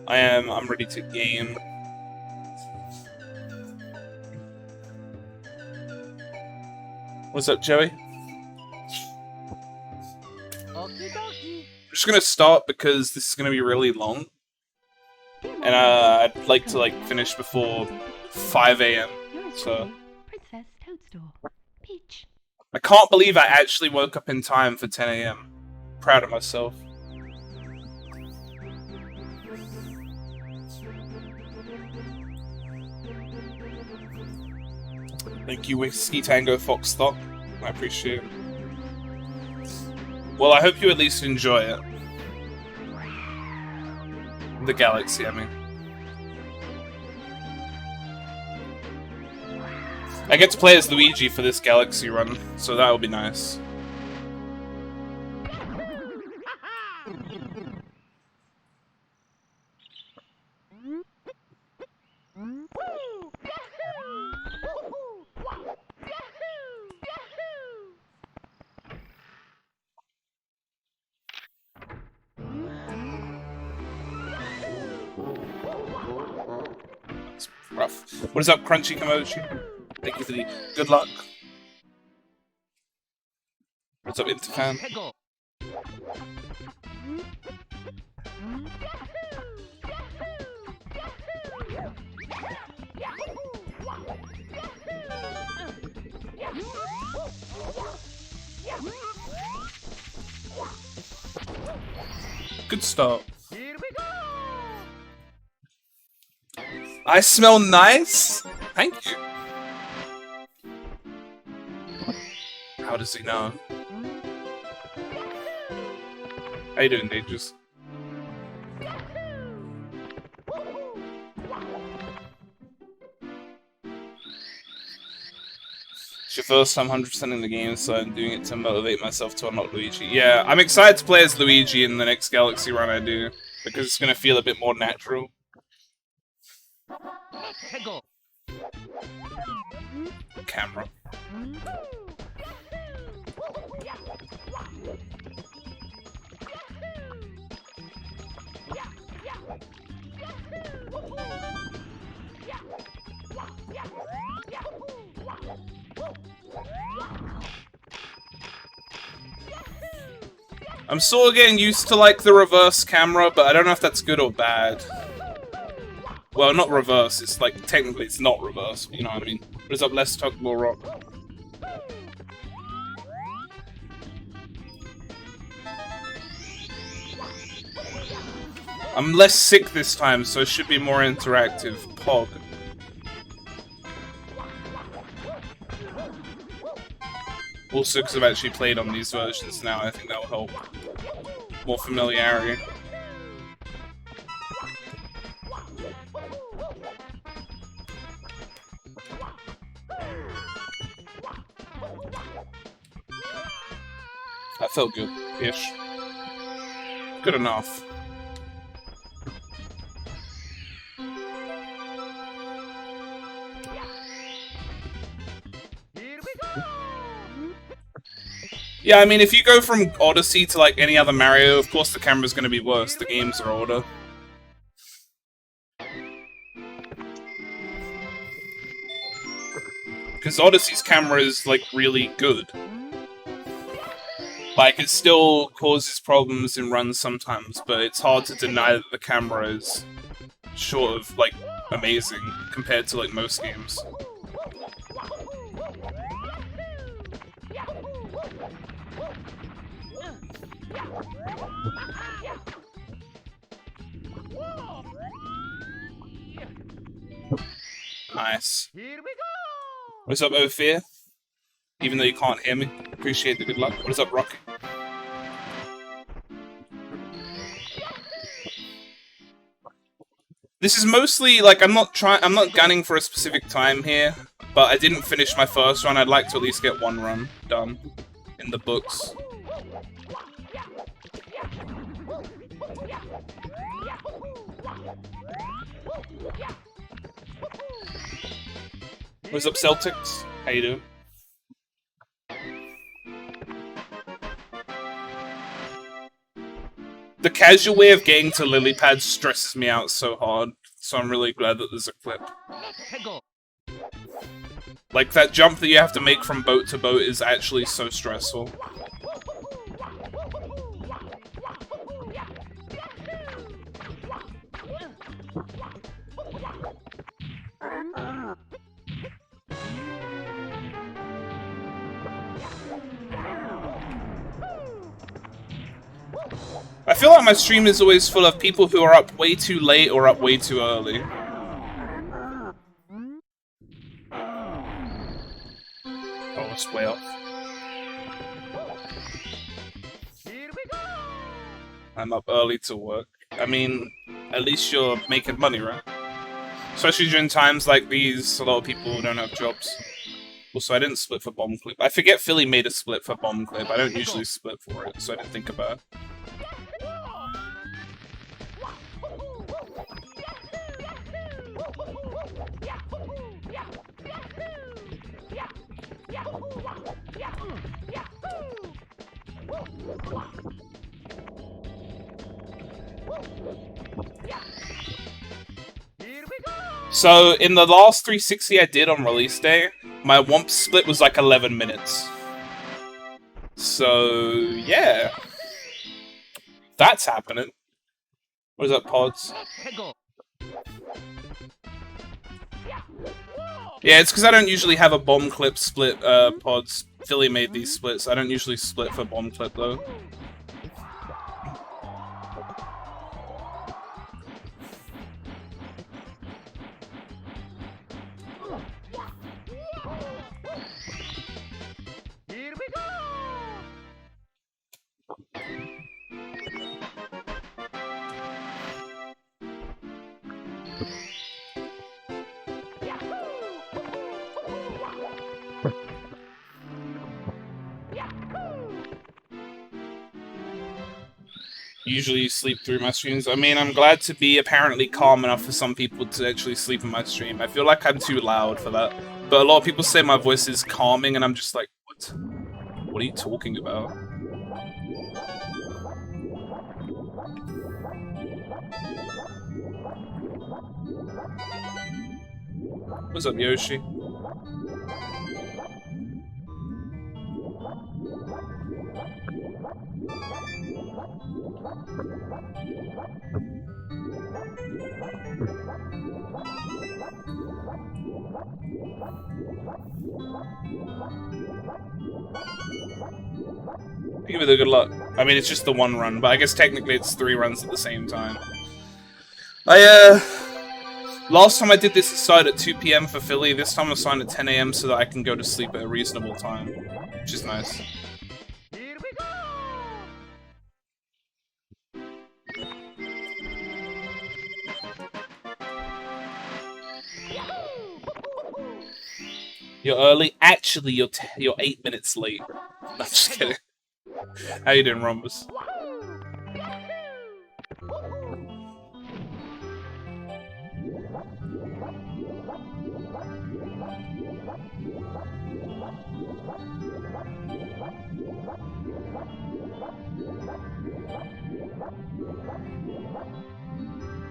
I am. I'm ready to game. What's up, Joey? I'm just gonna start because this is gonna be really long, and I'd like to finish before 5 a.m. So Princess Toadstool. Peach. I can't believe I actually woke up in time for 10 a.m. Proud of myself. Thank you, Whiskey Tango Foxtrot. I appreciate it. Well, I hope you at least enjoy it. The galaxy, I mean. I get to play as Luigi for this galaxy run, so that will be nice. It's rough. What is up, Crunchy Kimochi? Thank you for the good luck. What's up, Interfan? Good start. I smell nice? Thank you. How does he know? How you doing, Dangerous? It's your first time 100%ing the game, so I'm doing it to motivate myself to unlock Luigi. Yeah, I'm excited to play as Luigi in the next Galaxy run I do, because it's going to feel a bit more natural. Camera. I'm sort of getting used to the reverse camera, but I don't know if that's good or bad. Well, not reverse, it's technically it's not reverse, you know what I mean? What is up, Let's Talk More Rock? I'm less sick this time, so it should be more interactive. Pog. Also, because I've actually played on these versions now, I think that will help. More familiarity. That felt good-ish. Good enough. Yeah, I mean, if you go from Odyssey to any other Mario, of course the camera's gonna be worse. The games are older. Because Odyssey's camera is really good. It still causes problems in runs sometimes, but it's hard to deny that the camera is short of amazing compared to most games. Nice. What's up, Ophir? Even though you can't hear me, appreciate the good luck. What is up, Rocky? This is mostly I'm not gunning for a specific time here, but I didn't finish my first run. I'd like to at least get one run done in the books. What's up, Celtics? How you doing? The casual way of getting to lily pads stresses me out so hard, so I'm really glad that there's a clip. Like, that jump that you have to make from boat to boat is actually so stressful. I feel like my stream is always full of people who are up way too late or up way too early. Oh, it's way off. I'm up early to work. I mean, at least you're making money, right? Especially during times like these, a lot of people don't have jobs. Also, I didn't split for Bomb Clip. I forget Philly made a split for Bomb Clip. I don't usually split for it, so I didn't think about it. So, in the last 360 I did on release day, my Womp split was like 11 minutes. So, yeah. That's happening. What is that, Pods? Yeah, it's because I don't usually have a Bomb Clip split, Pods. Philly made these splits. I don't usually split for Bomb Clip, though. Usually sleep through my streams. I mean, I'm glad to be apparently calm enough for some people to actually sleep in my stream. I feel like I'm too loud for that. But a lot of people say my voice is calming, and I'm just like, what? What are you talking about? What's up, Yoshi? Give it a good luck. I mean, it's just the one run, but I guess technically it's 3 runs at the same time. Last time I did this, it started at 2 PM for Philly. This time I signed at 10 AM so that I can go to sleep at a reasonable time, which is nice. You're early? Actually, you're 8 minutes late. No, I'm just kidding. How you doing, Rhombus?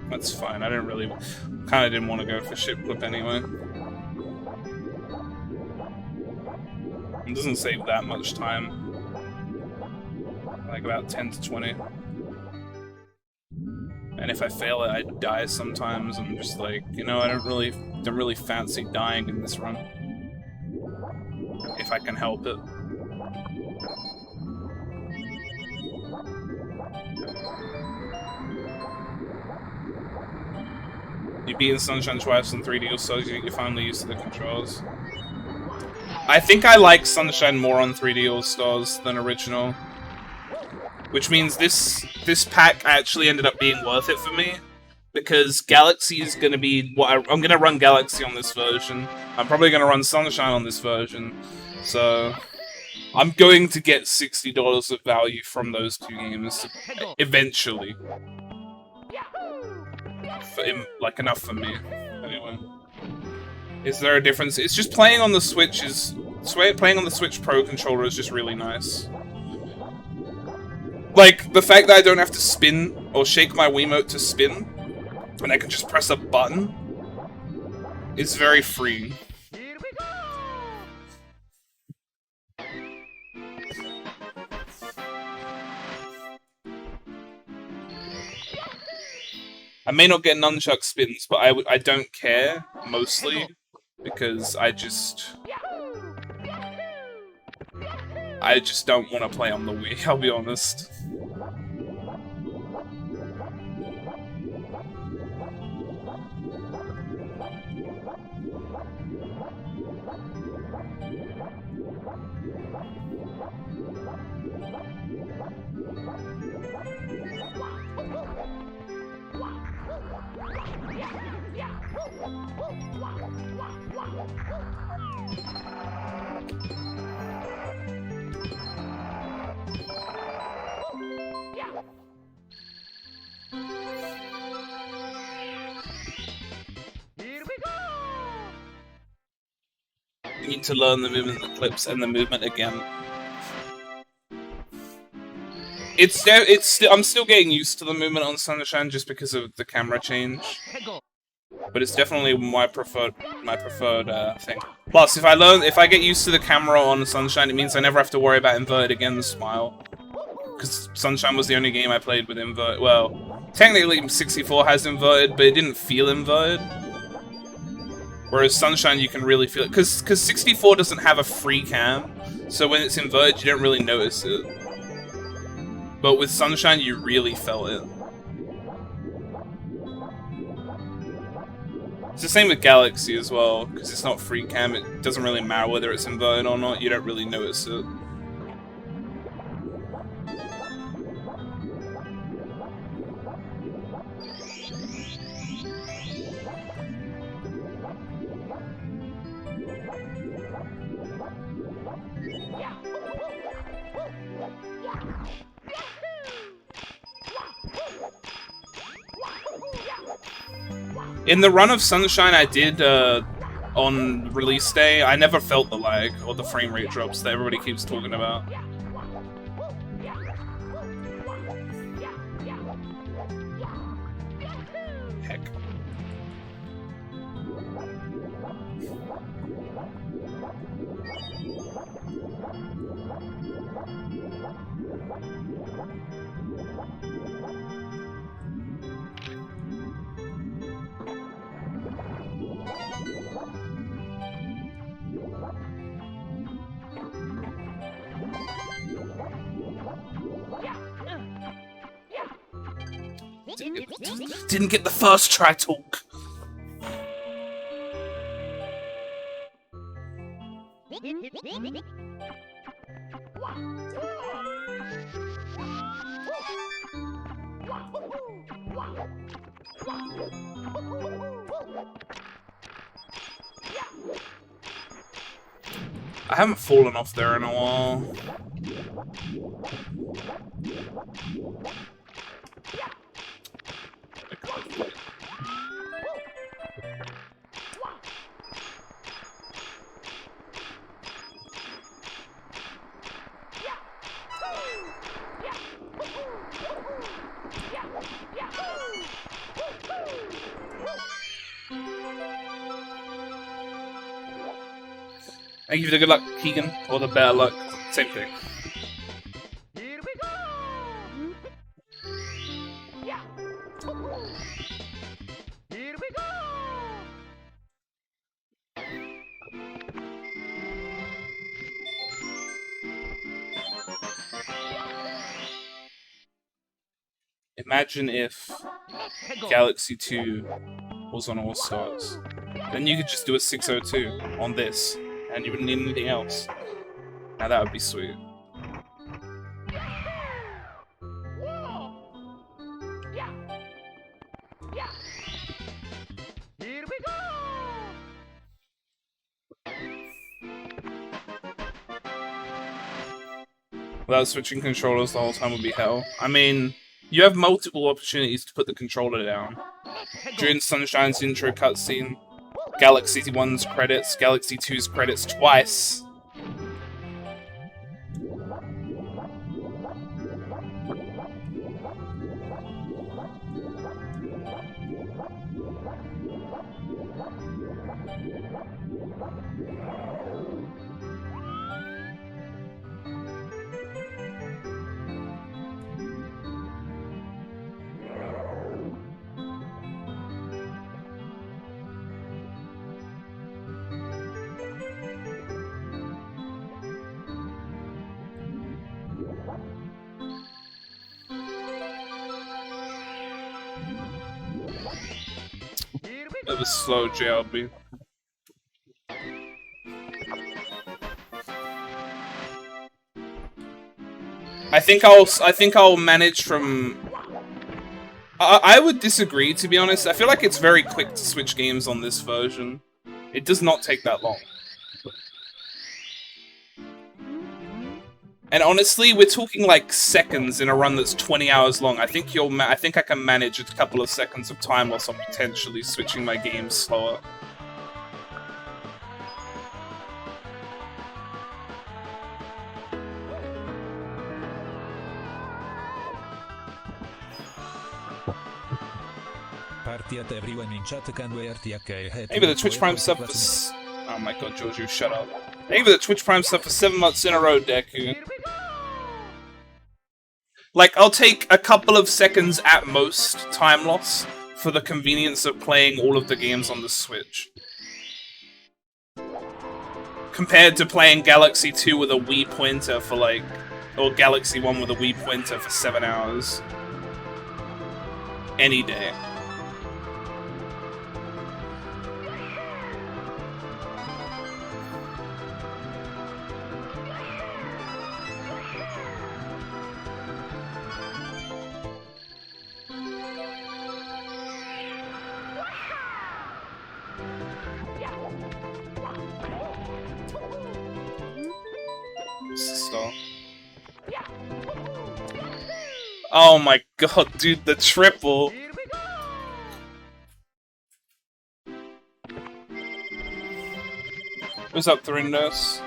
That's fine. I didn't really... Kinda didn't want to go for ship clip anyway. It doesn't save that much time. Like about 10 to 20. And if I fail it, I die sometimes. I'm just like, you know, I don't really fancy dying in this run. If I can help it. You beat in Sunshine twice on 3D, so you're finally used to the controls. I think I like Sunshine more on 3D All-Stars than original. Which means this pack actually ended up being worth it for me. Because Galaxy is going to be what I'm going to run Galaxy on this version. I'm probably going to run Sunshine on this version. So I'm going to get $60 of value from those 2 games eventually. Like enough for me. Anyway. Is there a difference? It's just playing on the Switch playing on the Switch Pro controller is just really nice. Like, the fact that I don't have to spin or shake my Wiimote to spin, and I can just press a button, is very freeing. I may not get nunchuck spins, but I don't care, mostly, because I just don't want to play on the Wii, I'll be honest. You need to learn the movement, the clips, and the movement again. I'm still getting used to the movement on Sunshine just because of the camera change. But it's definitely my preferred thing. Plus, if I get used to the camera on Sunshine, it means I never have to worry about inverted again smile. Because Sunshine was the only game I played with inverted. Well, technically 64 has inverted, but it didn't feel inverted. Whereas Sunshine, you can really feel it. Because 64 doesn't have a free cam, so when it's inverted, you don't really notice it. But with Sunshine, you really felt it. It's the same with Galaxy as well, because it's not free cam, it doesn't really matter whether it's inverted or not, you don't really notice it. In the run of Sunshine I did on release day, I never felt the lag or the frame rate drops that everybody keeps talking about. Heck. Didn't get the first try talk. I haven't fallen off there in a while. Thank you for the good luck, Keegan, or the better luck. Same thing. Here we go! Yeah. Here we go! Imagine if Galaxy 2 was on All Stars. Then you could just do a 602 on this, and you wouldn't need anything else. Now that would be sweet. Here we go! Without switching controllers the whole time would be hell. I mean, you have multiple opportunities to put the controller down. During Sunshine's intro cutscene, Galaxy 1's credits, Galaxy 2's credits twice. That was slow, JLB. I think I'll manage from. I would disagree, to be honest. I feel like it's very quick to switch games on this version. It does not take that long. And honestly, we're talking like seconds in a run that's 20 hours long. I think I think I can manage a couple of seconds of time loss on potentially switching my game slower. Maybe the Twitch Prime stuff for... Oh my god, Jojo, shut up. Maybe the Twitch Prime stuff for 7 months in a row, Deku. Like, I'll take a couple of seconds at most time loss for the convenience of playing all of the games on the Switch. Compared to playing Galaxy 2 with a Wii pointer for like... Or Galaxy 1 with a Wii pointer for 7 hours. Any day. Oh my god, dude, the triple! What's up, Thrindos?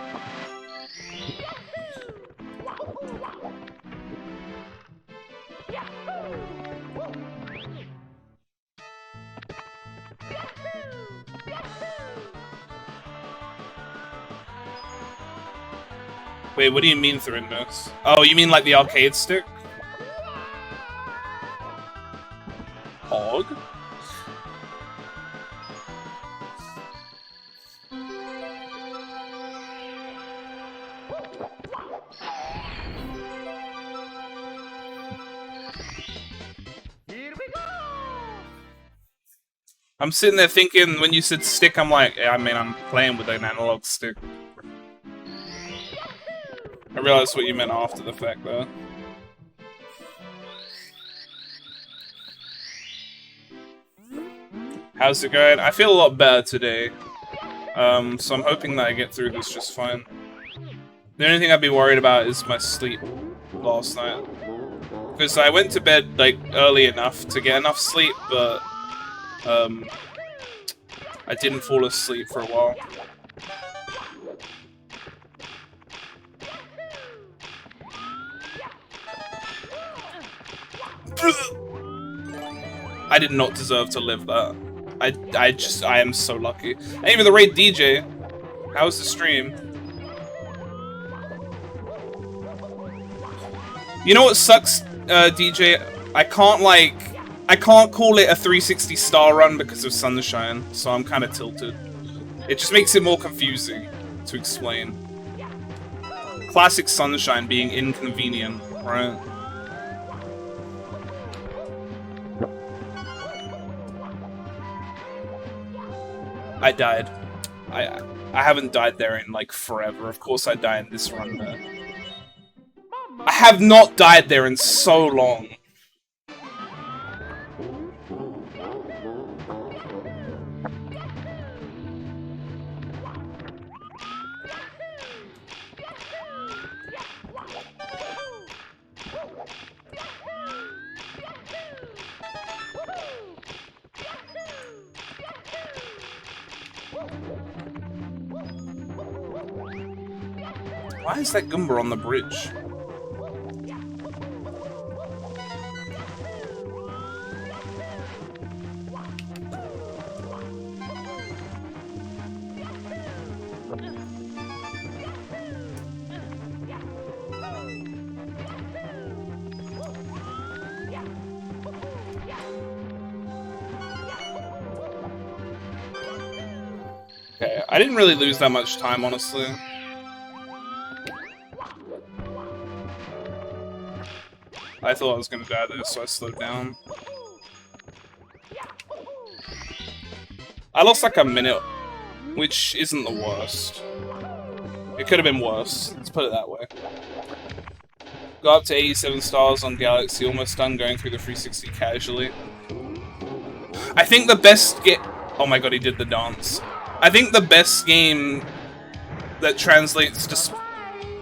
Wait, what do you mean, Thrindos? Oh, you mean like the arcade stick? Hog? I'm sitting there thinking, when you said stick, I'm like, yeah, I mean, I'm playing with an analog stick. I realized what you meant after the fact, though. How's it going? I feel a lot better today. So I'm hoping that I get through this just fine. The only thing I'd be worried about is my sleep last night. Because I went to bed, like, early enough to get enough sleep, but... I didn't fall asleep for a while. I did not deserve to live that. I am so lucky. Anyway, the raid DJ. How's the stream? You know what sucks, DJ? I can't call it a 360 star run because of Sunshine, so I'm kind of tilted. It just makes it more confusing to explain. Classic Sunshine being inconvenient, right? I died. I haven't died there in like forever. Of course I die in this run there. I have not died there in so long. Why is that Goomba on the bridge? Okay, I didn't really lose that much time, honestly. I thought I was gonna die there, so I slowed down. I lost like a minute, which isn't the worst. It could have been worse, let's put it that way. Got up to 87 stars on Galaxy, almost done going through the 360 casually. I think the best oh my god, he did the dance. I think the best game that translates to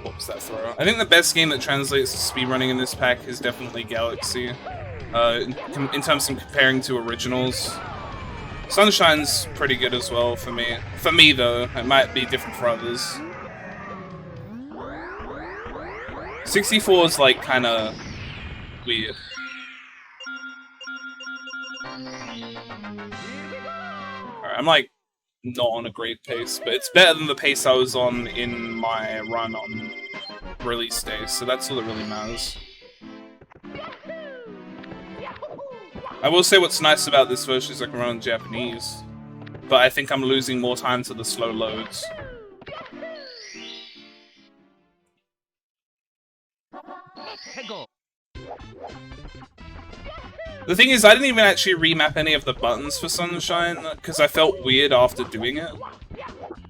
what was that throw? I think the best game that translates to speedrunning in this pack is definitely Galaxy. In terms of comparing to originals. Sunshine's pretty good as well for me. For me though, it might be different for others. 64 is like kinda weird. Alright, I'm like not on a great pace, but it's better than the pace I was on in my run on release day, so that's all that really matters. I will say what's nice about this version is I can run in Japanese, but I think I'm losing more time to the slow loads. The thing is, I didn't even actually remap any of the buttons for Sunshine, because I felt weird after doing it.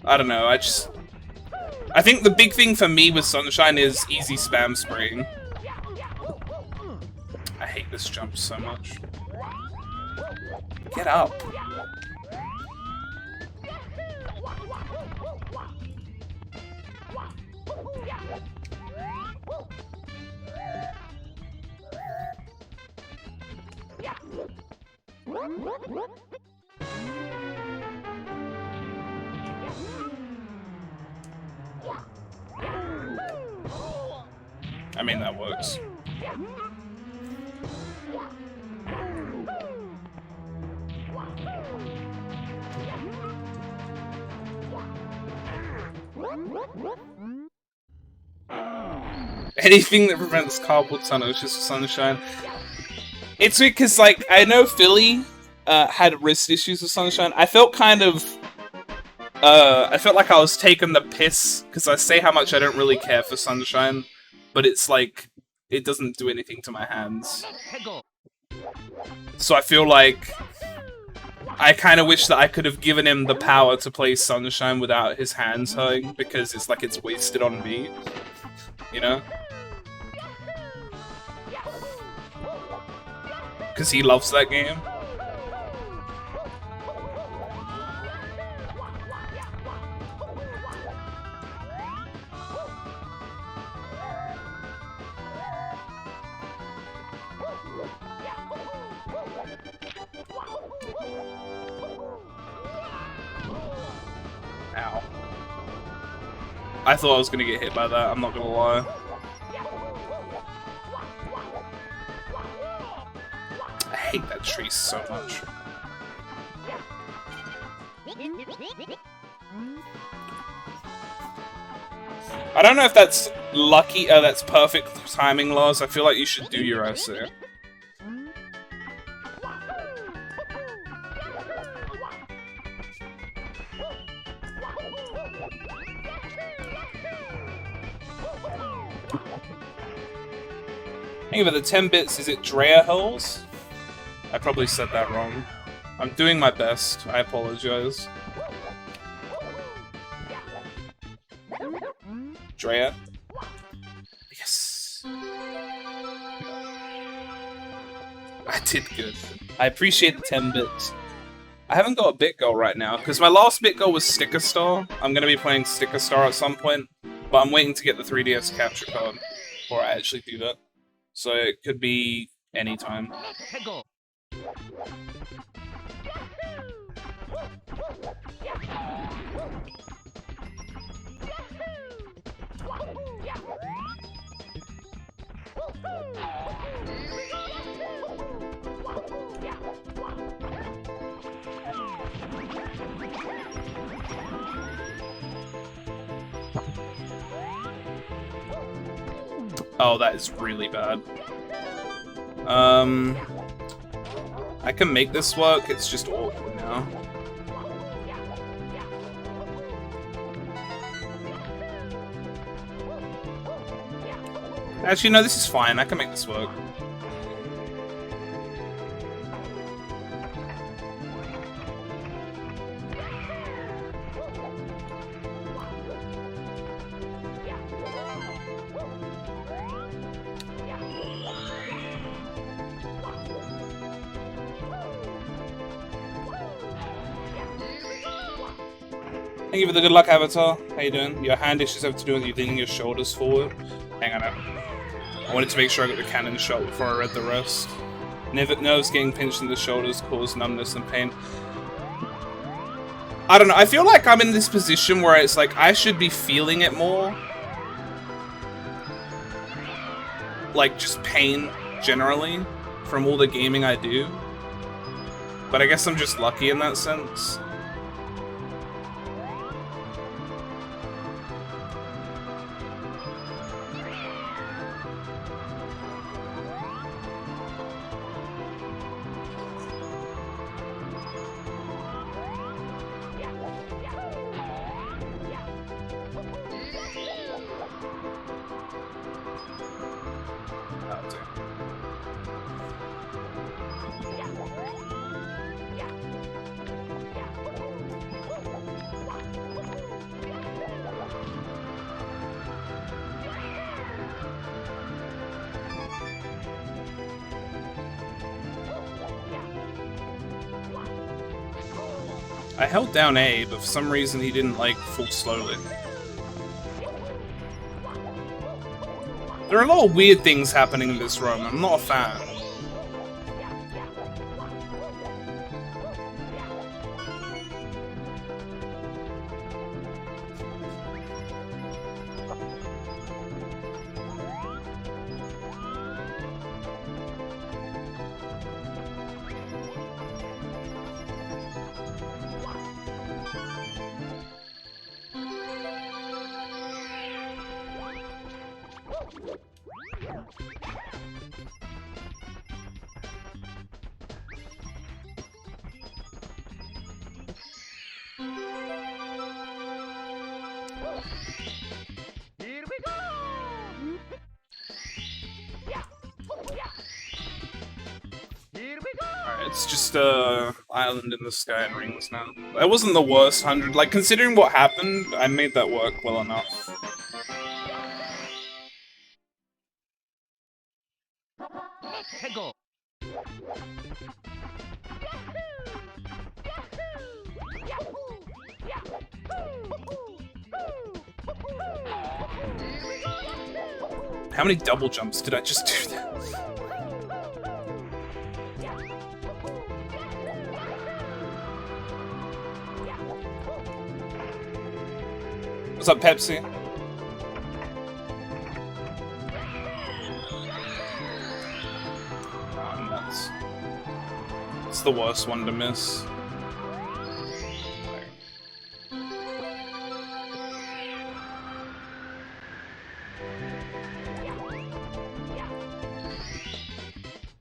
I don't know, I think the big thing for me with Sunshine is easy spam spraying. I hate this jump so much. Get up. I mean, that works. Anything that prevents carpal tunnel is just Sunshine. It's weird because, like, I know Philly had wrist issues with Sunshine. I felt kind of... I felt like I was taking the piss because I say how much I don't really care for Sunshine, but it's like, it doesn't do anything to my hands. So I feel like I kind of wish that I could have given him the power to play Sunshine without his hands hurting, because it's like it's wasted on me, you know? Because he loves that game. Ow. I thought I was gonna get hit by that, I'm not gonna lie. I hate that tree so much. I don't know if that's lucky, that's perfect timing, Lars. I feel like you should do your essay. Think of it, the 10 bits, is it Drea Hulls? I probably said that wrong. I'm doing my best, I apologize. Drea? Yes. I did good. I appreciate the 10 bits. I haven't got a bit goal right now, because my last bit goal was Sticker Star. I'm going to be playing Sticker Star at some point, but I'm waiting to get the 3DS capture card before I actually do that. So it could be any time. Oh, that is really bad. I can make this work, it's just awkward now. Actually, no, this is fine. I can make this work. Thank you for the good luck, Avatar. How you doing? Your hand issues have to do with you leaning your shoulders forward. Hang on. I wanted to make sure I got the cannon shot before I read the rest. Nerves getting pinched in the shoulders cause numbness and pain. I don't know. I feel like I'm in this position where it's like I should be feeling it more. Like just pain generally from all the gaming I do. But I guess I'm just lucky in that sense. I held down A, but for some reason he didn't, like, fall slowly. There are a lot of weird things happening in this room. I'm not a fan. Here we go! Here we go! Alright, it's just island in the sky and rings now. That wasn't the worst 100. Like, considering what happened, I made that work well enough. Let's go! How many double jumps did I just do there? What's up, Pepsi? It's the worst one to miss.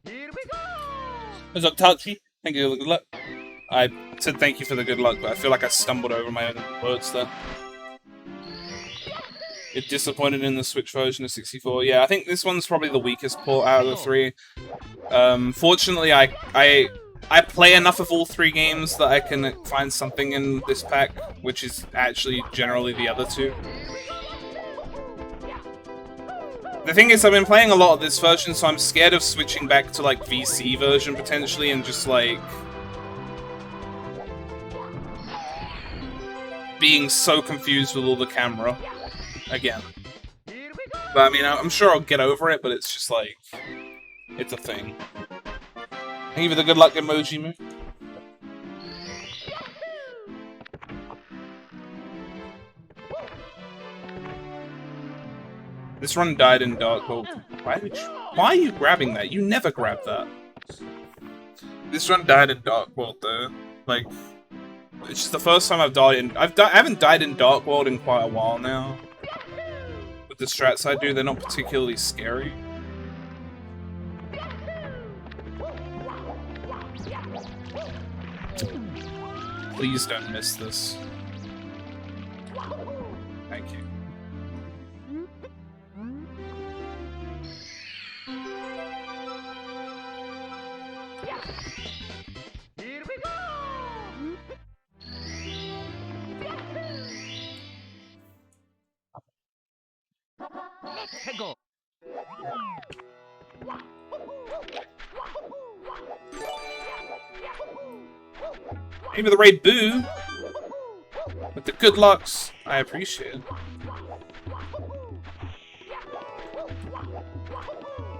Here we go! What's up, Touchy? Thank you for the good luck. I said thank you for the good luck, but I feel like I stumbled over my own words there. You're disappointed in the Switch version of 64. Yeah, I think this one's probably the weakest port out of the three. Fortunately, I play enough of all three games that I can find something in this pack, which is actually generally the other two. The thing is, I've been playing a lot of this version, so I'm scared of switching back to, like, VC version, potentially, and just, like, being so confused with all the camera. Again. But, I mean, I'm sure I'll get over it, but it's just, like, it's a thing. Thank you for the good luck emoji, man. This run died in Dark World. Why are you grabbing that? You never grab that. This run died in Dark World, though. Like, it's just the first time I've died in... I haven't died in Dark World in quite a while now. With the strats I do, they're not particularly scary. Please don't miss this. Thank you. 해고. Maybe the raid Boo with the good lucks. I appreciate it.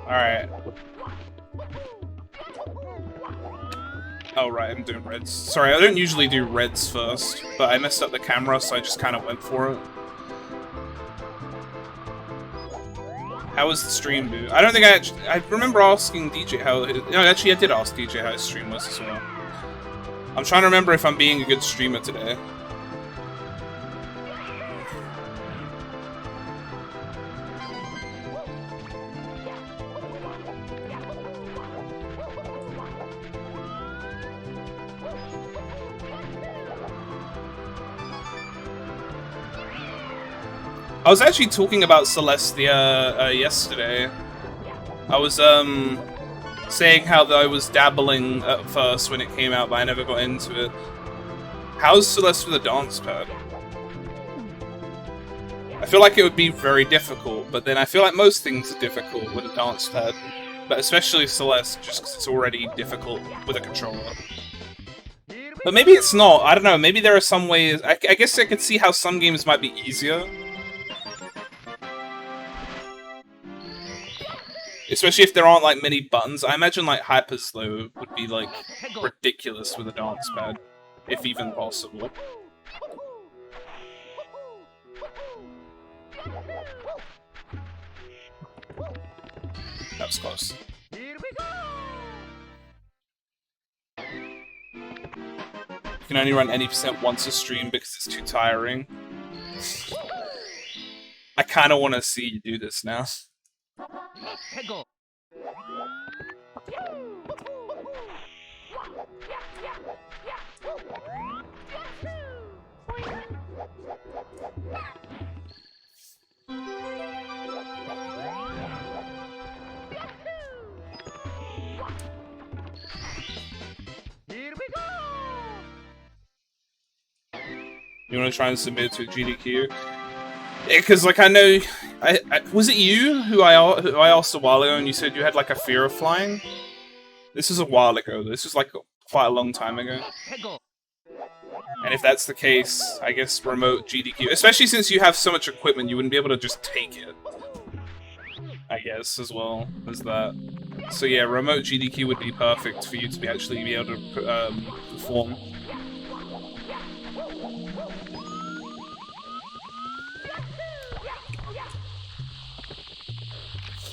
Alright. Oh, right, I'm doing reds. Sorry, I don't usually do reds first, but I messed up the camera, so I just kind of went for it. How was the stream, Boo? I don't think I remember asking DJ how... No, actually, I did ask DJ how his stream was as well. I'm trying to remember if I'm being a good streamer today. I was actually talking about Celestia yesterday. I was saying how I was dabbling at first when it came out, but I never got into it. How's Celeste with a dance pad? I feel like it would be very difficult, but then I feel like most things are difficult with a dance pad. But especially Celeste, just because it's already difficult with a controller. But maybe it's not, I don't know, maybe there are some ways... I guess I could see how some games might be easier. Especially if there aren't like many buttons. I imagine like Hyper Slow would be like ridiculous with a dance pad, if even possible. That was close. You can only run any % once a stream because it's too tiring. I kind of want to see you do this now. 해고. You want to try and submit to a GDQ? Yeah, because like I know, was it you who I asked a while ago, and you said you had like a fear of flying? This was a while ago. This was like quite a long time ago. And if that's the case, I guess remote GDQ, especially since you have so much equipment, you wouldn't be able to just take it. I guess as well as that. So yeah, remote GDQ would be perfect for you to actually be able to perform.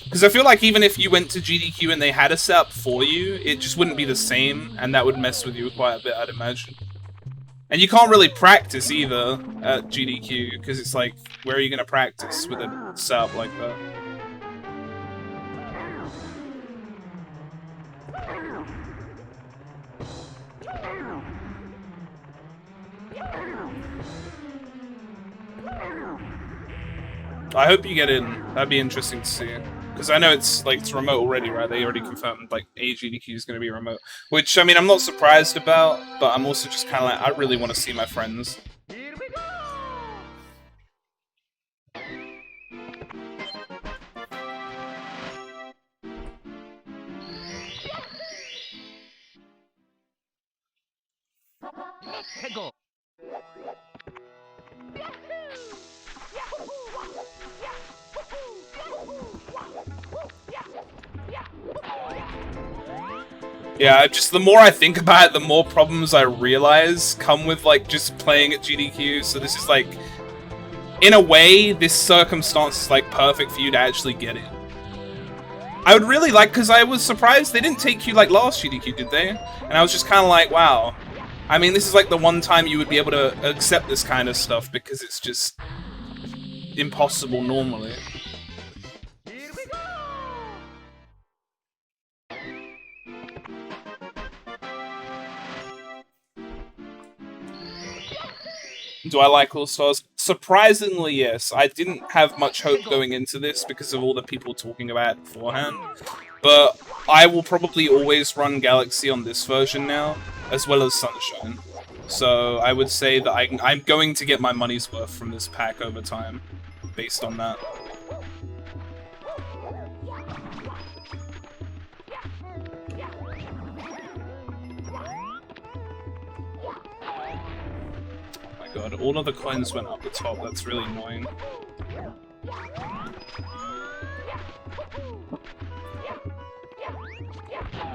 Because I feel like even if you went to GDQ and they had a setup for you, it just wouldn't be the same, and that would mess with you quite a bit, I'd imagine. And you can't really practice either at GDQ, because it's like, where are you going to practice with a setup like that? I hope you get in. That'd be interesting to see. Because I know it's like it's remote already, right? They already confirmed like GDQ is going to be remote. Which, I mean, I'm not surprised about, but I'm also just kind of like, I really want to see my friends. 해고. Yeah, just the more I think about it, the more problems I realize come with like just playing at GDQ. So this is like, in a way, this circumstance is like perfect for you to actually get in. I would really like, because I was surprised they didn't take you like last GDQ, did they? And I was just kind of like, wow. I mean, this is like the one time you would be able to accept this kind of stuff because it's just impossible normally. Do I like All Stars? Surprisingly, yes. I didn't have much hope going into this because of all the people talking about it beforehand. But I will probably always run Galaxy on this version now, as well as Sunshine. So I would say that I'm going to get my money's worth from this pack over time, based on that. god, all of the coins went up the top, that's really annoying.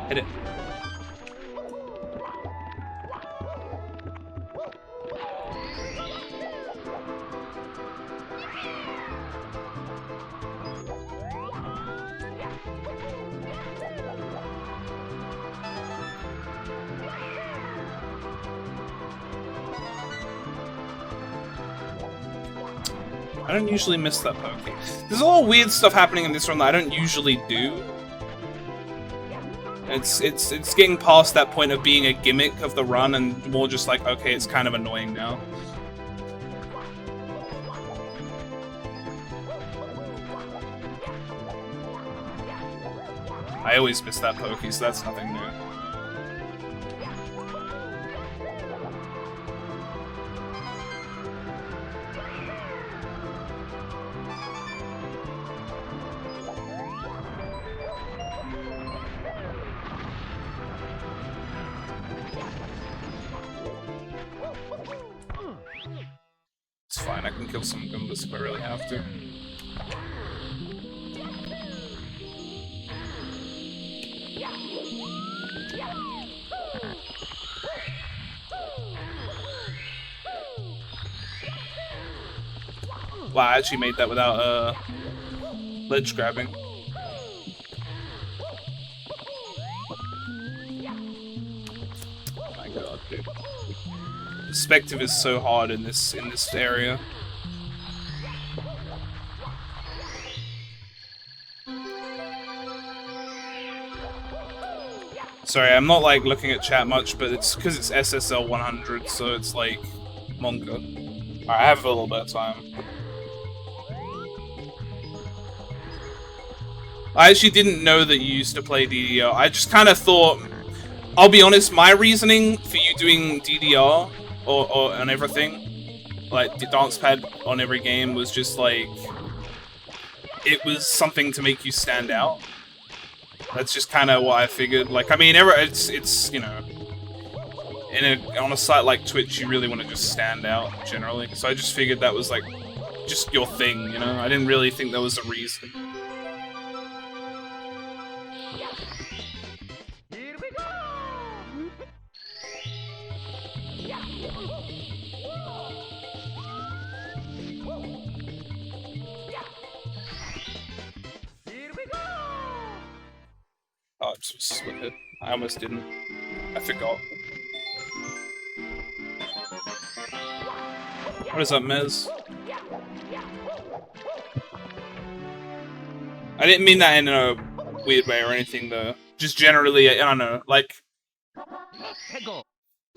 Hit it. I don't usually miss that poking. There's a lot of weird stuff happening in this run that I don't usually do. It's getting past that point of being a gimmick of the run and more just like, okay, it's kind of annoying now. I always miss that pokey, so that's nothing new. It's fine, I can kill some Goombas if I really have to. Wow, I actually made that without ledge grabbing. My god, dude. Perspective is so hard in this area. Sorry, I'm not like looking at chat much, but it's because it's SSL 100, so it's like Monka. Alright, I have a little bit of time. I actually didn't know that you used to play DDR. I just kind of thought, I'll be honest, my reasoning for you doing DDR or on everything, like the dance pad on every game, was just like, it was something to make you stand out. That's just kind of what I figured. Like, I mean, it's you know, on a site like Twitch, you really want to just stand out generally. So I just figured that was like just your thing, you know. I didn't really think there was a reason. Oh, I'm supposed to split it. I almost didn't. I forgot. What is up, Mez? I didn't mean that in a weird way or anything, though. Just generally, I don't know, like...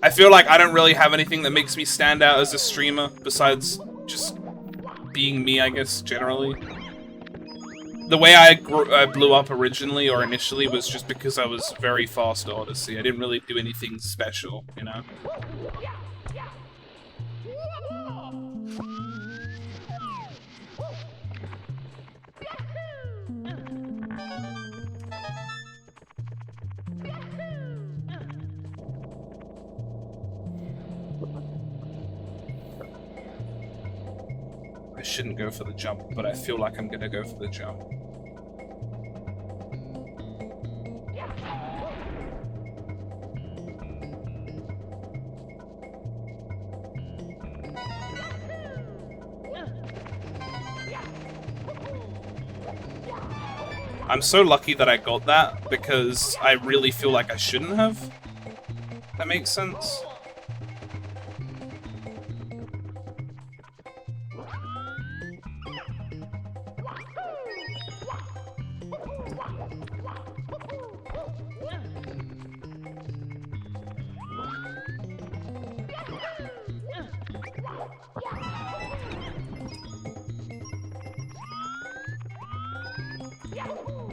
I feel like I don't really have anything that makes me stand out as a streamer, besides just being me, I guess, generally. The way I blew up originally, or initially, was just because I was very fast at Odyssey. I didn't really do anything special, you know? I shouldn't go for the jump, but I feel like I'm gonna go for the jump. I'm so lucky that I got that, because I really feel like I shouldn't have. That makes sense?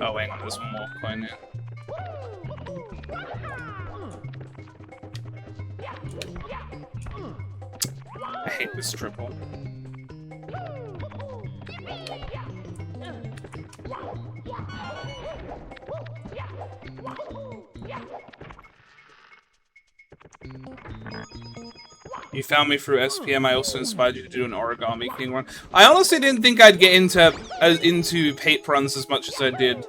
Oh, hang on, there's one more coin here. I hate this triple. You found me through SPM. I also inspired you to do an Origami King run. I honestly didn't think I'd get into paper runs as much as I did.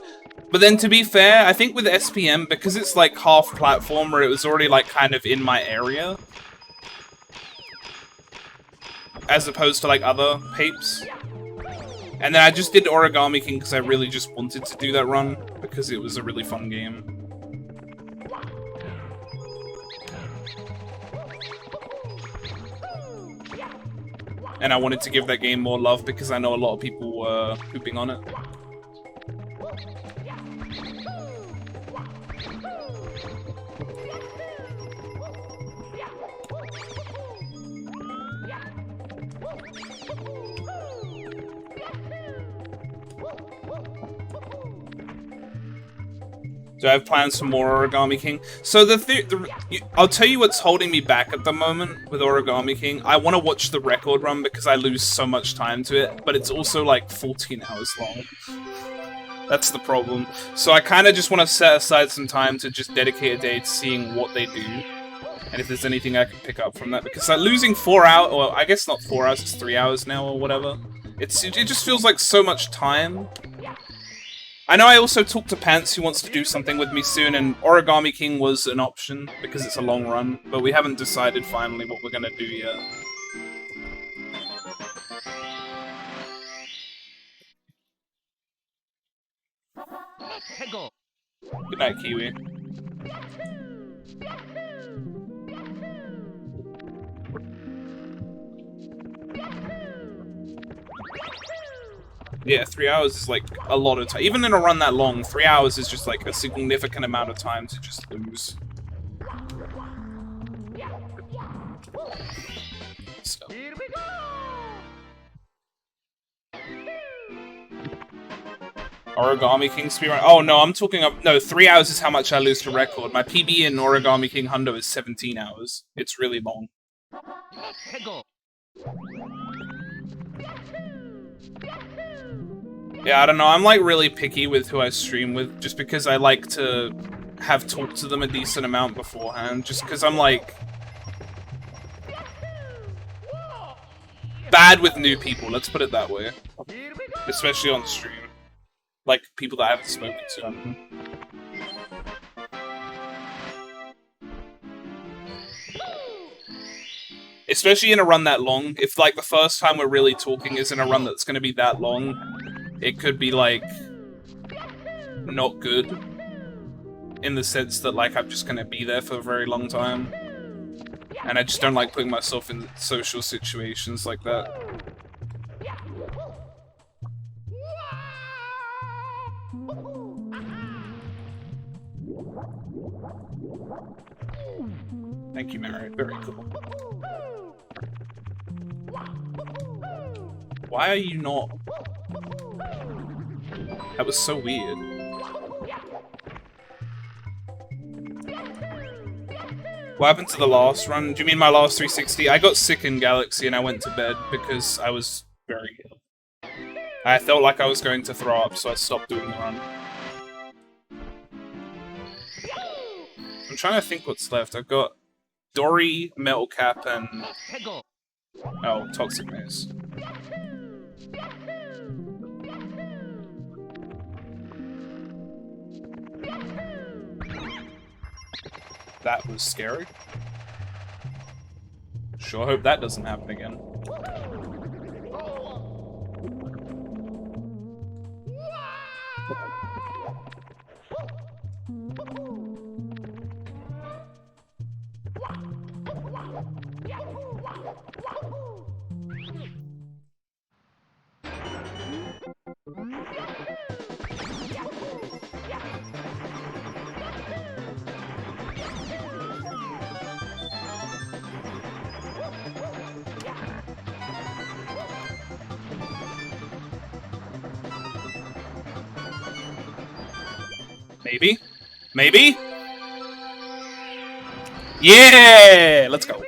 But then, to be fair, I think with SPM, because it's like half platformer, it was already like kind of in my area. As opposed to like other papes. And then I just did Origami King because I really just wanted to do that run, because it was a really fun game. And I wanted to give that game more love because I know a lot of people were pooping on it. Do I have plans for more Origami King? So I'll tell you what's holding me back at the moment with Origami King. I want to watch the record run because I lose so much time to it, but it's also like 14 hours long. That's the problem. So I kind of just want to set aside some time to just dedicate a day to seeing what they do. And if there's anything I can pick up from that. Because like, losing 4 hours, or I guess not 4 hours, it's 3 hours now or whatever. It just feels like so much time. I know I also talked to Pants who wants to do something with me soon, and Origami King was an option, because it's a long run, but we haven't decided finally what we're gonna do yet. Good night, Kiwi. Yeah, 3 hours is like a lot of time. Even in a run that long, 3 hours is just like a significant amount of time to just lose. So. Origami King speedrun. Oh no, I'm talking up. No, 3 hours is how much I lose to record. My PB in Origami King Hundo is 17 hours. It's really long. Yeah, I don't know, I'm like really picky with who I stream with, just because I like to have talked to them a decent amount beforehand, just because I'm like bad with new people, let's put it that way. Especially on stream. Like people that I haven't spoken to. Especially in a run that long, if like the first time we're really talking is in a run that's gonna be that long, it could be, like, not good. In the sense that, like, I'm just gonna be there for a very long time. And I just don't like putting myself in social situations like that. Thank you, Mary. Very cool. Why are you not? That was so weird. What happened to the last run? Do you mean my last 360? I got sick in Galaxy and I went to bed because I was very ill. I felt like I was going to throw up, so I stopped doing the run. I'm trying to think what's left. I've got Dory, Metal Cap, and... oh, Toxic Maze. That was scary. Sure hope that doesn't happen again. Maybe? Maybe? Yeah! Let's go.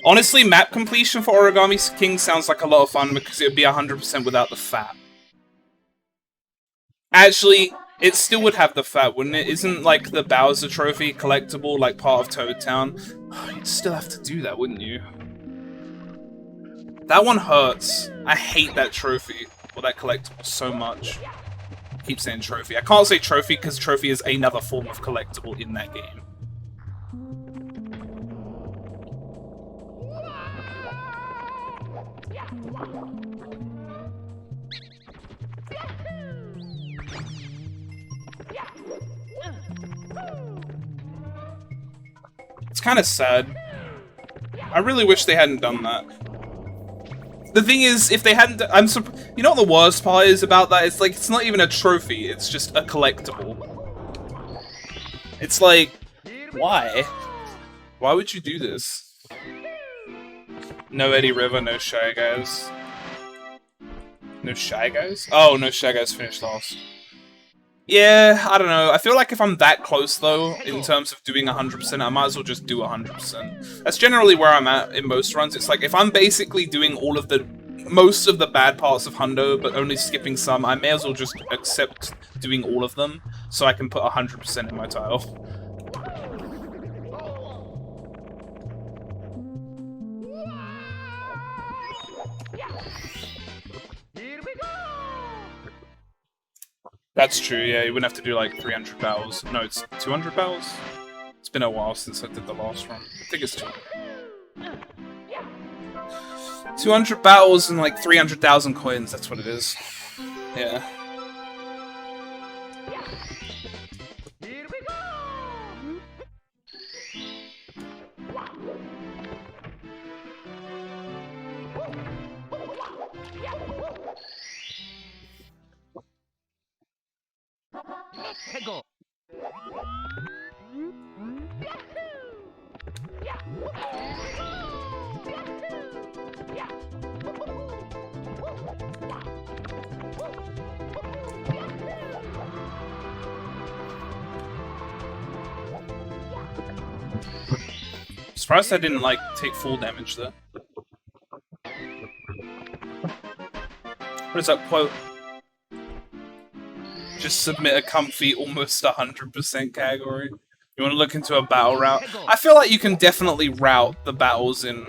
Honestly, map completion for Origami King sounds like a lot of fun because it would be 100% without the fat. Actually, It still would have the fat, wouldn't it? Isn't, like, the Bowser Trophy collectible, like, part of Toad Town? You'd still have to do that, wouldn't you? That one hurts. I hate that trophy, or that collectible, so much. I keep saying trophy. I can't say trophy, because trophy is another form of collectible in that game. It's kind of sad. I really wish they hadn't done that. The thing is, if they hadn't, you know what the worst part is about that? It's like, it's not even a trophy, it's just a collectible. It's like, why? Why would you do this? No Eddie River, no Shy Guys. No Shy Guys? Oh, no Shy Guys finished last. Yeah, I don't know. I feel like if I'm that close, though, in terms of doing 100%, I might as well just do 100%. That's generally where I'm at in most runs. It's like, if I'm basically doing most of the bad parts of Hundo, but only skipping some, I may as well just accept doing all of them, so I can put 100% in my tile. That's true, yeah, you wouldn't have to do like 300 battles. No, it's 200 battles? It's been a while since I did the last run. I think it's 200. 200 battles and like 300,000 coins, that's what it is. Yeah. Peggle. Surprised I didn't like take full damage there. What is that quote? Just submit a comfy almost 100% category. You want to look into a battle route? I feel like you can definitely route the battles in...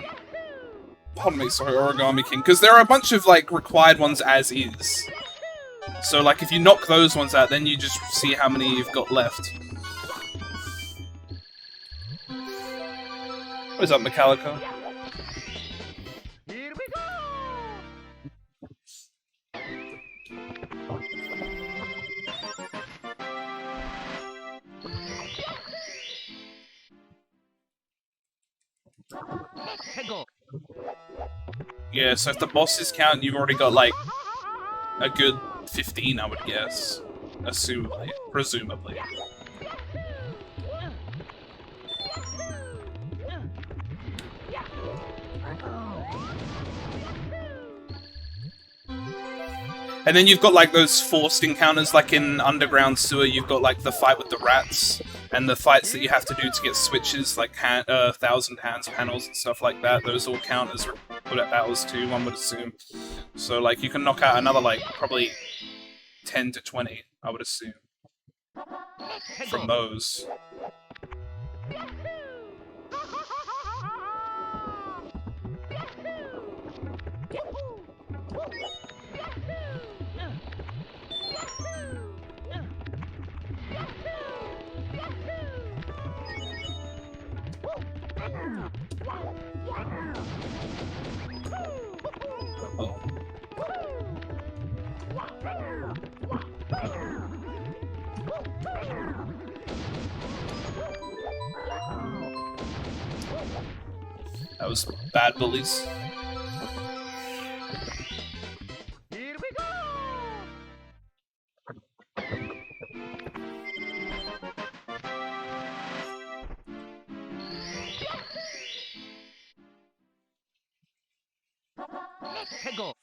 Pardon me, sorry, Origami King. Because there are a bunch of, like, required ones as is. So, like, if you knock those ones out, then you just see how many you've got left. What is up, Metallica? Yeah, so if the bosses count, you've already got, like, a good 15, I would guess. Assumably. Presumably. And then you've got, like, those forced encounters, like in Underground Sewer, you've got, like, the fight with the rats, and the fights that you have to do to get switches, like 1,000 hands panels and stuff like that. Those all count as battles too, one would assume. So, like, you can knock out another, like, probably 10 to 20, I would assume, from those. Oh. That was bad bullies. Here we go. Peggle.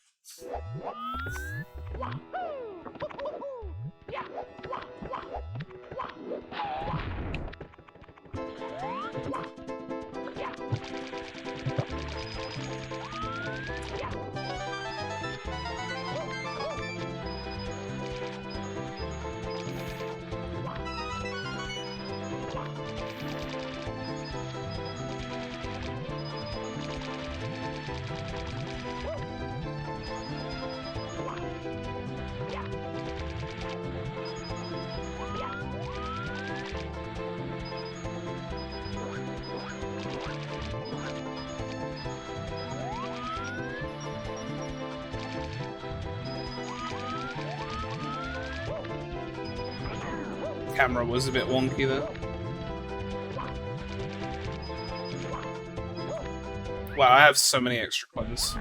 camera was a bit wonky there. Wow, I have so many extra coins.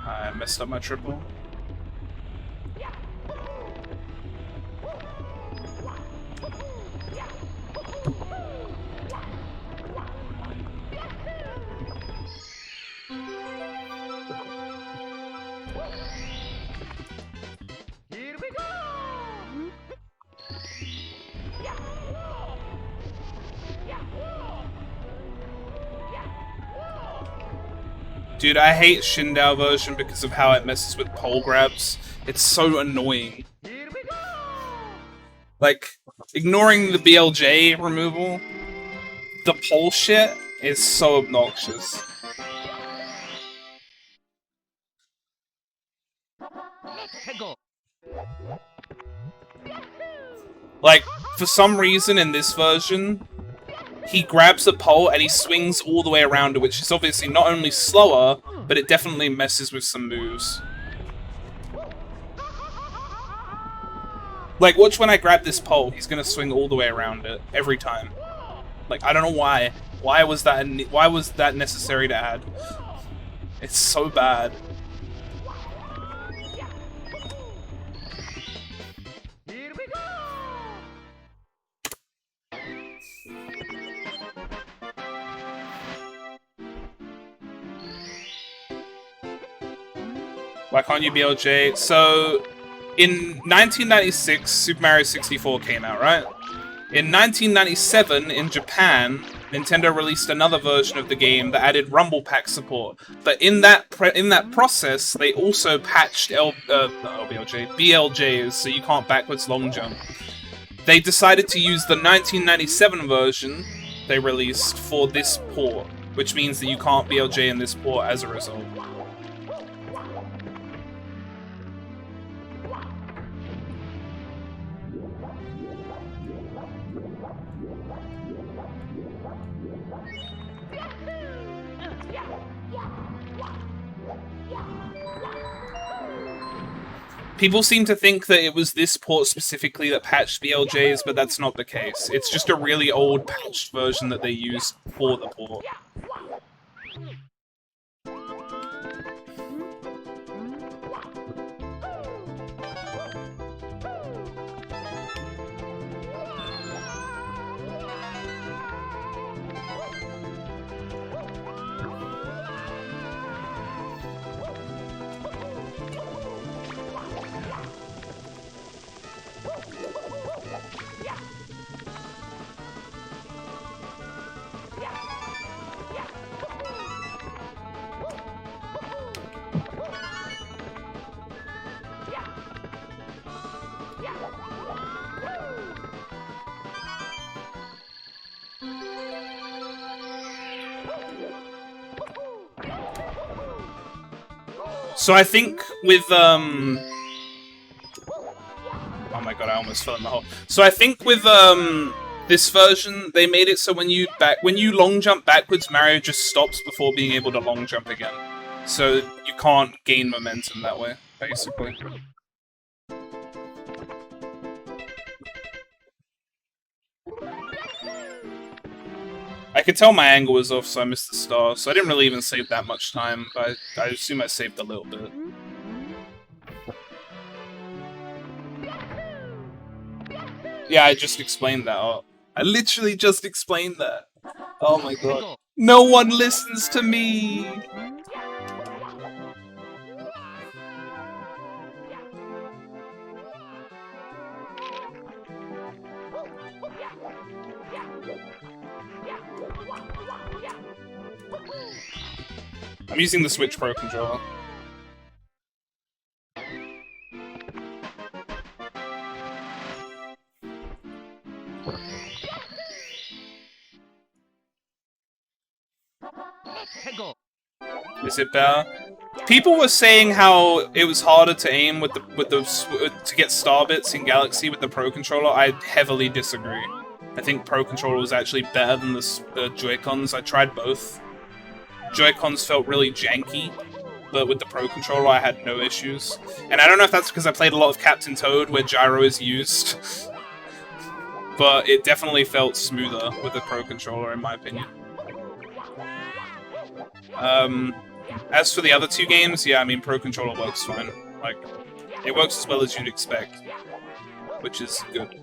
I messed up my triple. Here we go! Dude, I hate Shindao version because of how it messes with pole grabs. It's so annoying. Here we go! Like, ignoring the BLJ removal, the pole shit is so obnoxious. Let's go! Like, for some reason in this version, he grabs the pole and he swings all the way around it, which is obviously not only slower, but it definitely messes with some moves. Like, watch when I grab this pole, he's gonna swing all the way around it, every time. Like, I don't know why. Why was that necessary to add? It's so bad. Here we go! Why can't you BLJ? So, in 1996, Super Mario 64 came out, right? In 1997, in Japan, Nintendo released another version of the game that added Rumble Pack support. But in that process, they also patched BLJs, so you can't backwards long jump. They decided to use the 1997 version they released for this port, which means that you can't BLJ in this port as a result. People seem to think that it was this port specifically that patched BLJs, but that's not the case. It's just a really old patched version that they used for the port. So I think with, oh my god, I almost fell in the hole. So I think with, this version, they made it so when you long jump backwards, Mario just stops before being able to long jump again. So you can't gain momentum that way, basically. I could tell my angle was off, so I missed the star. So I didn't really even save that much time, but I assume I saved a little bit. Yeah, I just explained that. Oh, I literally just explained that. Oh my god. No one listens to me! I'm using the Switch Pro controller. Is it better? People were saying how it was harder to aim with to get star bits in Galaxy with the Pro controller. I heavily disagree. I think Pro controller was actually better than the Joy-Cons. I tried both. Joy-Cons felt really janky, but with the Pro Controller I had no issues. And I don't know if that's because I played a lot of Captain Toad, where gyro is used, but it definitely felt smoother with the Pro Controller, in my opinion. As for the other two games, yeah, I mean, Pro Controller works fine. Like, it works as well as you'd expect, which is good.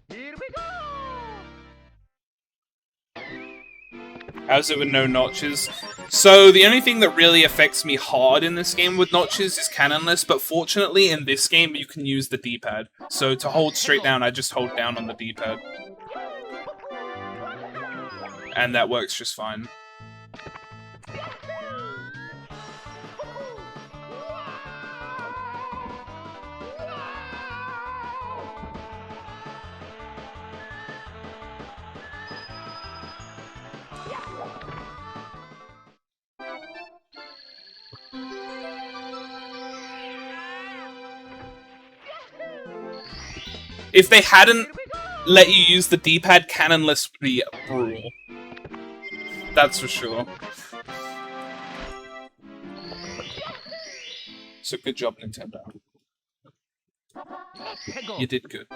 Here we go! How's it with no notches? So, the only thing that really affects me hard in this game with notches is cannonless, but fortunately in this game you can use the D-pad. So to hold straight down, I just hold down on the D-pad. And that works just fine. If they hadn't let you use the D-pad, cannonless would be brutal. That's for sure. So good job, Nintendo. You did good.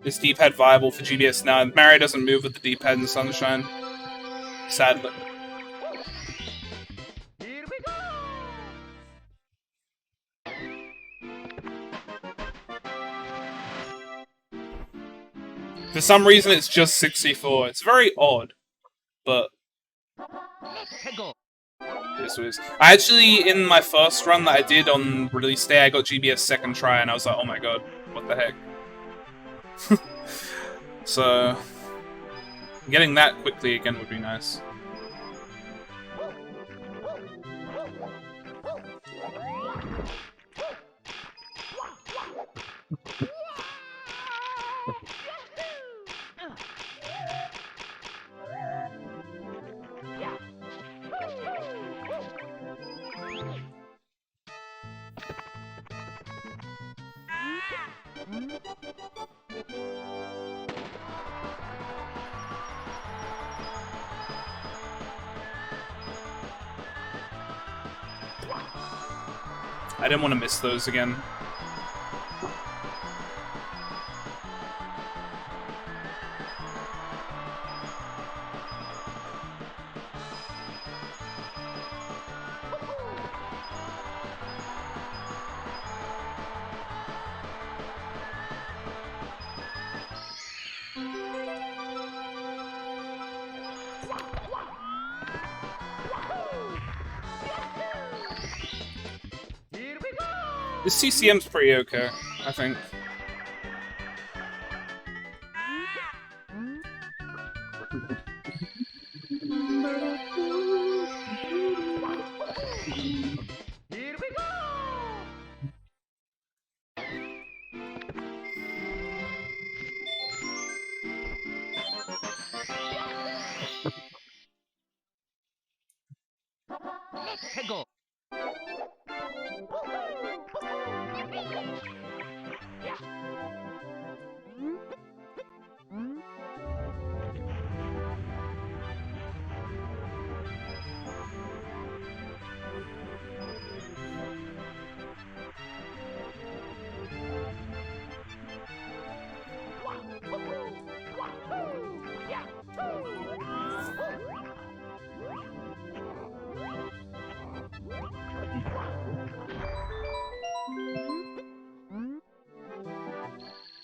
Is D-pad viable for GBS now? Mario doesn't move with the D-pad in Sunshine. Sadly. Here we go! For some reason, it's just 64. It's very odd, but Let's go! it is what it is. I actually, in my first run that I did on release day, I got GBS second try, and I was like, oh my god, what the heck? So, getting that quickly again would be nice. I didn't want to miss those again. Here we go! This CCM's pretty okay, I think. Here we go! Let's go!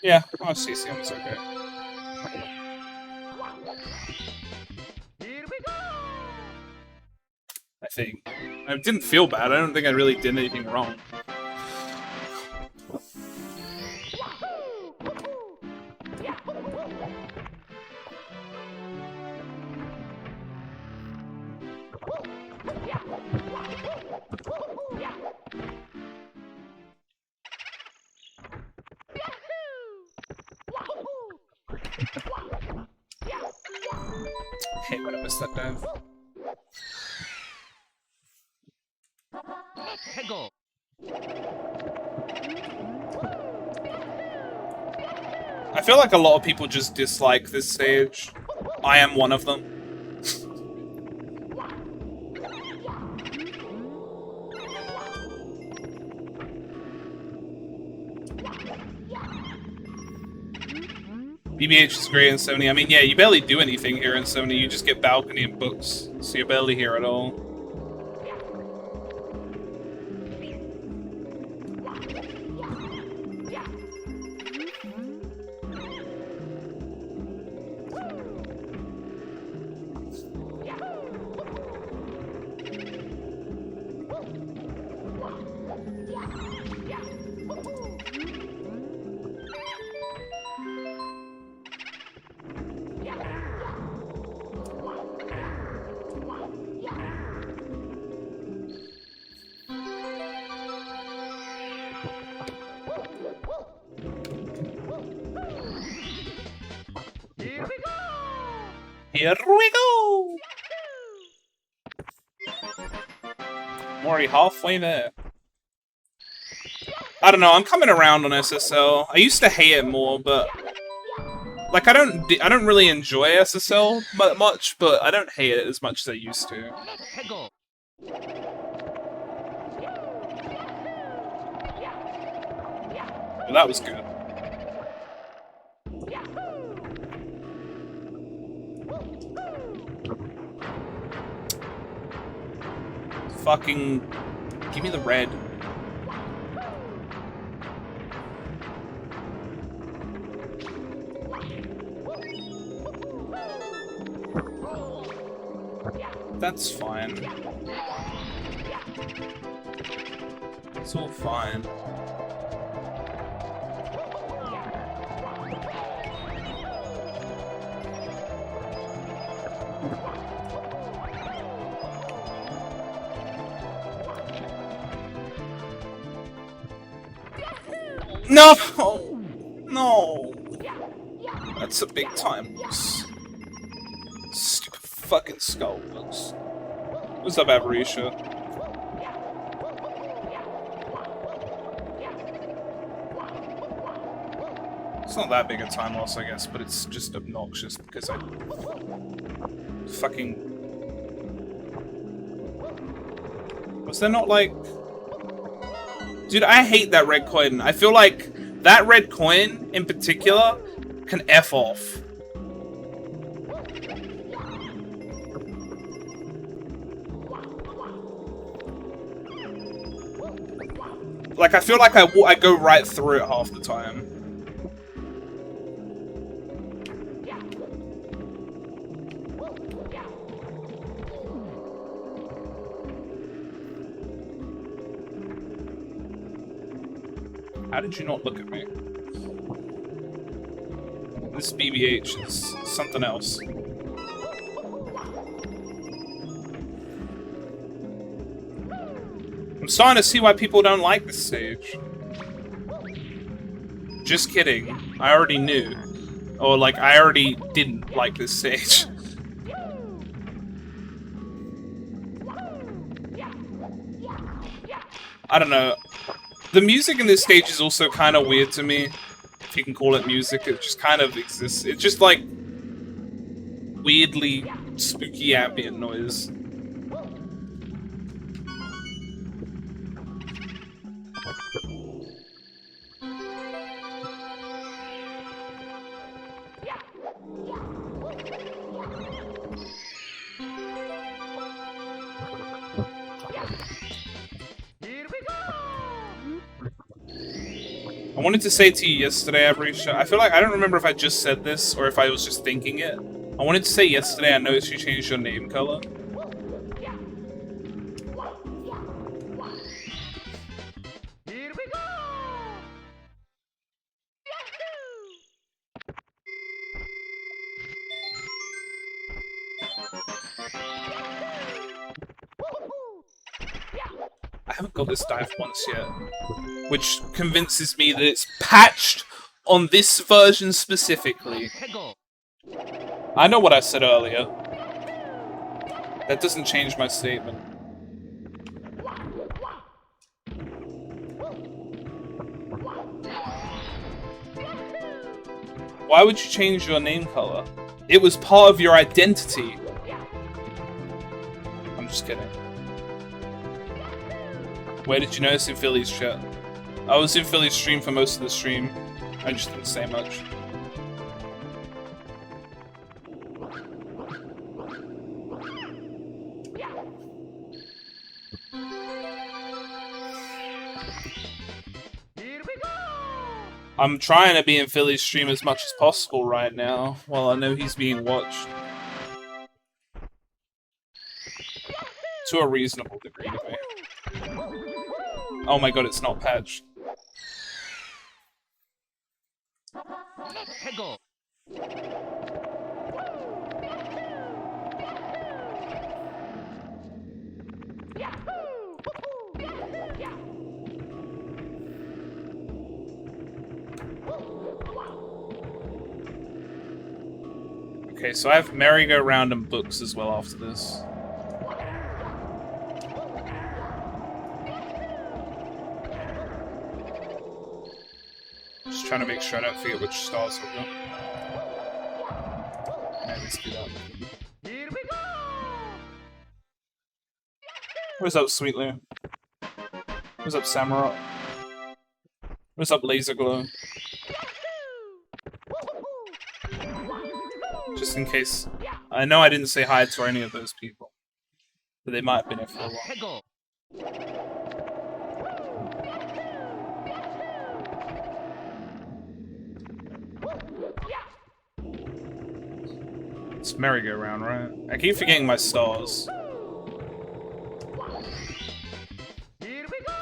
Yeah, oh, CCM's okay. Here we go! I think. I didn't feel bad. I don't think I really did anything wrong. hate when I miss that dive. 해고. I feel like a lot of people just dislike this stage. I am one of them. BBH is great in Sony. I mean, yeah, you barely do anything here in Sony. You just get balcony and books, so you're barely here at all. Here we go! I'm already halfway there. I don't know, I'm coming around on SSL. I used to hate it more, but... Like, I don't really enjoy SSL much, but I don't hate it as much as I used to. 해고. Well, that was good. Fucking... Give me the red. That's fine. It's all fine. No! No! That's a big time loss. Stupid fucking skull looks. What's up, Avarisha? It's not that big a time loss, I guess, but it's just obnoxious because I... Fucking... Was there not, like... Dude, I hate that red coin. I feel like that red coin, in particular, can F off. Like, I feel like I go right through it half the time. How did you not look at me? This BBH is something else. I'm starting to see why people don't like this stage. Just kidding. I already knew. Or, like, I already didn't like this stage. I don't know. The music in this stage is also kind of weird to me. If you can call it music, it just kind of exists. It's just like weirdly spooky ambient noise. I wanted to say to you yesterday, Avarisha, I feel like I don't remember if I just said this or if I was just thinking it. I wanted to say yesterday I noticed you changed your name color. Here we go. I haven't got this dive once yet, which convinces me that it's patched on this version specifically. 해고. I know what I said earlier. That doesn't change my statement. Why would you change your name color? It was part of your identity. I'm just kidding. Where did you notice in Philly's chat? I was in Philly's stream for most of the stream. I just didn't say much. I'm trying to be in Philly's stream as much as possible right now, while I know he's being watched. To a reasonable degree to me. Oh my god, it's not patched. 해고. Okay, so I have merry-go-round and books as well after this. Just trying to make sure I don't forget which stars I've got. Yeah, let's do that. Here we go. What's up, Sweetly? What's up, Samurott? What's up, Laser Glow? Just in case. I know I didn't say hi to any of those people. But they might have been here for a while. 해고. It's merry-go-round, right? I keep forgetting my stars. Here we go.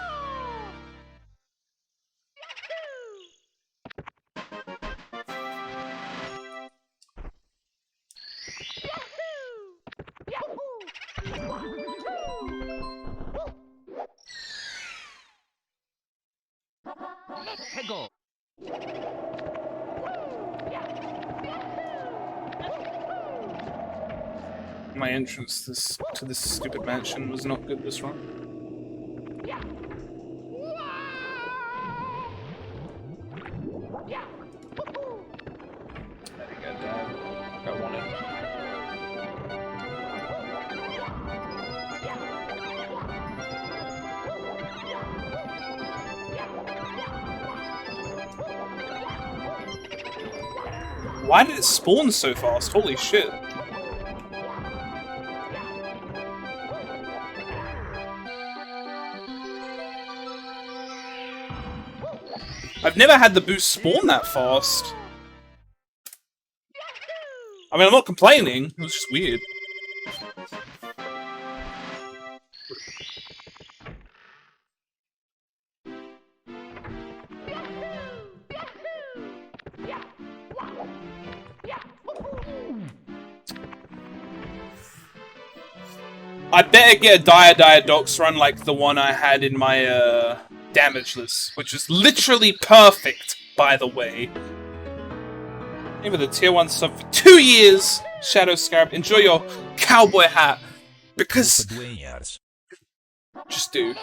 해고. My entrance to this stupid mansion was not good this run. There you go, Dad. I wanted. Why did it spawn so fast? Holy shit. I've never had the boost spawn that fast. I mean, I'm not complaining. It was just weird. I better get a Diadox run like the one I had in my damageless, which is literally perfect, by the way. Maybe the tier 1 sub for 2 years, Shadow Scarab. Enjoy your cowboy hat, because just do.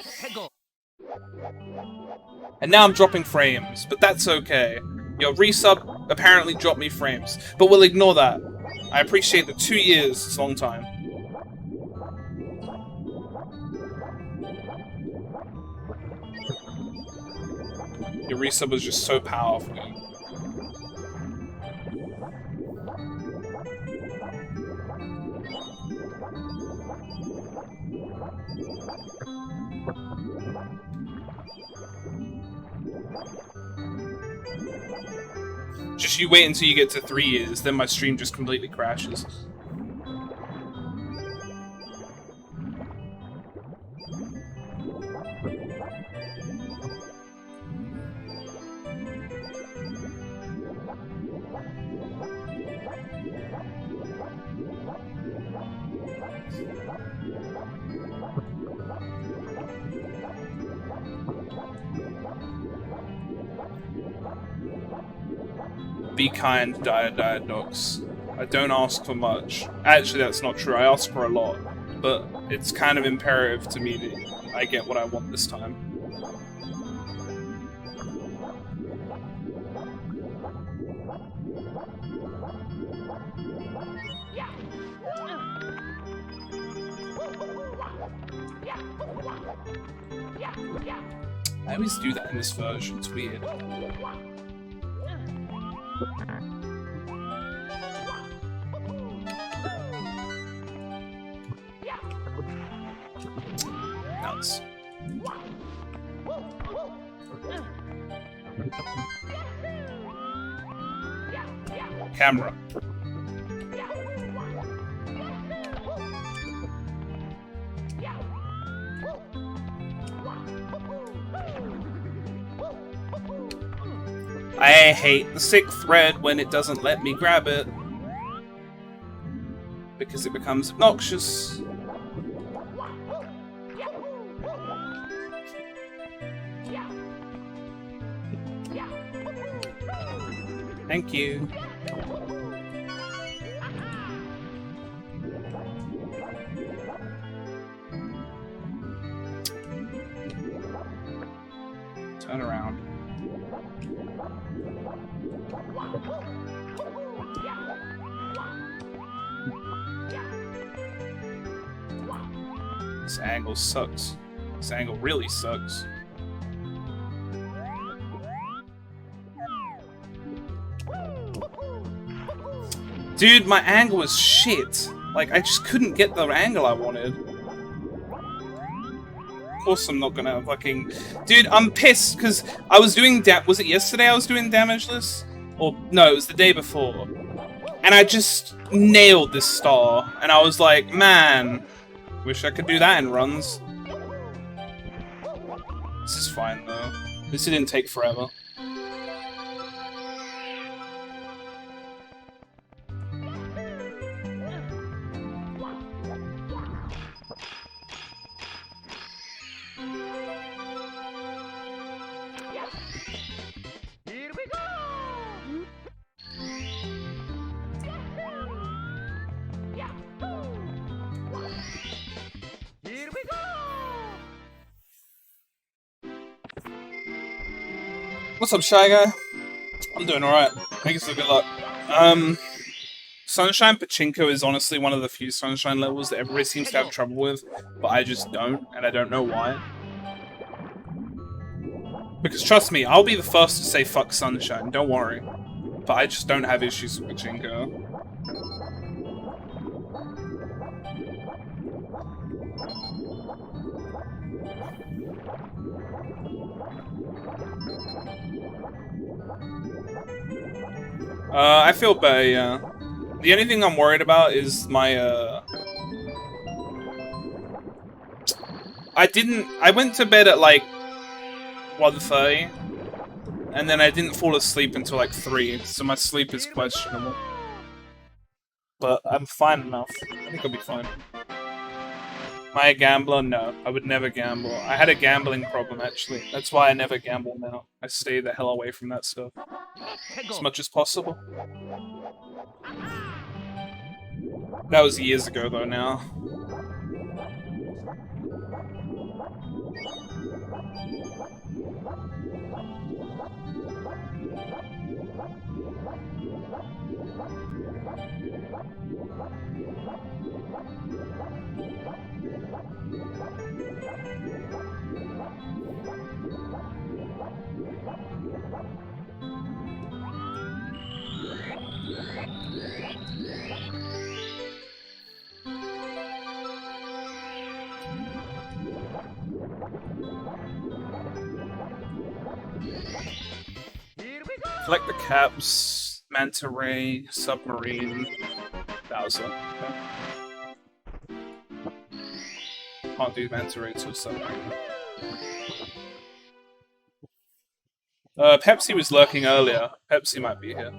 And now I'm dropping frames, but that's okay. Your resub apparently dropped me frames, but we'll ignore that. I appreciate the 2 years, it's a long time. Your resub was just so powerful. Just you wait until you get to 3 years, then my stream just completely crashes. Be kind, Diadox. I don't ask for much. Actually, that's not true. I ask for a lot. but it's kind of imperative to me that I get what I want this time. I always do that in this version, it's weird. Nuts. Camera. I hate the sick thread when it doesn't let me grab it. Because it becomes obnoxious. Thank you. Turn around. This angle sucks. This angle really sucks. Dude, my angle was shit. Like, I just couldn't get the angle I wanted. Of course I'm not gonna fucking... Dude, I'm pissed, because I was doing... Was it yesterday I was doing damageless? Or, no, it was the day before. And I just nailed this star. And I was like, man, wish I could do that in runs. This is fine, though. This didn't take forever. What's up, Shy Guy? I'm doing alright. Thank you for good luck. Sunshine Pachinko is honestly one of the few Sunshine levels that everybody seems to have trouble with, but I just don't, and I don't know why. Because trust me, I'll be the first to say fuck Sunshine, don't worry. But I just don't have issues with Pachinko. I feel better, yeah. The only thing I'm worried about is my, I went to bed at, like, 1:30, and then I didn't fall asleep until, like, 3, so my sleep is questionable. But I'm fine enough. I think I'll be fine. Am I a gambler? No, I would never gamble. I had a gambling problem, actually. That's why I never gamble now. I stay the hell away from that stuff. As much as possible. That was years ago, though, now. Collect the caps, Manta Ray, Submarine, Bowser. Okay. Can't do Manta Ray to Submarine. Pepsi was lurking earlier. Pepsi might be here.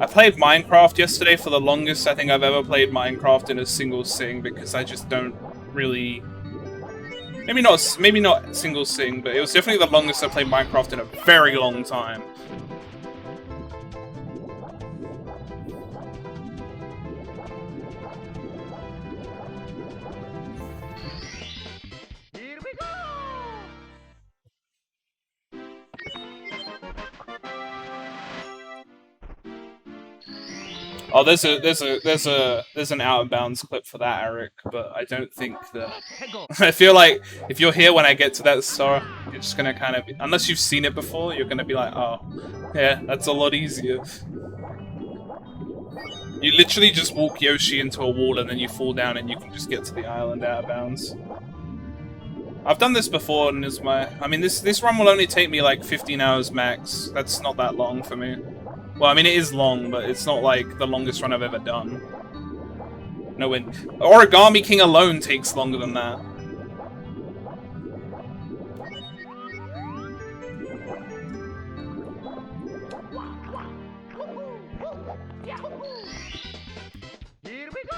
I played Minecraft yesterday for the longest I think I've ever played Minecraft in a single sing, because I just don't really... Maybe not single sing, but it was definitely the longest I played Minecraft in a very long time. Here we go! Oh, there's an out of bounds clip for that, Eric, but I don't think that... I feel like if you're here when I get to that star, you're just gonna kind of... Unless you've seen it before, you're gonna be like, oh, yeah, that's a lot easier. You literally just walk Yoshi into a wall and then you fall down and you can just get to the island out of bounds. I've done this before and is my... I mean, this run will only take me like 15 hours max. That's not that long for me. Well, I mean, it is long, but it's not like the longest run I've ever done. No win. Origami King alone takes longer than that. Here we go!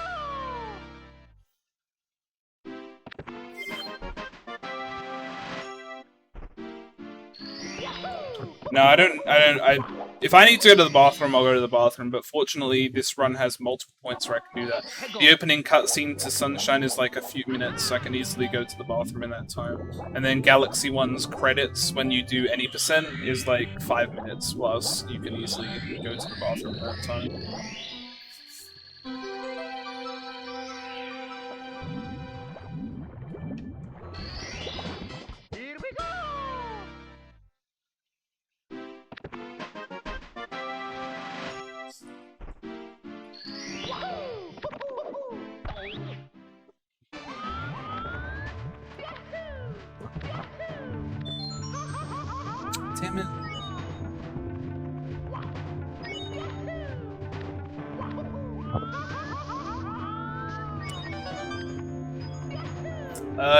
No, if I need to go to the bathroom, I'll go to the bathroom, but fortunately this run has multiple points where I can do that. The opening cutscene to Sunshine is like a few minutes, so I can easily go to the bathroom in that time. And then Galaxy 1's credits, when you do any percent, is like 5 minutes, whilst you can easily go to the bathroom at that time. Here we go! Damn it.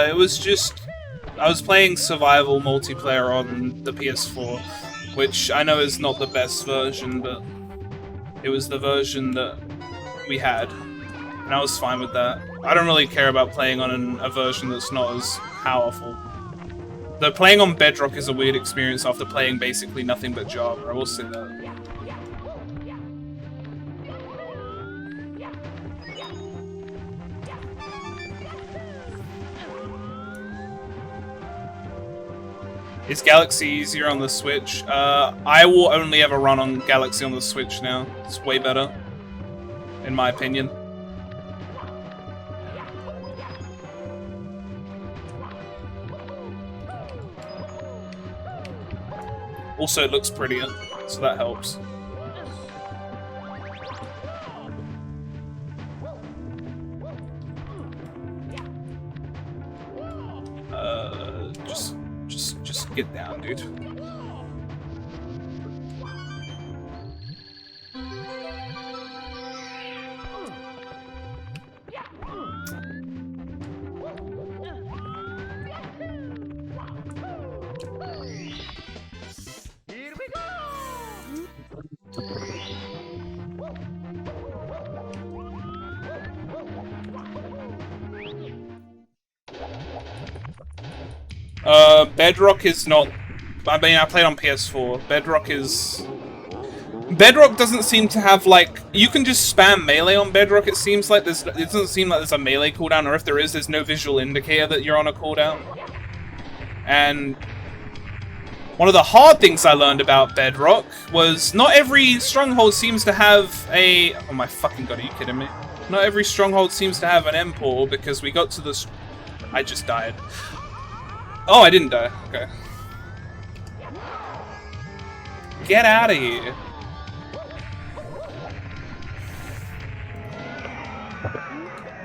It was just... I was playing survival multiplayer on the PS4, which I know is not the best version, but it was the version that we had, and I was fine with that. I don't really care about playing on a version that's not as powerful. Though playing on Bedrock is a weird experience after playing basically nothing but Java, I will say that. Is Galaxy easier on the Switch? I will only ever run on Galaxy on the Switch now. It's way better, in my opinion. Also, it looks prettier, so that helps. Just get down, dude. Here we go! Bedrock is not... I mean, I played on PS4. Bedrock doesn't seem to have, like... You can just spam melee on Bedrock, it seems like. It doesn't seem like there's a melee cooldown, or if there is, there's no visual indicator that you're on a cooldown. And... one of the hard things I learned about Bedrock was not every stronghold seems to have a... Oh my fucking god, are you kidding me? Not every stronghold seems to have an end portal, because we got to this... I just died. Oh, I didn't die. Okay. Get out of here.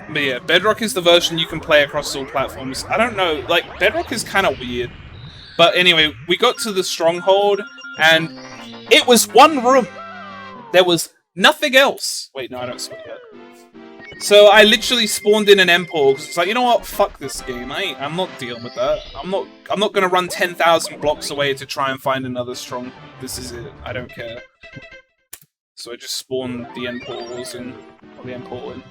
But yeah, Bedrock is the version you can play across all platforms. I don't know, like, Bedrock is kind of weird. But anyway, we got to the stronghold, and it was one room. There was nothing else. Wait, no, I don't split yet. So I literally spawned in an end portal because it's like, you know what? Fuck this game. I'm not dealing with that. I'm not gonna run 10,000 blocks away to try and find another strong. This is it. I don't care. So I just spawned the end portals in, or the end portal in.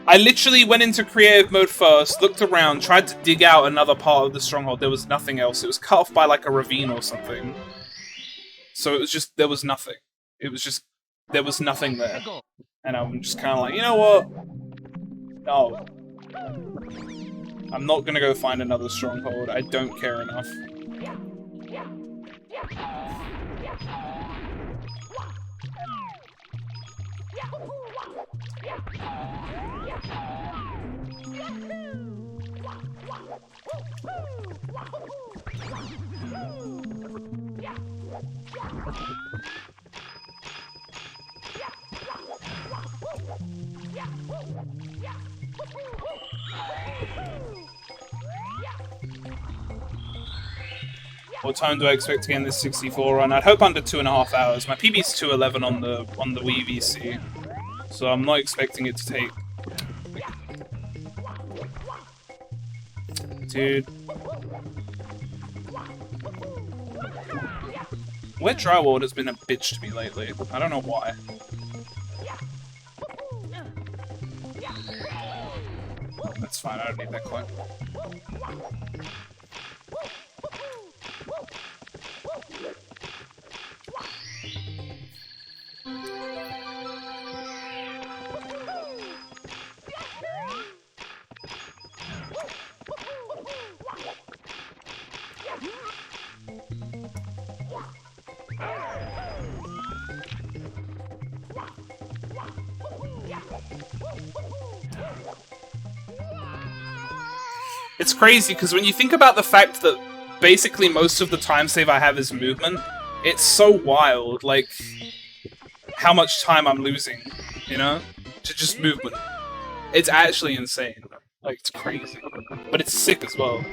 I literally went into creative mode first, looked around, tried to dig out another part of the stronghold. There was nothing else. It was cut off by like a ravine or something. So it was just, there was nothing. It was just, there was nothing there. And I'm just kind of like, you know what? No. I'm not gonna go find another stronghold. I don't care enough. What time do I expect to get in this 64 run? I'd hope under 2.5 hours. My PB's 2:11 on the Wii VC, so I'm not expecting it to take. Dude, Wet Dry World has been a bitch to me lately. I don't know why. That's fine. I don't need that coin. It's crazy, because when you think about the fact that basically most of the time save I have is movement, it's so wild, like, how much time I'm losing, you know? To just movement. It's actually insane. Like, it's crazy. But it's sick as well.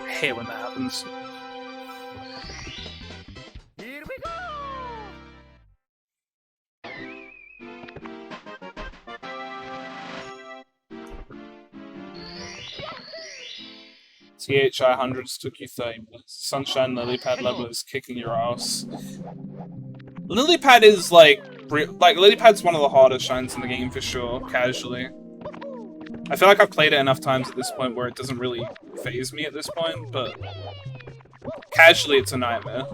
I hate when that happens. Here we go! THI hundreds took you 30 minutes. Sunshine Lily Pad level is kicking your ass. Lily Pad is like Lily Pad's one of the hardest shines in the game for sure, casually. I feel like I've played it enough times at this point where it doesn't really faze me at this point, but casually it's a nightmare.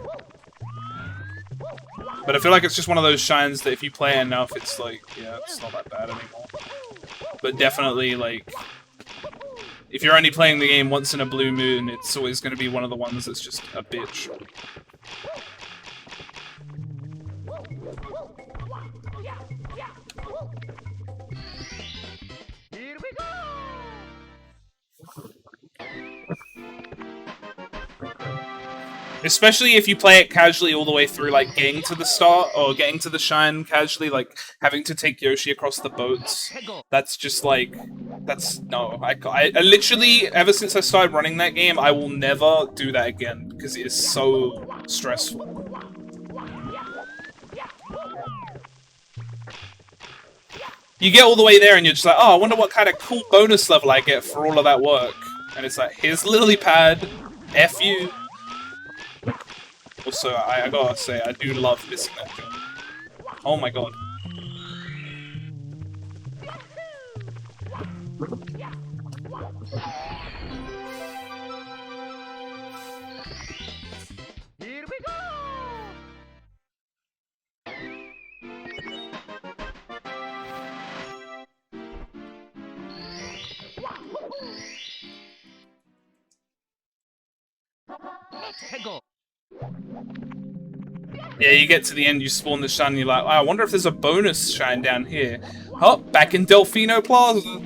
But I feel like it's just one of those shines that if you play enough, it's like, yeah, it's not that bad anymore. But definitely, like, if you're only playing the game once in a blue moon, it's always going to be one of the ones that's just a bitch. Here we go! Especially if you play it casually all the way through, like getting to the start or getting to the shine casually, like having to take Yoshi across the boats. That's just like, that's no. I literally, ever since I started running that game, I will never do that again because it is so stressful. You get all the way there and you're just like, oh, I wonder what kind of cool bonus level I get for all of that work. And it's like, here's Lily Pad, F you. Also, I gotta say, I do love missing that jump. Oh my god. Here we go! Yeah, you get to the end, you spawn the shine, and you're like, oh, I wonder if there's a bonus shine down here. Oh, back in Delfino Plaza.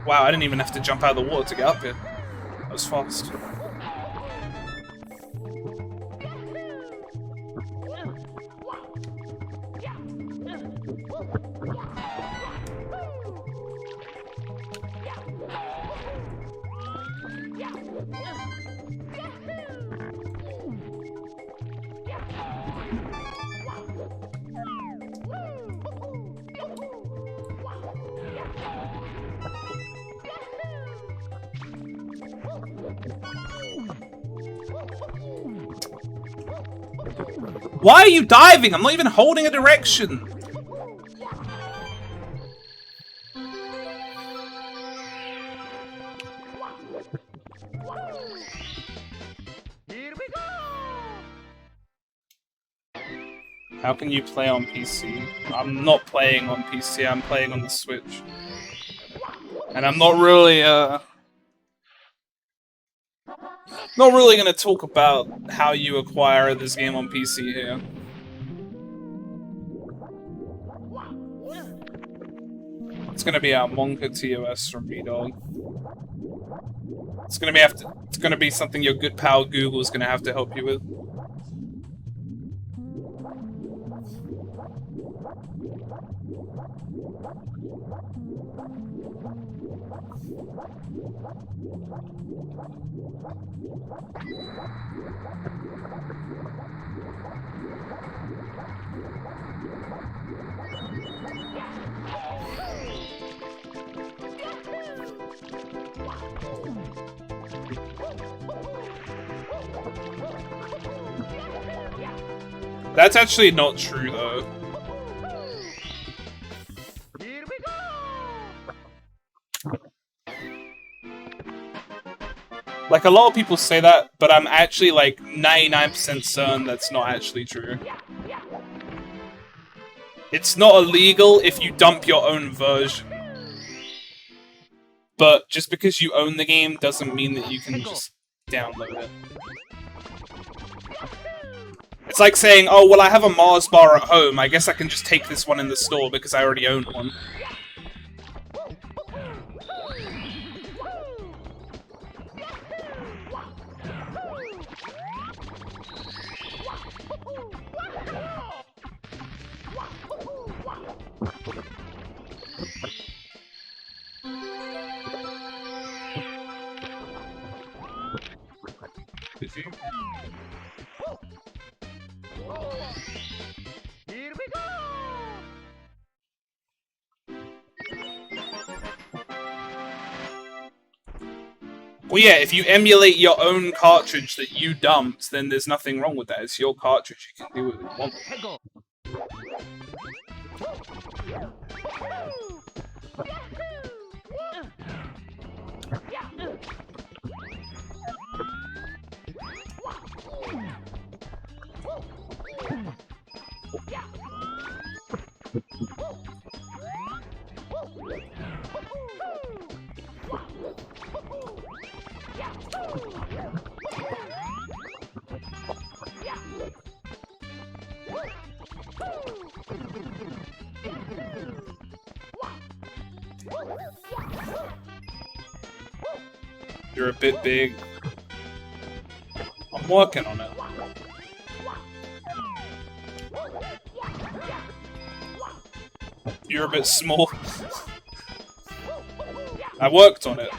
Wow, I didn't even have to jump out of the water to get up here. That was fast. Why are you diving? I'm not even holding a direction. Here we go! How can you play on PC? I'm not playing on PC, I'm playing on the Switch. And I'm not really, not really gonna talk about how you acquire this game on PC here. It's gonna be our Monka TOS from B-Dog. It's gonna be something your good pal Google is gonna have to help you with. That's actually not true, though. Here we go! Like, a lot of people say that, but I'm actually, like, 99% certain that's not actually true. It's not illegal if you dump your own version. But just because you own the game doesn't mean that you can just download it. It's like saying, oh, well, I have a Mars bar at home. I guess I can just take this one in the store because I already own one. Did you? Here we go! Well, yeah, if you emulate your own cartridge that you dumped, then there's nothing wrong with that. It's your cartridge. You can do what you want. Go! You're a bit big. I'm working on it. You're a bit small. I worked on it.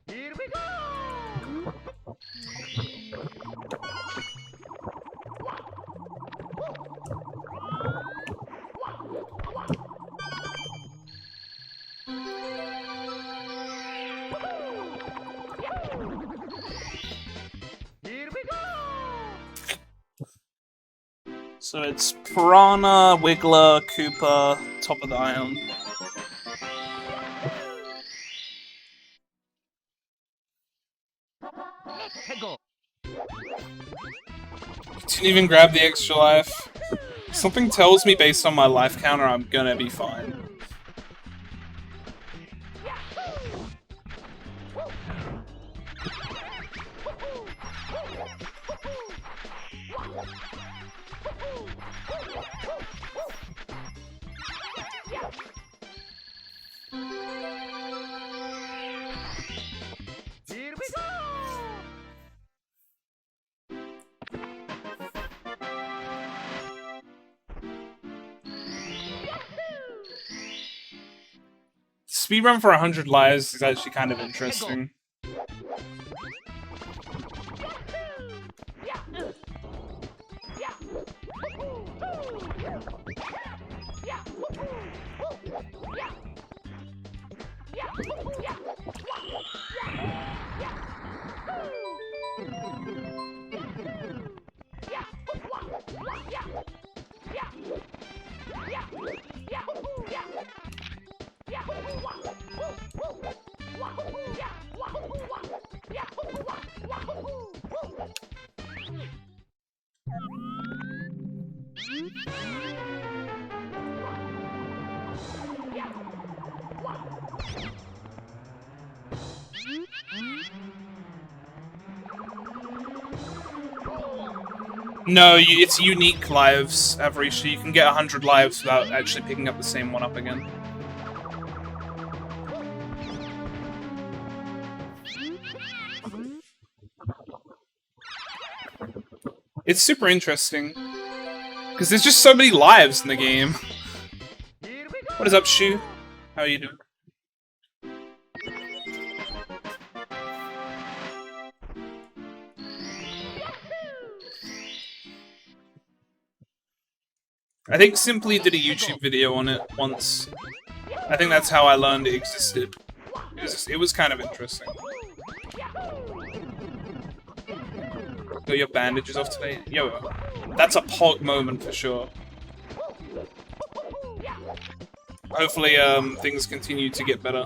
Here we go! Here we go! So it's Piranha, Wiggler, Koopa, Top of the Island. Let's go! Didn't even grab the extra life. Something tells me based on my life counter I'm gonna be fine. Here we go! Speedrun for 100 lives is actually kind of interesting. No, it's unique lives, Avery, so you can get 100 lives without actually picking up the same one up again. It's super interesting, because there's just so many lives in the game. Here we go! What is up, Shu? How are you doing? I think Simply did a YouTube video on it once. I think that's how I learned it existed. It was kind of interesting. Got your bandages off today? Yo, that's a Pog moment for sure. Hopefully, things continue to get better.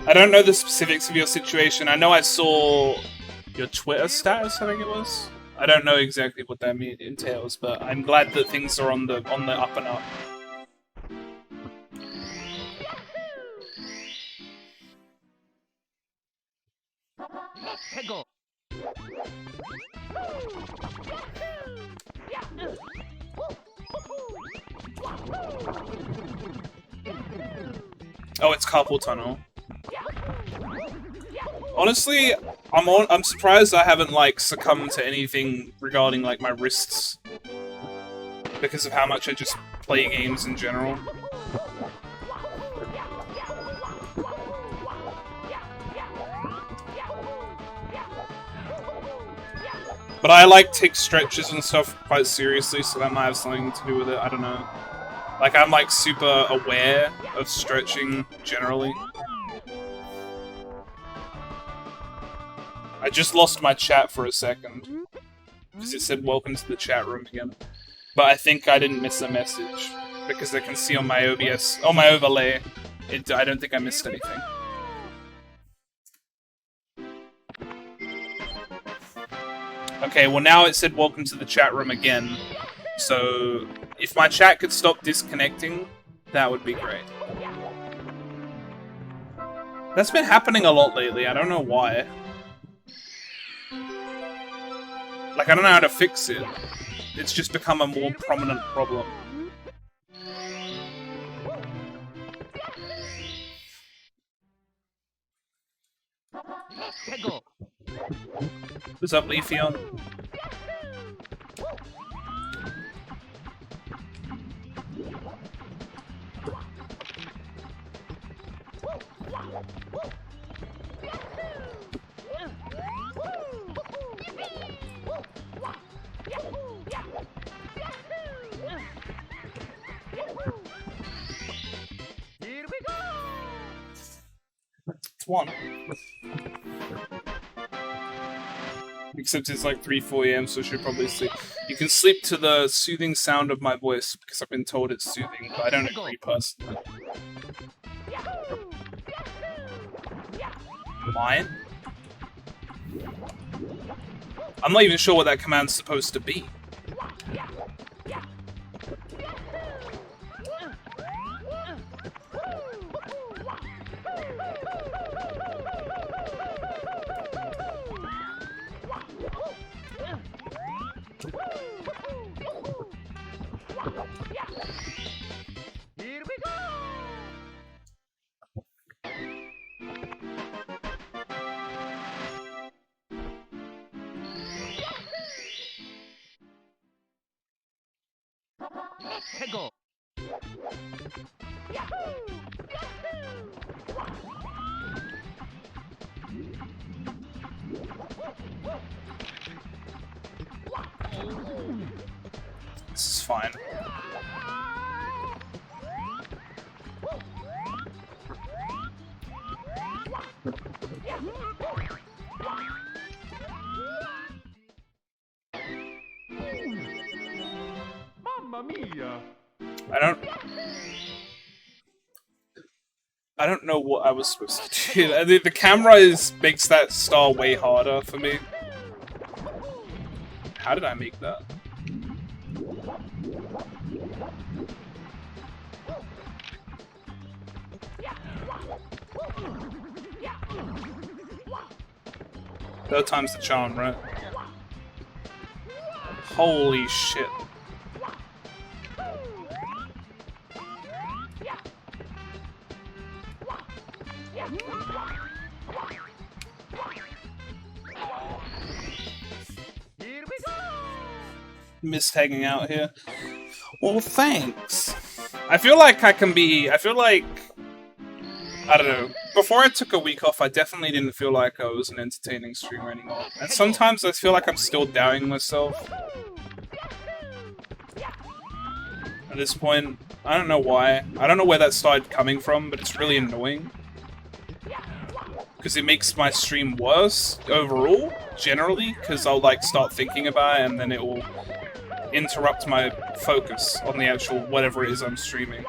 I don't know the specifics of your situation. I know I saw your Twitter status, I think it was. I don't know exactly what that entails, but I'm glad that things are on the up and up. Let's go! Oh, it's carpal tunnel. Honestly, I'm surprised I haven't like succumbed to anything regarding like my wrists because of how much I just play games in general. But I like take stretches and stuff quite seriously, so that might have something to do with it. I don't know. Like I'm like super aware of stretching generally. I just lost my chat for a second because it said welcome to the chat room again. But I think I didn't miss a message because I can see on my OBS, on my overlay, I don't think I missed anything. Okay, well now it said welcome to the chat room again. So if my chat could stop disconnecting, that would be great. That's been happening a lot lately, I don't know why. Like, I don't know how to fix it. It's just become a more prominent problem. Let's go! What's up, Leafeon? one. Except it's like 3-4 a.m, so I should probably sleep. You can sleep to the soothing sound of my voice, because I've been told it's soothing, but I don't agree personally. Mine? I'm not even sure what that command's supposed to be. Here we go! Let's go! This is fine. Mamma mia! I don't know what I was supposed to do. The camera makes that star way harder for me. How did I make that? Third time's the charm, right? Holy shit. Here we go! Missed hanging out here. Well, thanks. I feel like I don't know. Before I took a week off, I definitely didn't feel like I was an entertaining streamer anymore. And sometimes I feel like I'm still doubting myself. At this point, I don't know why. I don't know where that started coming from, but it's really annoying. Because it makes my stream worse overall, generally, because I'll like start thinking about it and then it will interrupt my focus on the actual whatever it is I'm streaming.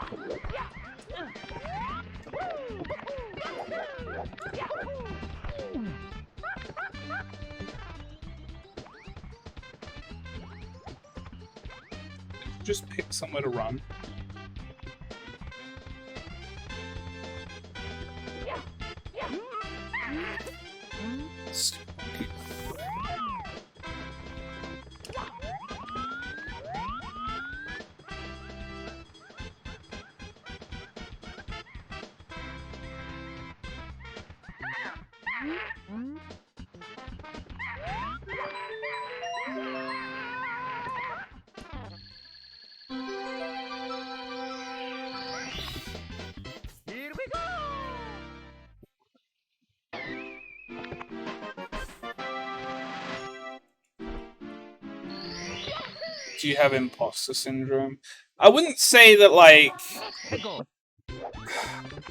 Just pick somewhere to run. Here we go! Do you have imposter syndrome? I wouldn't say that, like... Let's go!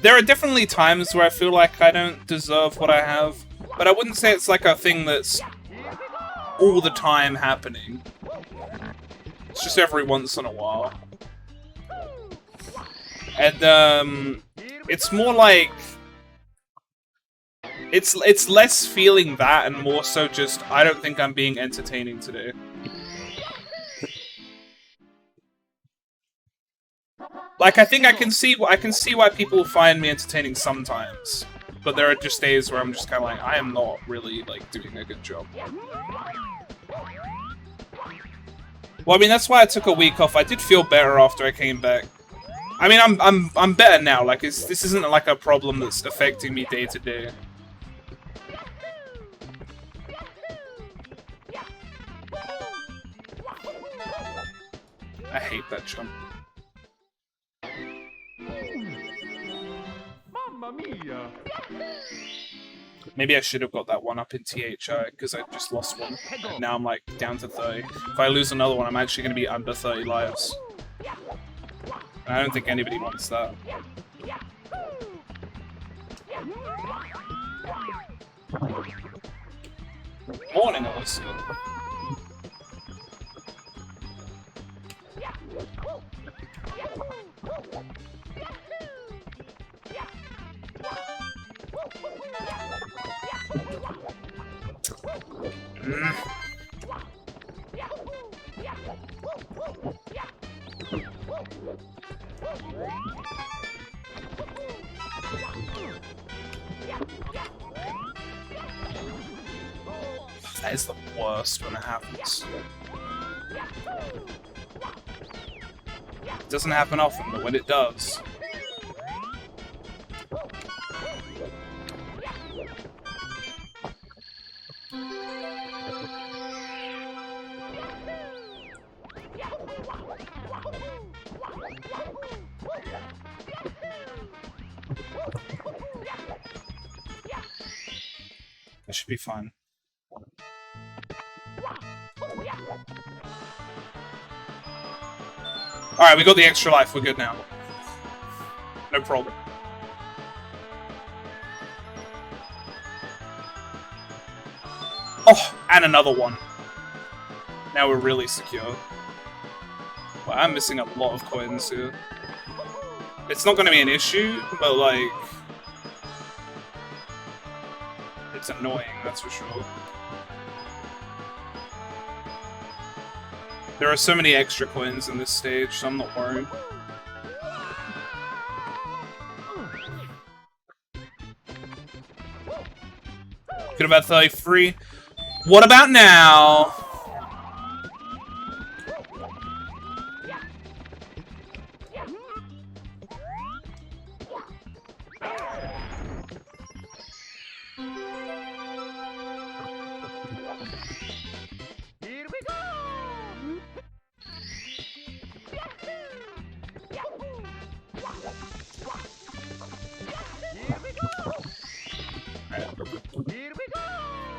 There are definitely times where I feel like I don't deserve what I have, but I wouldn't say it's like a thing that's all the time happening. It's just every once in a while. And, it's more like... It's less feeling that and more so just, I don't think I'm being entertaining today. Like, I think I can see why people find me entertaining sometimes, but there are just days where I'm just kind of like, I am not really like doing a good job. Well, I mean, that's why I took a week off. I did feel better after I came back. I mean, I'm better now. Like, this isn't like a problem that's affecting me day to day. I hate that jump. Mamma mia! Maybe I should have got that one up in THI, because I just lost one. And now I'm like down to 30. If I lose another one, I'm actually going to be under 30 lives. And I don't think anybody wants that. Morning, Alyssa. That is the worst when it happens. It doesn't happen often, but when it does... That should be fine. Alright, we got the extra life, we're good now. No problem. Oh, and another one. Now we're really secure. Well, I'm missing a lot of coins here. It's not going to be an issue, but like... it's annoying, that's for sure. There are so many extra coins in this stage, so I'm not worried. Could have had 33. What about now?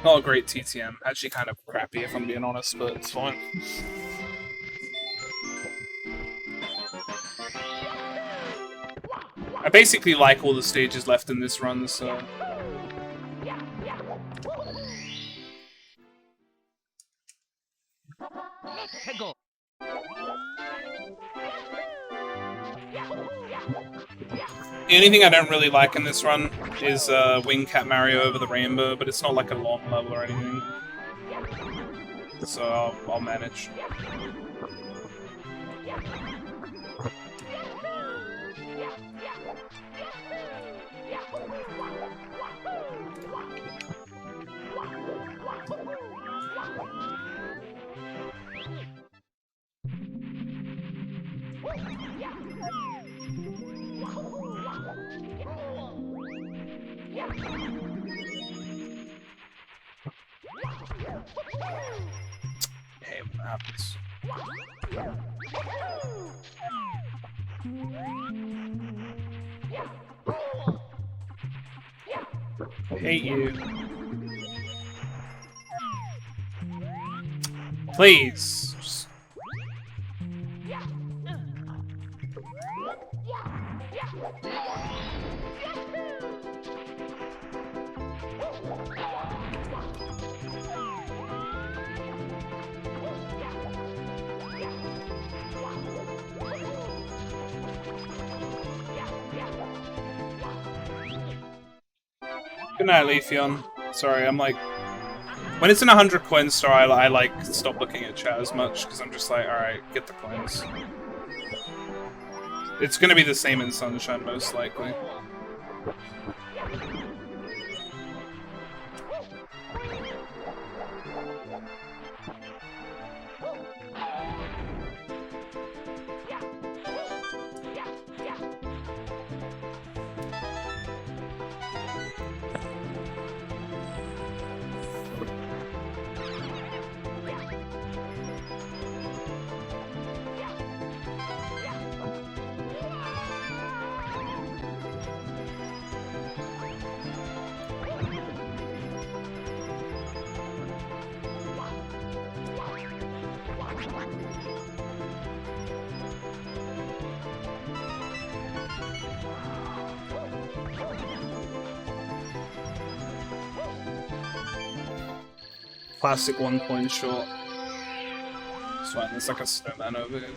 Not a great TTM. Actually kind of crappy if I'm being honest, but it's fine. I basically like all the stages left in this run, so... The only thing I don't really like in this run is Wing Cat Mario over the rainbow, but it's not like a long level or anything. So I'll manage. Hey, what happens? I hate you. Please. Just... Good night, Leafeon. Sorry, I'm like... When it's in 100 coin star, I like stop looking at chat as much, because I'm just like, alright, get the coins. It's gonna be the same in Sunshine, most likely. classic 1 point short. It's fine, there's like a snowman over here.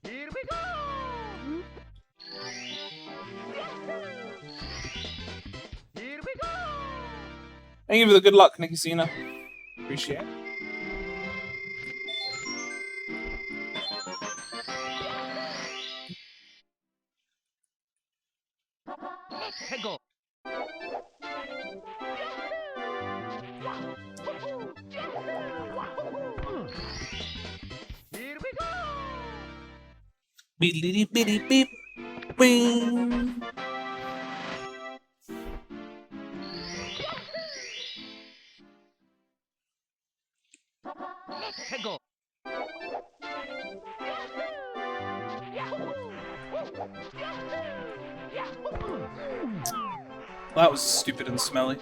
Here we go! Here we go! Thank you for the good luck, Nikki Zena. Appreciate it. Hego! Here we go! Beep beep beep. Bing. Hego! That was stupid and smelly.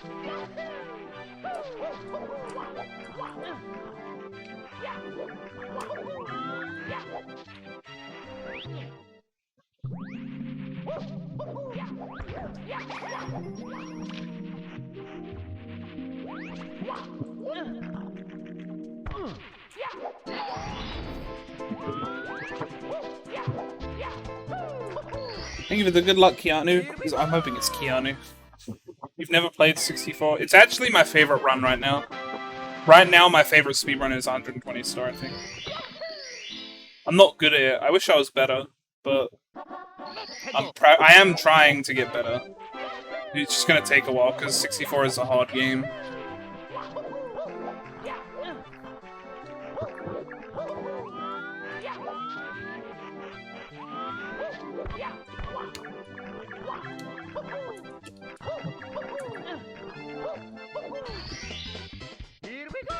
Thank you for the good luck, Keanu. I'm hoping it's Keanu. You've never played 64? It's actually my favorite run right now. Right now, my favorite speedrun is 120 star, I think. I'm not good at it. I wish I was better, but I am trying to get better. It's just gonna take a while, because 64 is a hard game. Here we go!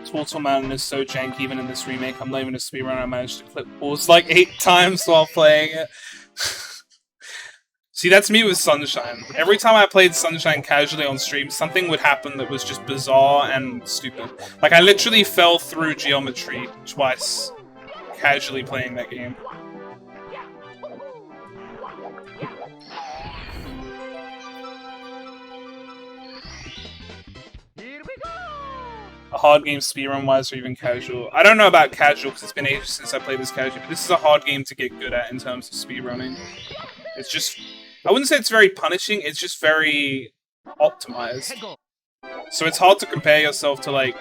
Tortleman is so janky even in this remake. I'm not even a speedrunner. I managed to clip balls like 8 times while playing it. See, that's me with Sunshine. Every time I played Sunshine casually on stream, something would happen that was just bizarre and stupid. Like, I literally fell through geometry twice casually playing that game. Here we go! A hard game speedrun wise or even casual. I don't know about casual because it's been ages since I played this casual, but this is a hard game to get good at in terms of speedrunning. It's just, I wouldn't say it's very punishing, it's just very optimized. Hego! So it's hard to compare yourself to like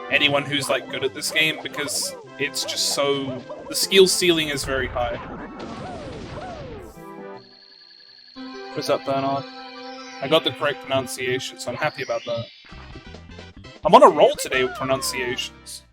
anyone who's like good at this game because it's just so, the skill ceiling is very high. What's up, Bernard? I got the correct pronunciation, so I'm happy about that. I'm on a roll today with pronunciations.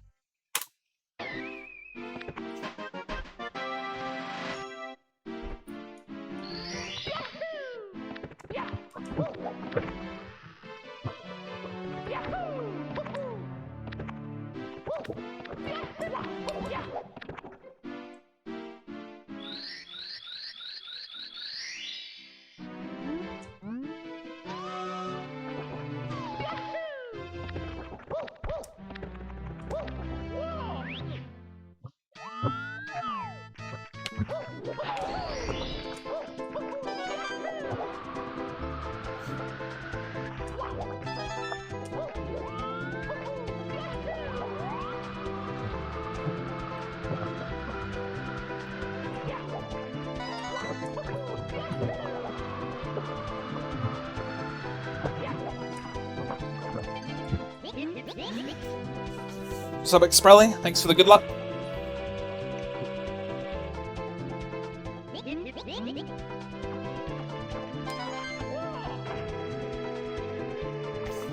What's up, Xprelly? Thanks for the good luck.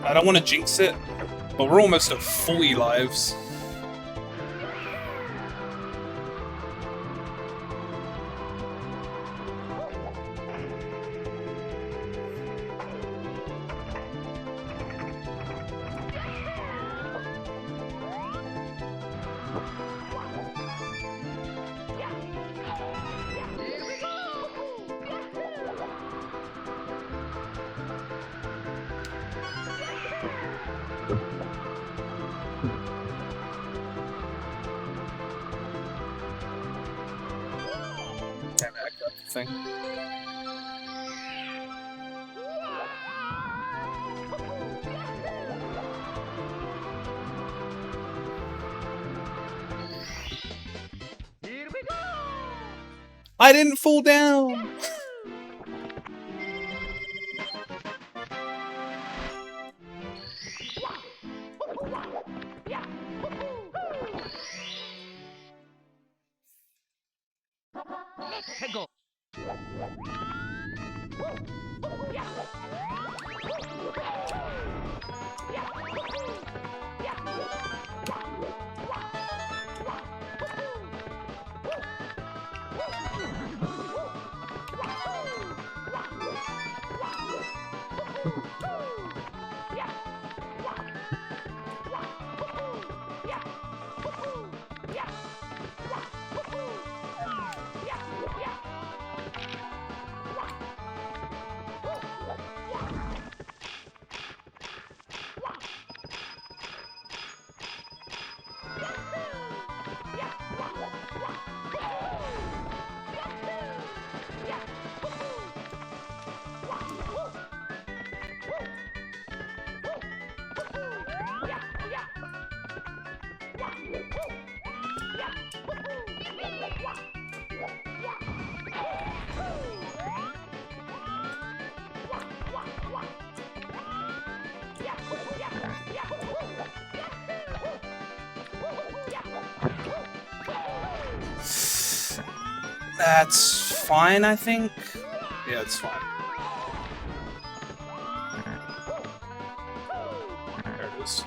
I don't want to jinx it, but we're almost at 40 lives. Damn it, I got the thing. Here we go! I didn't fall down! Let go! That's fine, I think. Yeah, it's fine. There it is.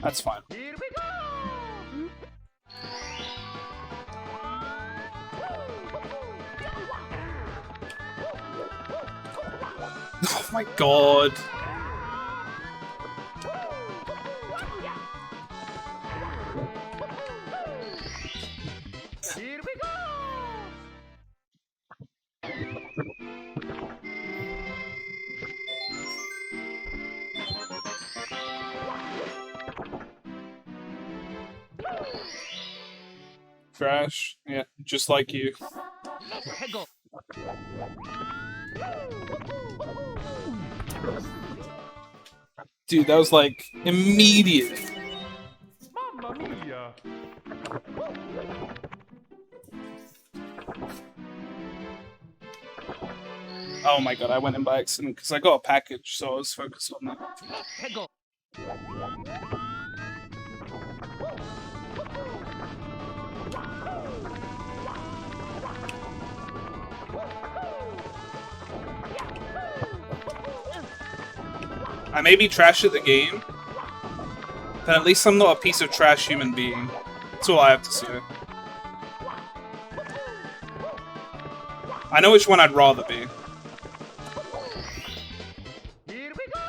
That's fine. Here we go! Oh my god. Here we go! Trash. Yeah, just like you. Let go! Dude, that was like immediate. Mamma mia! Oh my god, I went in by accident because I got a package, so I was focused on that. Let go! I may be trash at the game, but at least I'm not a piece of trash human being. That's all I have to say. I know which one I'd rather be. Here we go!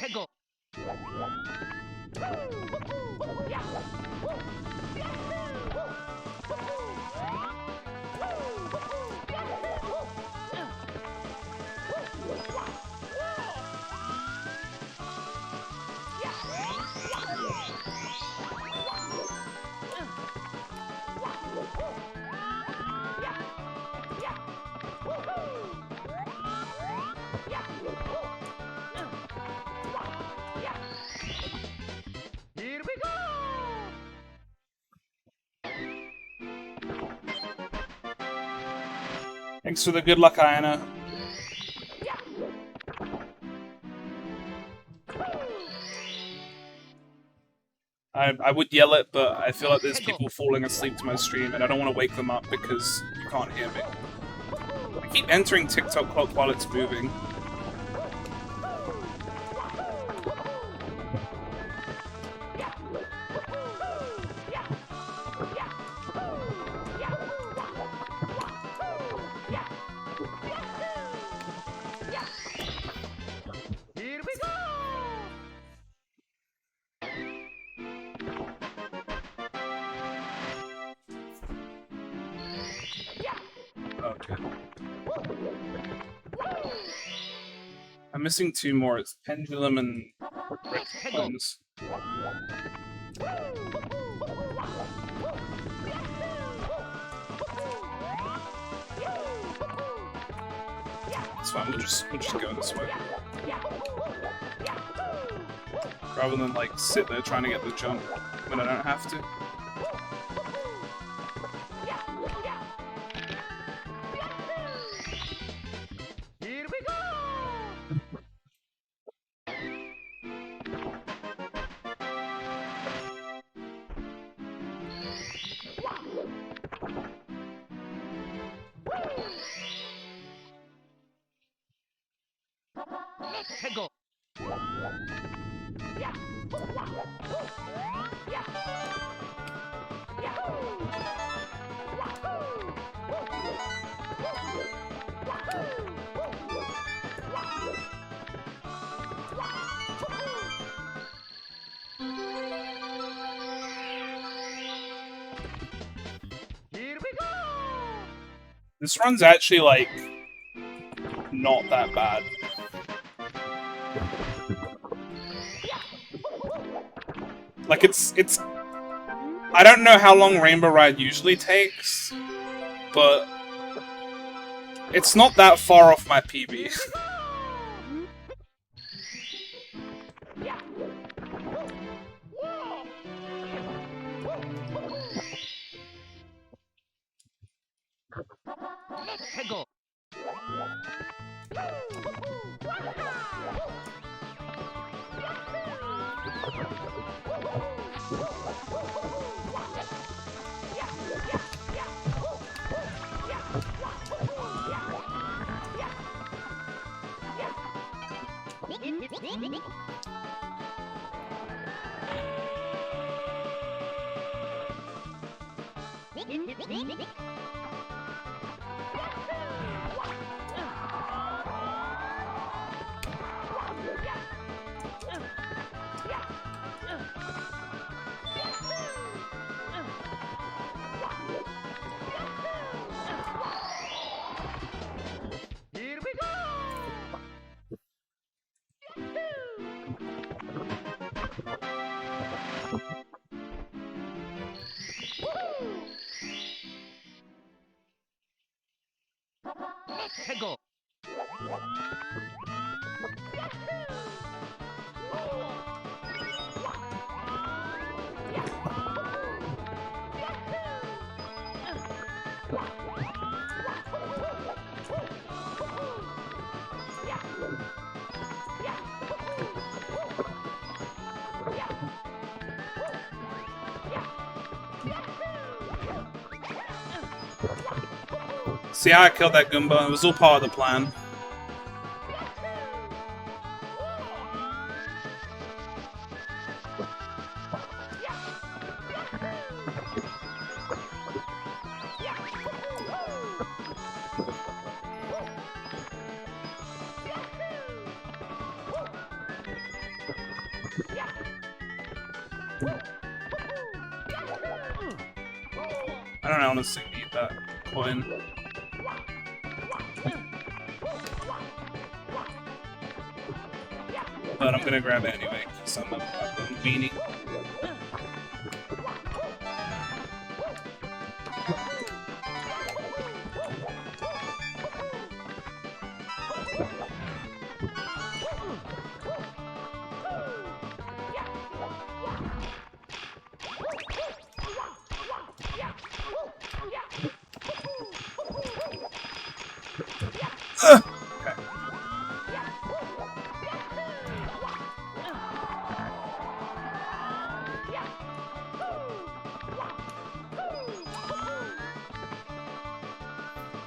Let go! Here we go! Thanks for the good luck, Ayana. I would yell it, but I feel like there's people falling asleep to my stream, and I don't want to wake them up because you can't hear me. I keep entering TikTok clock while it's moving. I'm missing 2 more. It's Pendulum and Brick Bones. It's fine. We'll just go this way. Rather than like sit there trying to get the jump when I don't have to. Here we go! Let's go! Here we go! This run's actually like not that bad. Like it's I don't know how long Rainbow Ride usually takes, but it's not that far off my PB. Let's go! Here we go! Let's go! See how I killed that Goomba? It was all part of the plan. I don't honestly need that coin. But I'm gonna grab it anyway, because I'm a weenie.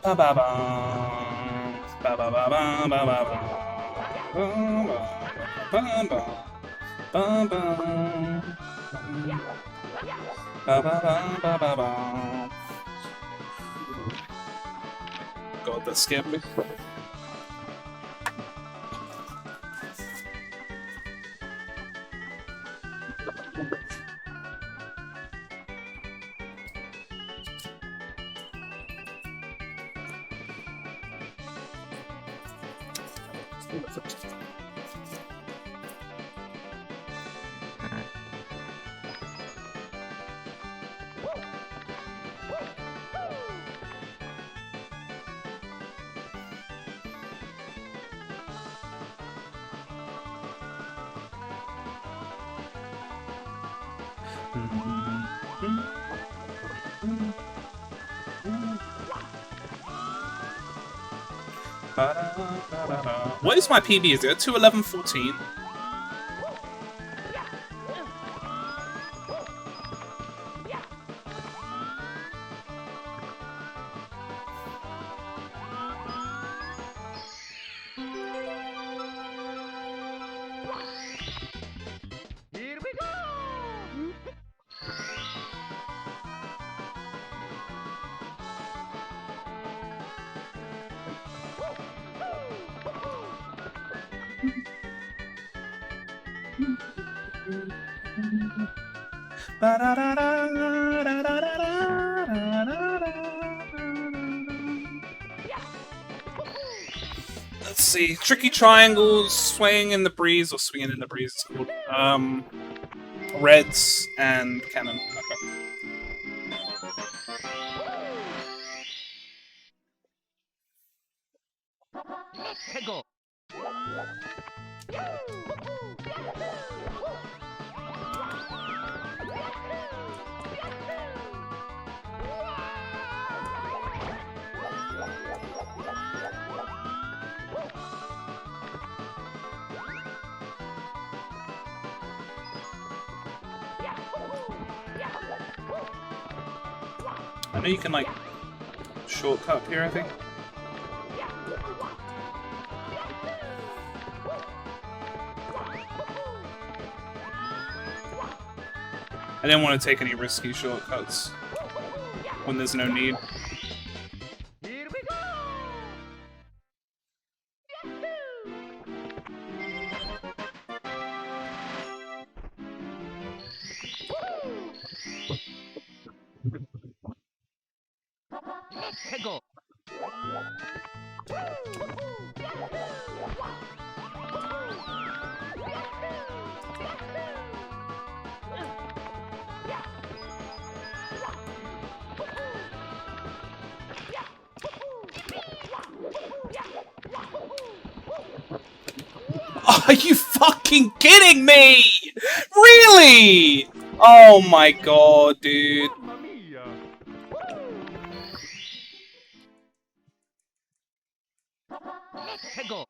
Ba ba ba ba ba ba ba ba ba ba ba. God, that scared me. What is my PB? Is it 2:11:14? Here we go! Let's see. Tricky triangles, swaying in the breeze, or swinging in the breeze, it's called. Reds and cannon. Okay. Hego! I know you can, like, shortcut here, I think. I didn't want to take any risky shortcuts when there's no need. Here we go! Hego! Are you fucking kidding me? Really? Oh my god, dude. Mamma mia! Hego!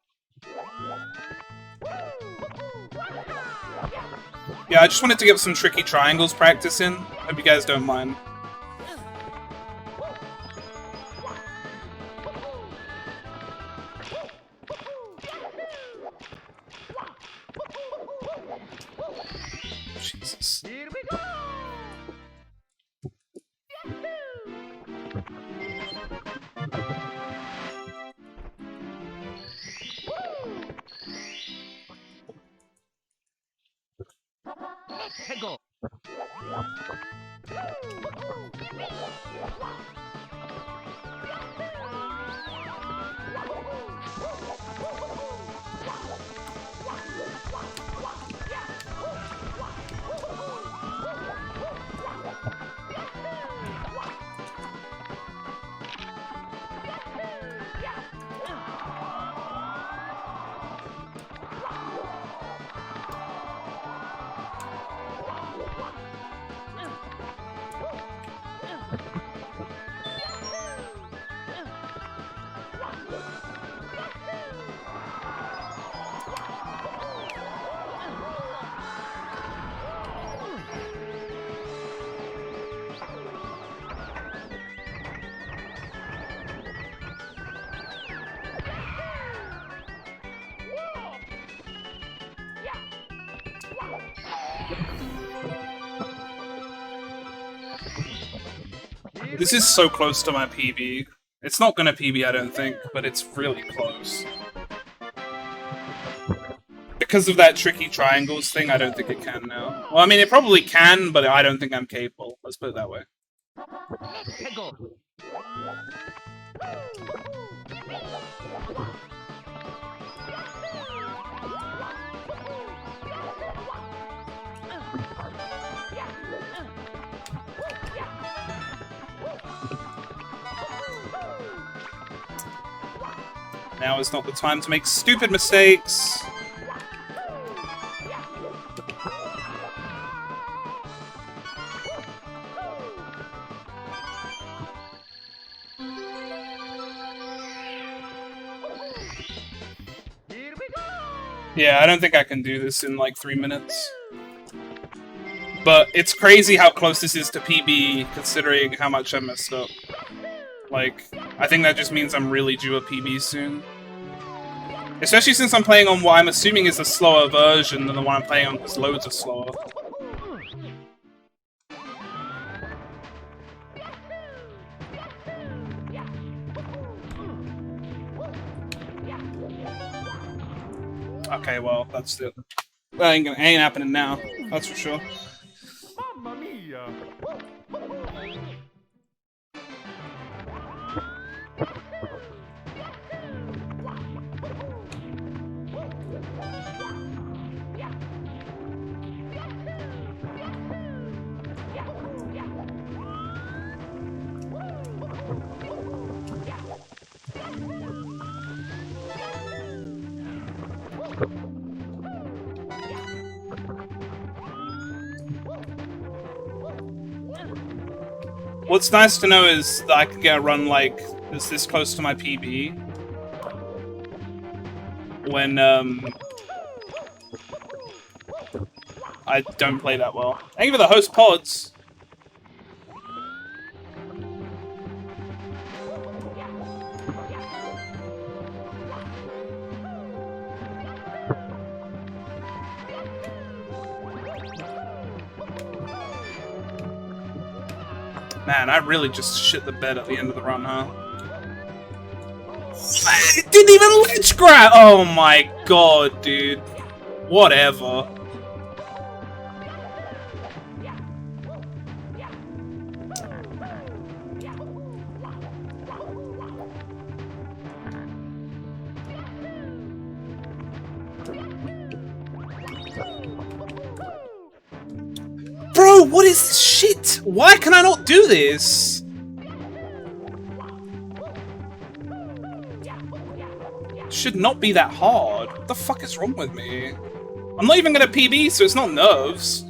Yeah, I just wanted to get some tricky triangles practice in. Hope you guys don't mind. Jesus. Here we go! Hego! This is so close to my PB. It's not gonna PB, I don't think, but it's really close. Because of that tricky triangles thing, I don't think it can now. Well, I mean, it probably can, but I don't think I'm capable. Let's put it that way. Hego! Now is not the time to make stupid mistakes. Yeah, I don't think I can do this in like 3 minutes. But it's crazy how close this is to PB, considering how much I messed up. Like, I think that just means I'm really due a PB soon. Especially since I'm playing on what I'm assuming is a slower version than the one I'm playing on, because loads are slower. Okay, well, that's it. That ain't happening now, that's for sure. Mamma mia! What's nice to know is that I can get a run like this close to my PB when I don't play that well. Thank you for the host pods. Man, I really just shit the bed at the end of the run, huh? It didn't even ledge grab! Oh my god, dude. Whatever. Bro, what is this shit? Why can I not do this? Should not be that hard. What the fuck is wrong with me? I'm not even gonna PB, so it's not nerves.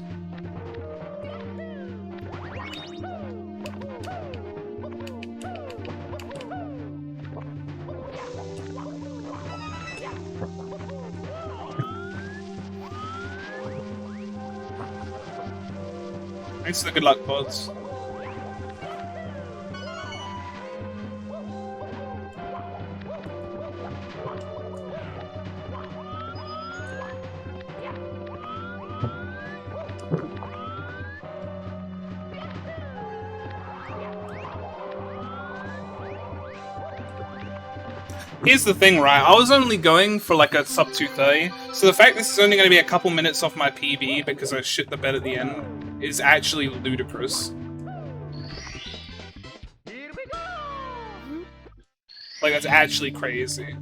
Thanks for the good luck, pods. Here's the thing, right? I was only going for like a sub 230, so the fact this is only going to be a couple minutes off my PB because I shit the bed at the end is actually ludicrous. Here we go! Like, that's actually crazy.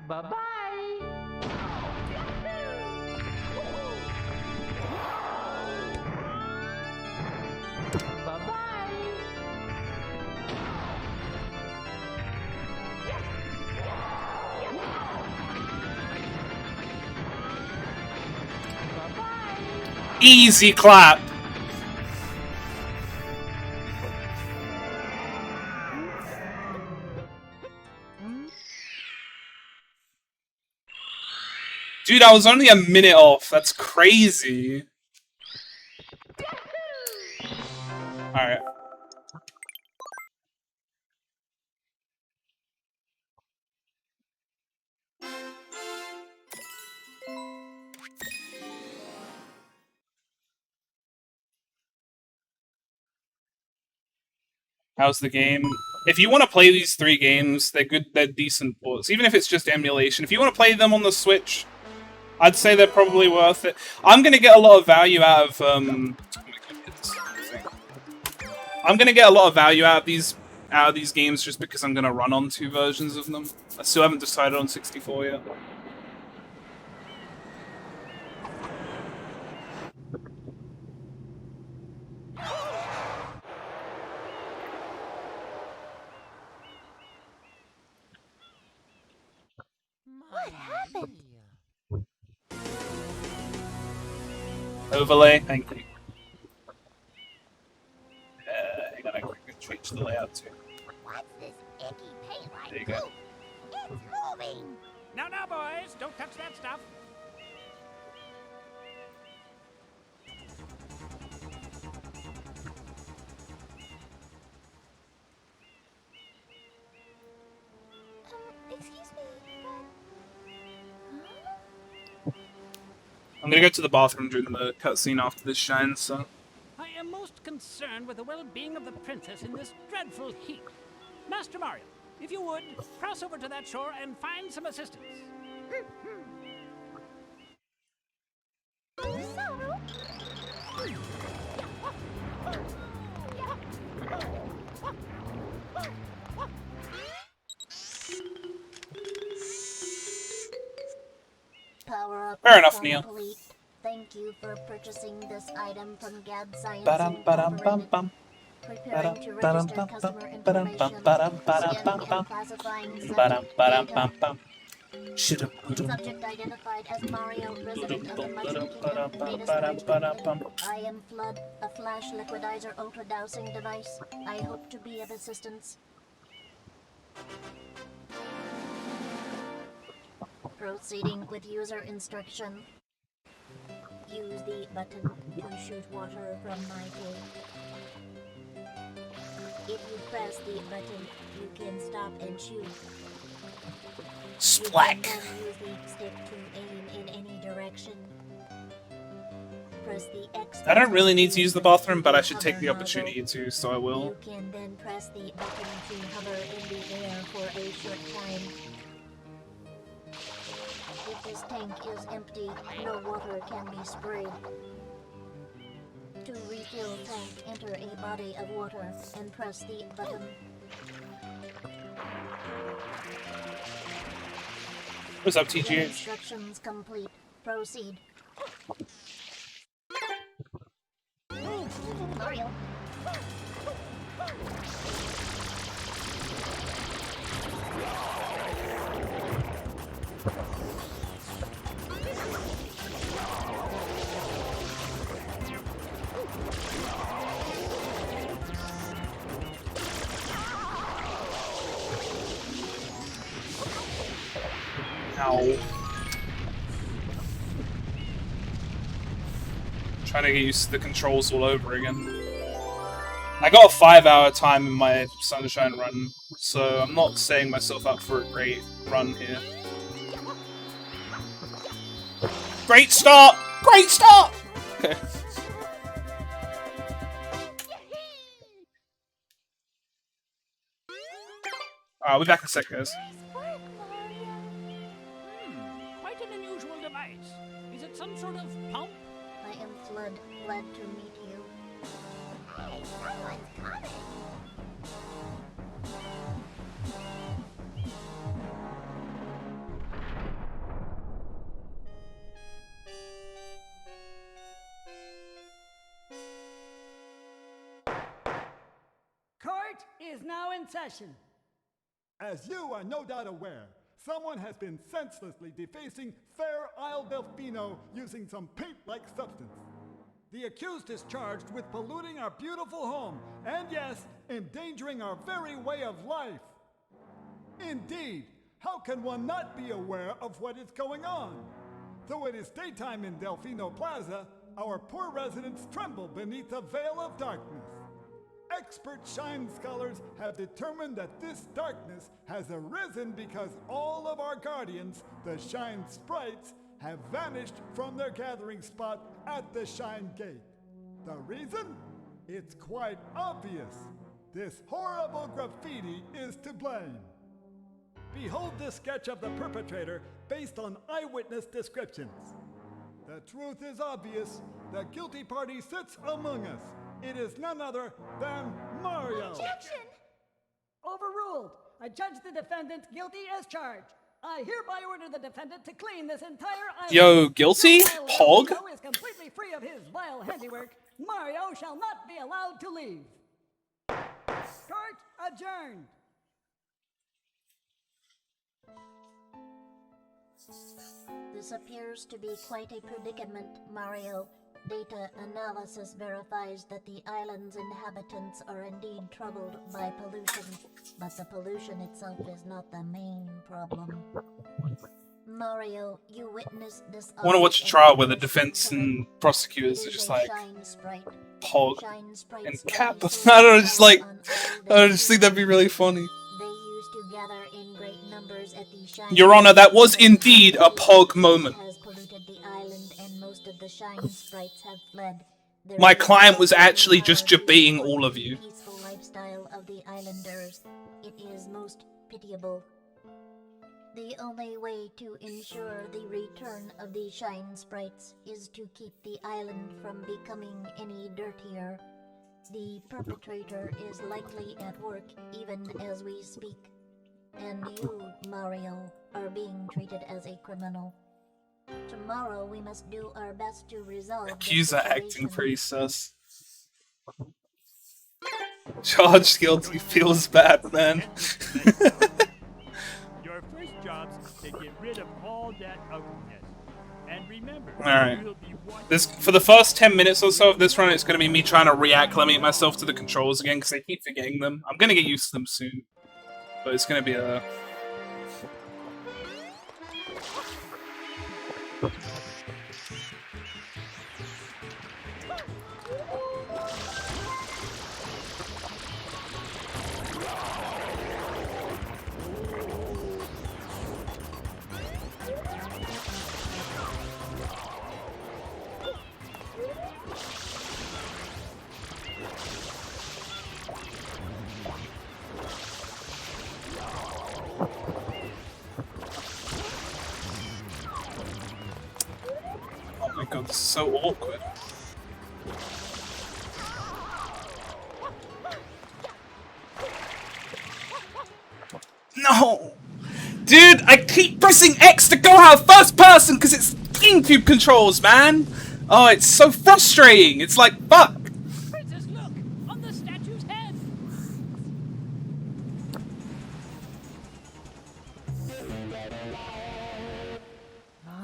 Bye-bye! Bye-bye! Easy clap. Dude, I was only a minute off. That's crazy. Alright. How's the game? If you want to play these 3 games, they're good, they're decent ports. Even if it's just emulation. If you want to play them on the Switch, I'd say they're probably worth it. I'm gonna get a lot of value out of I'm gonna get a lot of value out of these games just because I'm gonna run on 2 versions of them. I still haven't decided on 64 yet. What happened? Overlay, thank you. Hang on, I can change the layout too. What's this icky paint-like There you go. poop? It's moving! Now, now, boys, don't touch that stuff. Excuse me, I'm gonna go to the bathroom during the cutscene after this shine, so... I am most concerned with the well-being of the princess in this dreadful heat. Master Mario, if you would, cross over to that shore and find some assistance. Sorrow? Power up. Fair enough, Neil. Complete. Thank you for purchasing this item from Gad Science Ba-dum, ba-dum, bum, Incorporated. bum. Preparing to Ba-dum, register bum, customer bum, information. ba-dum, ba-dum, Scanning bum, and classifying Ba-dum, subject ba-dum, data. bum, bum. Should've- Subject identified as Mario, resident of the Mushroom Kingdom. Ba-dum, Data ba-dum, storage ba-dum, completed. I am Flood, a flash liquidizer ultra dowsing device. I hope to be of assistance. Proceeding with user instruction. Use the button to shoot water from my tank. If you press the button, you can stop and shoot. Splack! You can then use the stick to aim in any direction. Press the X. I don't really need to use the bathroom, but I should hover take the nozzle. opportunity to, so I will. You can then press the button to hover in the air for a short time. If this tank is empty, no water can be sprayed. To refill tank, enter a body of water and press the button. What's up, TGH? Instructions complete. Proceed. Mario. Ow. Trying to get used to the controls all over again. I got a 5-hour time in my Sunshine run, so I'm not setting myself up for a great run here. Great start! Great start! Okay. I'll be back in a sec, guys. Quite an unusual device. Is it some sort of pump? I am Flood. Glad to meet you. Hey, someone's coming. Court is now in session. As you are no doubt aware, someone has been senselessly defacing Fair Isle Delfino using some paint-like substance. The accused is charged with polluting our beautiful home, and yes, endangering our very way of life. Indeed, how can one not be aware of what is going on? Though it is daytime in Delfino Plaza, our poor residents tremble beneath a veil of darkness. Expert Shine scholars have determined that this darkness has arisen because all of our guardians, the Shine Sprites, have vanished from their gathering spot at the Shine Gate. The reason? It's quite obvious. This horrible graffiti is to blame. Behold this sketch of the perpetrator based on eyewitness descriptions. The truth is obvious. The guilty party sits among us. It is none other than Mario. Objection! Overruled. I judge the defendant guilty as charged. I hereby order the defendant to clean this entire island. Yo, guilty? While Pog? Mario is completely free of his vile handiwork, Mario shall not be allowed to leave. Court adjourned. This appears to be quite a predicament, Mario. Data analysis verifies that the island's inhabitants are indeed troubled by pollution, but the pollution itself is not the main problem. Mario, you witnessed this. I want to watch a trial where the defense and prosecutors are just like Pog and Cap. I don't know, just like I just think that'd be really funny. They used to gather in great numbers at the Shine. Your Honor, that was indeed a Pog moment. Has polluted the island, and most of the Shine sprites have fled. There My is client was no actually power just to debating restore all of the you. Peaceful lifestyle of the islanders. It is most pitiable. The only way to ensure the return of the Shine sprites is to keep the island from becoming any dirtier. The perpetrator is likely at work even as we speak. And you, Mario, are being treated as a criminal. Tomorrow we must do our best to resolve this Accuser acting situation. pretty sus. Charged guilty feels bad, man. Your first job's to get rid of all that ugliness. And remember, Alright. you'll be watching. This for the first 10 minutes or so of this run, it's going to be me trying to reacclimate myself to the controls again because I keep forgetting them. I'm going to get used to them soon, but it's going to be a. Oh my god, this is so awkward. No! Dude, I keep pressing X to go out first person because it's GameCube controls, man! Oh, it's so frustrating! It's like, fuck! Princess, look! On the statue's head!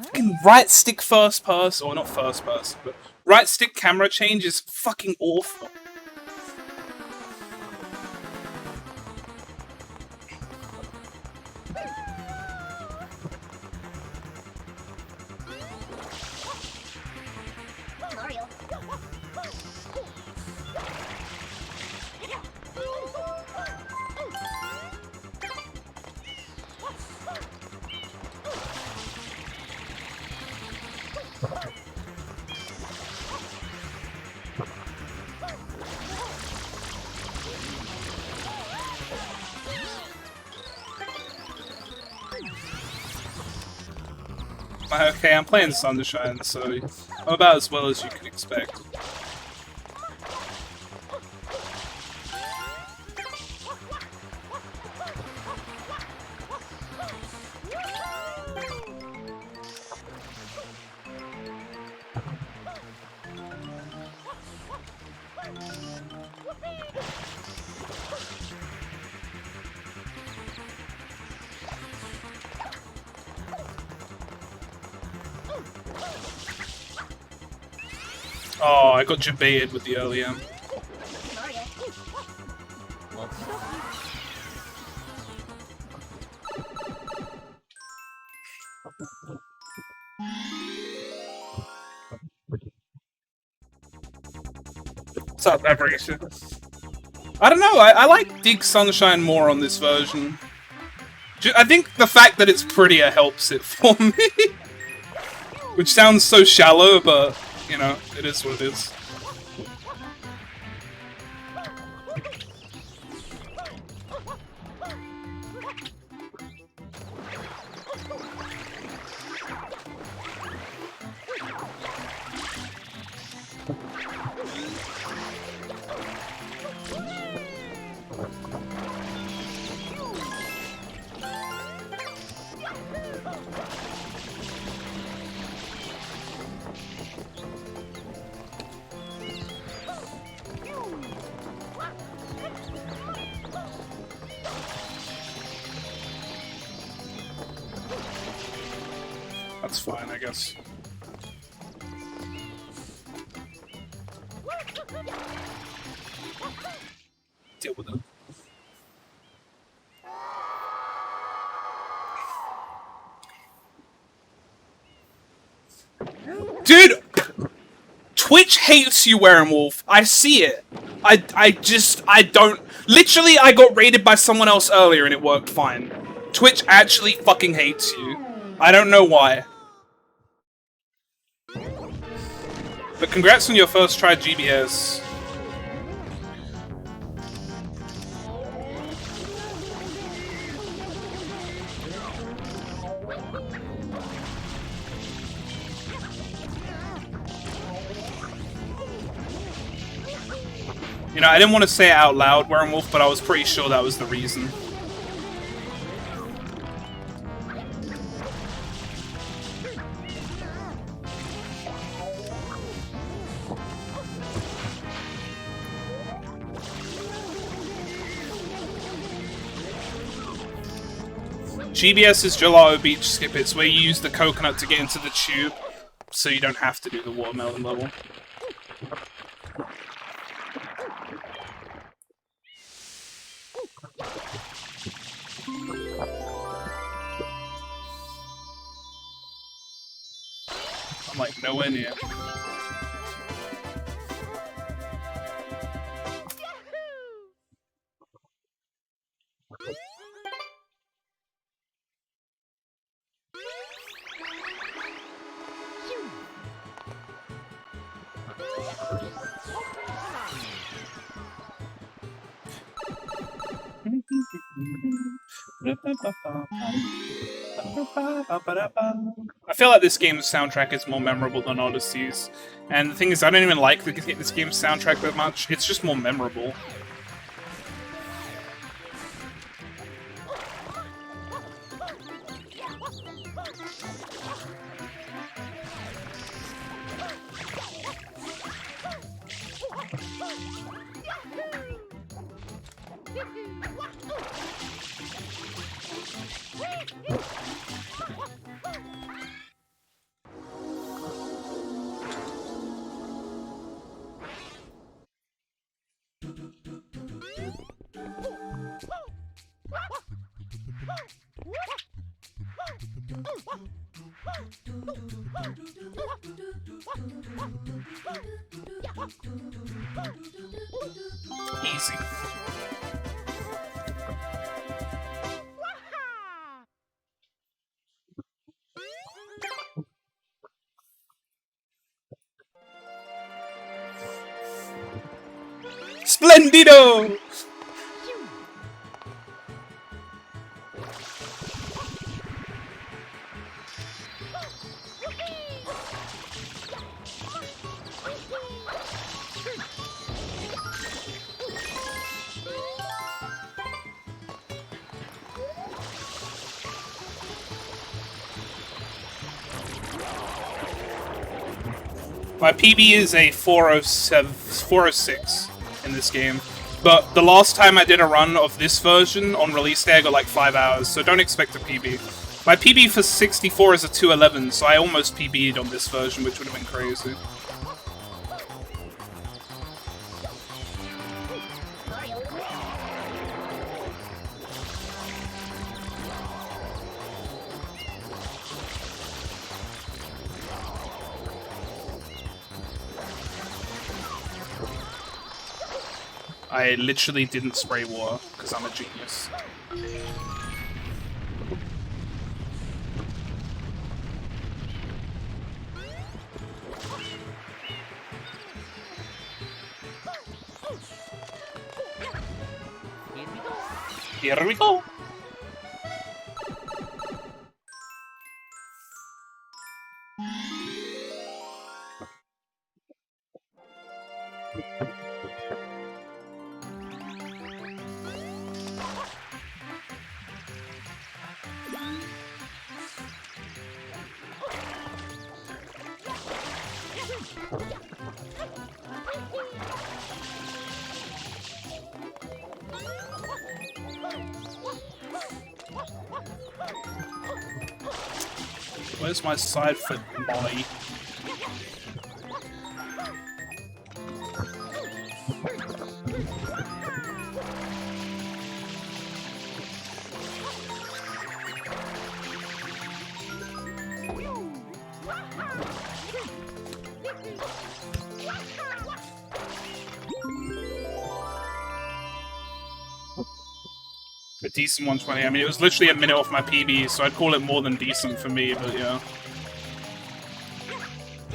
Fucking right stick first person, or not first person, but right stick camera change is fucking awful. Mario. Okay, I'm playing Sunshine, so I'm about as well as you could expect. Oh, I got debated with the early M. Mario. What's up, Aberration? I don't know, I like Dig Sunshine more on this version. I think the fact that it's prettier helps it for me. Which sounds so shallow, but, you know, it is what it is. That's fine, I guess. Deal with it. Dude! Twitch hates you, Werewolf. I see it. I don't... Literally, I got raided by someone else earlier and it worked fine. Twitch actually fucking hates you. I don't know why. But congrats on your first try, GBS. You know, I didn't want to say it out loud, Werewolf, but I was pretty sure that was the reason. GBS is Gelato Beach Skip. It's where you use the coconut to get into the tube, so you don't have to do the watermelon level. I'm like nowhere near. I feel like this game's soundtrack is more memorable than Odyssey's. And the thing is, I don't even like this game's soundtrack that much. It's just more memorable. Easy. Splendido! My PB is a 406 in this game, but the last time I did a run of this version on release day I got like 5 hours, so don't expect a PB. My PB for 64 is a 211, so I almost PB'd on this version, which would have been crazy. I literally didn't spray water, because I'm a genius. Here we go! Where's my side foot Molly? A decent 120. I mean, it was literally a minute off my PB, so I'd call it more than decent for me, but yeah.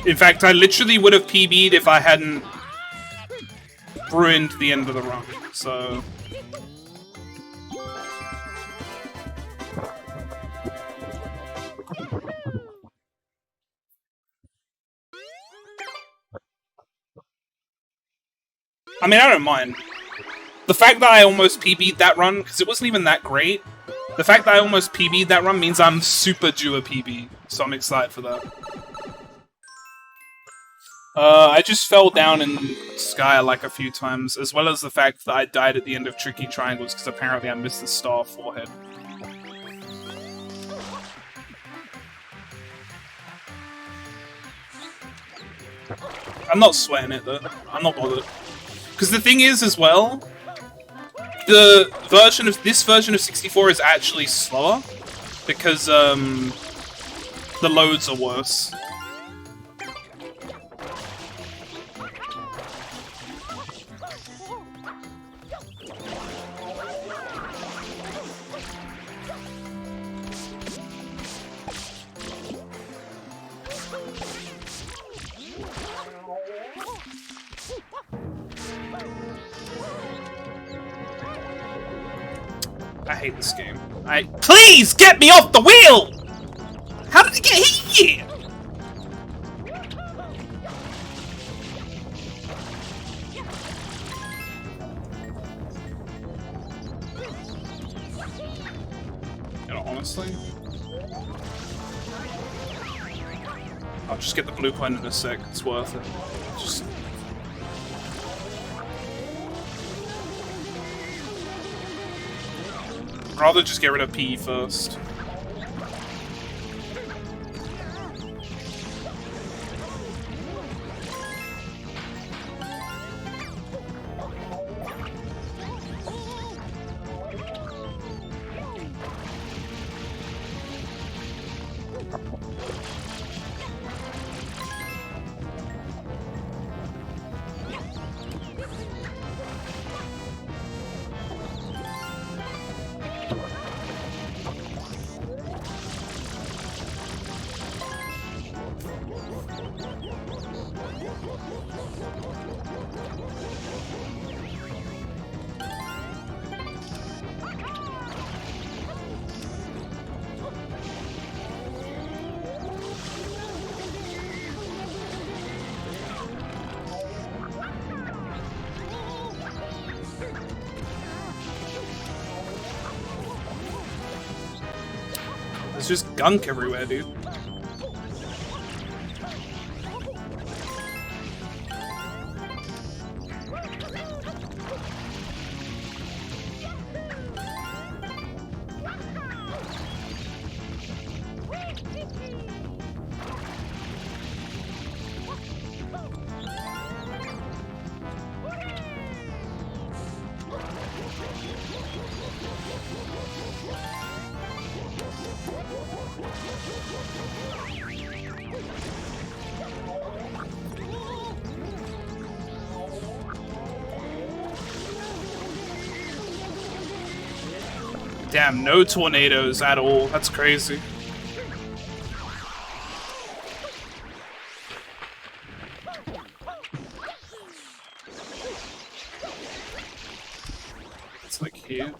In fact, I literally would have PB'd if I hadn't ruined the end of the run, so... I mean, I don't mind. The fact that I almost PB'd that run, because it wasn't even that great, the fact that I almost PB'd that run means I'm super due a PB, so I'm excited for that. I just fell down in Sky like a few times, as well as the fact that I died at the end of Tricky Triangles, because apparently I missed the star forehead. I'm not sweating it, though. I'm not bothered. Because the thing is, as well, this version of 64 is actually slower because the loads are worse. I hate this game. Please get me off the wheel! How did it get here? You know, honestly, I'll just get the blue coin in a sec. It's worth it. Just. I'd rather just get rid of P first. There's just gunk everywhere, dude. Damn, no tornadoes at all. That's crazy. It's like here.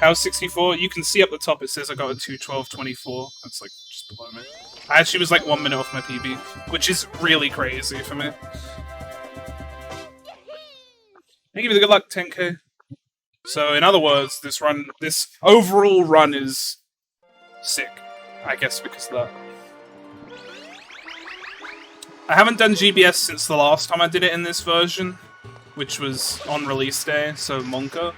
How's 64? You can see up the top it says I got a 2:12.24. That's like just below me. I actually was like 1 minute off my PB, which is really crazy for me. Thank you for the good luck, 10k. So, in other words, this overall run is sick. I guess because of that. I haven't done GBS since the last time I did it in this version, which was on release day, so Monka.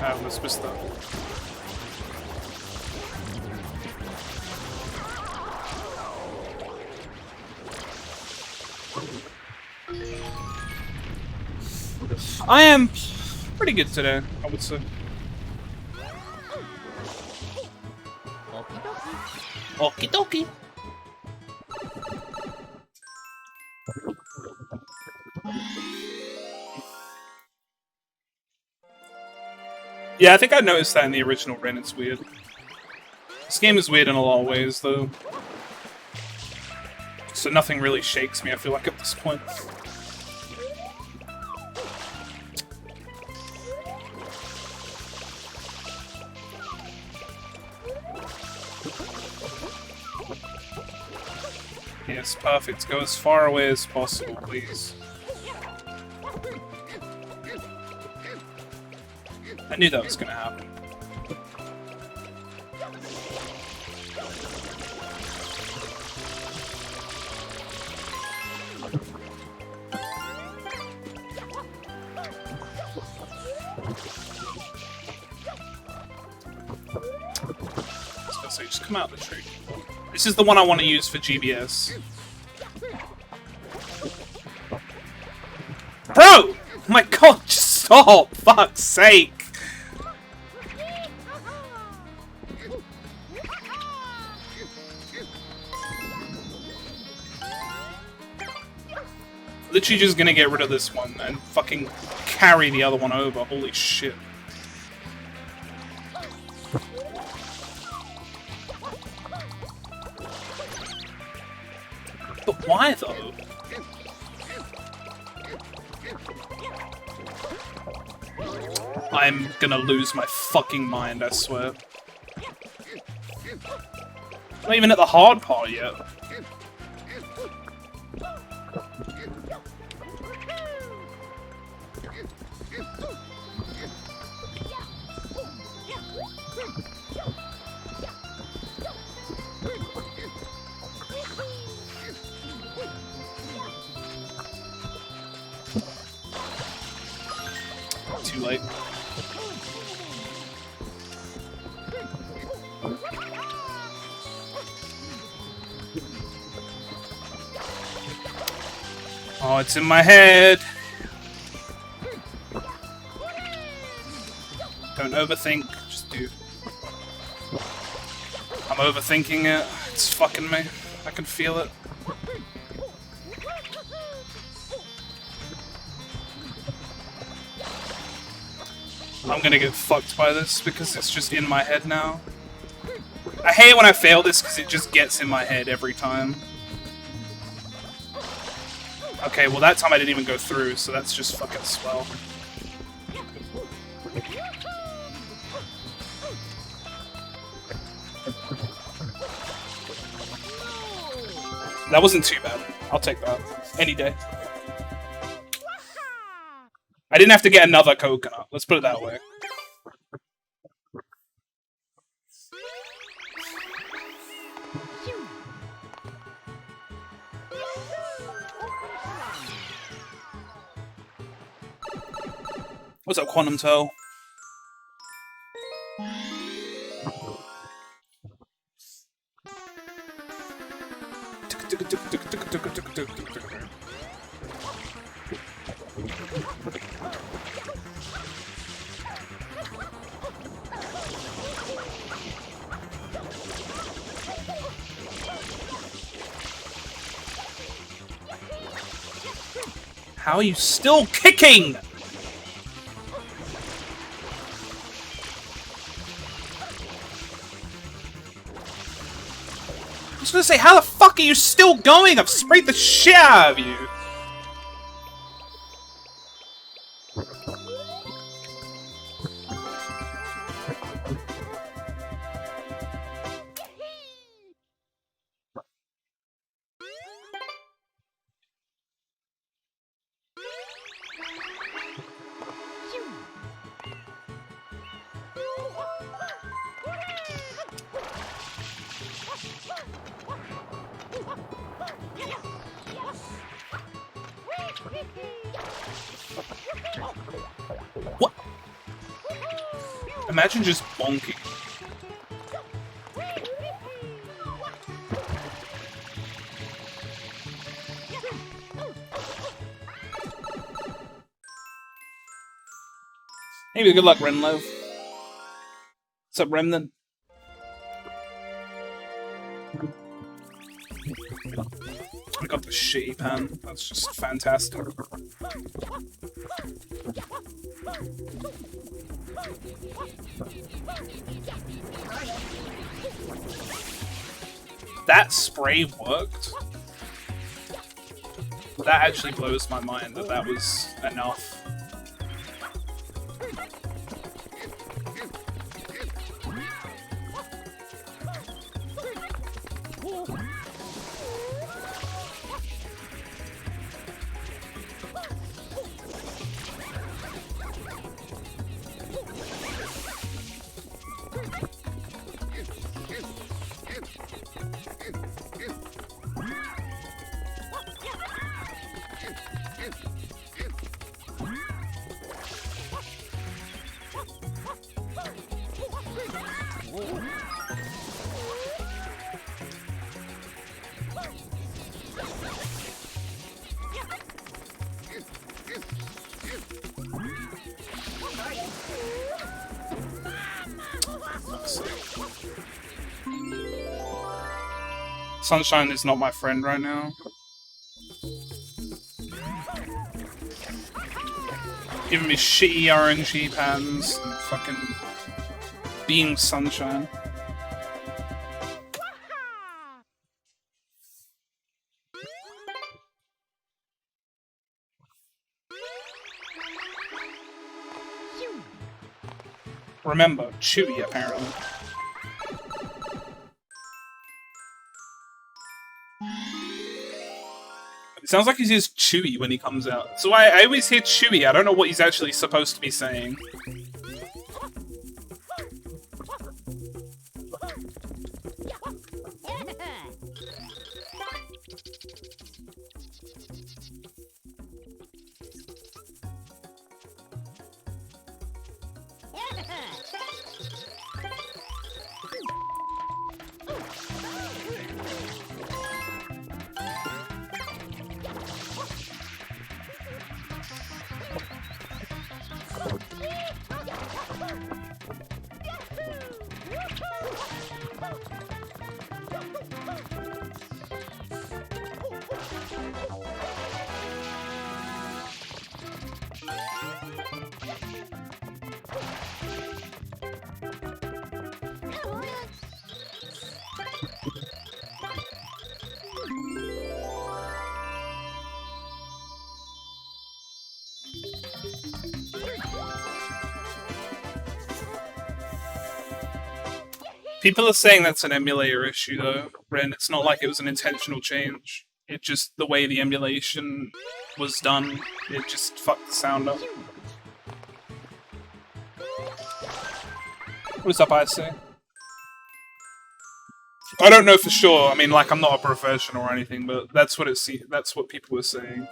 Let's miss that. I am pretty good today, I would say. Okie dokie. Yeah, I think I noticed that in the original Ren, it's weird. This game is weird in a lot of ways, though. So nothing really shakes me, I feel like, at this point. Yes, perfect. Go as far away as possible, please. I knew that was gonna happen. I was gonna say, just come out of the tree. This is the one I want to use for GBS. Bro! Oh my god, just stop! Fuck's sake! Literally just gonna get rid of this one and fucking carry the other one over. Holy shit. But why though? I'm gonna lose my fucking mind, I swear. Not even at the hard part yet. Too late. Oh, it's in my head. Don't overthink, just do. I'm overthinking it. It's fucking me. I can feel it. I'm gonna get fucked by this because it's just in my head now. I hate when I fail this because it just gets in my head every time. Okay, well that time I didn't even go through, so that's just fucking swell. That wasn't too bad. I'll take that. Any day. I didn't have to get another coconut. Let's put it that way. What's up, Quantum Toe? How are you still kicking? I was gonna say, how the fuck are you still going? I've sprayed the shit out of you. What? Imagine just bonking. Maybe good luck, Renlo. What's up, Remnant? I got the shitty pan. That's just fantastic. That spray worked? That actually blows my mind that that was enough. Sunshine is not my friend right now. Giving me shitty RNG pans and fucking being Sunshine. Remember, Chewy apparently. It sounds like he says Chewy when he comes out. So I always hear Chewy. I don't know what he's actually supposed to be saying. People are saying that's an emulator issue though, Ren. It's not like it was an intentional change. It just, the way the emulation was done, it just fucked the sound up. What's up, IC? I don't know for sure. I mean, like, I'm not a professional or anything, but that's what that's what people were saying.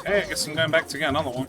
Hey, I guess I'm going back to get another one.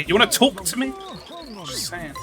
You want to talk to me? saying.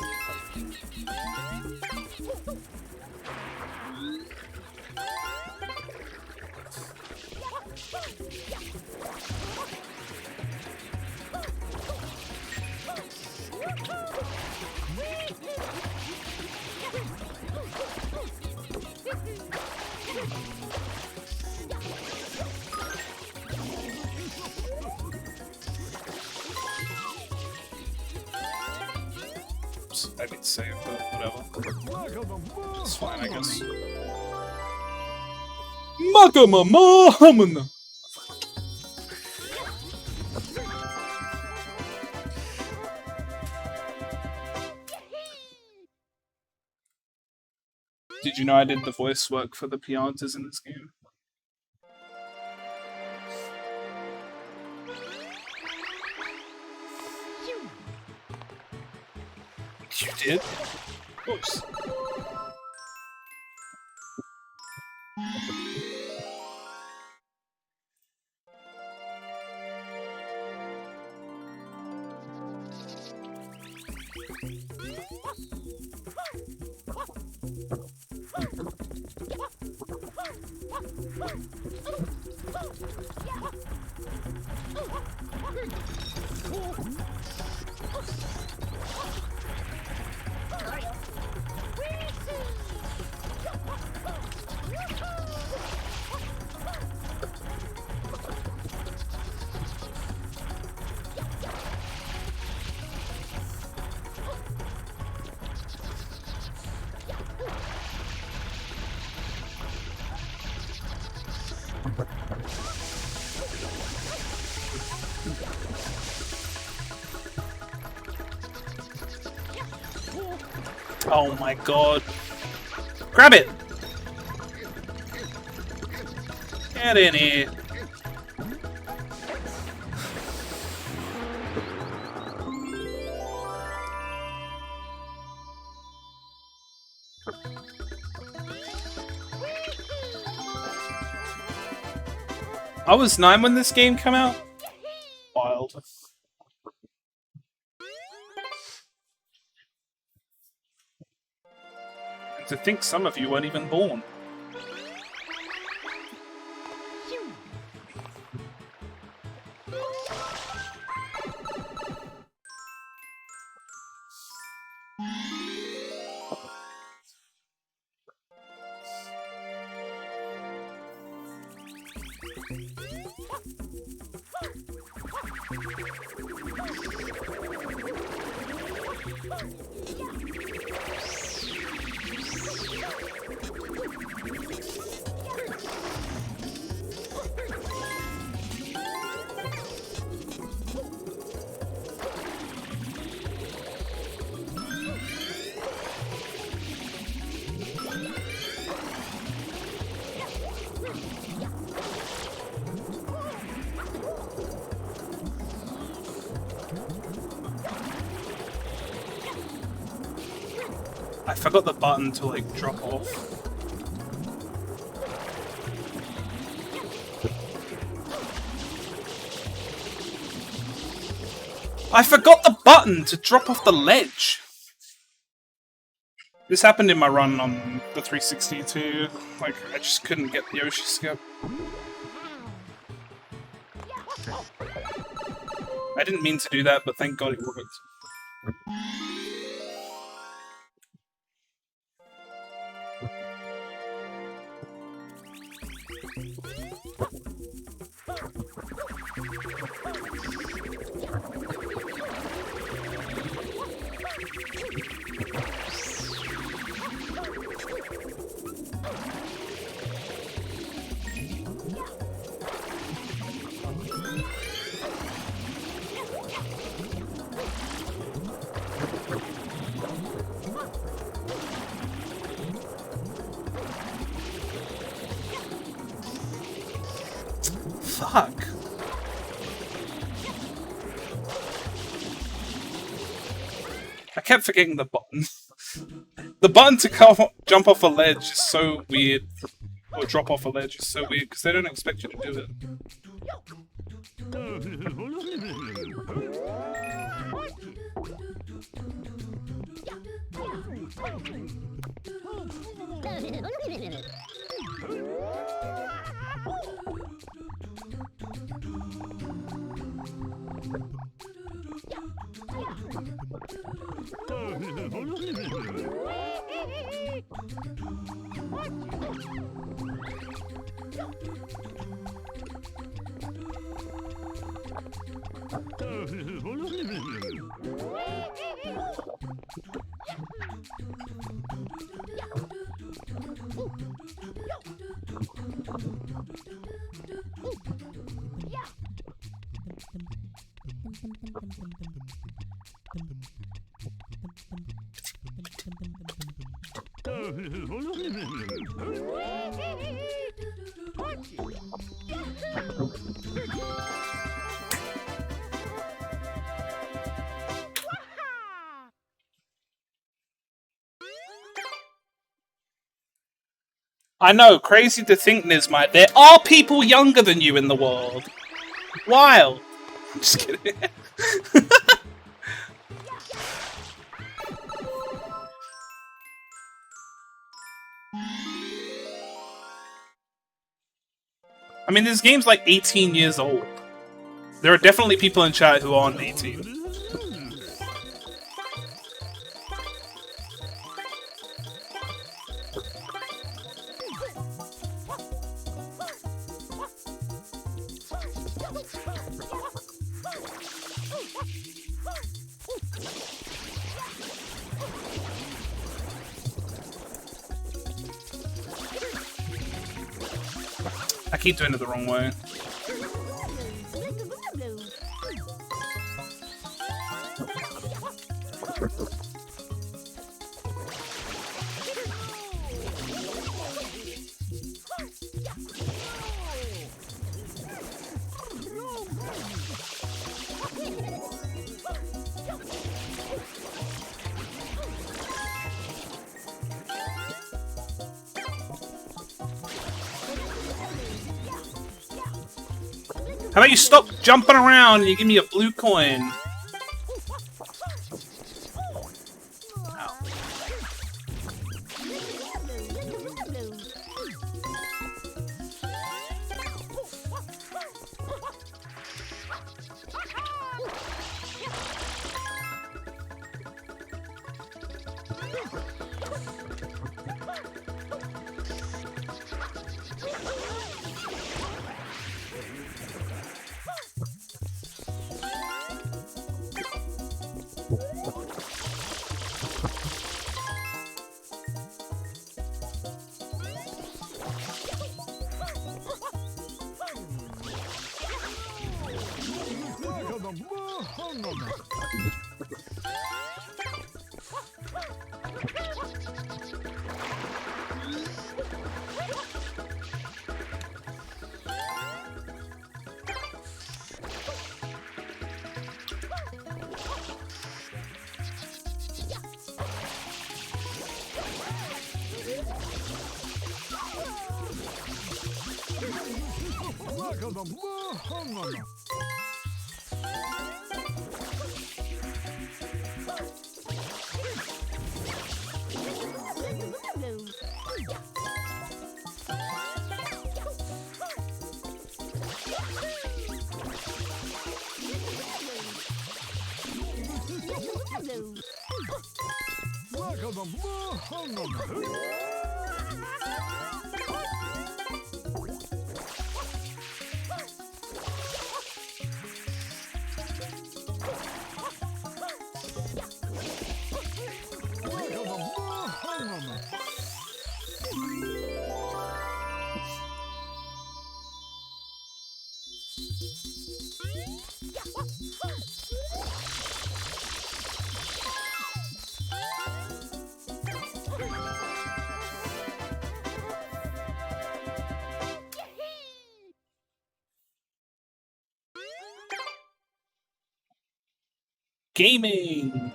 Oops, I did save, but whatever. It's fine, I guess. Magamama! Did you know I did the voice work for the Piantas in this game? You did? Of course. Oh my god. Grab it! Get in here. I was 9 when this game came out. Wild. And to think some of you weren't even born. I forgot the button to like drop off. I forgot the button to drop off the ledge! This happened in my run on the 360 too. Like, I just couldn't get the Yoshi skip. I didn't mean to do that, but thank God it worked. Fuck. I kept forgetting the button. The button to jump off a ledge is so weird. Or drop off a ledge is so weird, because they don't expect you to do it. I know, crazy to think, Nismite. There are people younger than you in the world. Wild. Just kidding. I mean, this game's like 18 years old. There are definitely people in chat who aren't 18. I keep doing it the wrong way. How about you stop jumping around and you give me a blue coin? Ow. Gaming!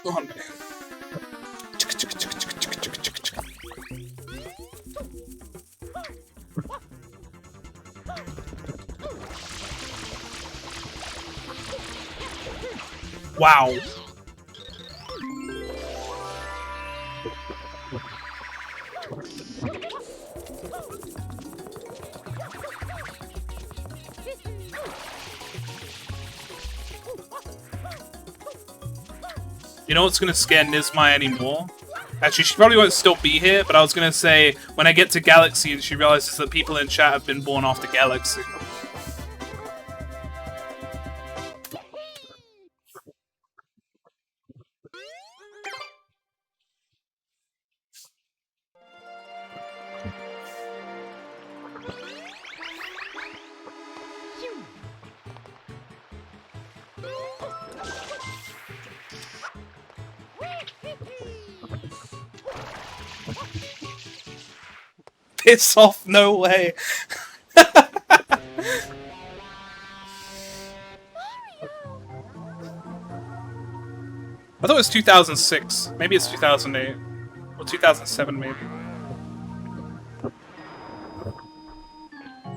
Go on, man. Wow. You know what's gonna scare Nizmai anymore? Actually, she probably won't still be here, but I was gonna say, when I get to Galaxy and she realizes that people in chat have been born after Galaxy. Piss off, no way. I thought it was 2006. Maybe it's 2008. Or 2007, maybe.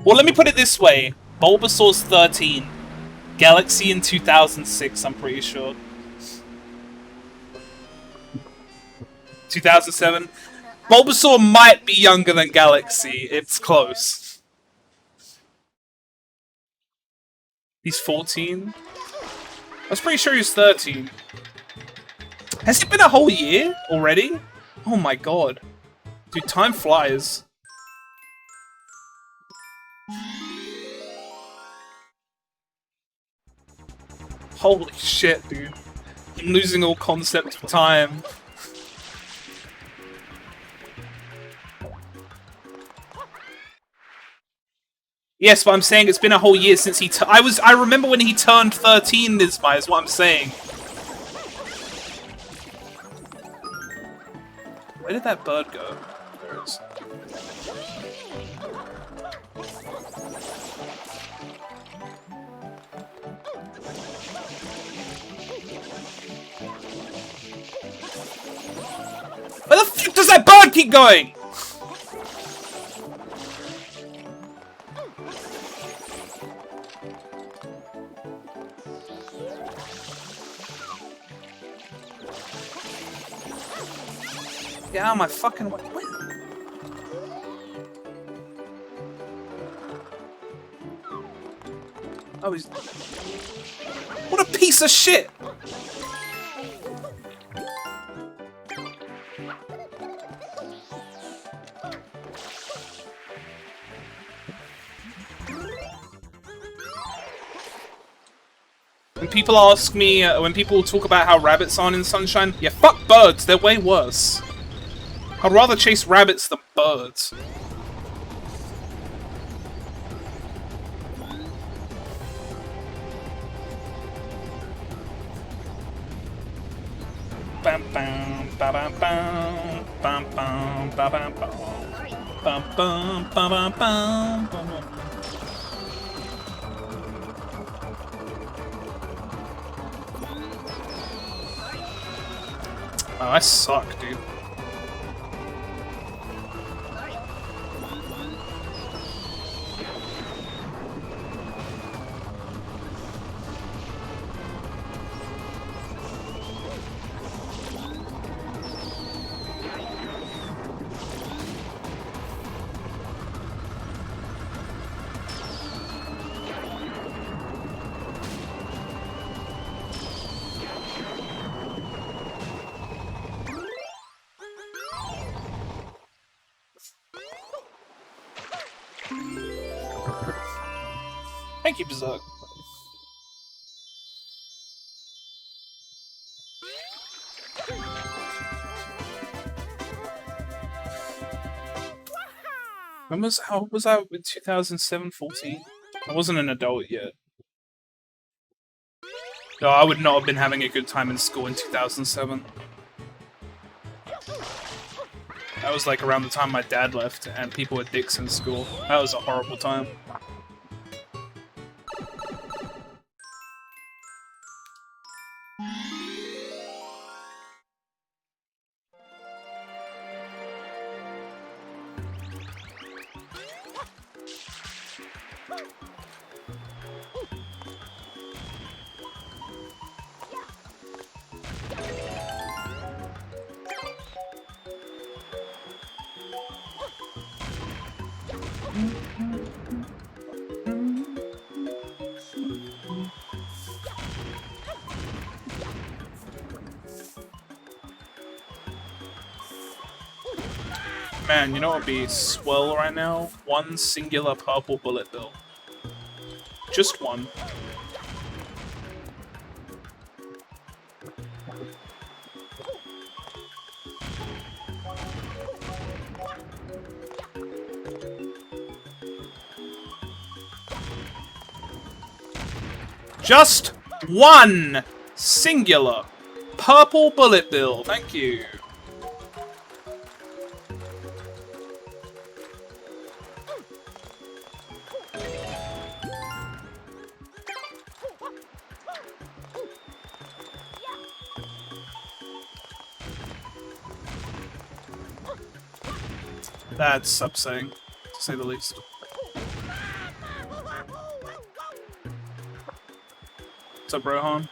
Well, let me put it this way. Bulbasaur's 13. Galaxy in 2006, I'm pretty sure. 2007. Bulbasaur might be younger than Galaxy. It's close. He's 14? I was pretty sure he was 13. Has it been a whole year already? Oh my god. Dude, time flies. Holy shit, dude. I'm losing all concept of time. Yes, but I'm saying it's been a whole year since he I remember when he turned 13, Nizmai, is what I'm saying. Where did that bird go? There it is. Where the fuck does that bird keep going? Get out of my fucking way. Oh, he's... What a piece of shit! When people ask me, when people talk about how rabbits aren't in Sunshine, yeah, fuck birds, they're way worse. I'd rather chase rabbits than birds. Bam bam ba bam bam bam bam ba bam bam bam bam bam bam bam. Oh, I suck, dude. Thank you, Berserk. How was I in 2007, 14? I wasn't an adult yet. No, I would not have been having a good time in school in 2007. That was like around the time my dad left and people were dicks in school. That was a horrible time. Man, you know what would be swell right now? One singular purple bullet bill. Just one. Just one singular purple bullet bill. Thank you. That's upsetting, to say the least. What's up, Rohan?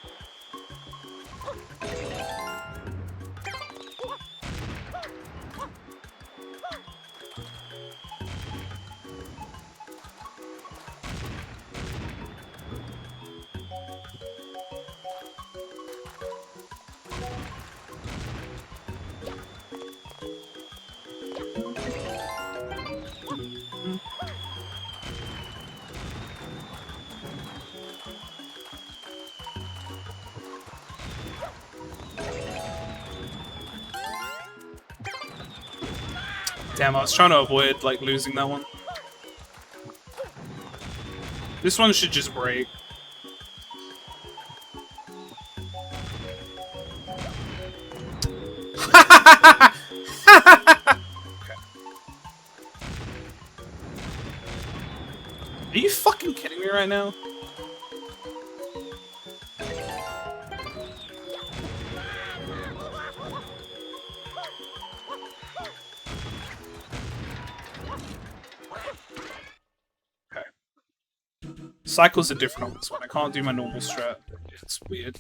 Damn, I was trying to avoid, like, losing that one. This one should just break. Okay. Are you fucking kidding me right now? Cycles are different on this one. I can't do my normal strat. It's weird.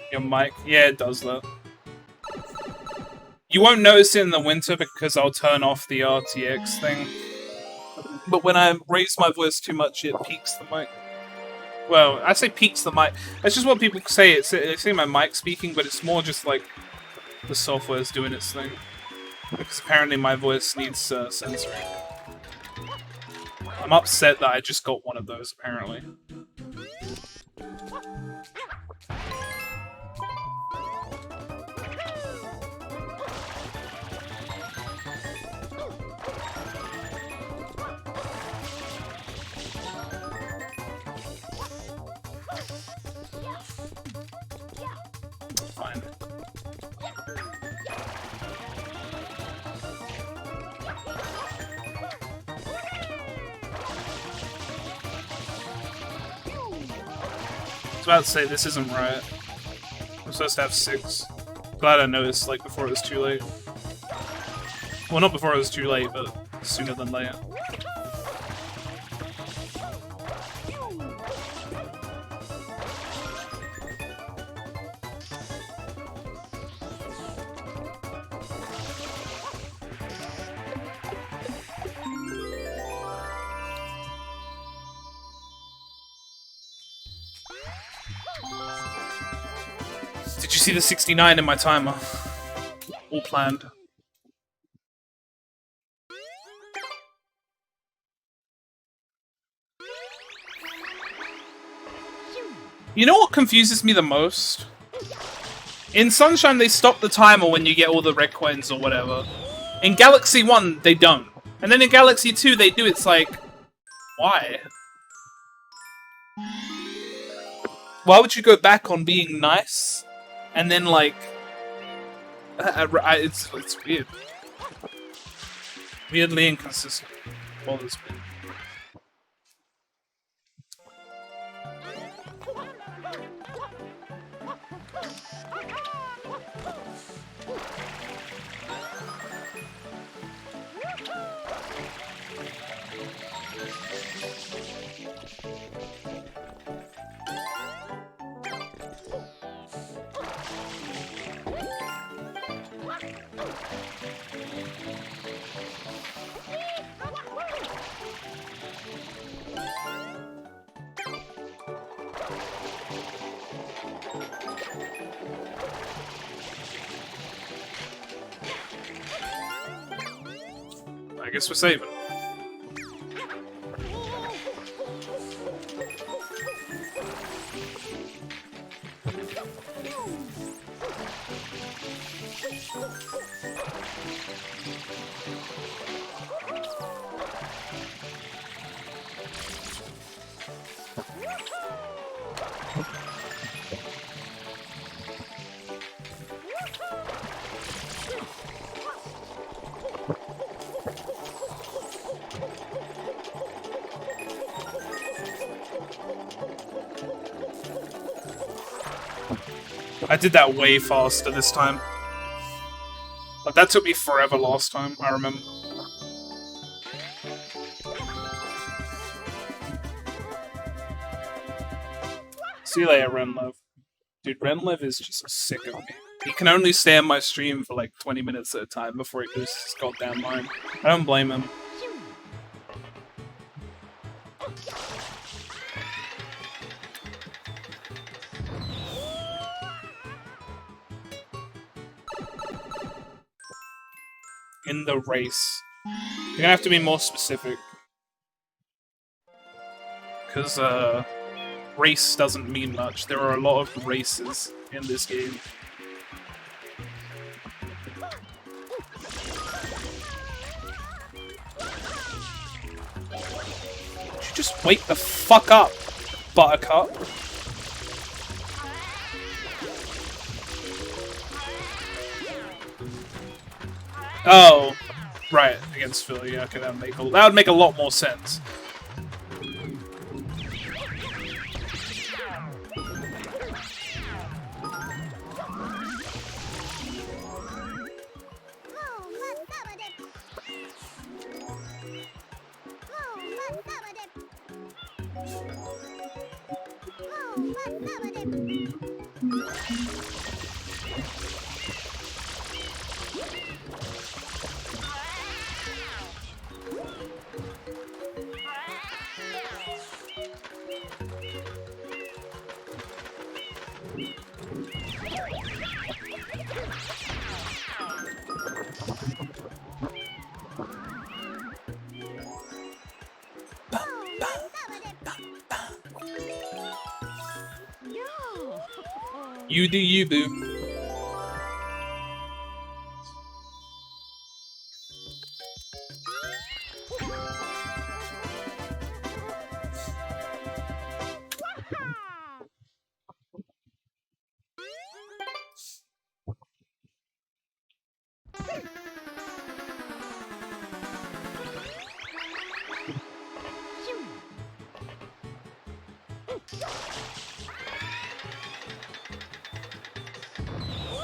Your mic, yeah, it does that. You won't notice it in the winter because I'll turn off the RTX thing. But when I raise my voice too much, it peaks the mic. Well, I say peaks the mic. That's just what people say. They say my mic's speaking, but it's more just like the software's doing its thing. Because apparently my voice needs censoring. I'm upset that I just got one of those, apparently. Fine. I was about to say, this isn't right. I'm supposed to have 6. Glad I noticed, like, before it was too late. Well, not before it was too late, but sooner than later. Did you see the 69 in my timer? All planned. You know what confuses me the most? In Sunshine, they stop the timer when you get all the red coins or whatever. In Galaxy 1, they don't. And then in Galaxy 2 they do, it's like, why? Why would you go back on being nice and then like, it's weird. Weirdly inconsistent. Bothers me. I guess we're saving. I did that way faster this time. Like, that took me forever last time, I remember. See you later, Renlev. Dude, Renlev is just sick of me. He can only stay on my stream for like 20 minutes at a time before he loses his goddamn mind. I don't blame him. In the race. You're gonna have to be more specific. Because, race doesn't mean much. There are a lot of races in this game. Would you just wake the fuck up, Buttercup? Oh, right, against Philly. Yeah, okay, that would make a lot more sense. You do you, boo.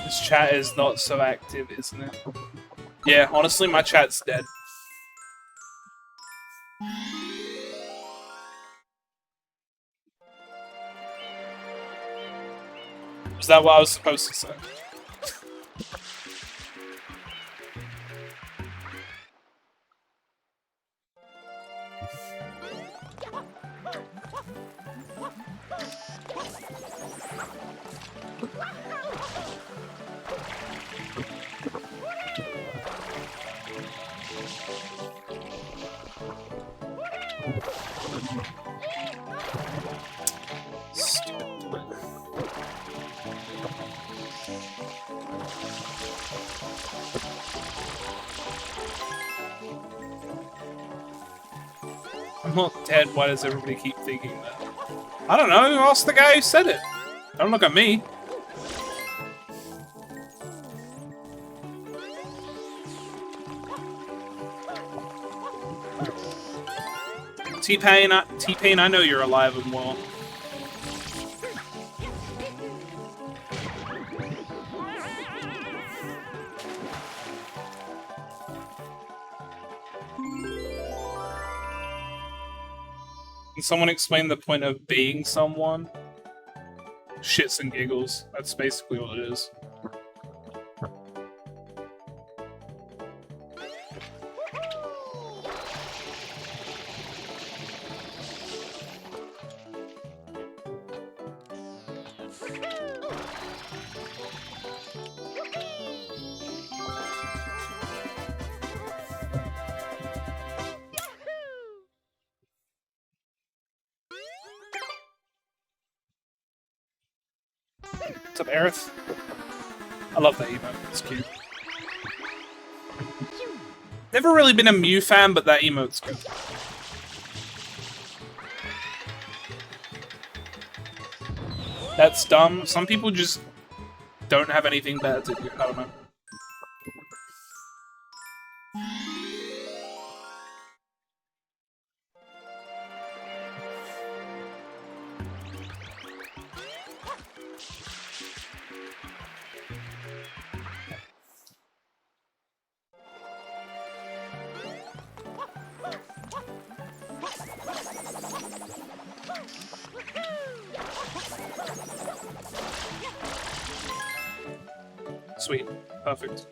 This chat is not so active, isn't it? Yeah, honestly, my chat's dead. Is that what I was supposed to say? I'm not dead. Why does everybody keep thinking that? I don't know. Ask the guy who said it. Don't look at me. T-Pain, I know you're alive and well. Can someone explain the point of being someone? Shits and giggles. That's basically what it is. What's up, Aerith? I love that emote. It's cute. Never really been a Mew fan, but that emote's good. That's dumb. Some people just don't have anything better to do. I don't know. Sweet. Perfect.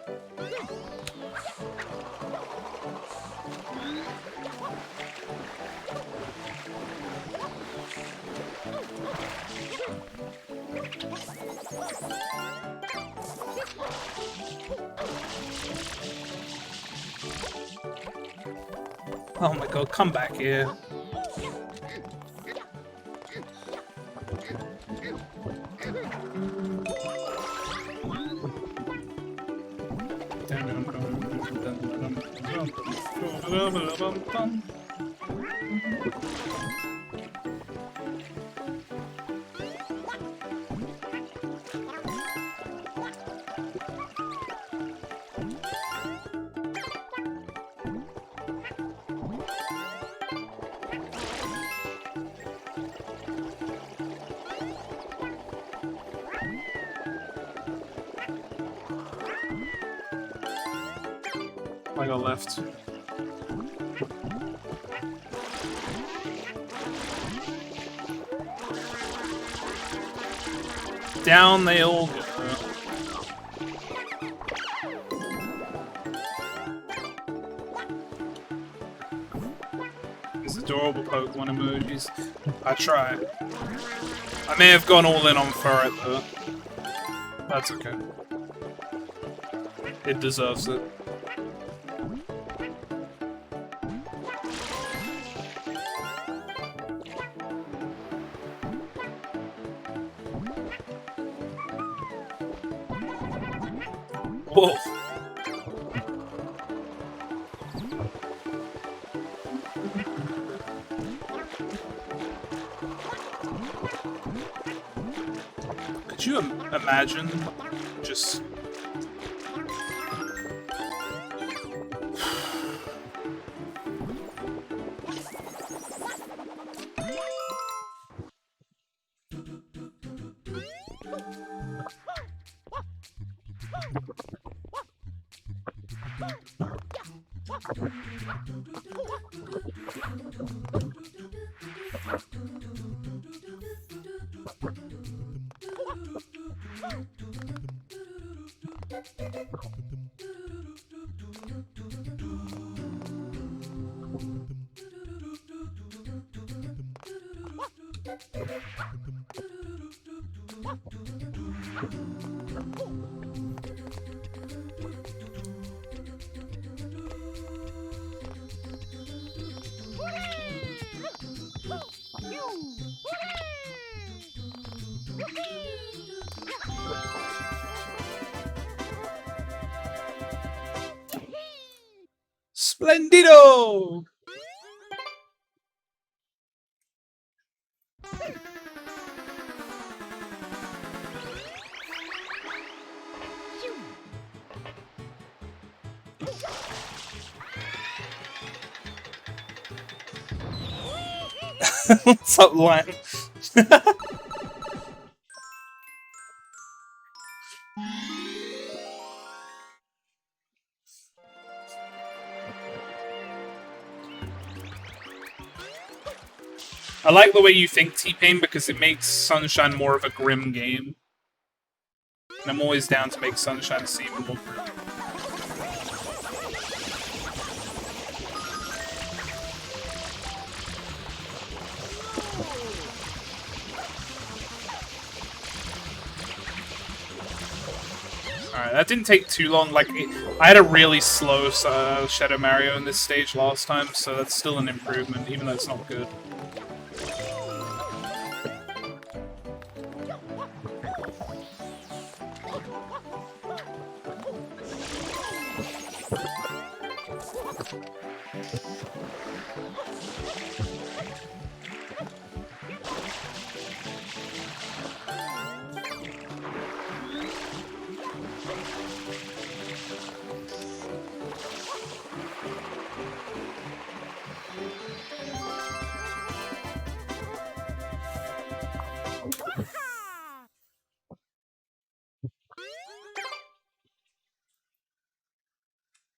Oh my god, come back here. I got left. Down they all go. These adorable Pokemon emojis. I tried. I may have gone all in on Ferret though. That's okay. It deserves it. Whoa. Could you imagine just... Splendido! What's up, Lion? I like the way you think, T-Pain, because it makes Sunshine more of a grim game. And I'm always down to make Sunshine seem more grim. Alright, that didn't take too long. Like, I had a really slow Shadow Mario in this stage last time, so that's still an improvement, even though it's not good.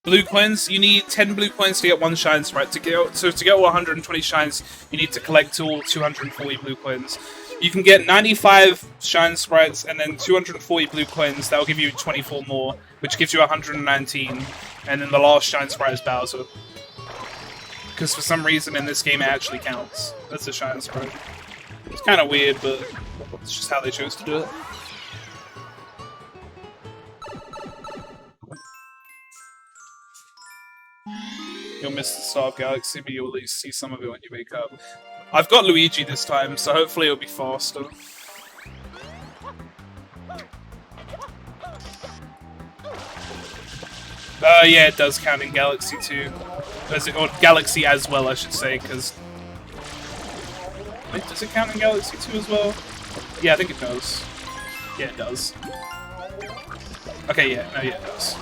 Blue coins, you need 10 blue coins to get 1 shine sprite. To get 120 shines, you need to collect all 240 blue coins. You can get 95 shine sprites and then 240 blue coins. That will give you 24 more, which gives you 119. And then the last shine sprite is Bowser. Because for some reason in this game it actually counts. That's a shine sprite. It's kind of weird, but it's just how they chose to do it. You'll miss the Star of Galaxy, but you'll at least see some of it when you wake up. I've got Luigi this time, so hopefully it'll be faster. Yeah, it does count in Galaxy too. Or Galaxy as well, I should say, because... Wait, does it count in Galaxy 2 as well? Yeah, I think it does. Yeah, it does. Okay, yeah, no, yeah, it does.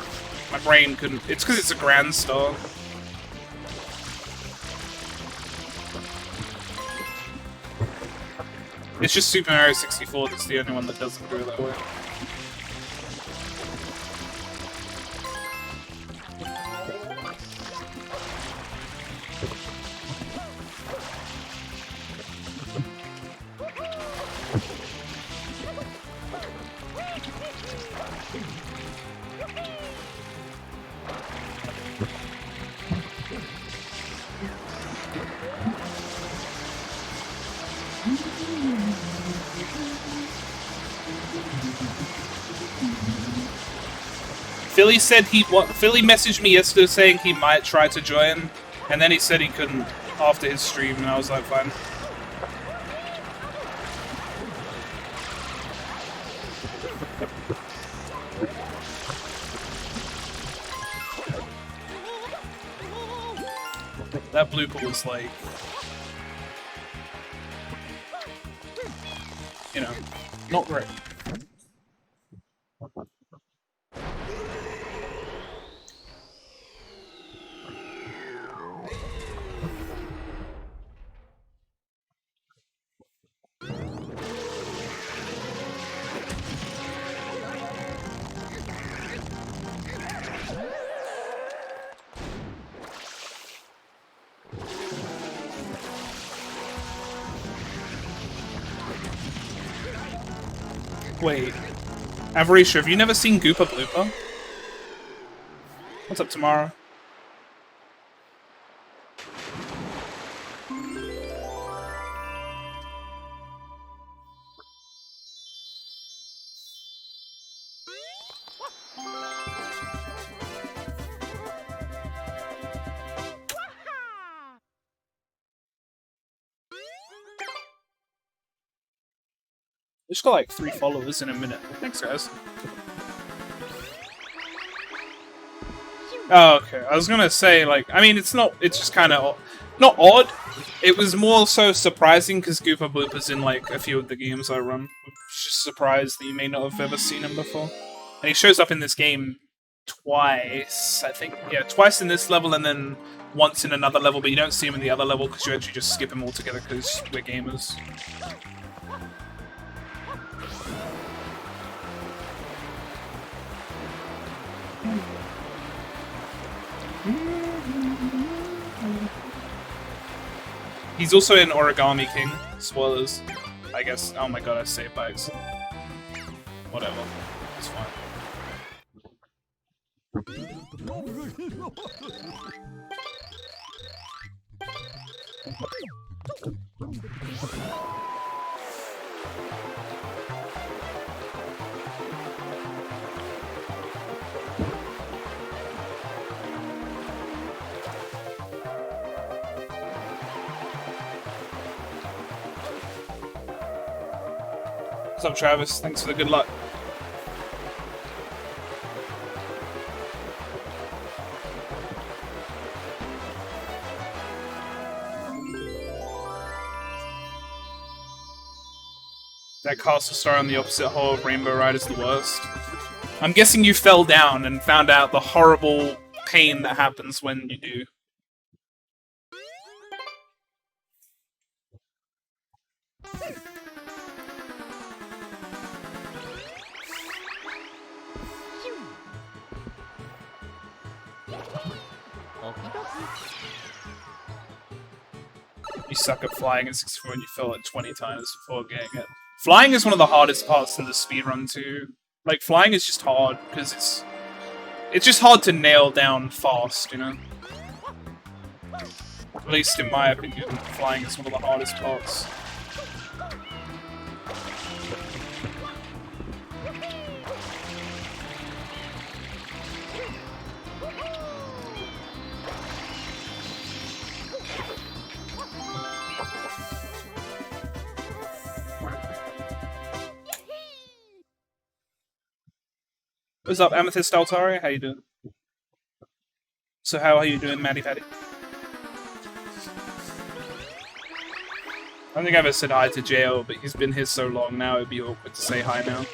My brain couldn't... It's because it's a Grand Star. It's just Super Mario 64 that's the only one that doesn't do it that way. Philly said Philly messaged me yesterday saying he might try to join, and then he said he couldn't after his stream, and I was like, fine. That blooper was like, you know, not great. Wait, Avarisha, have you never seen Goopa Blooper? What's up, Tamara? Just got like 3 followers in a minute. Thanks, guys. Oh, okay. I was gonna say, like, I mean, it's just kind of, not odd. It was more so surprising because Goopa Blooper's in, like, a few of the games I run. I'm just surprised that you may not have ever seen him before. And he shows up in this game twice, I think. Yeah, twice in this level and then once in another level, but you don't see him in the other level because you actually just skip him altogether because we're gamers. He's also in Origami King. Spoilers. I guess. Oh my god, I saved by accident. Whatever. It's fine. What's up, Travis? Thanks for the good luck. That castle star on the opposite hole of Rainbow Ride is the worst. I'm guessing you fell down and found out the horrible pain that happens when you do. You suck at flying at 64 and you fell like 20 times before getting it. Flying is one of the hardest parts in the speedrun too. Like, flying is just hard, because it's just hard to nail down fast, you know? At least in my opinion, flying is one of the hardest parts. What's up, Amethyst Altari? How you doing? So how are you doing, Maddie Patty? I don't think I ever said hi to JL, but he's been here so long now, it'd be awkward to say hi now.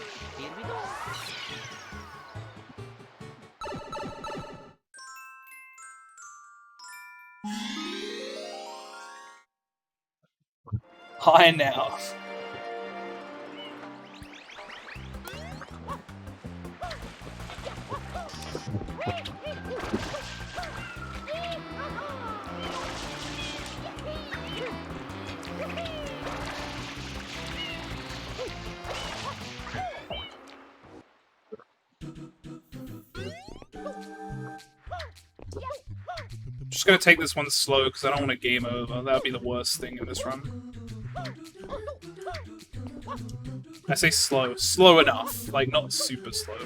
Hi now. Just gonna take this one slow because I don't want to game over. That would be the worst thing in this run. I say slow. Slow enough. Like, not super slow.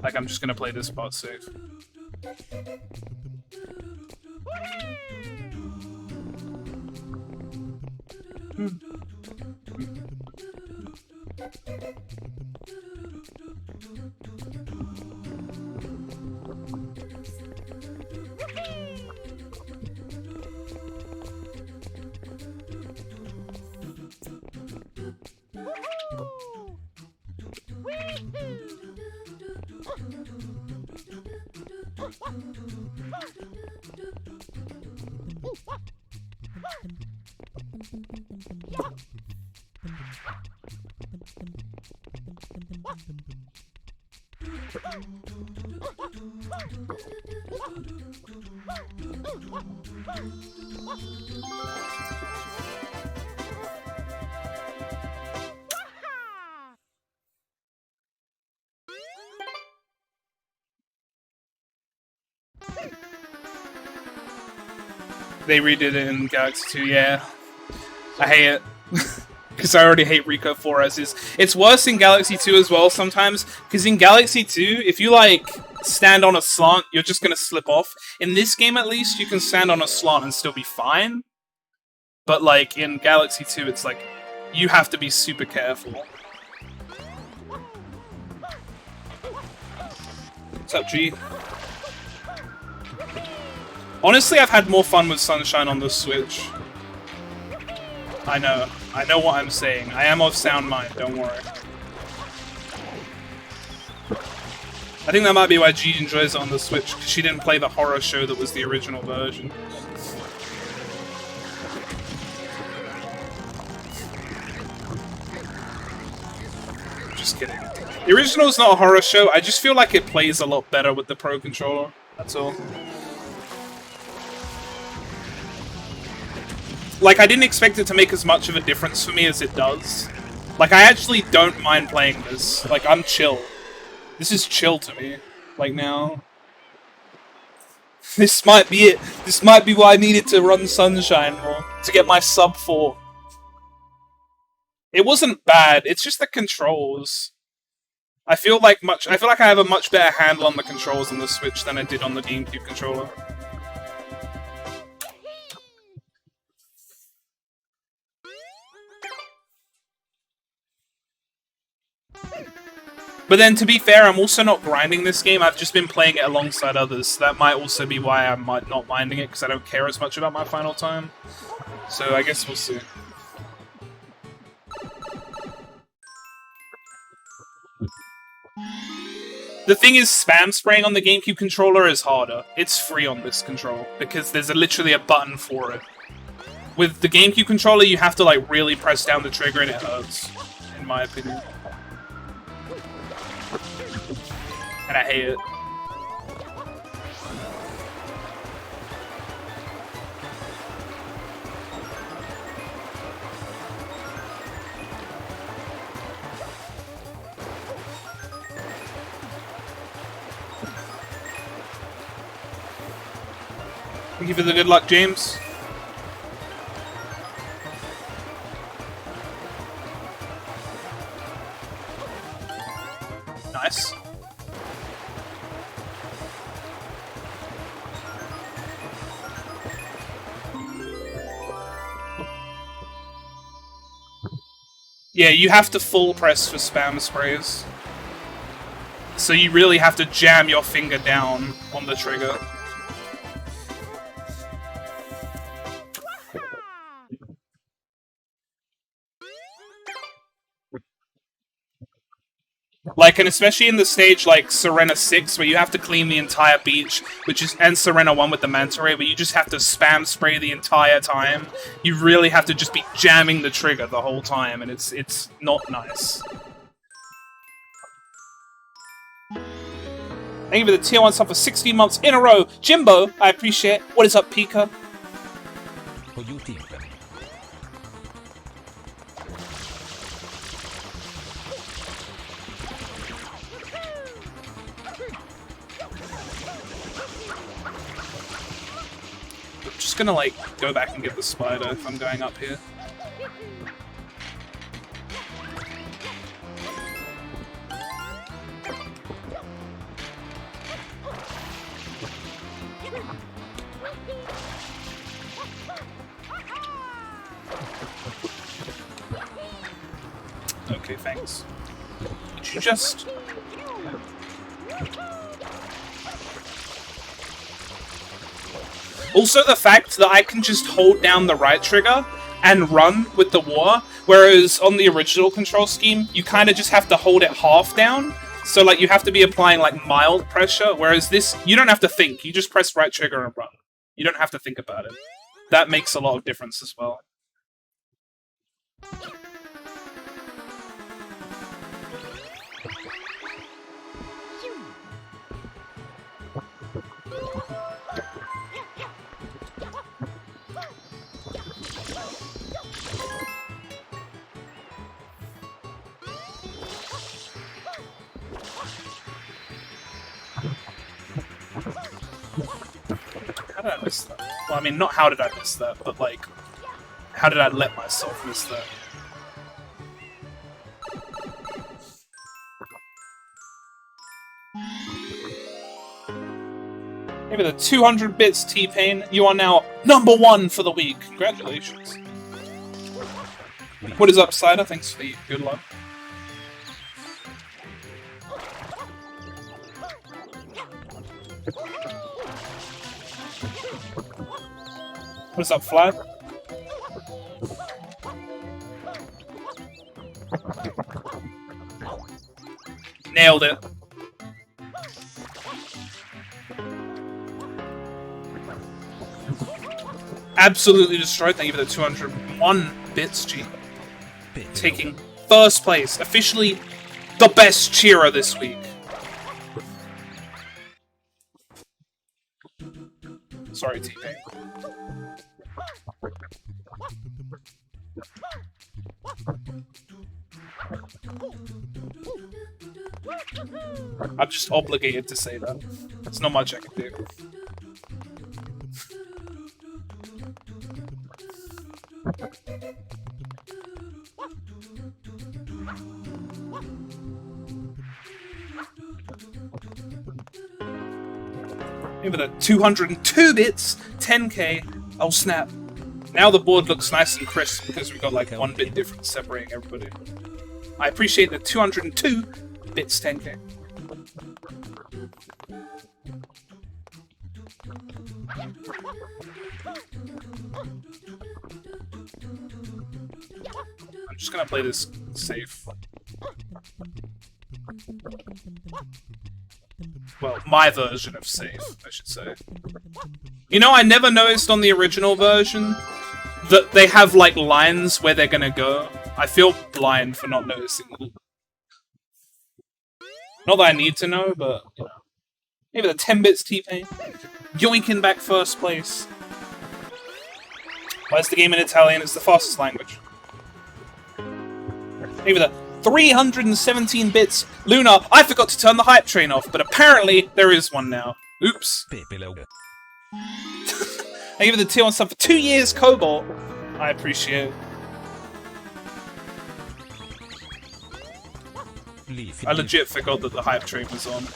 Like, I'm just gonna play this part safe. They redid it in Galaxy 2, yeah. I hate it. Because I already hate Rico 4 as is. It's worse in Galaxy 2 as well sometimes, because in Galaxy 2, if you, like, stand on a slant, you're just gonna slip off. In this game, at least, you can stand on a slant and still be fine. But, like, in Galaxy 2, it's like, you have to be super careful. What's up, G? Honestly, I've had more fun with Sunshine on the Switch. I know what I'm saying. I am of sound mind, don't worry. I think that might be why G enjoys it on the Switch, because she didn't play the horror show that was the original version. Just kidding. The original is not a horror show, I just feel like it plays a lot better with the Pro Controller, that's all. Like, I didn't expect it to make as much of a difference for me as it does. Like, I actually don't mind playing this. Like, I'm chill. This is chill to me. Like, now. This might be it. This might be why I needed to run Sunshine more. To get my sub 4. It wasn't bad, it's just the controls. I feel like I have a much better handle on the controls on the Switch than I did on the GameCube controller. But then, to be fair, I'm also not grinding this game, I've just been playing it alongside others, so that might also be why I'm not minding it, because I don't care as much about my final time. So I guess we'll see. The thing is, spam spraying on the GameCube controller is harder. It's free on this control, because there's literally a button for it. With the GameCube controller, you have to like really press down the trigger and it hurts, in my opinion. And I hate it. Thank you for the good luck, James. Nice. Yeah, you have to full press for spam sprays. So you really have to jam your finger down on the trigger. Like, and especially in the stage like Serena 6, where you have to clean the entire beach, and Serena 1 with the Manta Ray, where you just have to spam spray the entire time. You really have to just be jamming the trigger the whole time, and it's not nice. Thank you for the tier 1 sub for 16 months in a row. Jimbo, I appreciate it. What is up, Pika? Just gonna like go back and get the spider if I'm going up here. Okay, thanks. Did you just... Also, the fact that I can just hold down the right trigger and run with the water, whereas on the original control scheme, you kind of just have to hold it half down. So, like, you have to be applying, like, mild pressure, whereas this, you don't have to think. You just press right trigger and run. You don't have to think about it. That makes a lot of difference as well. How did I miss that? Well, I mean, not how did I miss that, but like, how did I let myself miss that? Maybe the 200 bits, T-Pain. You are now #1 for the week. Congratulations. What is up, Cider? Thanks for the good luck. What is up, Flat? Nailed it. absolutely destroyed. Thank you for the 201 bits, G. Taking first place. Officially the best cheerer this week. Sorry, T-Pain. I'm just obligated to say that. There's not much I can do. Maybe the 202 bits, 10k. Oh snap. Now the board looks nice and crisp because we've got like 1 bit difference separating everybody. I appreciate the 202 bits, 10k. I'm just gonna play this safe. Well, my version of safe, I should say. You know, I never noticed on the original version that they have, like, lines where they're gonna go. I feel blind for not noticing. Not that I need to know, but, you know. Maybe the 10 bits T-Pain. Yoinking back first place. Why is the game in Italian? It's the fastest language. Maybe the 317 bits. Luna, I forgot to turn the hype train off, but apparently there is one now. Oops. I give it the tier 1 sub for 2 years, Cobalt. I appreciate it. I legit forgot that the hype train was on.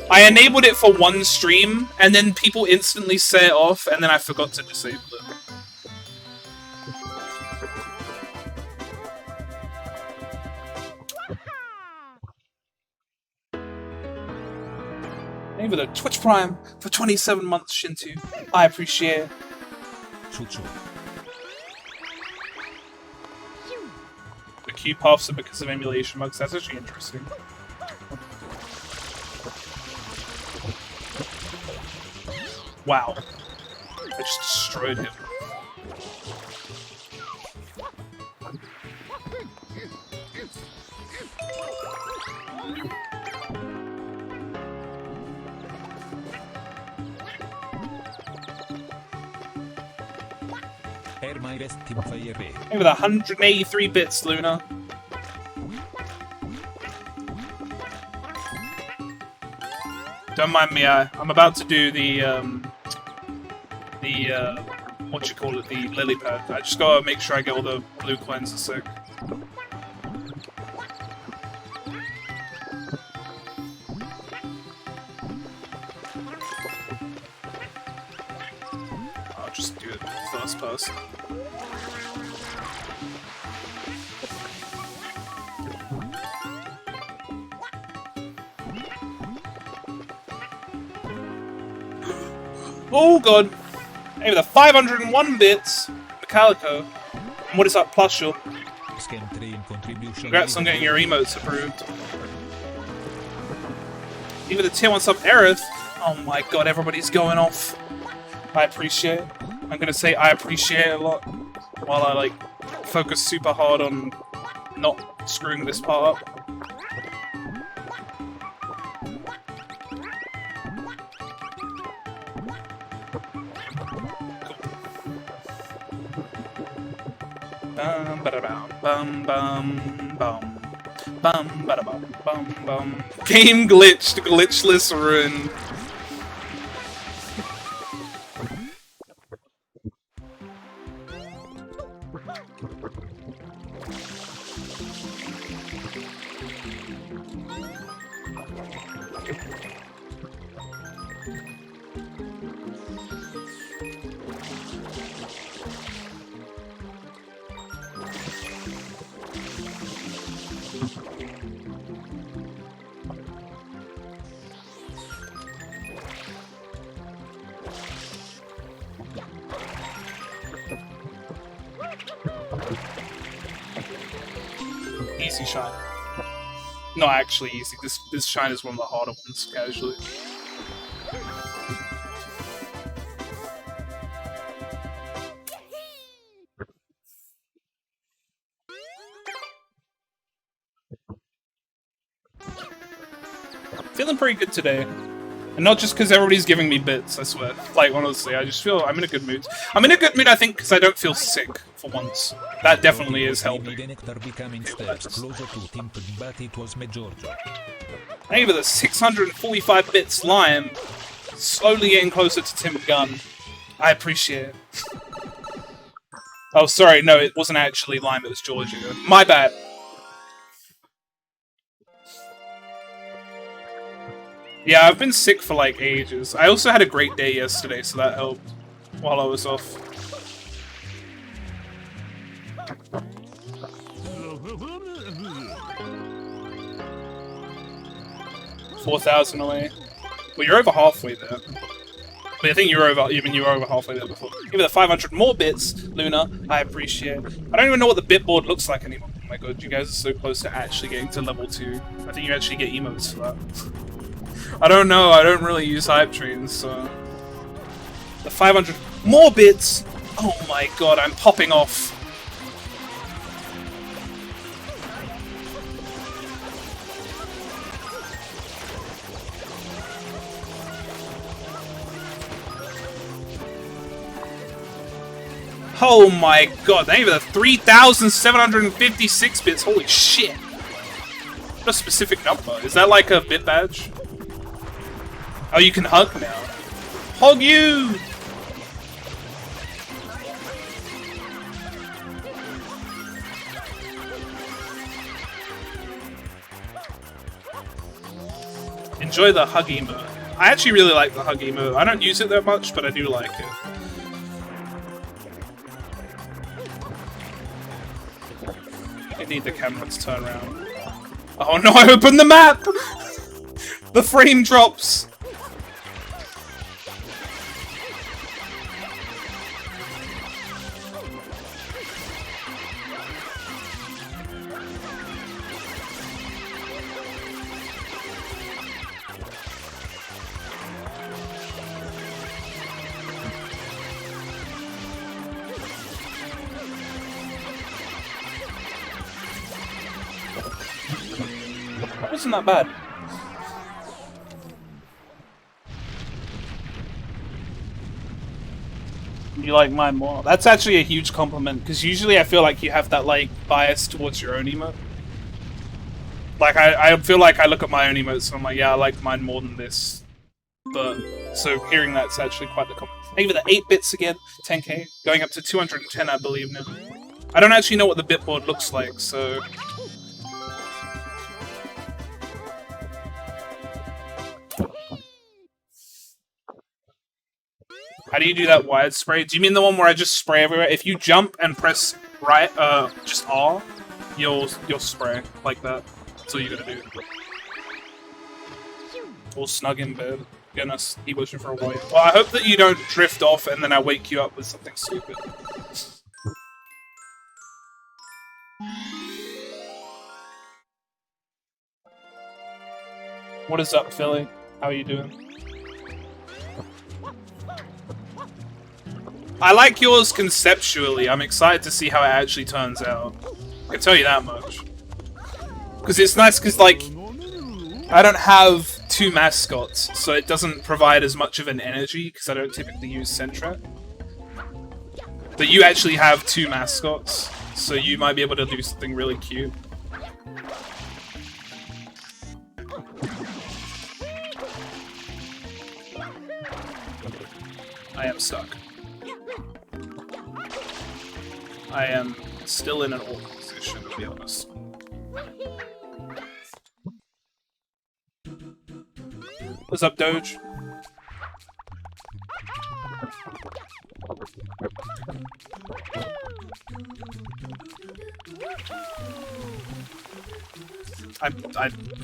I enabled it for 1 stream, and then people instantly set it off, and then I forgot to disable it. Maybe the Twitch Prime for 27 months, Shintu. I appreciate it. The queue paths are because of emulation bugs. That's actually interesting. Wow. I just destroyed him. Maybe the 183 bits, Luna. Don't mind me, I'm about to do the what you call it, the lily pad. I just gotta make sure I get all the blue coins a sec. I'll just do it first person. Oh god! Maybe the 501 bits, Calico. And what is up, Plushel? Congrats on getting your emotes approved. Even the tier 1 sub, Aerith. Oh my god, everybody's going off. I appreciate it. I'm gonna say I appreciate it a lot while I like focus super hard on not screwing this part up. Bum bada bum bum bum bum bada bum bum bum. Game glitched, glitchless rune. Easy shot. Not actually easy. This shine is one of the harder ones, casually. Feeling pretty good today. And not just because everybody's giving me bits, I swear. Like, honestly, I just feel I'm in a good mood. I'm in a good mood, I think, because I don't feel sick, for once. That definitely is helping. Thank Hey, with the 645 bit slime, slowly getting closer to Tim Gunn. I appreciate it. Oh, sorry, no, it wasn't actually Lime, it was Georgia. My bad. Yeah, I've been sick for like ages. I also had a great day yesterday, so that helped while I was off. 4,000 away. Well, you're over halfway there. But I think you were over halfway there before. Give it the 500 more bits, Luna. I appreciate it. I don't even know what the bit board looks like anymore. Oh my god, you guys are so close to actually getting to level 2. I think you actually get emotes for that. I don't know, I don't really use hype trains, so... The 500 more bits! Oh my god, I'm popping off. Oh my god, they have 3,756 bits, holy shit! What a specific number. Is that like a bit badge? Oh, you can hug now. Hug you! Enjoy the hug emote. I actually really like the hug emote. I don't use it that much, but I do like it. I need the camera to turn around. Oh no, I opened the map! The frame drops! Wasn't that bad. You like mine more? That's actually a huge compliment, because usually I feel like you have that like bias towards your own emote. Like I feel like I look at my own emotes and I'm like, yeah, I like mine more than this. But so hearing that's actually quite the compliment. Thank you for the 8 bits again, 10k, going up to 210 I believe now. I don't actually know what the bitboard looks like, so how do you do that wide spray? Do you mean the one where I just spray everywhere? If you jump and press right, just R, you'll spray like that. That's all you gotta do. All snug in bed. Goodness, he wishing for a white. Well, I hope that you don't drift off and then I wake you up with something stupid. What is up, Philly? How are you doing? I like yours conceptually. I'm excited to see how it actually turns out. I can tell you that much. Because it's nice because, like, I don't have 2 mascots, so it doesn't provide as much of an energy, because I don't typically use Sentret. But you actually have 2 mascots, so you might be able to do something really cute. I am stuck. I am still in an awkward position, to be honest. What's up, Doge? I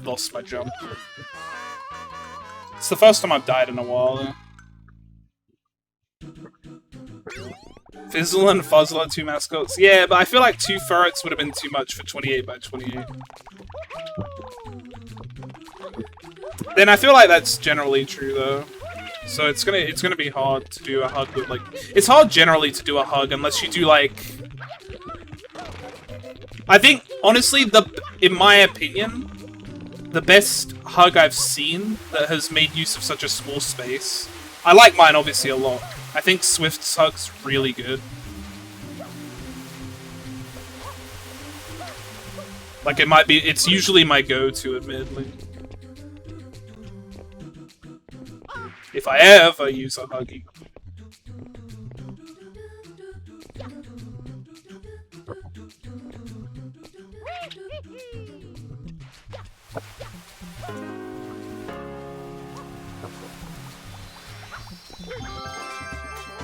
lost my jump. It's the first time I've died in a while, though. Fizzle and Fuzzle are 2 mascots. Yeah, but I feel like 2 ferrets would have been too much for 28 by 28. then I feel like that's generally true though. So it's gonna be hard to do a hug with like it's hard generally to do a hug unless you do like I think honestly in my opinion the best hug I've seen that has made use of such a small space. I like mine obviously a lot. I think Swift's hug's really good. Like it's usually my go-to admittedly. If I ever use a Huggy.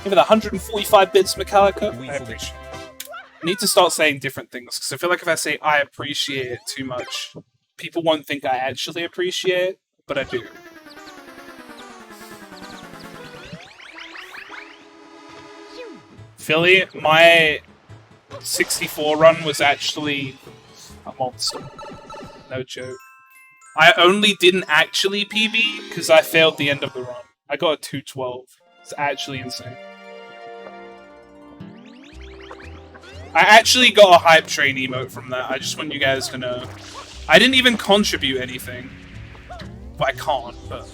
Give it 145 bits, Metallica. I appreciate it. I need to start saying different things, because I feel like if I say I appreciate it too much, people won't think I actually appreciate it, but I do. Philly, my 64 run was actually a monster. No joke. I only didn't actually PB because I failed the end of the run. I got a 212. It's actually insane. I actually got a hype train emote from that. I just want you guys to know. I didn't even contribute anything. Well, I can't, but...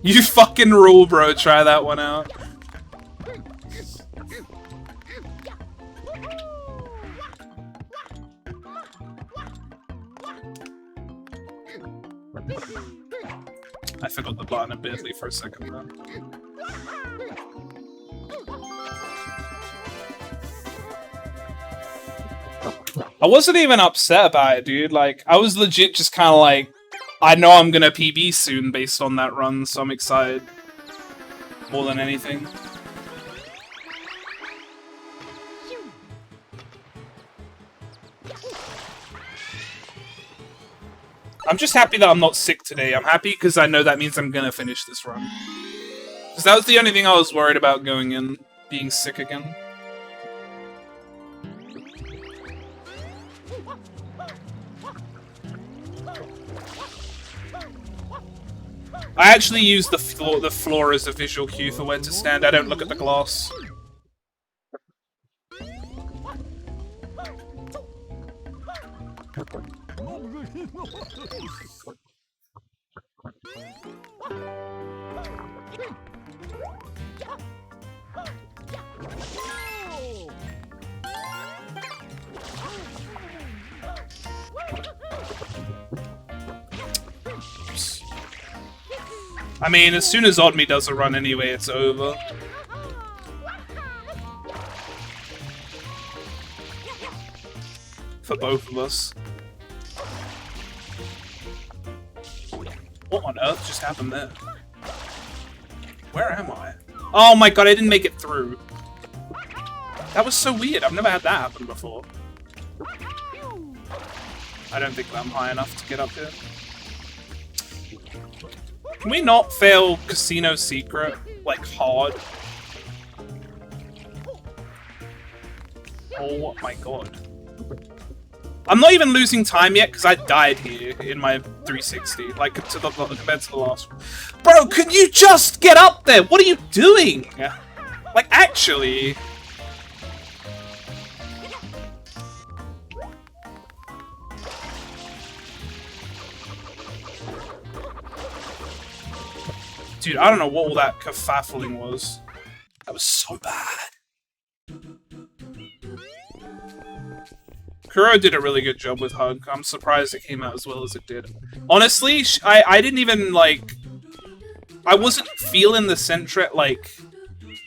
You fucking rule, bro. Try that one out. I forgot the button a bitly for a second though. I wasn't even upset about it, dude. Like, I was legit just kind of like, I know I'm gonna PB soon based on that run, so I'm excited. More than anything. I'm just happy that I'm not sick today. I'm happy because I know that means I'm gonna finish this run. Because that was the only thing I was worried about going in, being sick again. I actually use the floor as a visual cue for where to stand. I don't look at the glass. I mean, as soon as Oddme does a run anyway, it's over. For both of us. What on earth just happened there? Where am I? Oh my god, I didn't make it through. That was so weird. I've never had that happen before. I don't think that I'm high enough to get up here. Can we not fail Casino Secret, like, hard? Oh my god. I'm not even losing time yet, because I died here in my 360, like, compared to the last one. Bro, can you just get up there? What are you doing? Like, actually... Dude, I don't know what all that kerfuffling was. That was so bad. Kuro did a really good job with Hug. I'm surprised it came out as well as it did. Honestly, I didn't even, like... I wasn't feeling the Sentret, like,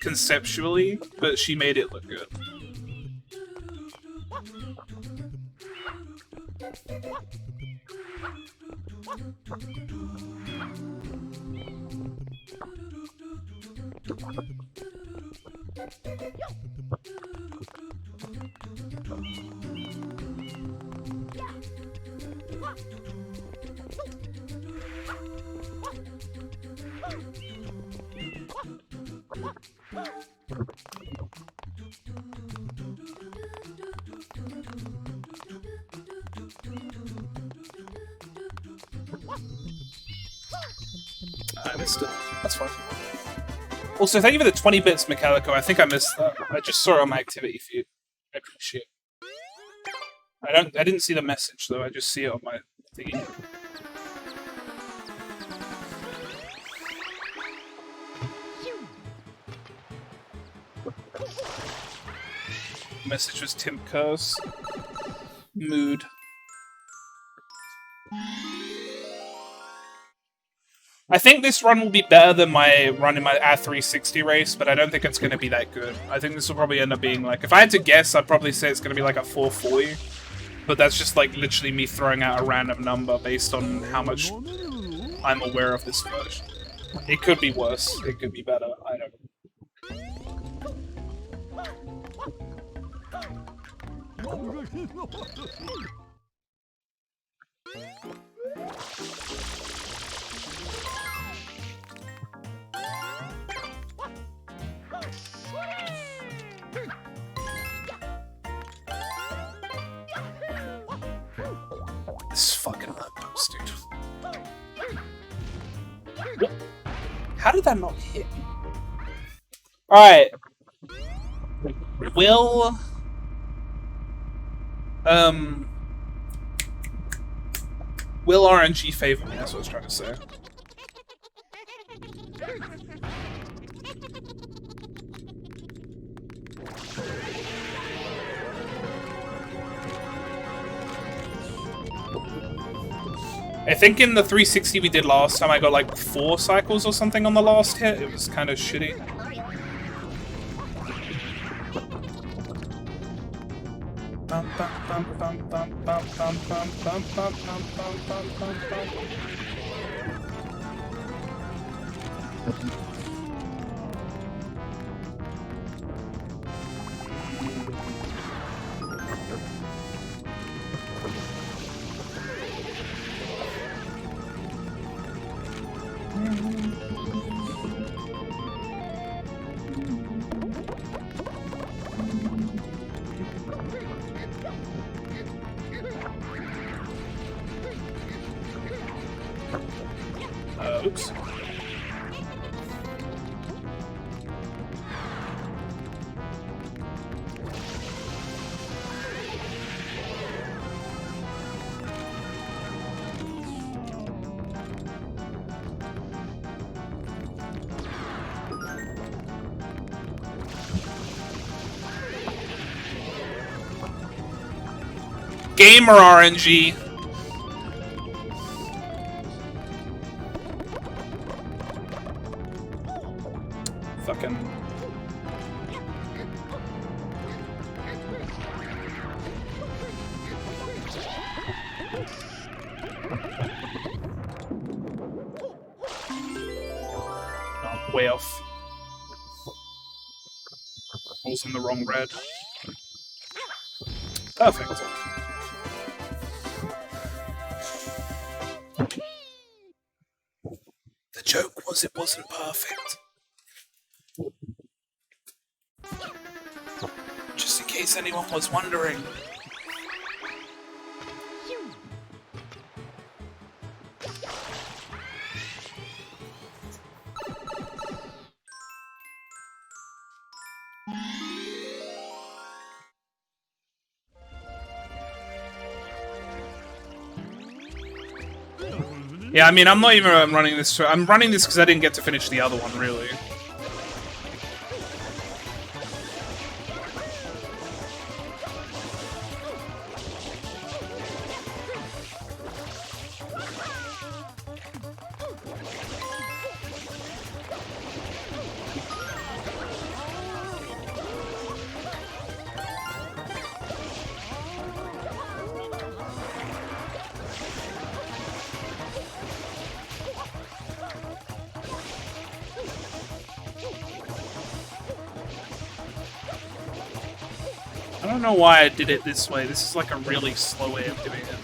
conceptually, but she made it look good. I missed it. That's fine. Also, thank you for the 20 bits, Metallico. I think I missed that. I just saw it on my activity feed. I appreciate it. I didn't see the message though. I just see it on my thingy. The message was Tim Kerr's mood. I think this run will be better than my run in my R360 race, but I don't think it's going to be that good. I think this will probably end up being like, if I had to guess, I'd probably say it's going to be like a 440. But that's just like literally me throwing out a random number based on how much I'm aware of this version. It could be worse. It could be better. I don't know. This fucking lamppost, dude. What? How did that not hit? Alright. Will RNG favor me? That's what I was trying to say. I think in the 360 we did last time, I got like 4 cycles or something on the last hit. It was kind of shitty. Oops. Gamer RNG. Fucking. Oh, way off. I was in the wrong red. Perfect. The joke was it wasn't perfect. Just in case anyone was wondering. Yeah, I mean, I'm not even running this. I'm running this because I didn't get to finish the other one, really. I don't know why I did it this way. This is like a really slow way of doing it.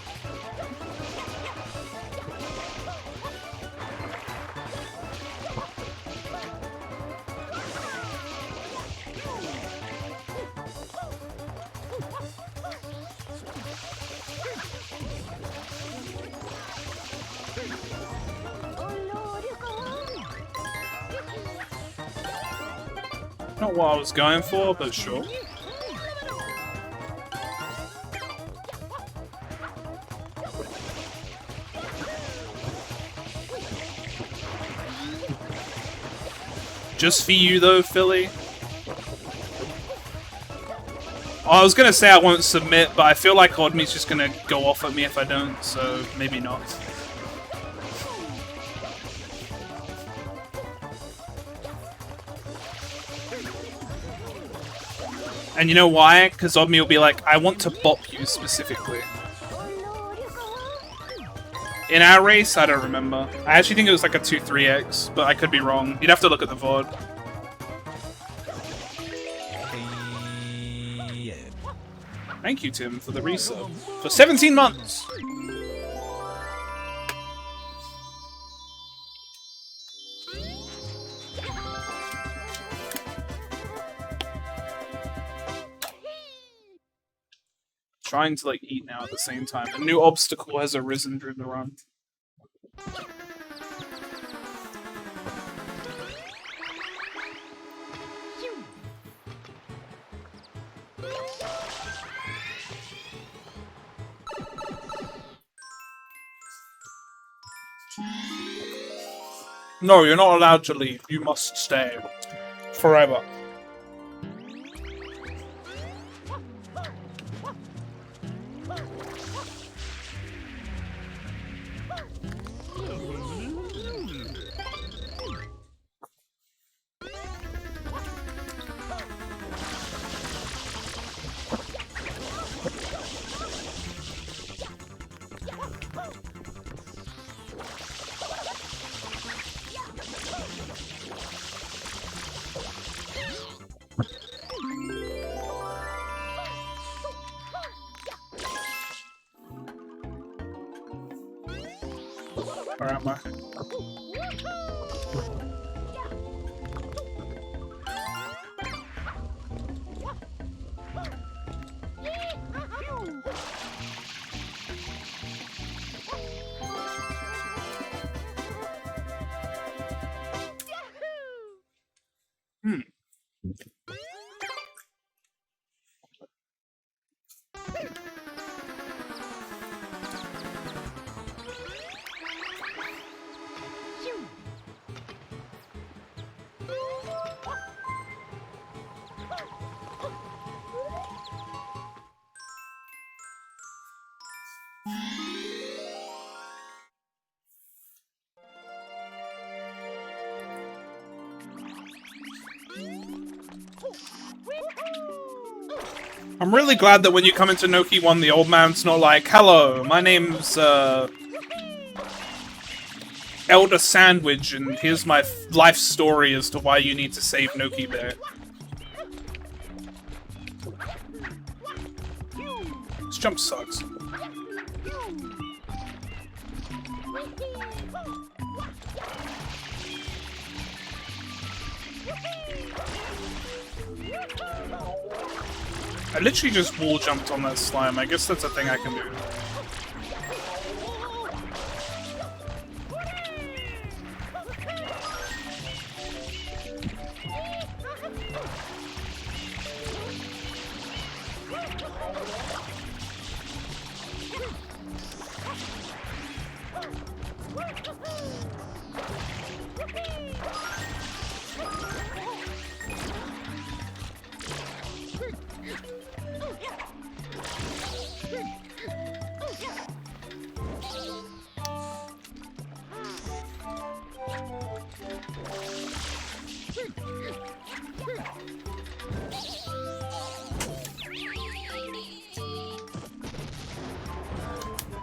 Oh not what I was going for, but sure. Just for you though, Philly. Oh, I was gonna say I won't submit, but I feel like Oddme's just gonna go off at me if I don't, so maybe not. And you know why? Because Oddme will be like, I want to bop you specifically. In our race, I don't remember. I actually think it was like a 2-3x, but I could be wrong. You'd have to look at the VOD. Thank you, Tim, for the resub. For 17 months! Trying to like eat now at the same time. A new obstacle has arisen during the run. No, you're not allowed to leave. You must stay. Forever. Alright, Mark. I'm really glad that when you come into Noki 1, the old man's not like, hello, my name's, Elder Sandwich, and here's my life story as to why you need to save Noki Bear. This jump sucks. I literally just wall jumped on that slime. I guess that's a thing I can do.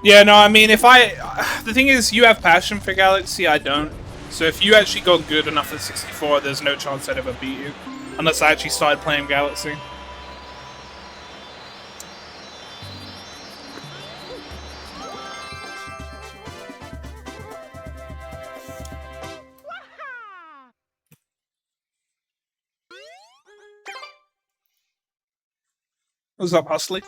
Yeah, no, I mean, if the thing is, you have passion for Galaxy, I don't. So if you actually got good enough at 64, there's no chance I'd ever beat you. Unless I actually started playing Galaxy. What's up, Hustly?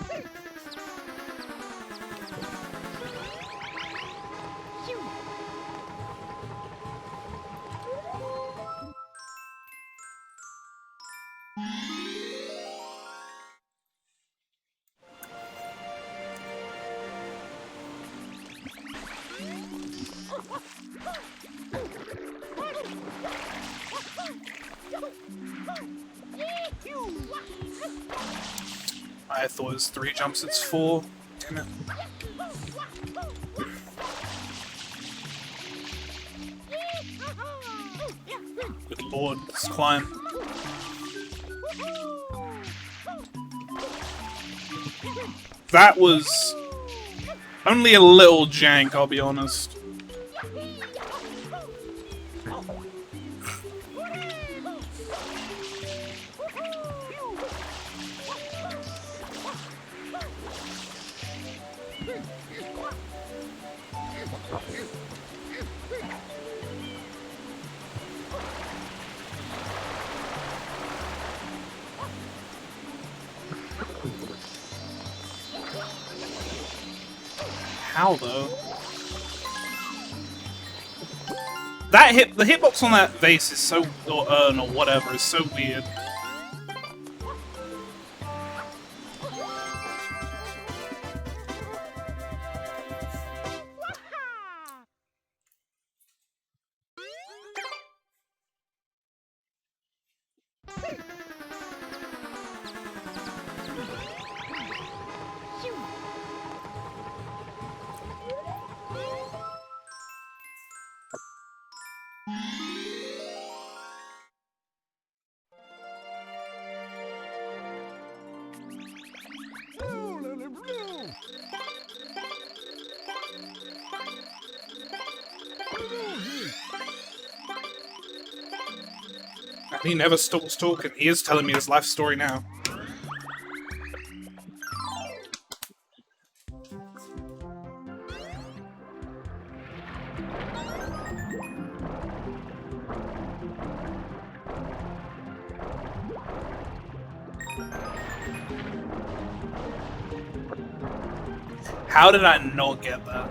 I thought it was 3 jumps, it's 4. Damn it. Good lord, this climb. That was only a little jank, I'll be honest. How though? The hitbox on that vase is so, or urn or whatever, is so weird. And he never stops talking. He is telling me his life story now. How did I not get that?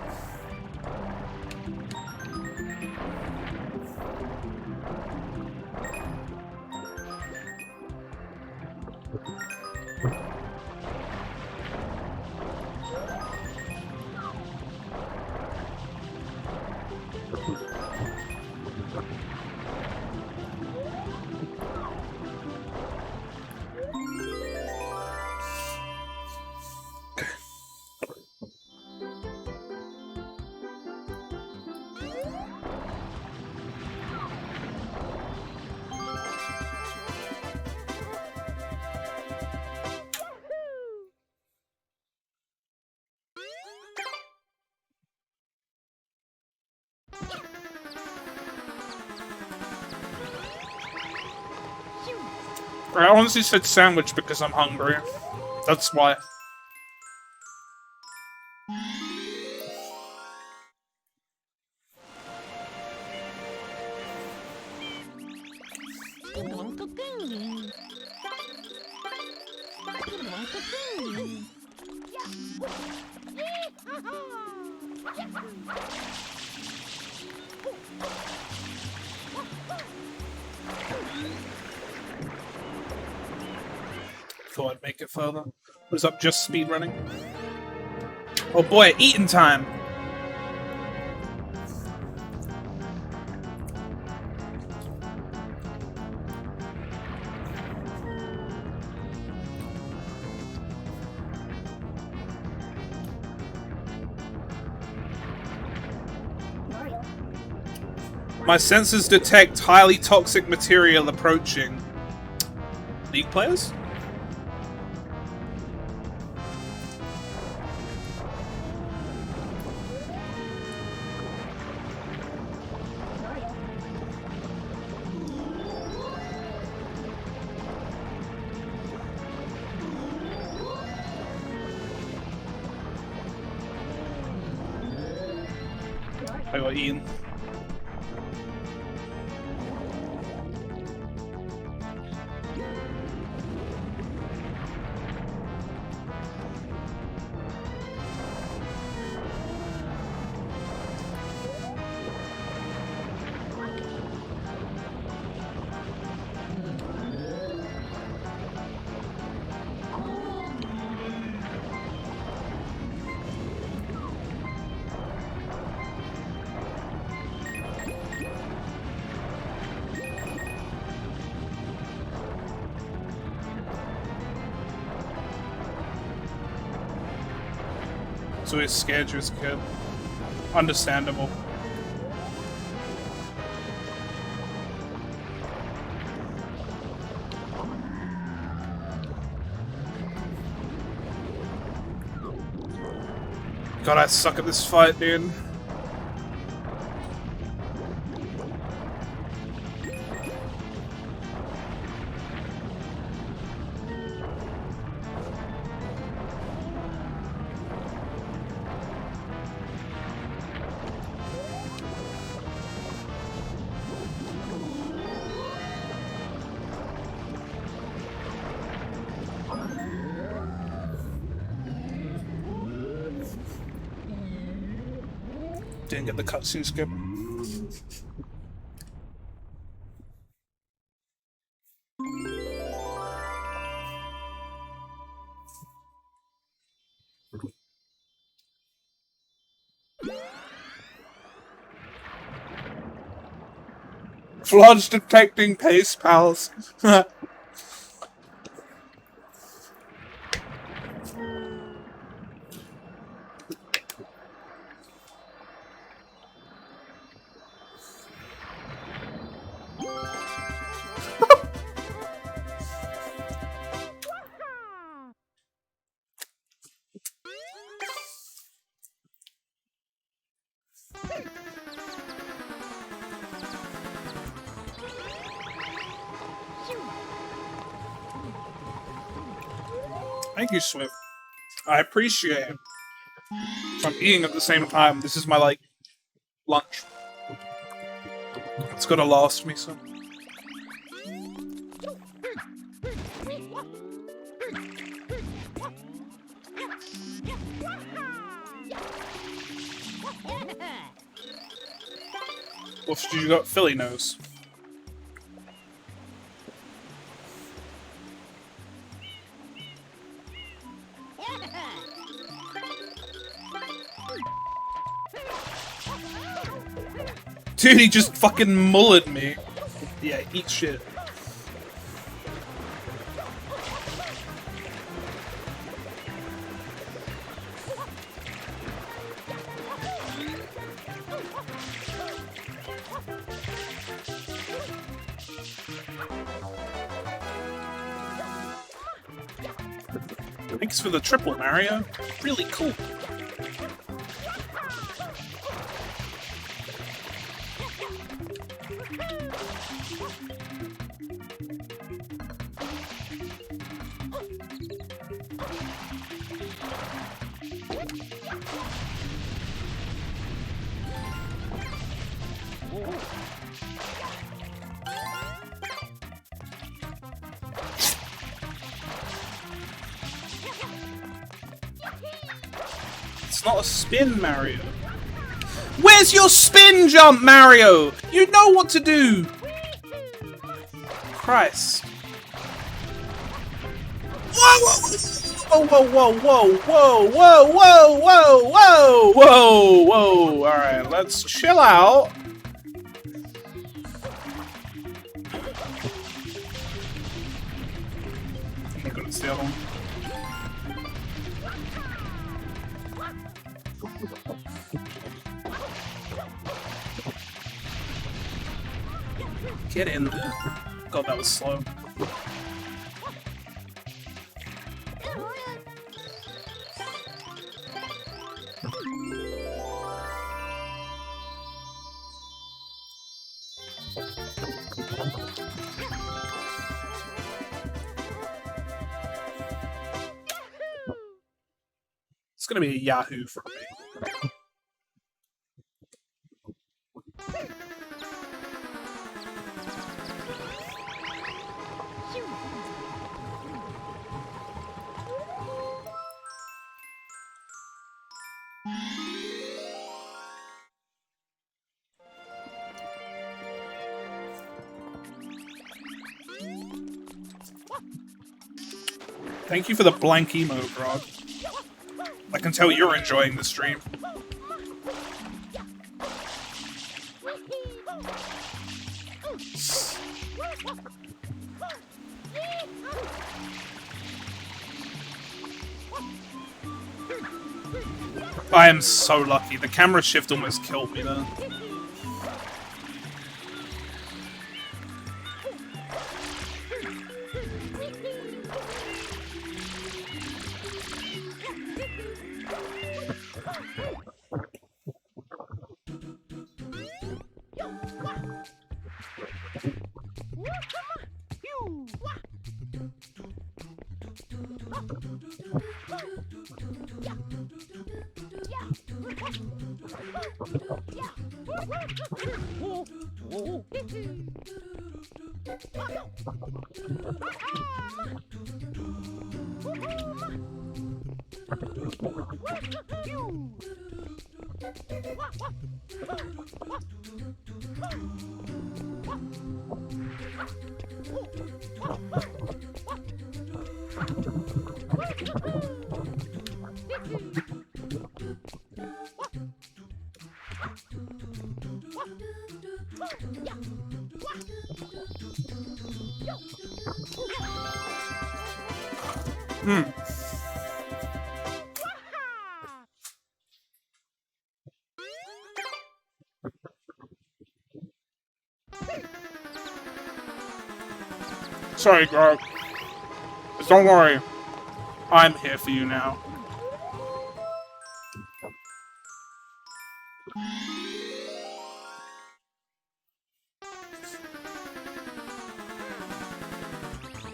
I honestly said sandwich because I'm hungry. That's why. Thought I'd make it further. Was up just speed running? Oh boy, eating time! My sensors detect highly toxic material approaching. League players? I got Ian. So he's scared you as a kid. Understandable. God, I suck at this fight, dude. Didn't get the cutscene skip. Floods detecting pace pals. Thank you, Swift. I appreciate it. If I'm eating at the same time, this is my, like, lunch. It's gotta last me some. What did you got? Philly nose. Dude, he just fucking mullered me. Yeah, eat shit. Thanks for the triple, Mario. Really cool. It's not a spin, Mario. Where's your spin jump, Mario? You know what to do. Christ. Whoa, whoa, whoa, whoa, whoa, whoa, whoa, whoa, whoa, whoa, whoa. Alright, let's chill out. I'm gonna steal him. Get in there. God, that was slow. It's gonna be a Yahoo for me. Thank you for the blank emo, Grog. I can tell you're enjoying the stream. I am so lucky. The camera shift almost killed me there. Sorry, Grog. But don't worry. I'm here for you now.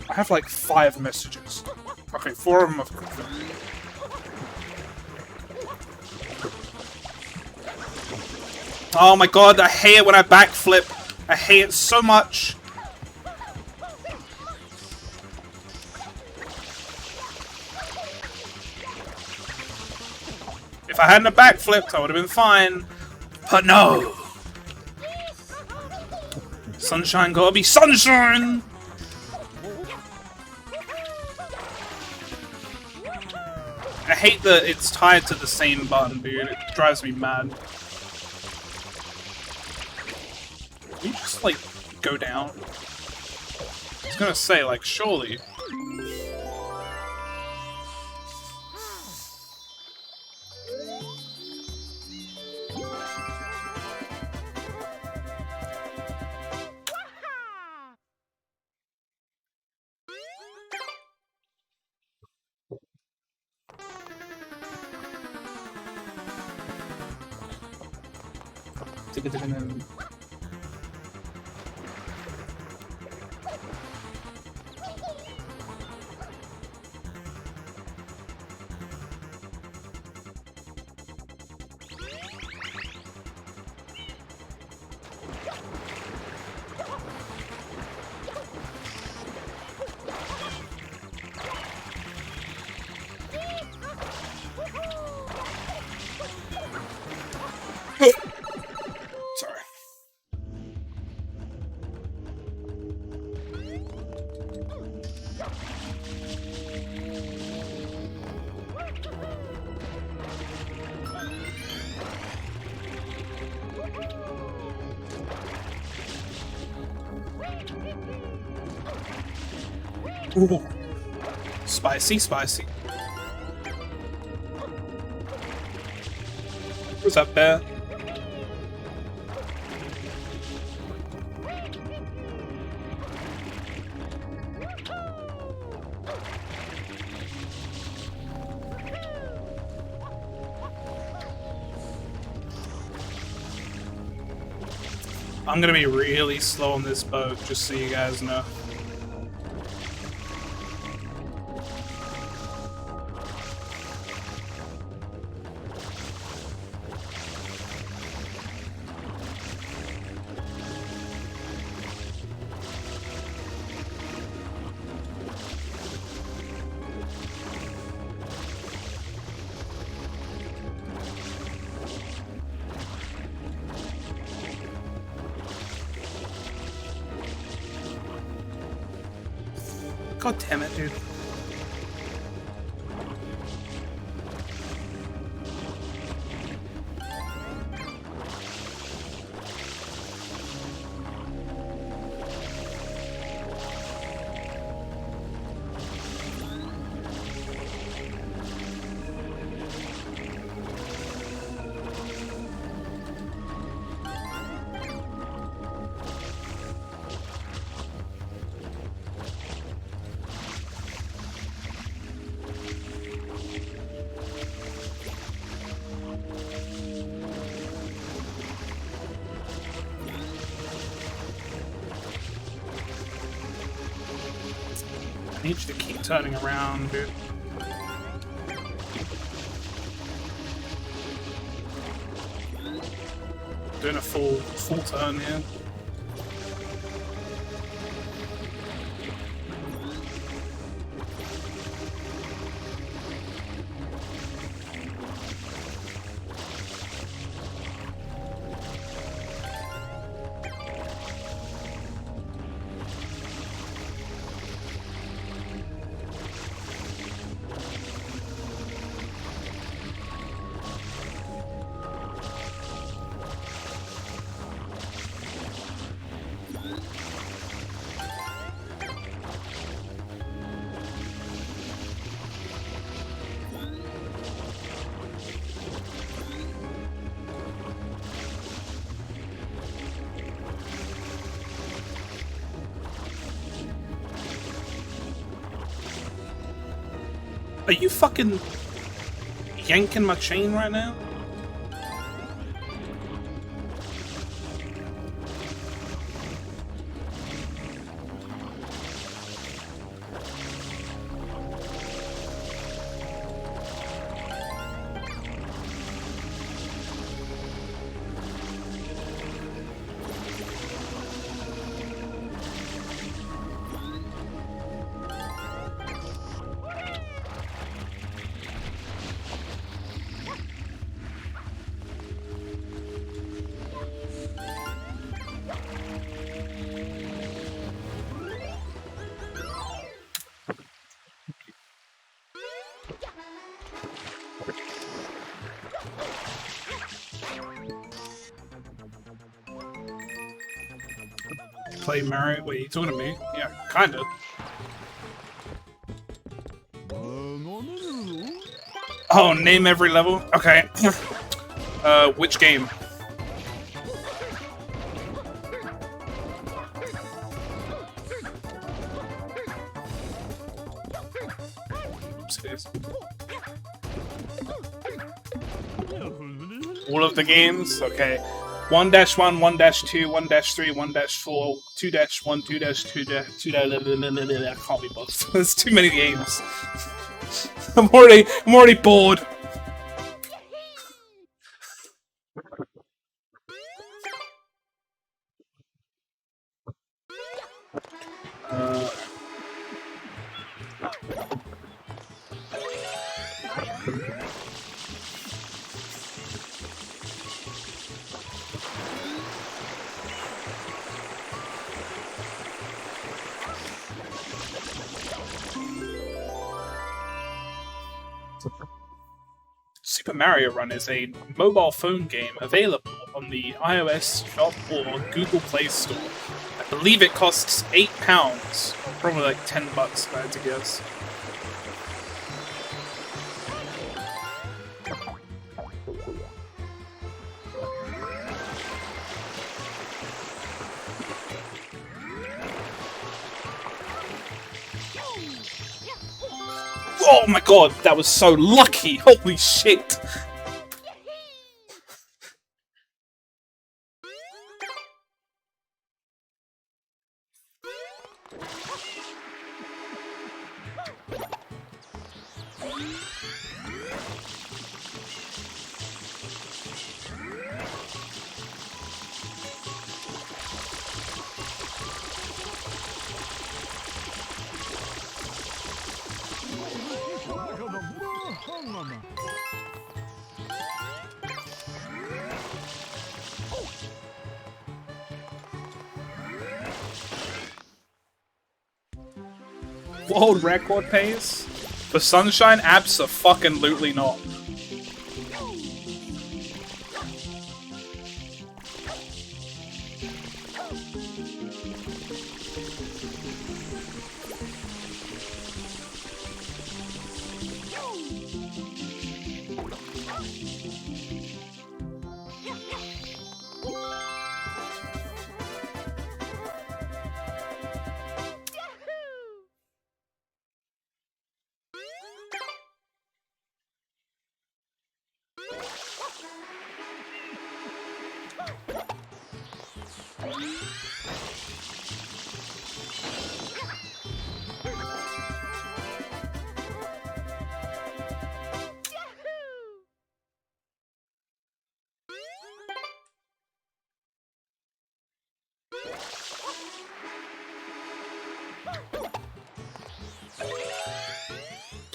I have like 5 messages. Okay, 4 of them have confirmed. Oh my god, I hate it when I backflip. I hate it so much. If I hadn't have backflipped, I would have been fine. But no! Sunshine gotta be sunshine! I hate that it's tied to the same button, dude. It drives me mad. Can you just, like, go down? I was gonna say, like, surely. Sorry. Ooh. Spicy, spicy. What's up, bear? I'm gonna be really slow on this boat, just so you guys know. God damn it, dude. I need you to keep turning around, dude. Doing a full turn here. Are you fucking yanking my chain right now? Play Mario? Wait, you talking to me? Yeah, kinda. Oh, name every level? Okay. Which game? All of the games? Okay. 1-1, 1-2, 1-3, 1-4, 2-1, 2-2, I can't be bothered. There's too many games. I'm already bored. Super Mario Run is a mobile phone game available on the iOS shop or Google Play Store. I believe it costs £8, or probably like $10 if I had to guess. Oh my god, that was so lucky! Holy shit! World record pace? For Sunshine? Abso-fucking-lutely not.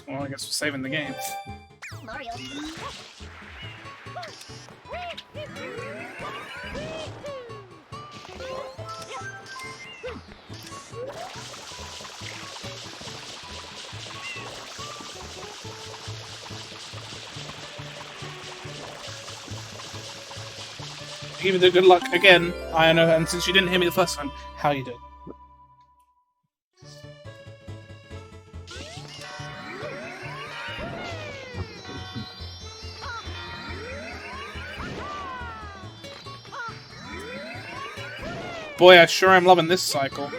Well, I guess we're saving the game. Mario. Give you the good luck again, Iono, and since you didn't hear me the first time, how you doing? Boy, I sure am loving this cycle.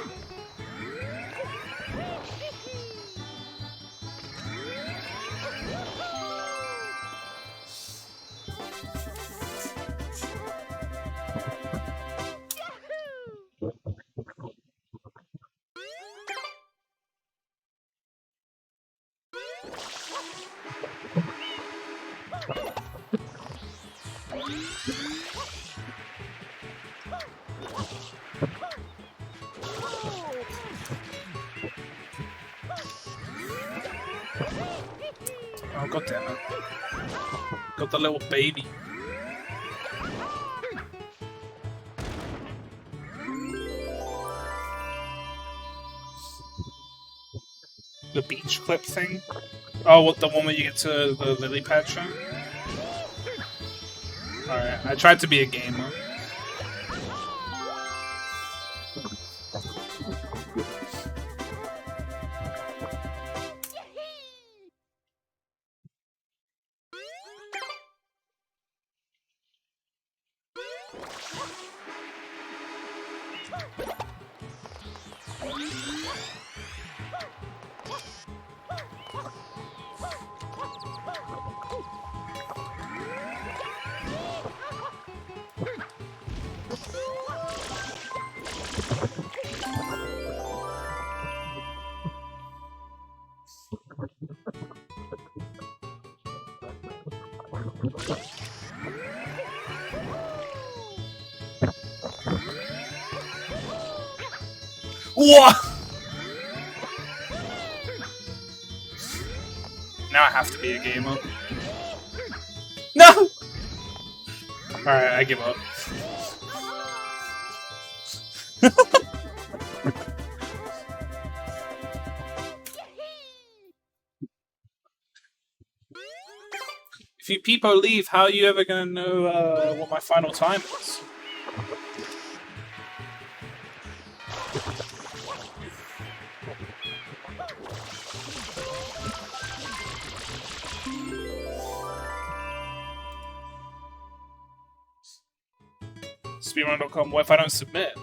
Oh, god damn it. Got the little baby. The beach clip thing? Oh, what, the one where you get to the lily pad show? Alright, I tried to be a gamer. What? Now I have to be a gamer. No! Alright, I give up. If you peepo leave, how are you ever gonna know what my final time is? Speedrun.com, what if I don't submit?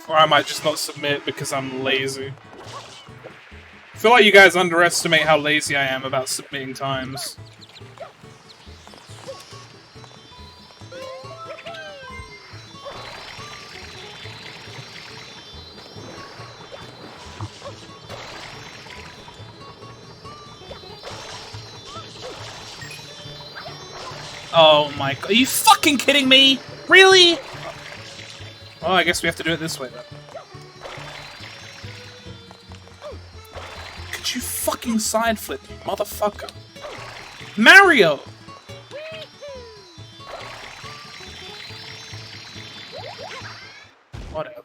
Or I might just not submit because I'm lazy. I feel like you guys underestimate how lazy I am about submitting times. Oh my god, are you fucking kidding me? Really? Oh, I guess we have to do it this way then. Could you fucking side flip, you motherfucker? Mario! Whatever.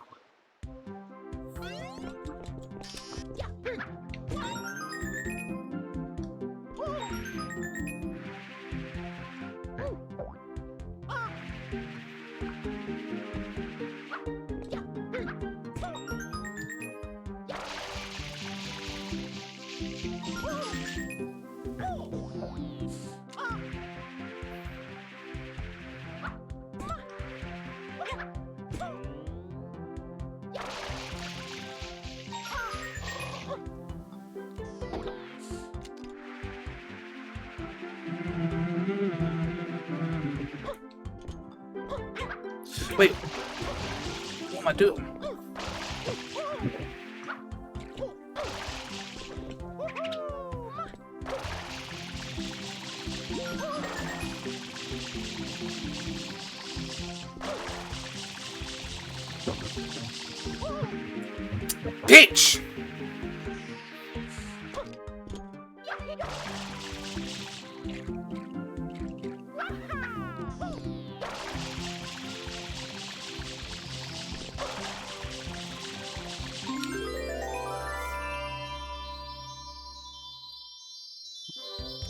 Wait. What am I doing? Bitch!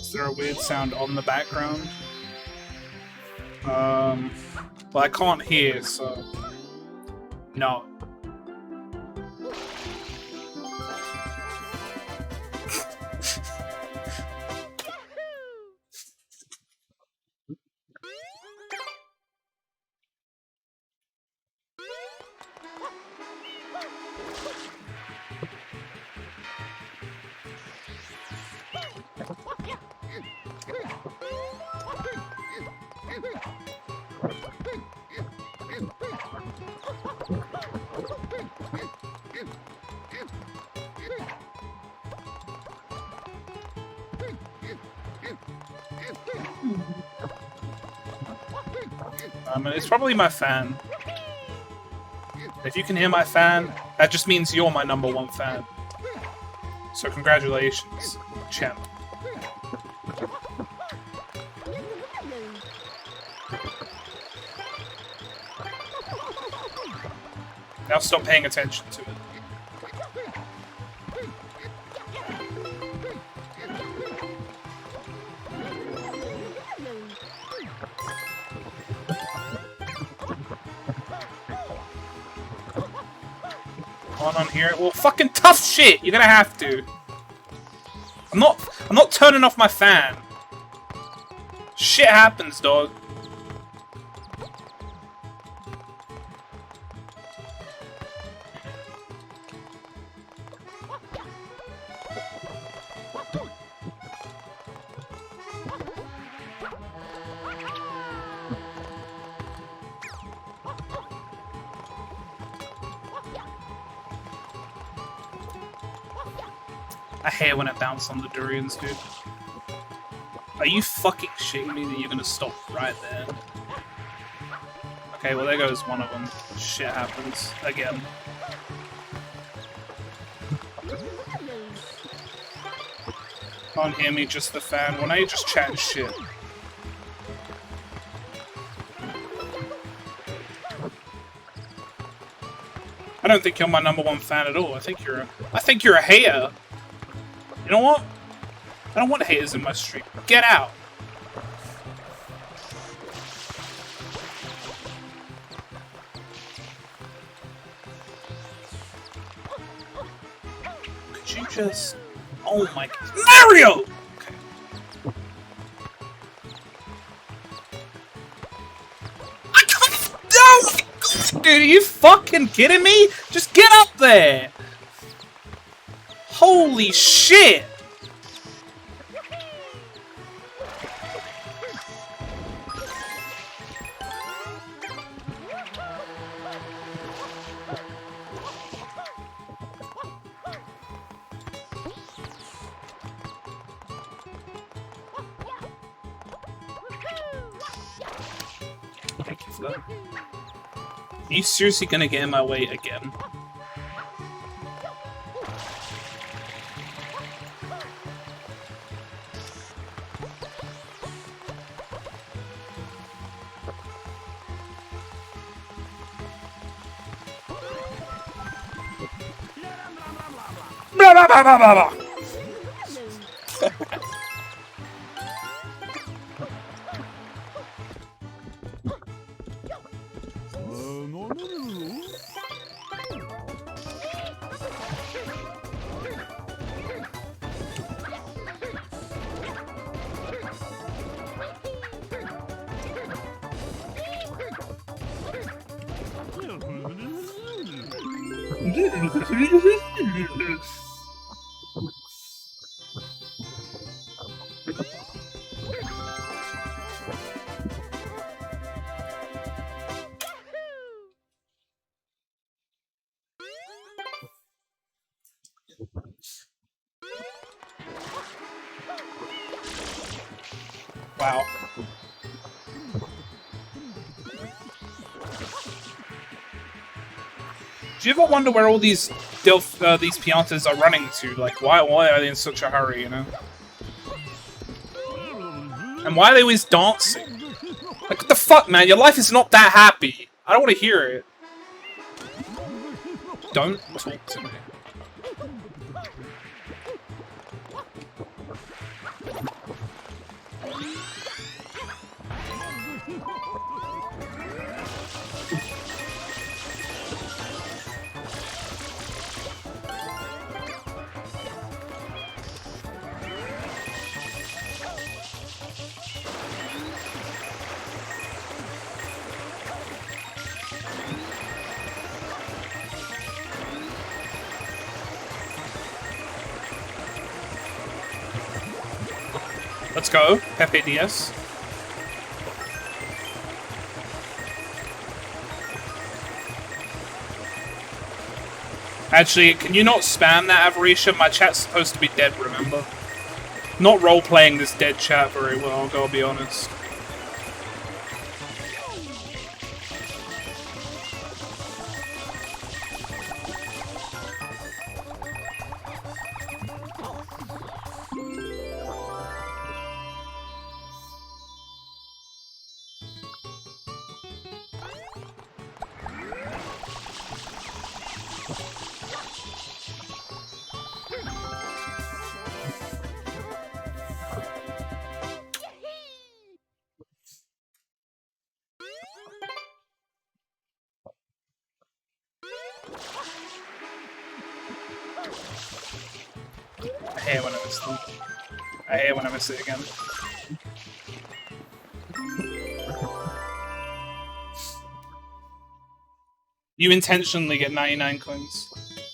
Is there a weird sound on the background? Well, I can't hear, so... No. It's probably my fan. If you can hear my fan, that just means you're my #1 fan. So congratulations, champ. Now stop paying attention to it. On here. Well, fucking tough shit. You're gonna have to. I'm not turning off my fan. Shit happens, dog. I hate when it bounces on the durians, dude. Are you fucking shitting me that you're gonna stop right there? Okay, well there goes one of them. Shit happens. Again. Can't hear me, just the fan. Well, now you're just chatting shit. I don't think you're my #1 fan at all. I think you're a hater. You know what? I don't want haters in my stream. Get out! Could you just... Oh my... Mario! Okay. I can't... Oh my God, dude, are you fucking kidding me? Just get up there! Holy shit! Thank you for that. Are you seriously gonna get in my way again? Blah blah blah blah blah blah. Wow. Do you ever wonder where all these these Piantas are running to? Like, why are they in such a hurry, you know? And why are they always dancing? Like, what the fuck, man? Your life is not that happy. I don't want to hear it. Don't talk to me. Let's go, Pepe Diaz. Actually, can you not spam that, Avarisha? My chat's supposed to be dead, remember? Not role-playing this dead chat very well, I'll be honest. I hate when I miss them. I hate when I miss it again. You intentionally get 99 coins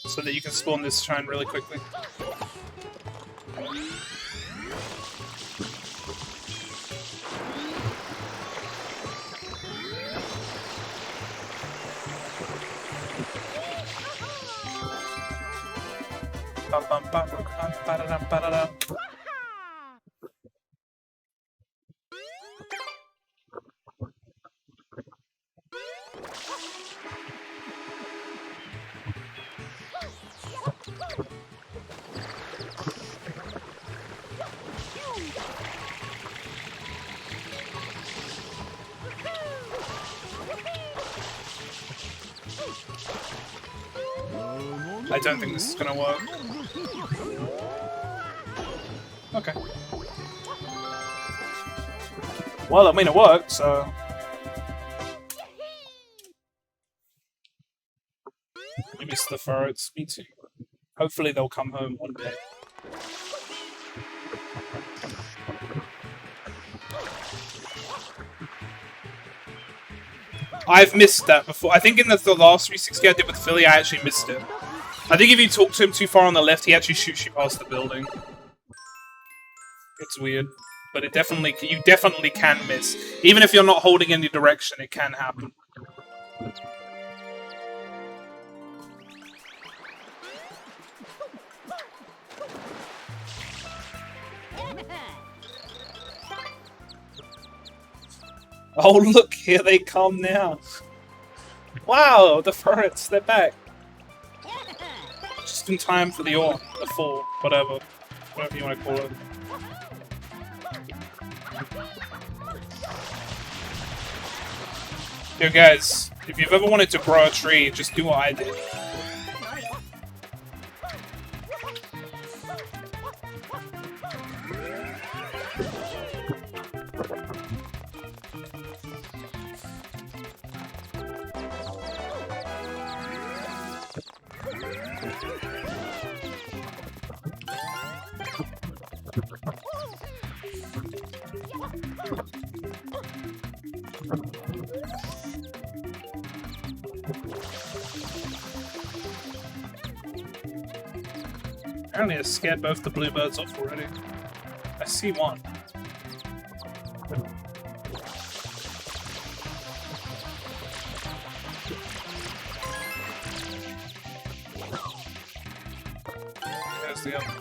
so that you can spawn this shrine really quickly. I don't think this is gonna work. Okay. Well, I mean, it worked, so... You missed the ferrets. Me too. Hopefully they'll come home one day. I've missed that before. I think in the last 360 I did with Philly, I actually missed it. I think if you talk to him too far on the left, he actually shoots you past the building. It's weird. But it definitely, you definitely can miss. Even if you're not holding any direction, it can happen. Oh look, here they come now. Wow, the ferrets, they're back. Just in time for the fall, whatever you want to call it. Yo guys, if you've ever wanted to grow a tree, just do what I did. Apparently I scared both the bluebirds off already. I see one. There's the other.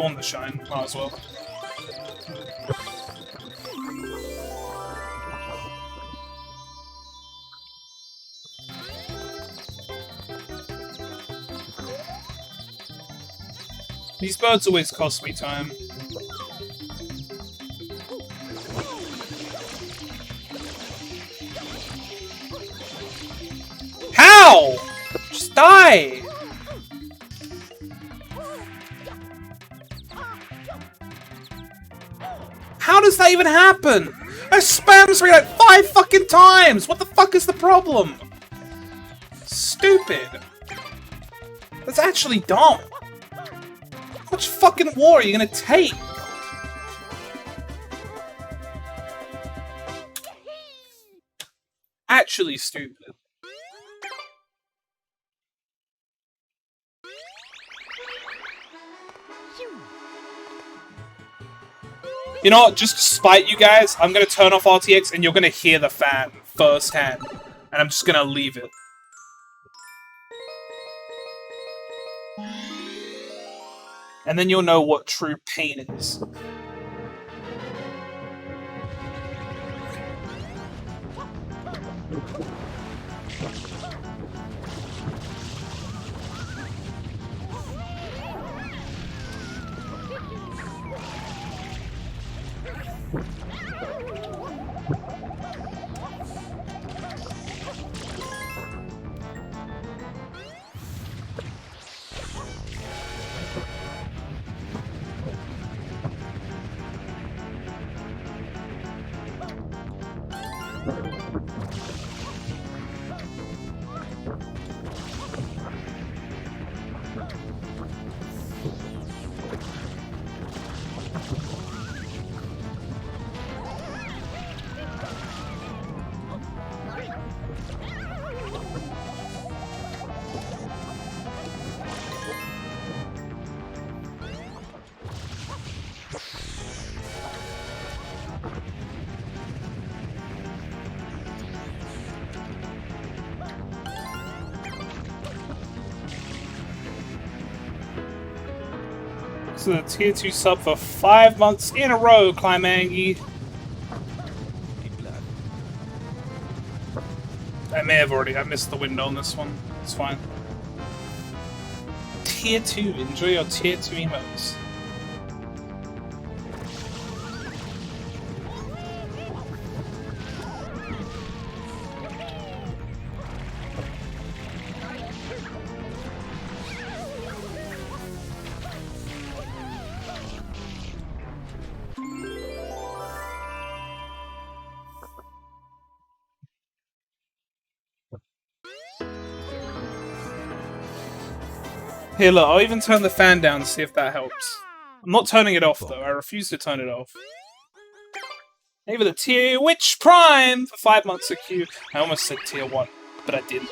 Spawn the shine, might as well. These birds always cost me time. How? Just die! How does that even happen? I spammed me like 5 fucking times! What the fuck is the problem? Stupid. That's actually dumb. How much fucking war are you gonna take? Actually stupid. You know what, just to spite you guys, I'm gonna turn off RTX and you're gonna hear the fan firsthand. And I'm just gonna leave it. And then you'll know what true pain is. So the tier 2 sub for 5 months in a row, Climangy. I may have already, I missed the window on this one. It's fine. Tier 2, enjoy your tier 2 emotes. Here, look, I'll even turn the fan down to see if that helps. I'm not turning it off, though. I refuse to turn it off. Maybe the tier Witch Prime for 5 months of queue. I almost said tier 1, but I didn't.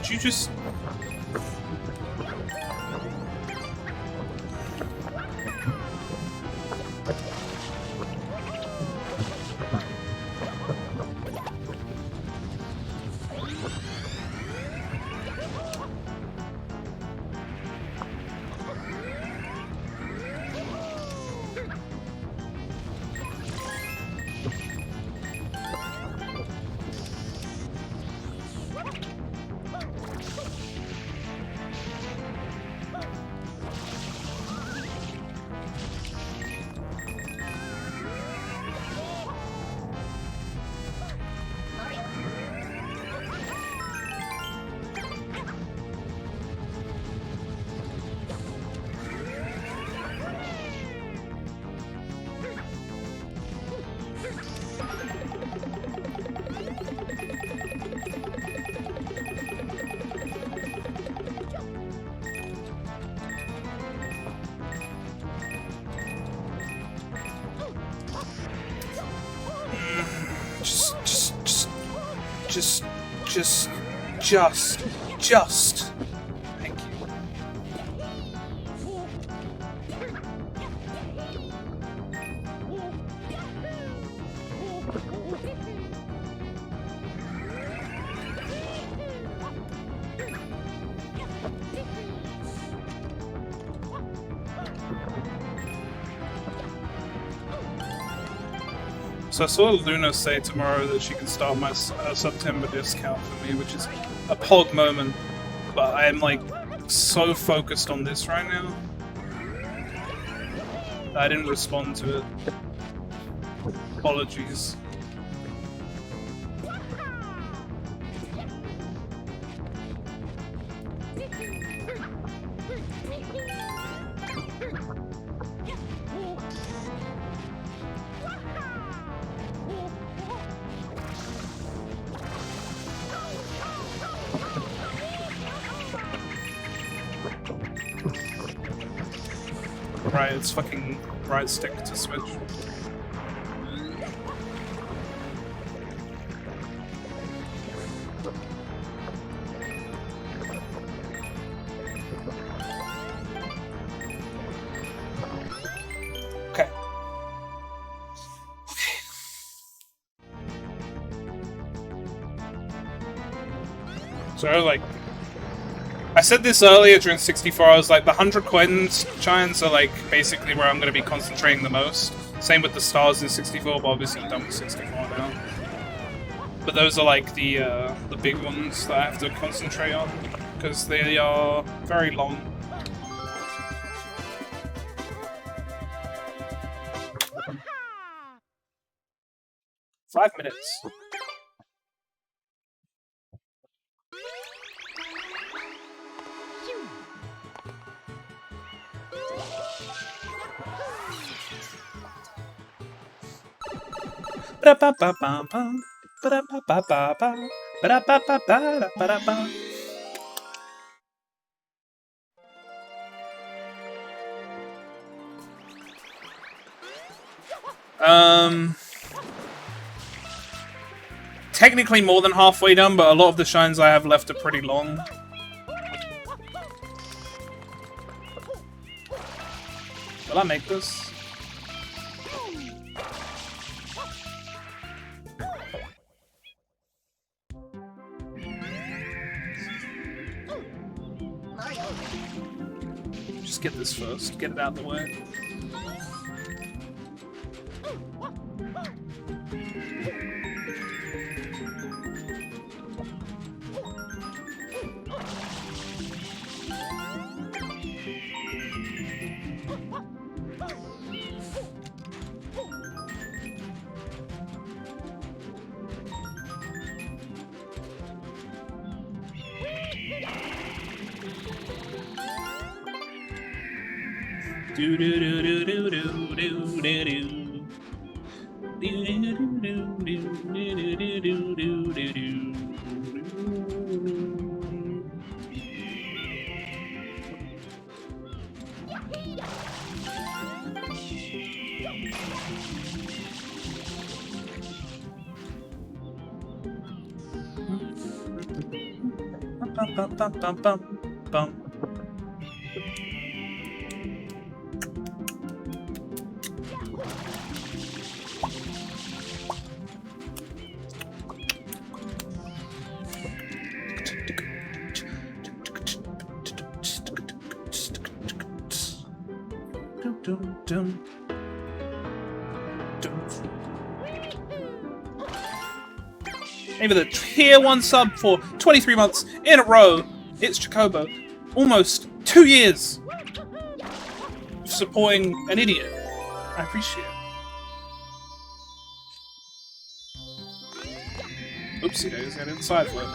Did you just... Just. Thank you. So I saw Luna say tomorrow that she can start my September discount for me, which is a pog moment, but I am like so focused on this right now that I didn't respond to it. Apologies. Right, it's fucking right stick to switch. Okay. So, like, I said this earlier during 64, I was like, the 100 coins giants are like basically where I'm going to be concentrating the most. Same with the stars in 64, but obviously I'm done with 64 now. But those are like the big ones that I have to concentrate on, because they are very long. Five minutes. Technically more than halfway done, but a lot of the shines I have left are pretty long. Will I make this? Just get this first, get it out of the way. Do do do do do do do do do. Do do do do do do do do do do. bum, bum, bum, bum, bum, bum. Dum, dum. Maybe the tier 1 sub for 23 months in a row. It's Chocobo. Almost 2 years of supporting an idiot. I appreciate it. Oopsie daisy, I didn't side flip.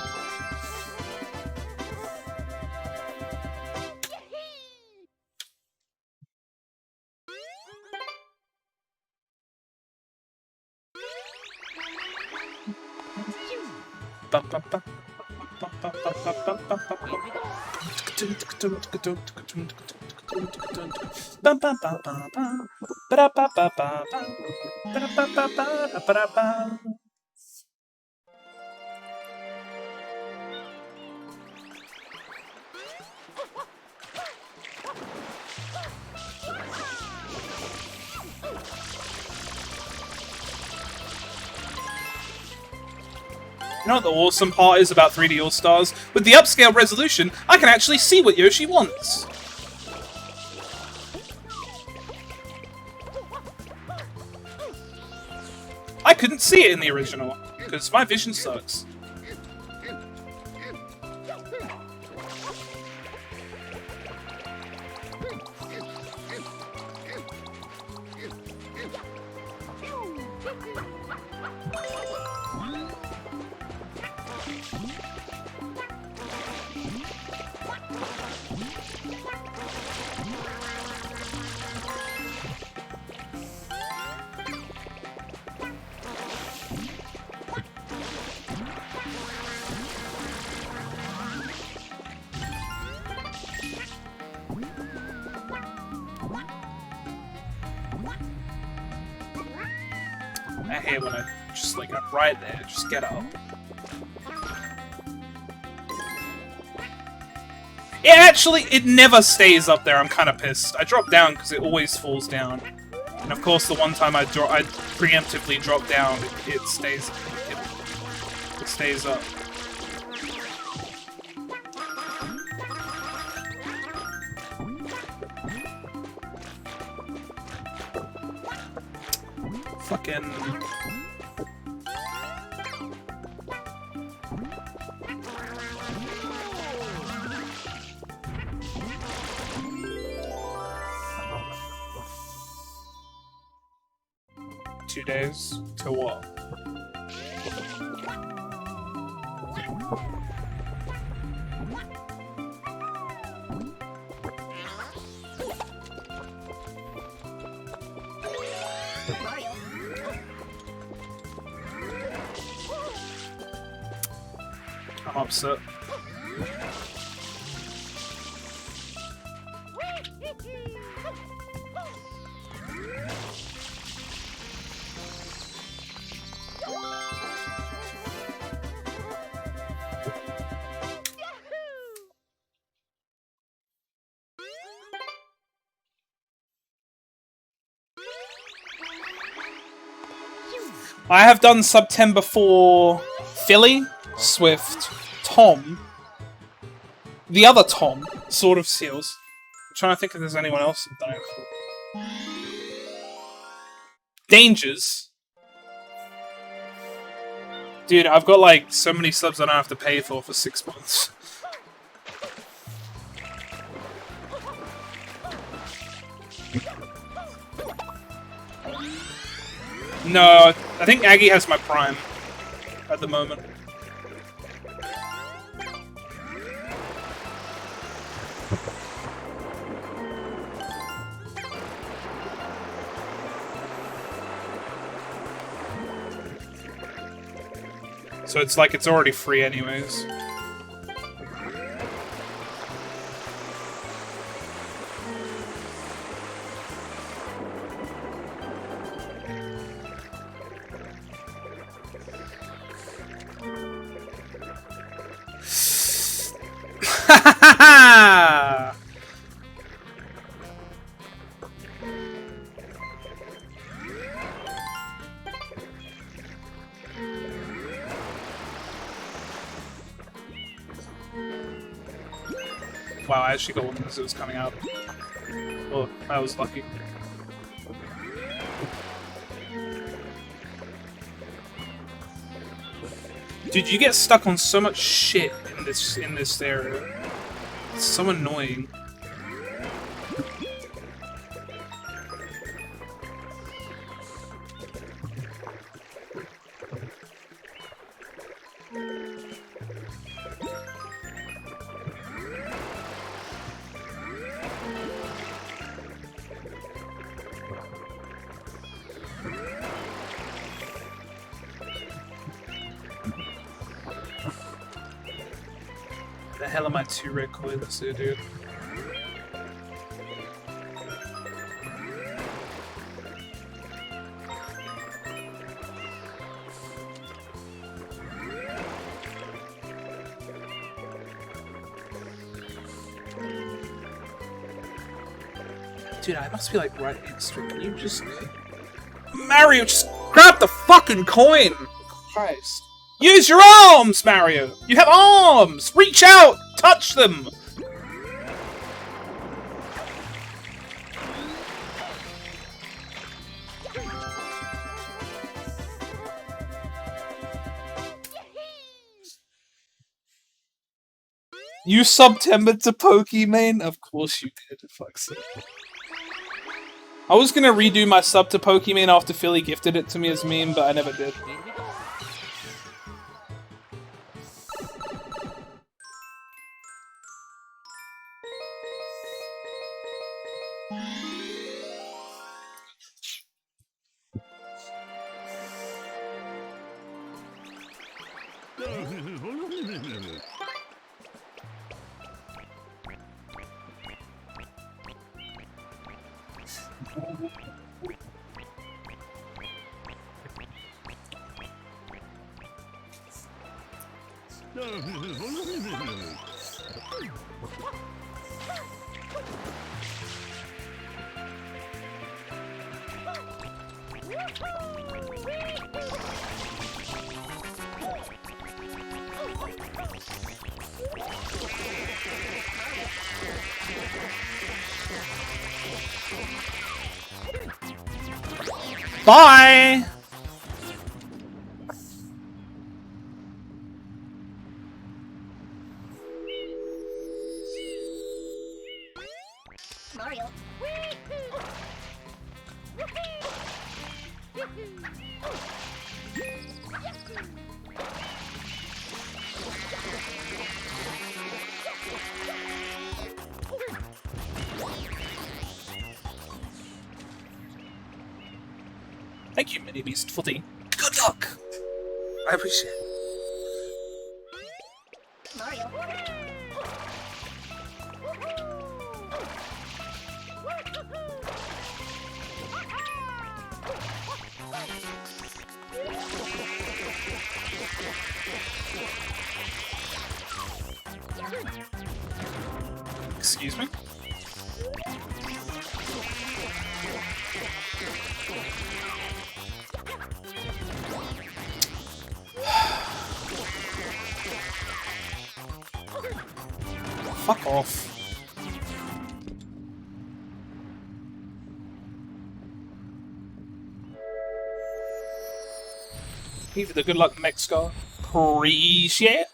You know what the awesome part is about 3D All-Stars? With the upscale resolution, I can actually see what Yoshi wants. I couldn't see it in the original, because my vision sucks. I hate when I just like, I'm right there, just get up. It never stays up there, I'm kind of pissed. I drop down because it always falls down. And of course the one time I preemptively drop down, it stays up. Fucking... Two days to what? I'm upset. I have done September for Philly, Swift, Tom, the other Tom, Sword of Seals. I'm trying to think if there's anyone else I've done it for. Dangers. Dude, I've got like so many subs I don't have to pay for 6 months. No, I think Aggie has my Prime at the moment. So it's like it's already free anyways. Wow, I actually got one as it was coming out. Oh, that was lucky. Dude, you get stuck on so much shit in this area. It's so annoying. The hell am I 2 red coins here, dude? Dude, I must be like right next to it. Can you just... Mario, just grab the fucking coin! Christ. Use your arms, Mario! You have arms! Reach out! Touch them! You Septembered to Pokemon? Of course you did, fuck's sake. I was gonna redo my sub to Pokemon after Philly gifted it to me as a meme, but I never did. Bye! Mario. Thank you, Mini Beast, for the good luck! I appreciate it. Mario. Excuse me? Fuck off. Give you the good luck, Mexico. Appreciate.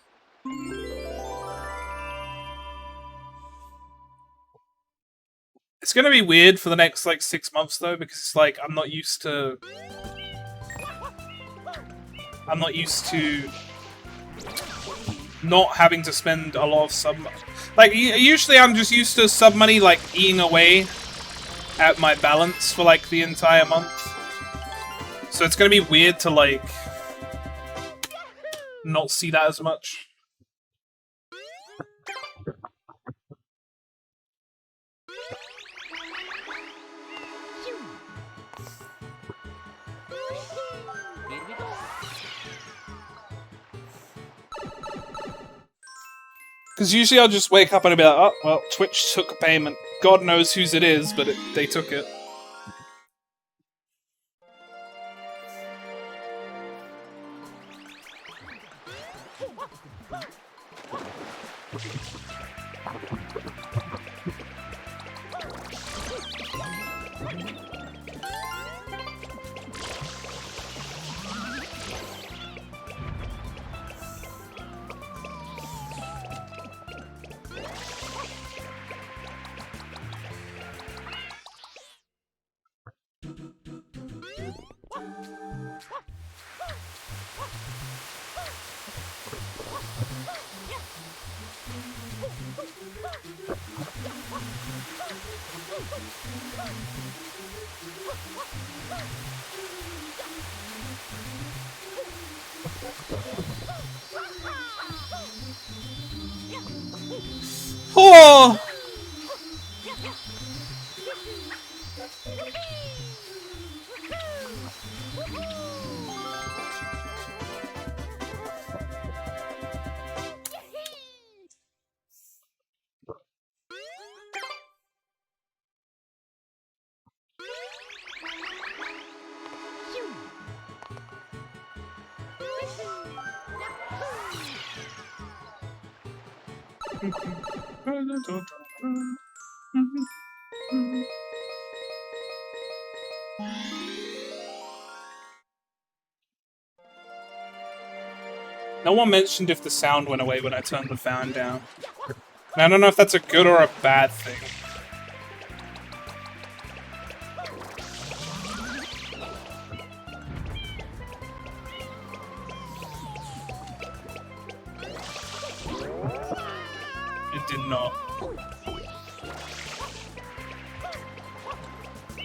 It's gonna be weird for the next like 6 months though, because it's like I'm not used to not having to spend a lot of sub. Like usually I'm just used to sub money like eating away at my balance for like the entire month. So it's gonna be weird to like not see that as much. Because usually I'll just wake up and I'll be like, oh, well, Twitch took a payment. God knows whose it is, but they took it. Oh! No one mentioned if the sound went away when I turned the fan down. And I don't know if that's a good or a bad thing. It did not.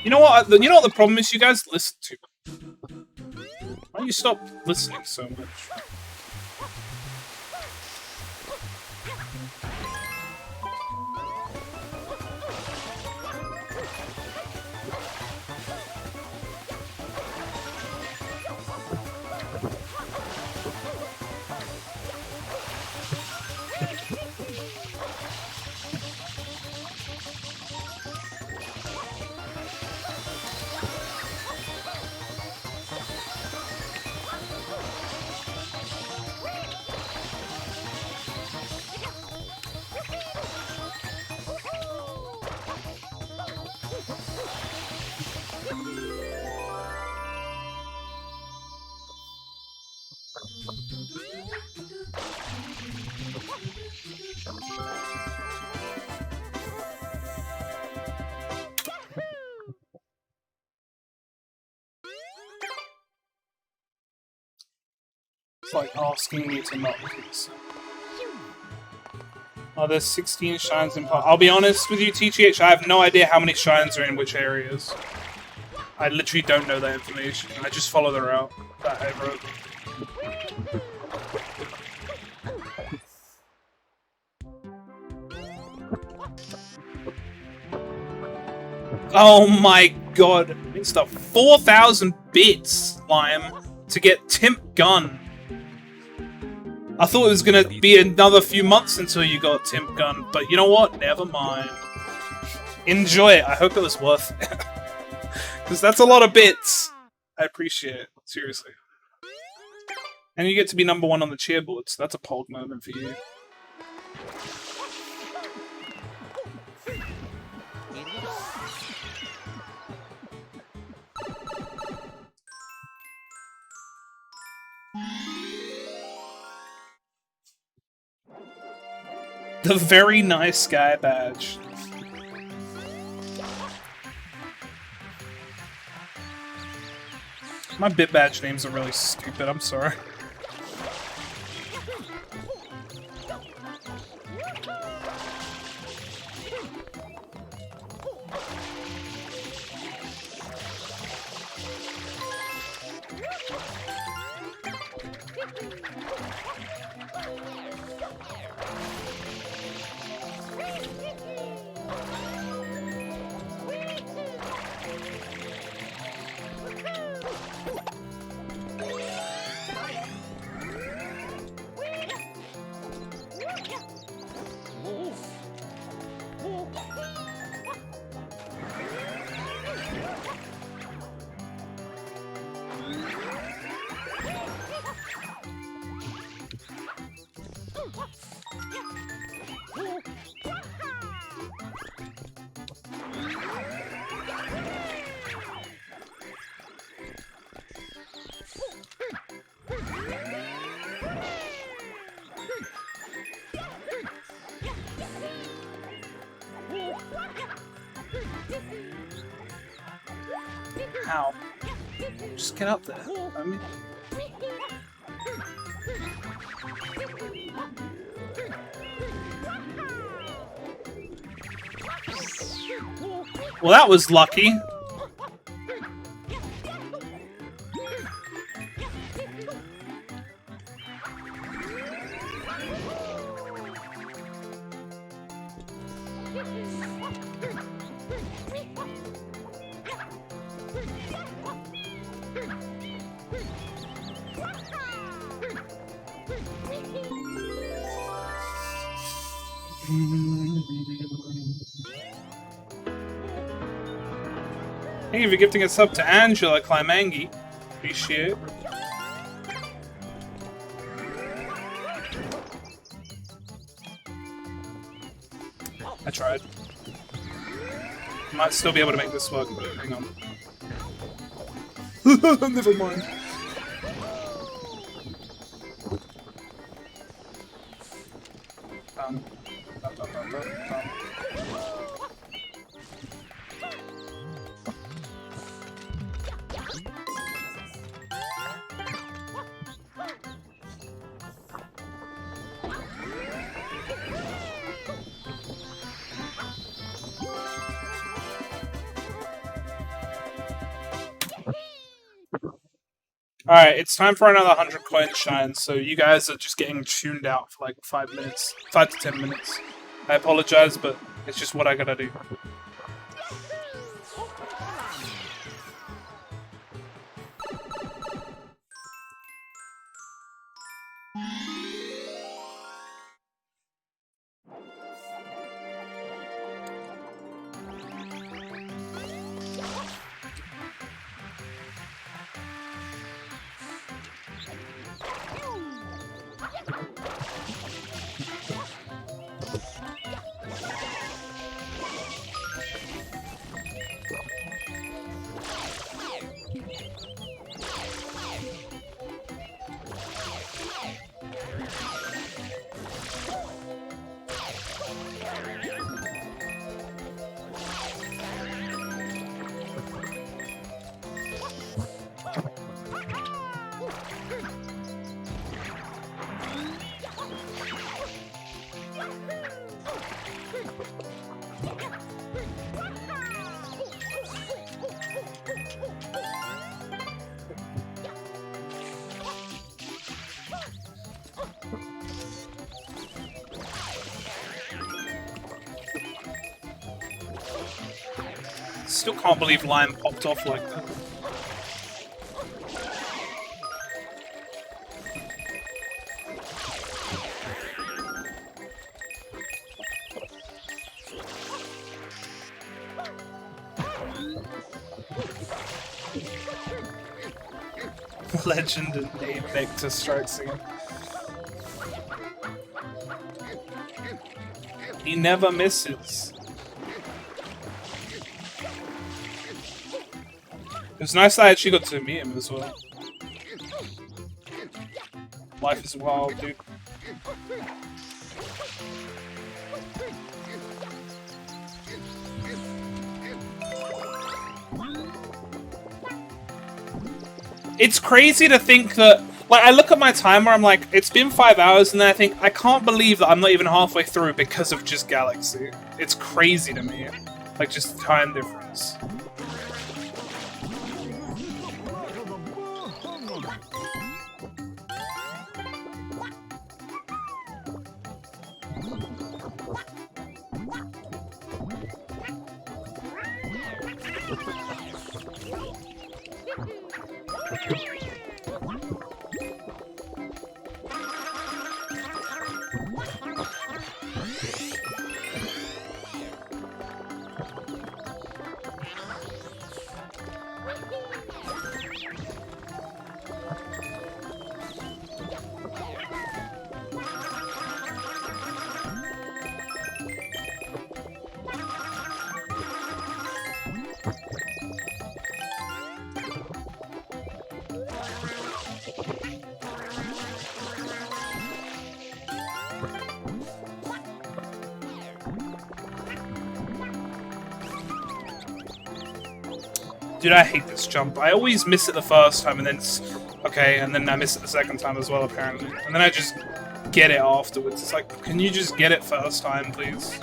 You know what? You know what the problem is? You guys listen to me. Why don't you stop listening so much? It's like asking me to not please. Oh, there's 16 shrines in part. I'll be honest with you, TGH, I have no idea how many shrines are in which areas. I literally don't know that information. I just follow the route that I wrote. Oh my god. It's the 4,000 bits, Lime, to get Timp Gun. I thought it was gonna be another few months until you got Timp Gun, but you know what? Never mind. Enjoy it. I hope it was worth it. Because that's a lot of bits. I appreciate it. Seriously. And you get to be number 1 on the cheerboard, so that's a pog moment for you. The very nice Sky badge. My bit badge names are really stupid, I'm sorry. How? Just get up there. I mean... Well, that was lucky. Thank you for gifting a sub to Angela Climangi. Appreciate it. I tried. Might still be able to make this work, but hang on. Never mind. Alright, it's time for another 100 coin shine, so you guys are just getting tuned out for like 5 minutes. 5 to 10 minutes. I apologize, but it's just what I gotta do. Still can't believe Lion popped off like that. Legend and Dave Vector strikes again. He never misses. It was nice that I actually got to meet him as well. Life is wild, dude. It's crazy to think that, like, I look at my timer, I'm like, it's been 5 hours, and then I think, I can't believe that I'm not even halfway through because of just Galaxy. It's crazy to me. Like, just time difference. Dude, I hate this jump. I always miss it the first time and then okay, and then I miss it the second time as well, apparently. And then I just get it afterwards. It's like, can you just get it first time, please?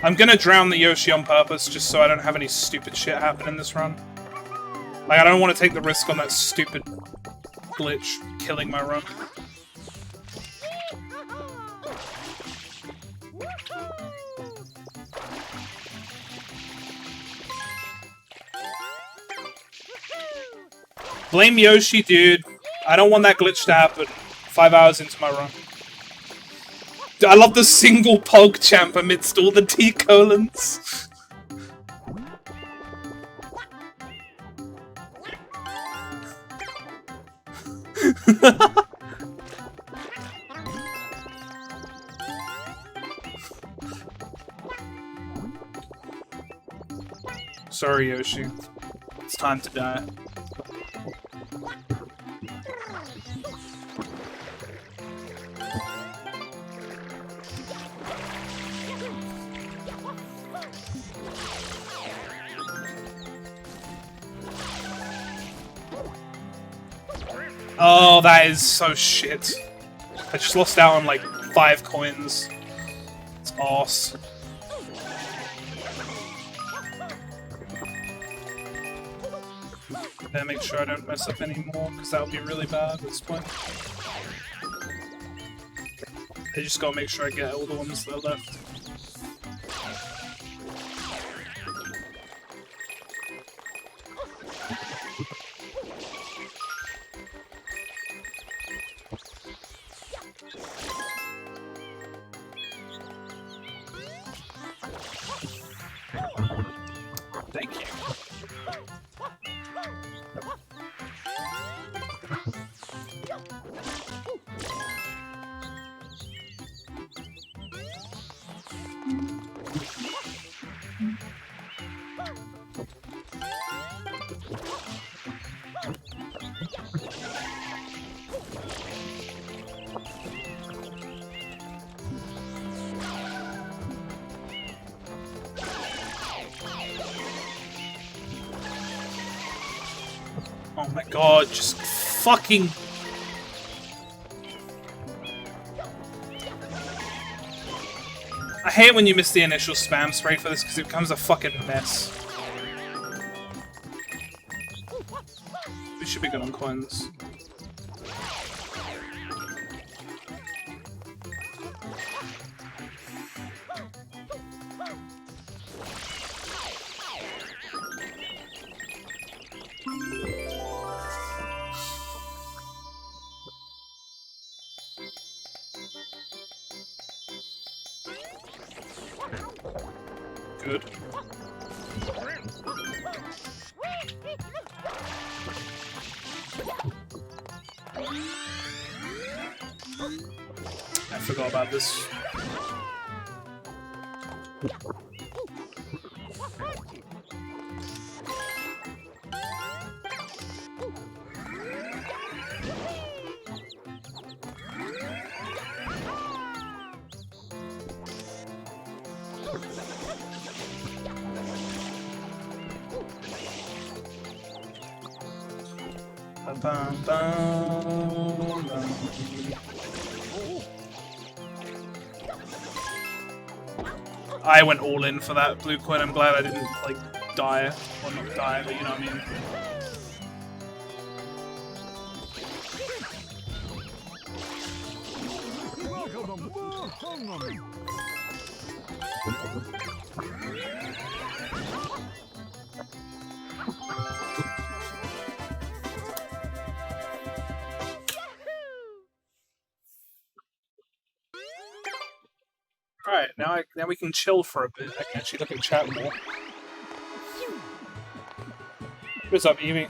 I'm gonna drown the Yoshi on purpose just so I don't have any stupid shit happen in this run. Like, I don't want to take the risk on that stupid glitch killing my run. Blame Yoshi, dude. I don't want that glitch to happen 5 hours into my run. I love the single pog champ amidst all the T colons. Sorry, Yoshi. It's time to die. Oh, that is so shit. I just lost out on like 5 coins. It's arse. Better make sure I don't mess up anymore, because that would be really bad at this point. I just gotta make sure I get all the ones that are left. Thank you. Oh my god, just fucking... I hate when you miss the initial spam spray for this because it becomes a fucking mess. We should be good on coins. Good. I forgot about this. I went all in for that blue coin. I'm glad I didn't, like, die. Well, not die, but you know what I mean. Alright, now we can chill for a bit. I can actually look at chat more. What's up, Evie?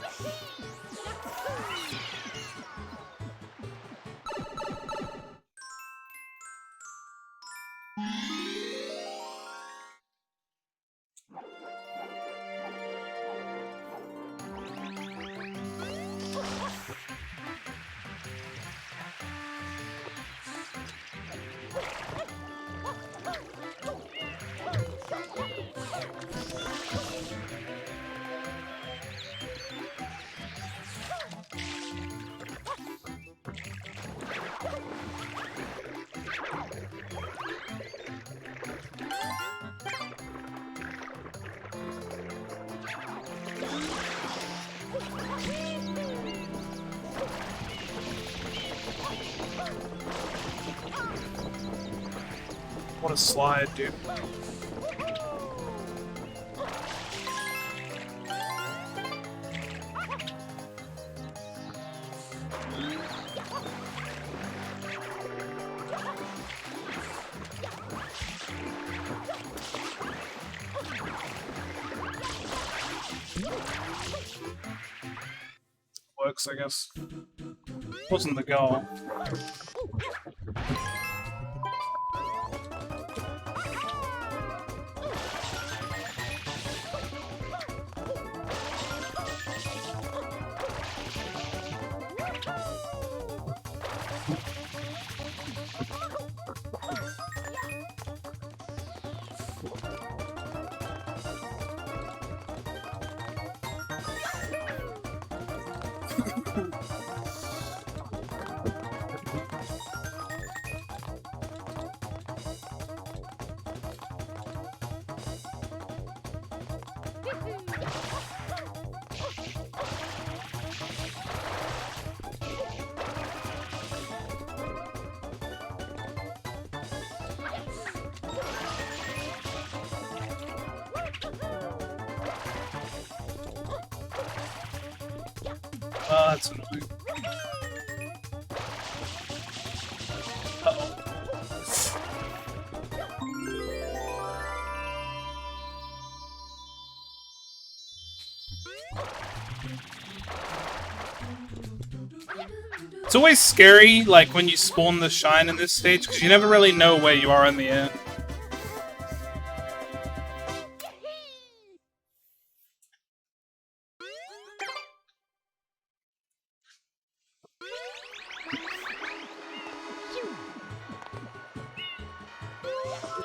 What a slide, dude. Works, I guess. Wasn't the goal. Oh, that's annoying. Uh-oh. It's always scary, like, when you spawn the shine in this stage, because you never really know where you are in the air.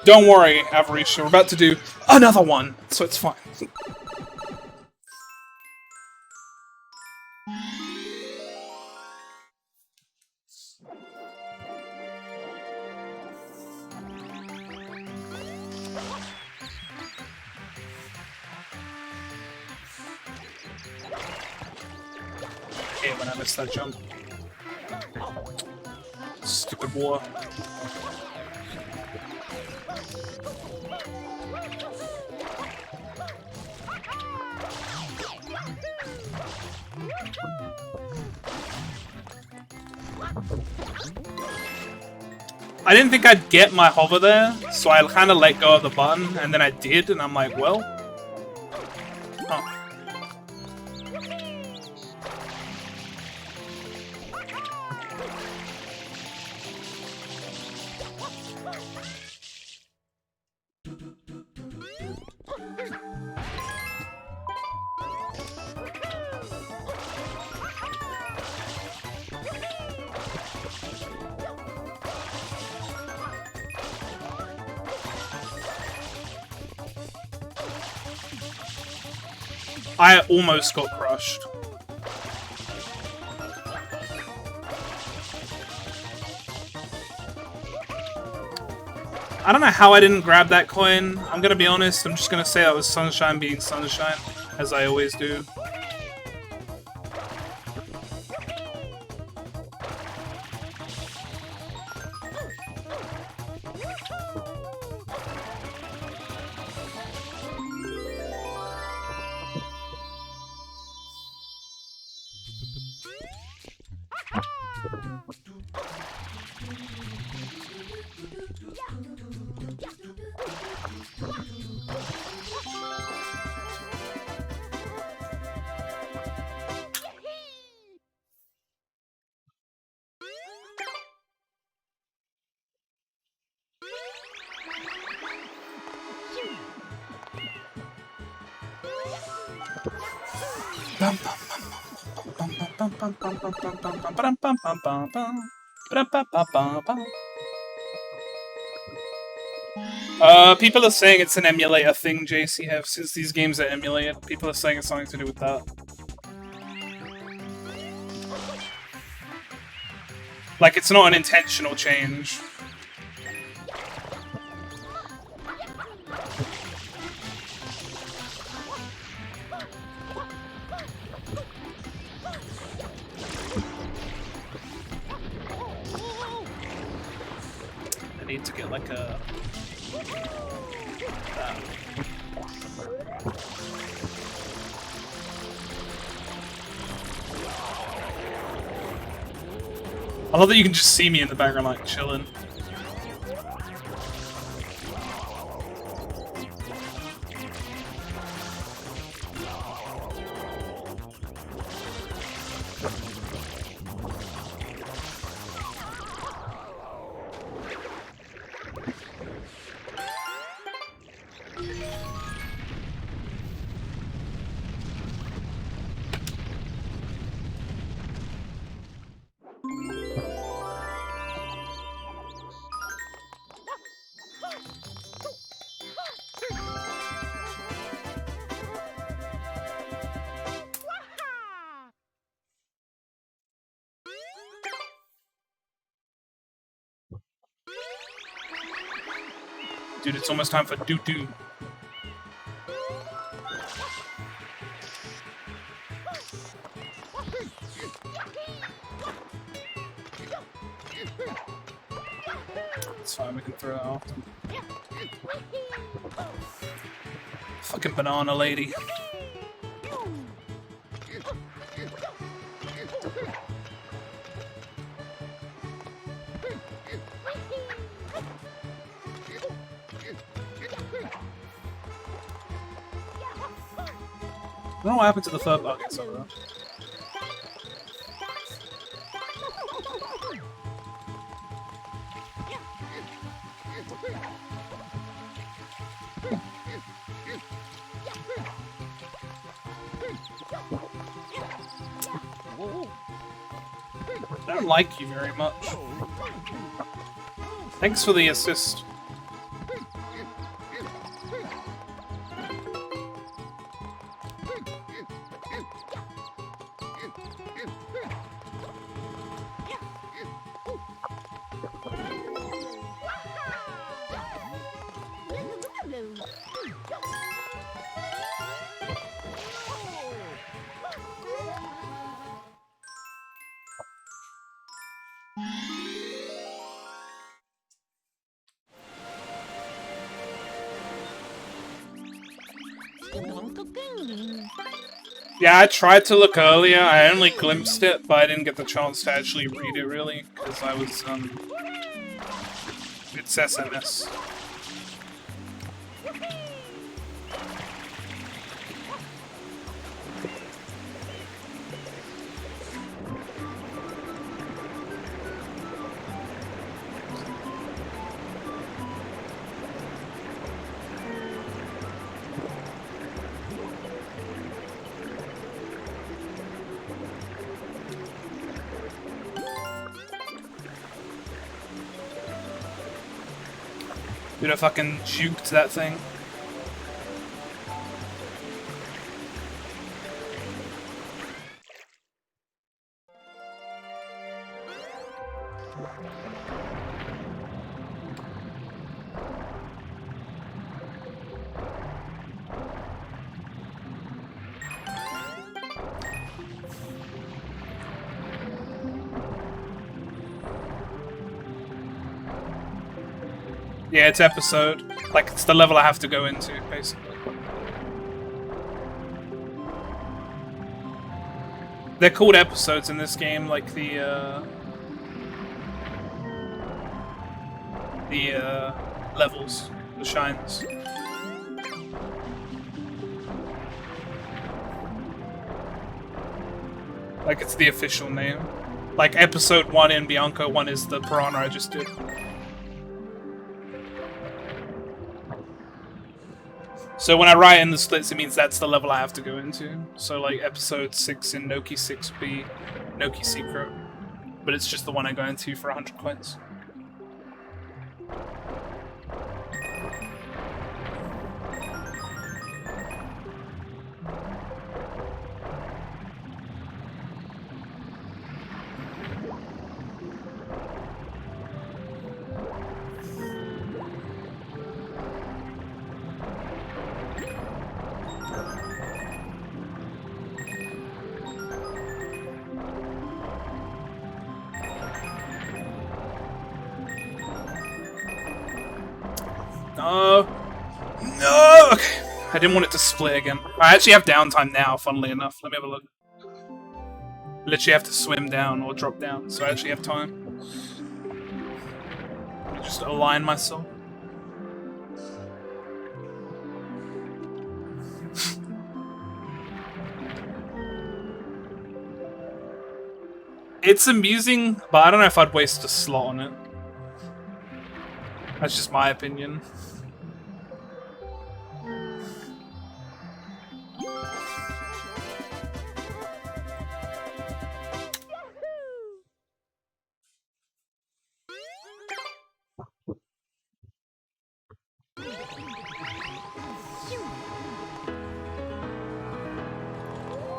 Don't worry, Avarisha, we're about to do another one, so it's fine. Okay, when I missed that jump. Stupid war. I didn't think I'd get my hover there, so I kind of let go of the button, and then I did, and I'm like, well... Huh. I almost got crushed. I don't know how I didn't grab that coin. I'm gonna be honest, I'm just gonna say that was Sunshine being Sunshine, as I always do. People are saying it's an emulator thing, JCF, since these games are emulated. People are saying it's something to do with that. Like, it's not an intentional change. need to get like a... I love that you can just see me in the background like chilling. Dude, it's almost time for doo-doo. It's fine, we can throw it off. Fucking banana lady. I don't know what happened to the third. Okay, sorry. I don't like you very much. Thanks for the assist. Yeah, I tried to look earlier. I only glimpsed it, but I didn't get the chance to actually read it really, because I was, it's SMS. Dude, I fucking juked that thing. Yeah, it's episode. Like, it's the level I have to go into, basically. They're called episodes in this game, like the levels, the shines. Like, it's the official name. Like, episode 1 in Bianco 1 is the piranha I just did. So when I write in the splits, it means that's the level I have to go into. So like episode 6 in Noki 6B, Noki Secret. But it's just the one I go into for 100 coins. No. No! Okay. I didn't want it to split again. I actually have downtime now, funnily enough. Let me have a look. Literally have to swim down or drop down, so I actually have time. Just align myself. It's amusing, but I don't know if I'd waste a slot on it. That's just my opinion.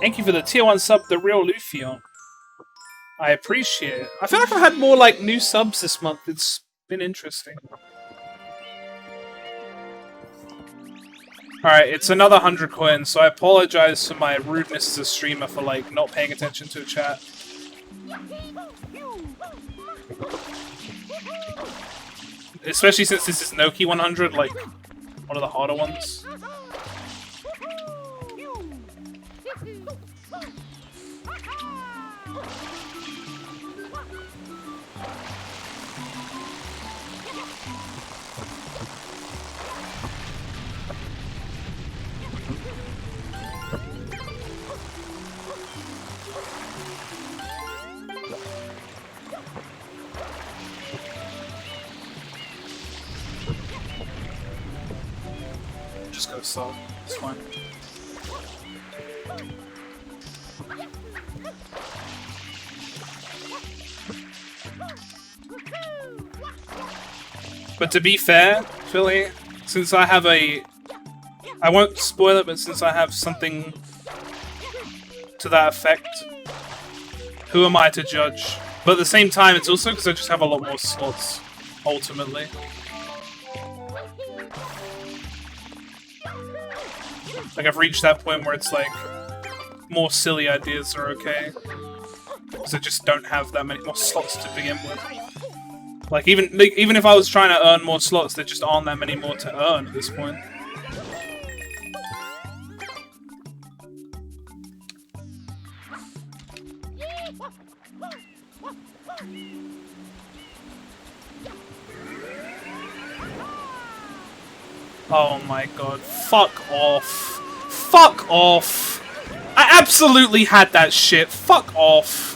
Thank you for the tier 1 sub, the real Lufion. I appreciate it. I feel like I've had more like new subs this month. It's been interesting. Alright, it's another 100 coins, so I apologize for my rudeness as a streamer for like not paying attention to the chat. Especially since this is Noki 100, like one of the harder ones. Just go slow. It's fine. But to be fair, Philly, since I have I won't spoil it, but since I have something to that effect, who am I to judge? But at the same time, it's also because I just have a lot more slots, ultimately. Like, I've reached that point where it's like, more silly ideas are okay. Because I just don't have that many more slots to begin with. Like, even if I was trying to earn more slots, there just aren't that many more to earn at this point. Oh my god. Fuck off. Fuck off! I absolutely had that shit. Fuck off.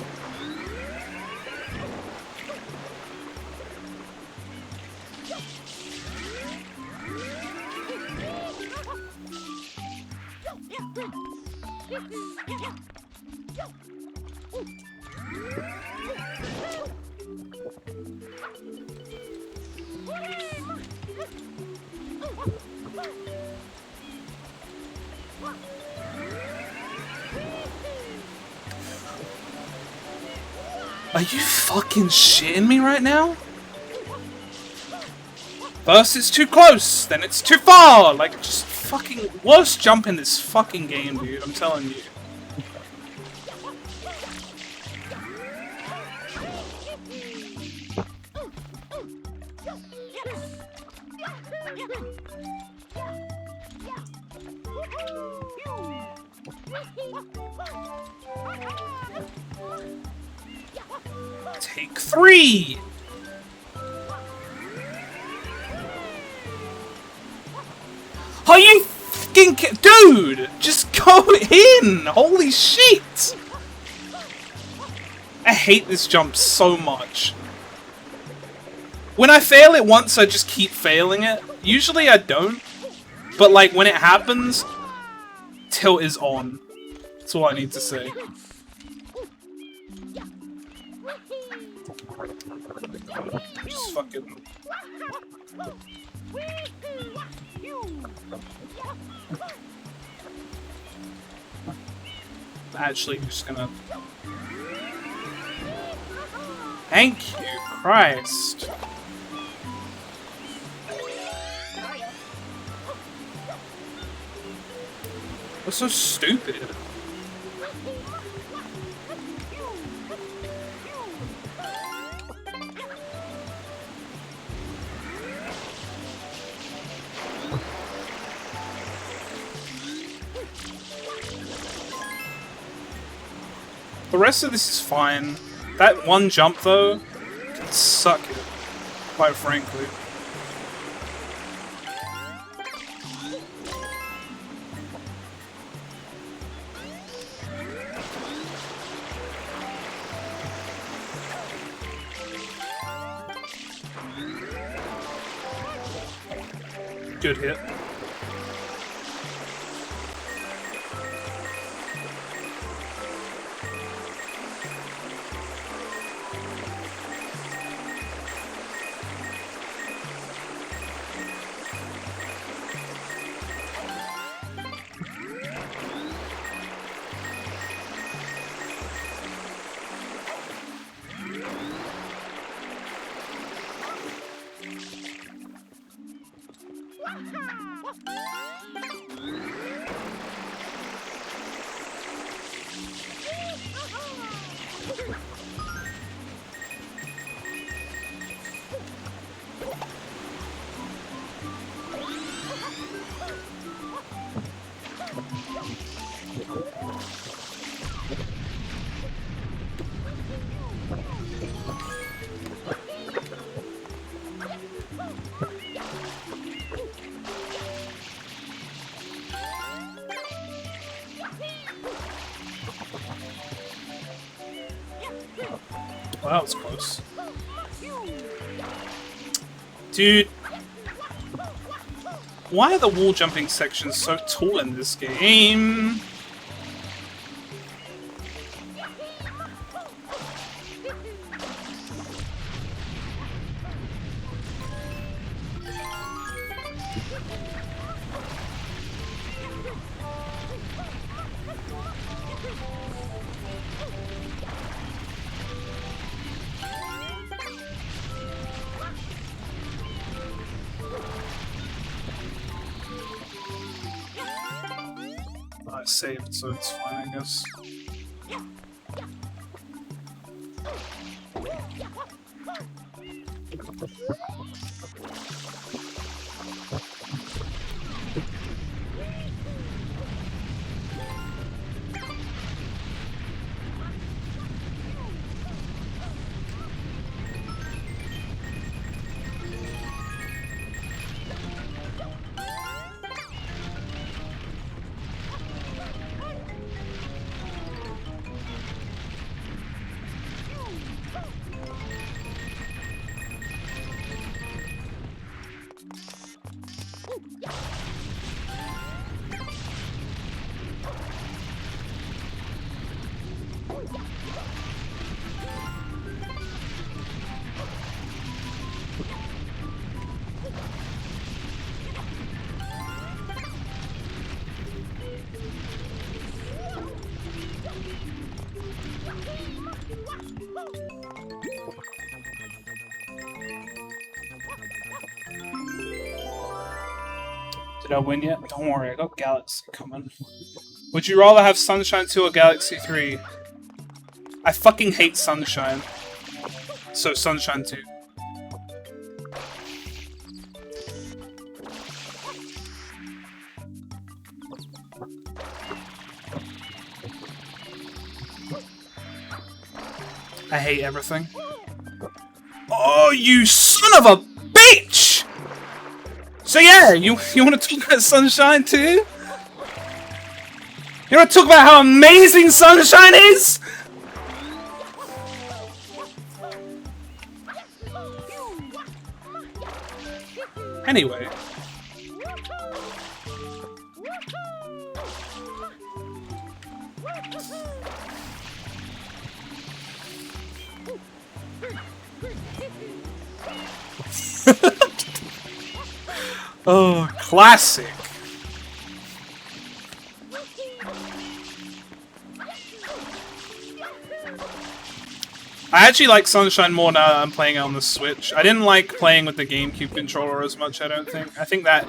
Are you fucking shitting me right now? First it's too close, then it's too far! Like, just fucking worst jump in this fucking game, dude, I'm telling you. Take 3! Are you fucking dude? Just go in! Holy shit! I hate this jump so much. When I fail it once, I just keep failing it. Usually I don't. But like, when it happens, tilt is on. That's all I need to say. Just fucking... Actually, just gonna... Thank you, Christ. That's so stupid. The rest of this is fine. That one jump, though, can suck it, quite frankly. Good hit. Well, that was close. Dude. Why are the wall jumping sections so tall in this game? I saved, so it's fine, I guess. Did I win yet? Don't worry, I got Galaxy coming. Would you rather have Sunshine 2 or Galaxy 3? I fucking hate Sunshine. So Sunshine 2. I hate everything. Oh, you son of a bitch! So yeah, you want to talk about Sunshine too? You want to talk about how amazing Sunshine is? Anyway. Oh, classic. I actually like Sunshine more now that I'm playing it on the Switch. I didn't like playing with the GameCube controller as much, I don't think. I think that...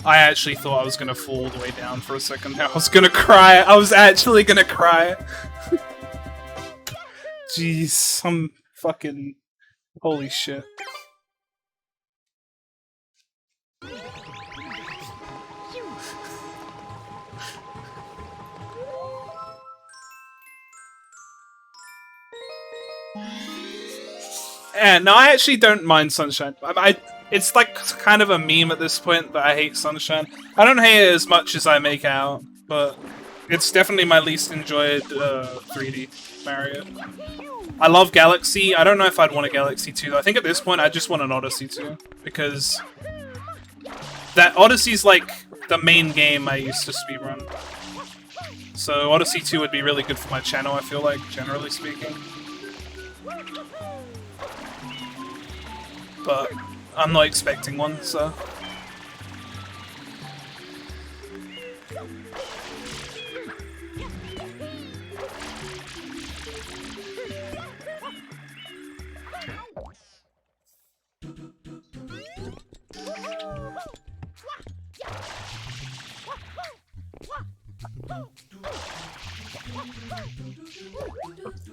I actually thought I was gonna fall all the way down for a second. I was gonna cry. I was actually gonna cry. Jeez, I'm fucking... Holy shit. Yeah, no, I actually don't mind Sunshine. It's like kind of a meme at this point that I hate Sunshine. I don't hate it as much as I make out, but it's definitely my least enjoyed 3D Mario. I love Galaxy. I don't know if I'd want a Galaxy 2. I think at this point I just want an Odyssey 2, because that Odyssey's like the main game I used to speedrun. So Odyssey 2 would be really good for my channel, I feel like, generally speaking. But I'm not expecting one, so...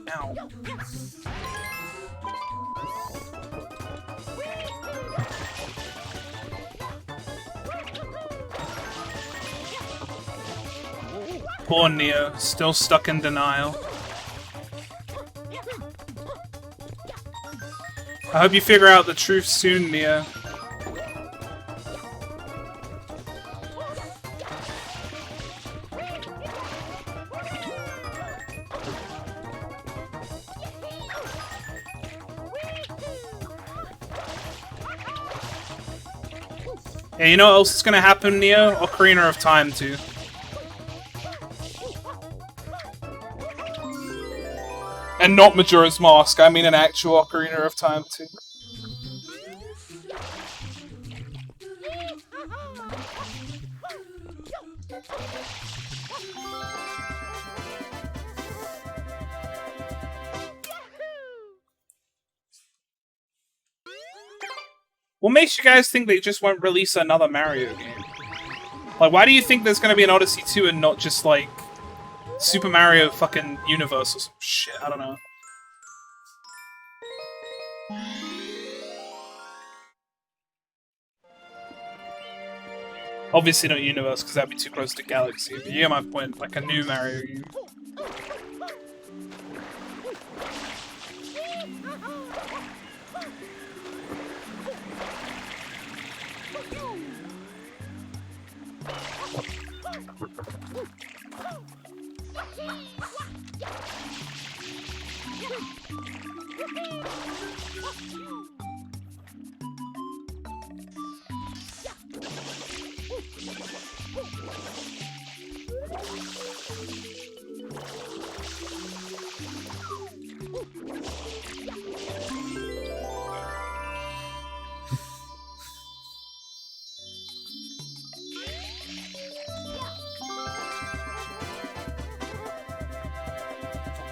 Ow. Poor Neo, still stuck in denial. I hope you figure out the truth soon, Neo. Yeah, you know what else is gonna happen, Neo? Ocarina of Time, too. And not Majora's Mask, I mean an actual Ocarina of Time, too. What makes you guys think they just won't release another Mario game? Like, why do you think there's gonna be an Odyssey 2 and not just, like, Super Mario fucking Universe or some shit? I don't know. Obviously not Universe, because that'd be too close to Galaxy. But you get my point, like a new Mario game.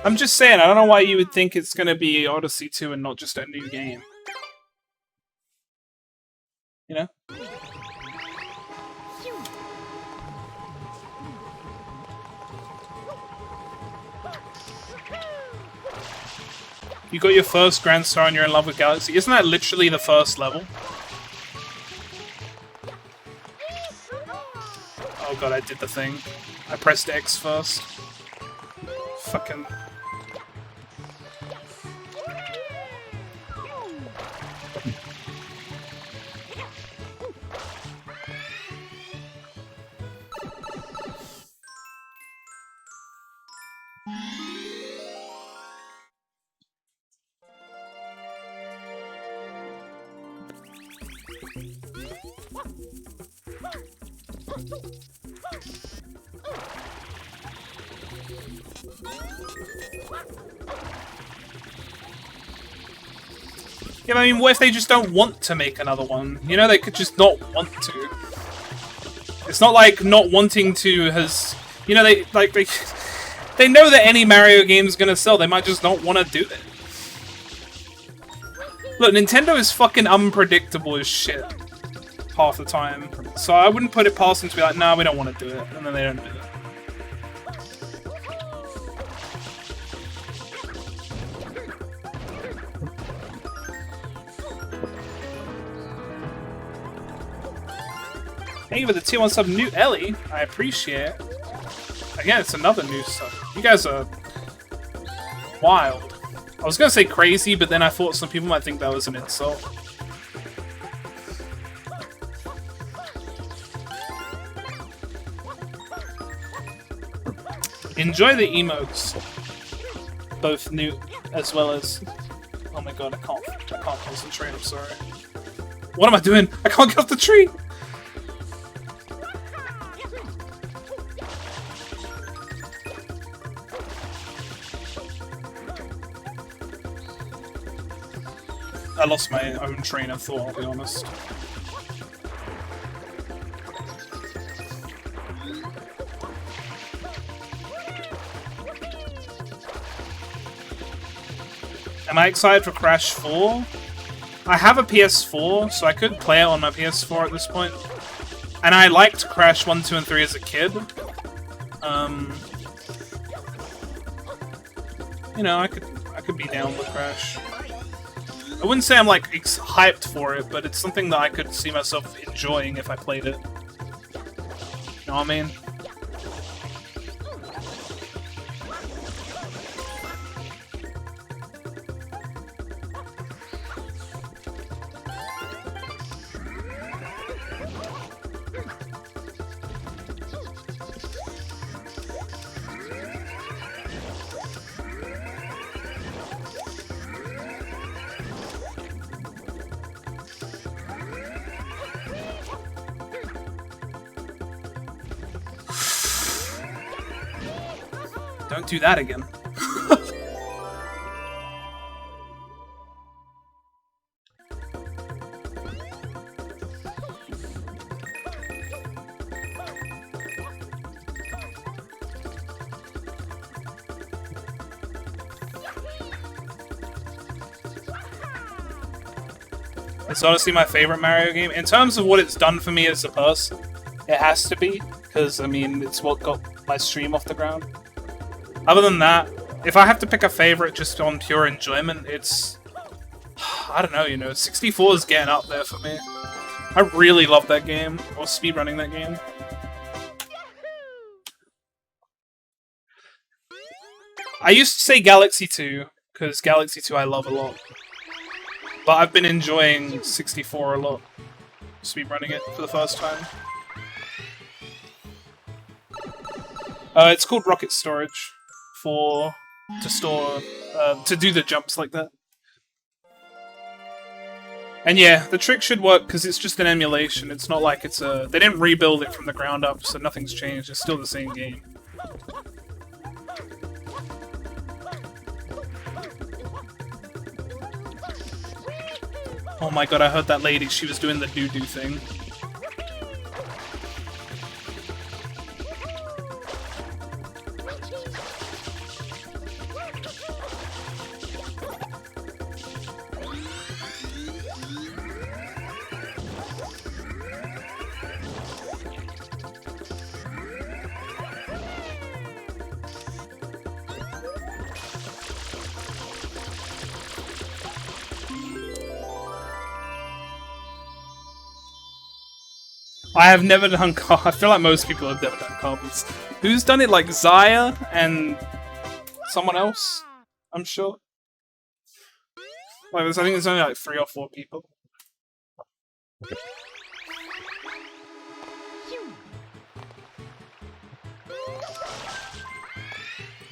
I'm just saying, I don't know why you would think it's gonna be Odyssey 2 and not just a new game. You know? You got your first Grand Star and you're in love with Galaxy. Isn't that literally the first level? Oh god, I did the thing. I pressed X first. Fucking... Yeah, I mean, what if they just don't want to make another one? You know, they could just not want to. It's not like not wanting to has... You know, they know that any Mario game is gonna sell. They might just not want to do it. Look, Nintendo is fucking unpredictable as shit half the time. So I wouldn't put it past them to be like, nah, we don't want to do it. And then they don't do it. Thank you for the tier 1 sub, New Ellie. I appreciate it. Again, it's another new sub. You guys are wild. I was gonna say crazy, but then I thought some people might think that was an insult. Enjoy the emotes. Both new as well as... Oh my god, I can't concentrate, I'm sorry. What am I doing? I can't get off the tree! I lost my own train of thought, I'll be honest. Am I excited for Crash 4? I have a PS4, so I could play it on my PS4 at this point. And I liked Crash 1, 2, and 3 as a kid. You know, I could be down with Crash. I wouldn't say I'm like hyped for it, but it's something that I could see myself enjoying if I played it. You know what I mean? Don't do that again. It's honestly my favorite Mario game. In terms of what it's done for me as a person, it has to be, because, I mean, it's what got my stream off the ground. Other than that, if I have to pick a favorite just on pure enjoyment, it's... I don't know, you know, 64 is getting up there for me. I really love that game, or speedrunning that game. I used to say Galaxy 2, because Galaxy 2 I love a lot. But I've been enjoying 64 a lot, speedrunning it for the first time. It's called Rocket Storage. To do the jumps like that. And yeah, the trick should work because it's just an emulation. It's not like it's a... They didn't rebuild it from the ground up, so nothing's changed. It's still the same game. Oh my god, I heard that lady. She was doing the doo-doo thing. I have never done I feel like most people have never done carpets. Who's done it? Like Zaya and someone else? I'm sure. Like, I think there's only like 3 or 4 people.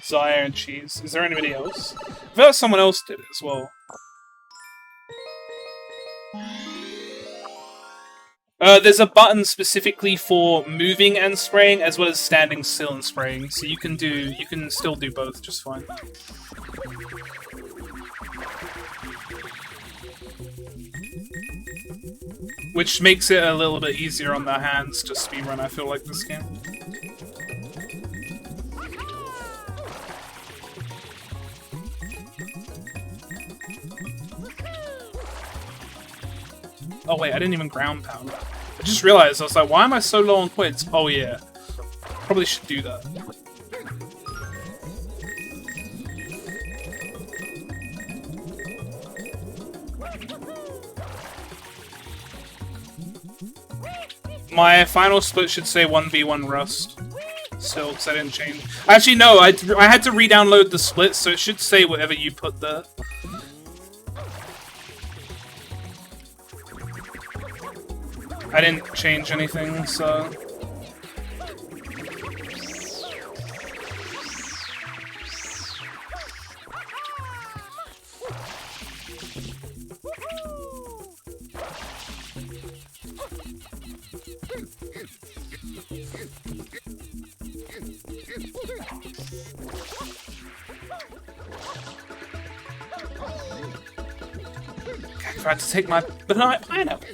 Zaya and Cheese. Is there anybody else? I feel like someone else did it as well. There's a button specifically for moving and spraying, as well as standing still and spraying. So you can still do both just fine. Which makes it a little bit easier on the hands to speedrun, I feel like, this game. Oh wait, I didn't even ground pound. I just realized, I was like, why am I so low on quids? Oh yeah. Probably should do that. My final split should say 1v1 Rust. Still, because I didn't change. Actually, no, I had to re-download the split, so it should say whatever you put there. I didn't change anything, so... I tried to take my pineapple.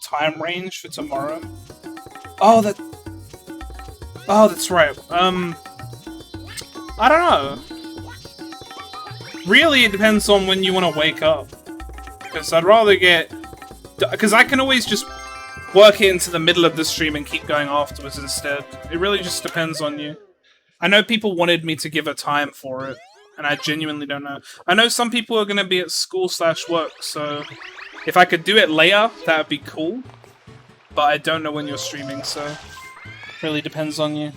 Time range for tomorrow? Oh, that's right. I don't know. Really, it depends on when you want to wake up. Because I'd rather get... Because I can always just work it into the middle of the stream and keep going afterwards instead. It really just depends on you. I know people wanted me to give a time for it, and I genuinely don't know. I know some people are going to be at school/work, so if I could do it later, that would be cool. But I don't know when you're streaming, so it really depends on you.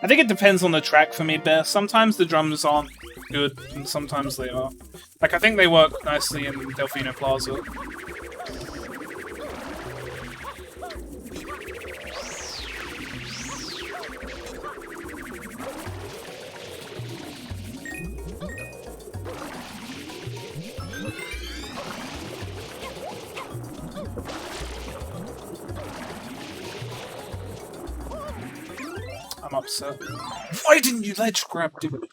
I think it depends on the track for me, Bear. Sometimes the drums aren't good, and sometimes they are. Like, I think they work nicely in Delfino Plaza. I'm upset. Why didn't you ledge grab, dude?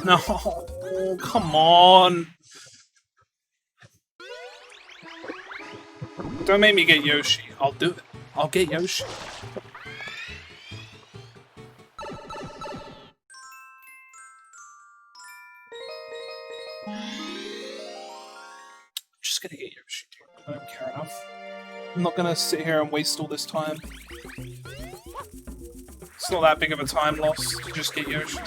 No, come on. Don't make me get Yoshi. I'll do it. I'll get Yoshi. I'm just gonna get Yoshi, dude. I don't care enough. I'm not gonna sit here and waste all this time. It's not that big of a time loss to just get Yoshi.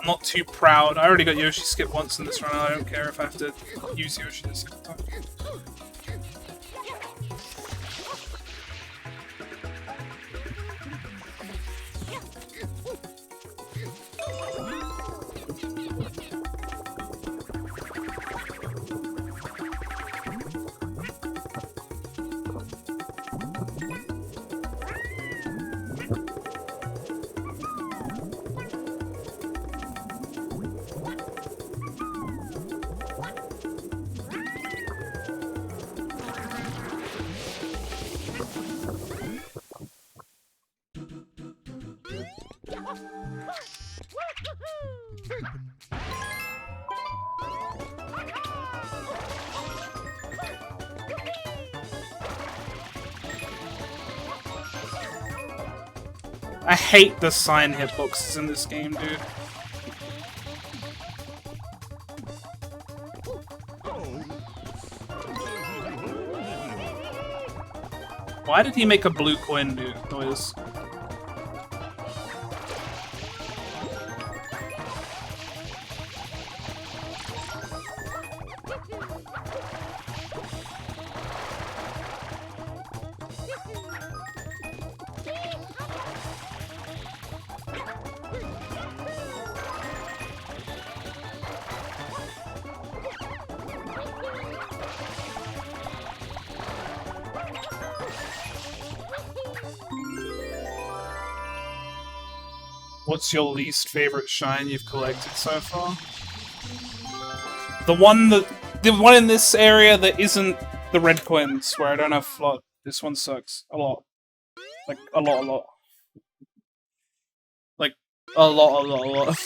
I'm not too proud. I already got Yoshi skip once in this run, and I don't care if I have to use Yoshi the second time. I hate the sign hitboxes in this game, dude. Why did he make a blue coin noise? What's your least favorite shine you've collected so far? The one in this area that isn't the red coins, where I don't have flood. This one sucks a lot. Like a lot. Like a lot.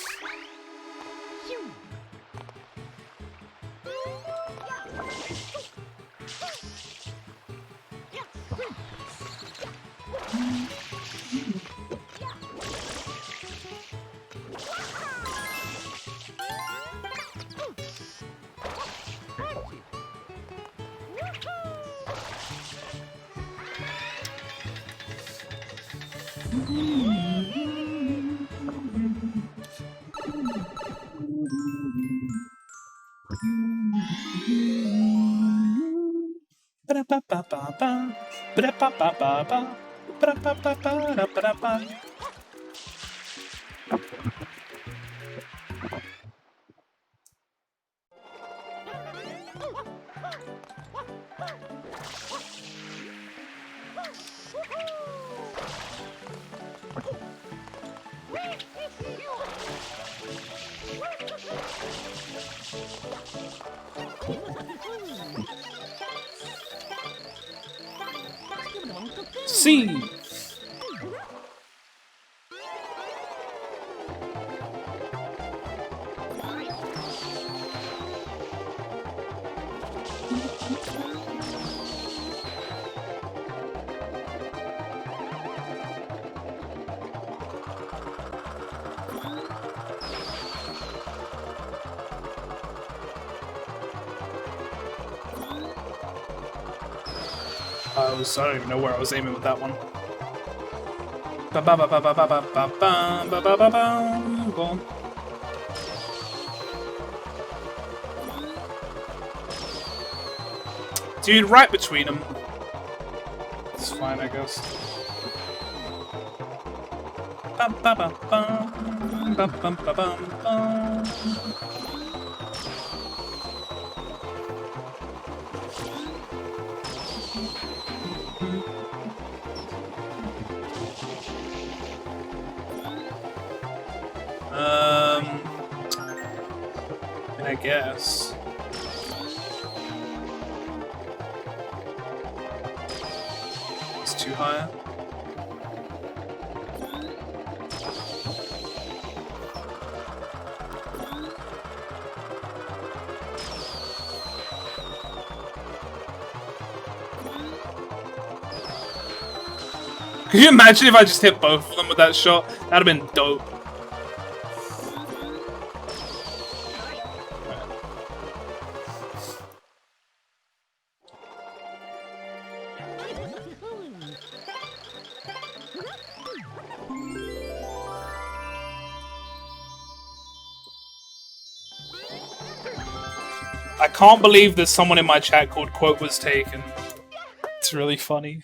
See. I don't even know where I was aiming with that one. Go on. Dude, right between them. It's fine, I guess. I guess. It's too high. Can you imagine if I just hit both of them with that shot? That'd have been dope. I can't believe there's someone in my chat called Quote Was Taken. It's really funny.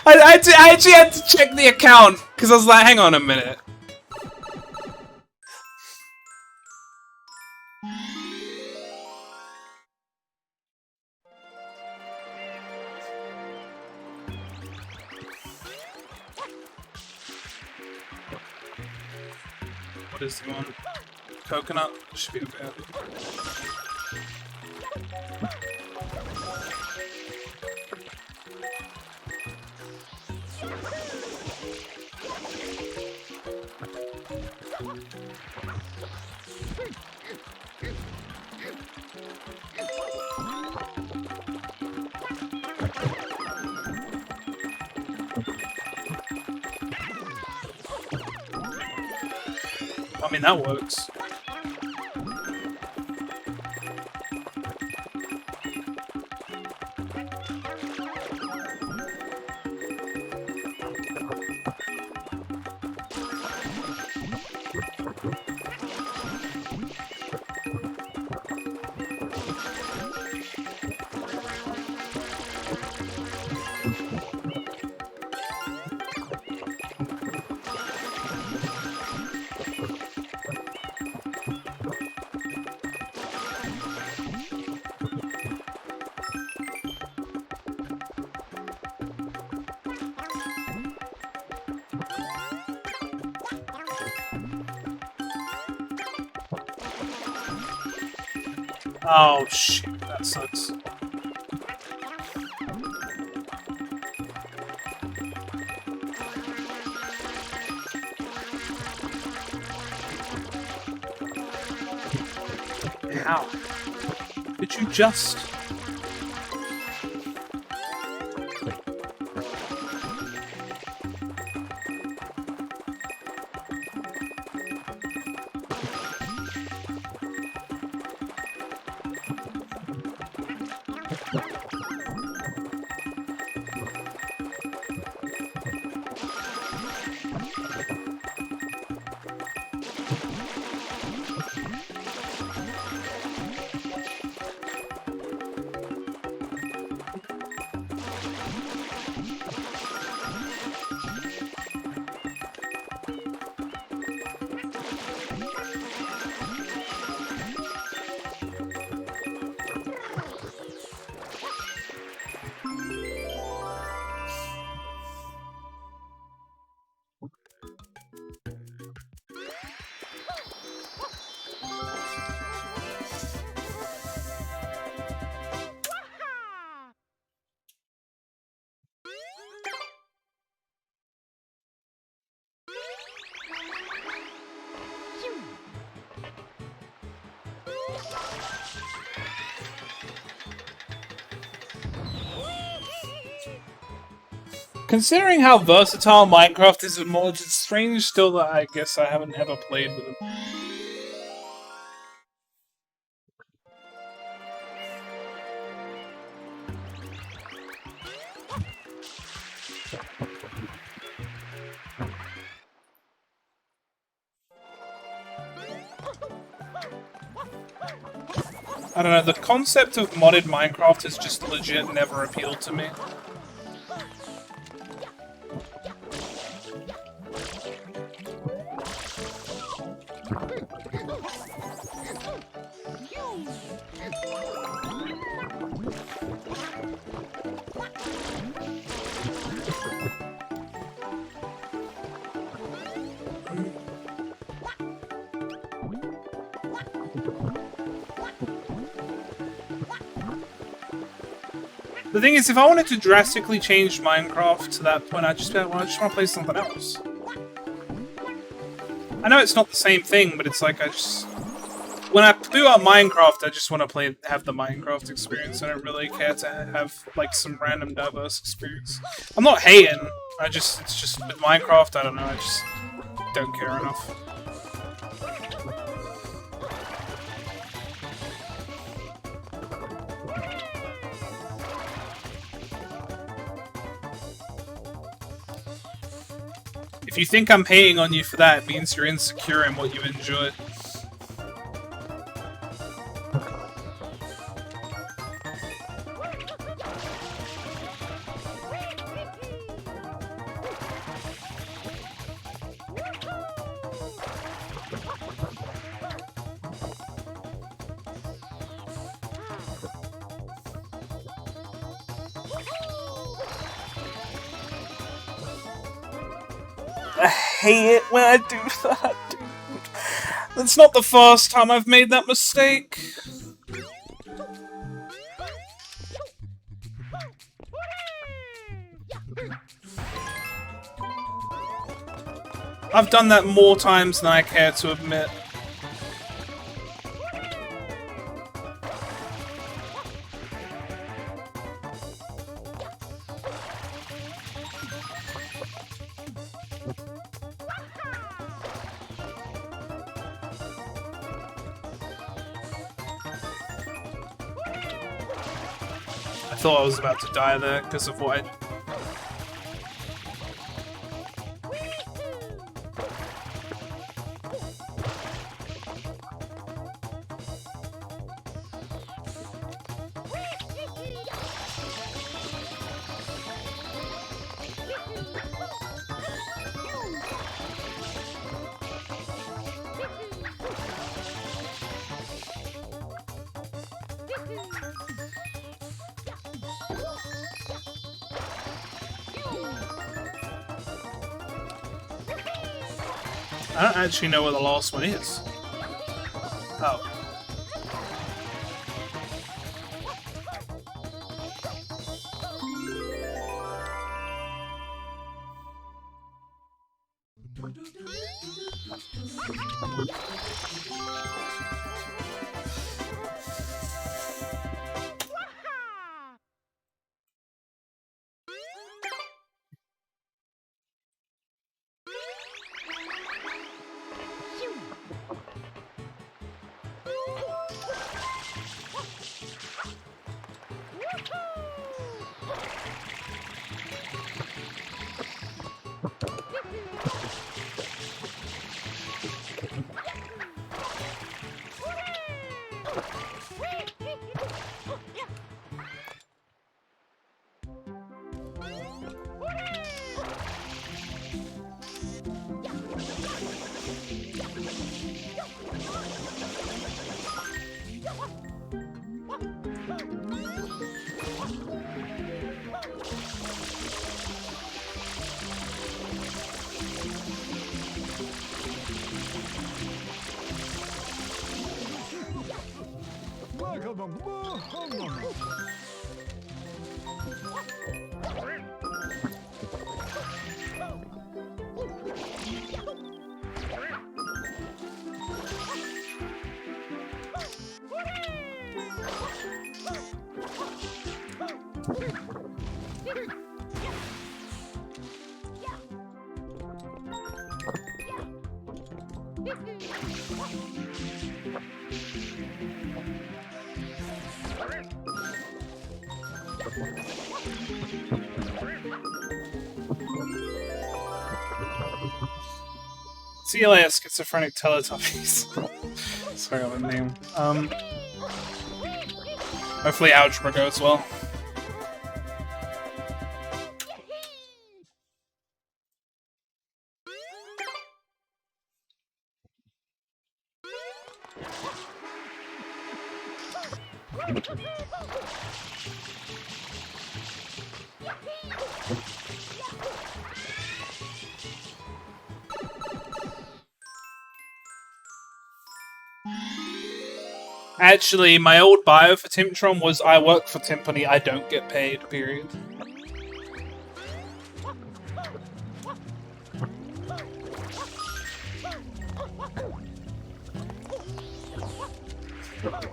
I actually had to check the account because I was like, hang on a minute. What is he on? coconut should be okay. I mean, that works. Oh shit, that sucks. How? Did you just... Considering how versatile Minecraft is with mods, it's strange still that I guess I haven't ever played with them. I don't know, the concept of modded Minecraft has just legit never appealed to me. The thing is, if I wanted to drastically change Minecraft to that point, I'd just be like, well, I just want to play something else. I know it's not the same thing, but it's like, when I do on Minecraft, I just want to have the Minecraft experience. I don't really care to have, like, some random diverse experience. I'm not hating, it's just, with Minecraft, I don't know, I just don't care enough. If you think I'm hating on you for that, it means you're insecure in what you enjoy. I hate it when I do that, dude. It's not the first time I've made that mistake. I've done that more times than I care to admit. I thought I was about to die there because of what I... I don't actually know where the last one is. Oh. CLA Schizophrenic Teletubbies. Sorry on the name. Hopefully Algebra goes well. Actually, my old bio for Timptron was I work for Timpani, I don't get paid, period.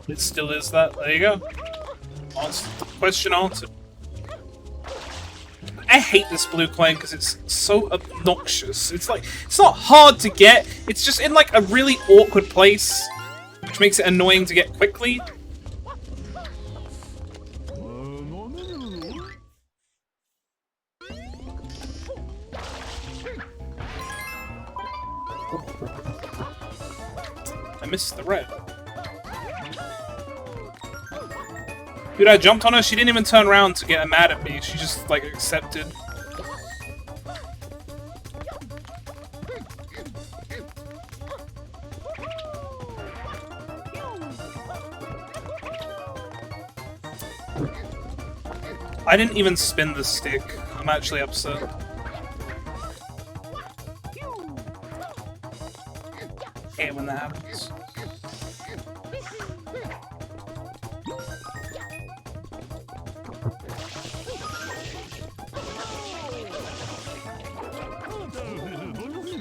It still is that. There you go. Question answered. I hate this blue coin because it's so obnoxious. It's like, it's not hard to get, it's just in like a really awkward place, which makes it annoying to get quickly. I missed the red. Dude, I jumped on her, she didn't even turn around to get mad at me, she just, like, accepted. I didn't even spin the stick. I'm actually upset. hate it when that happens.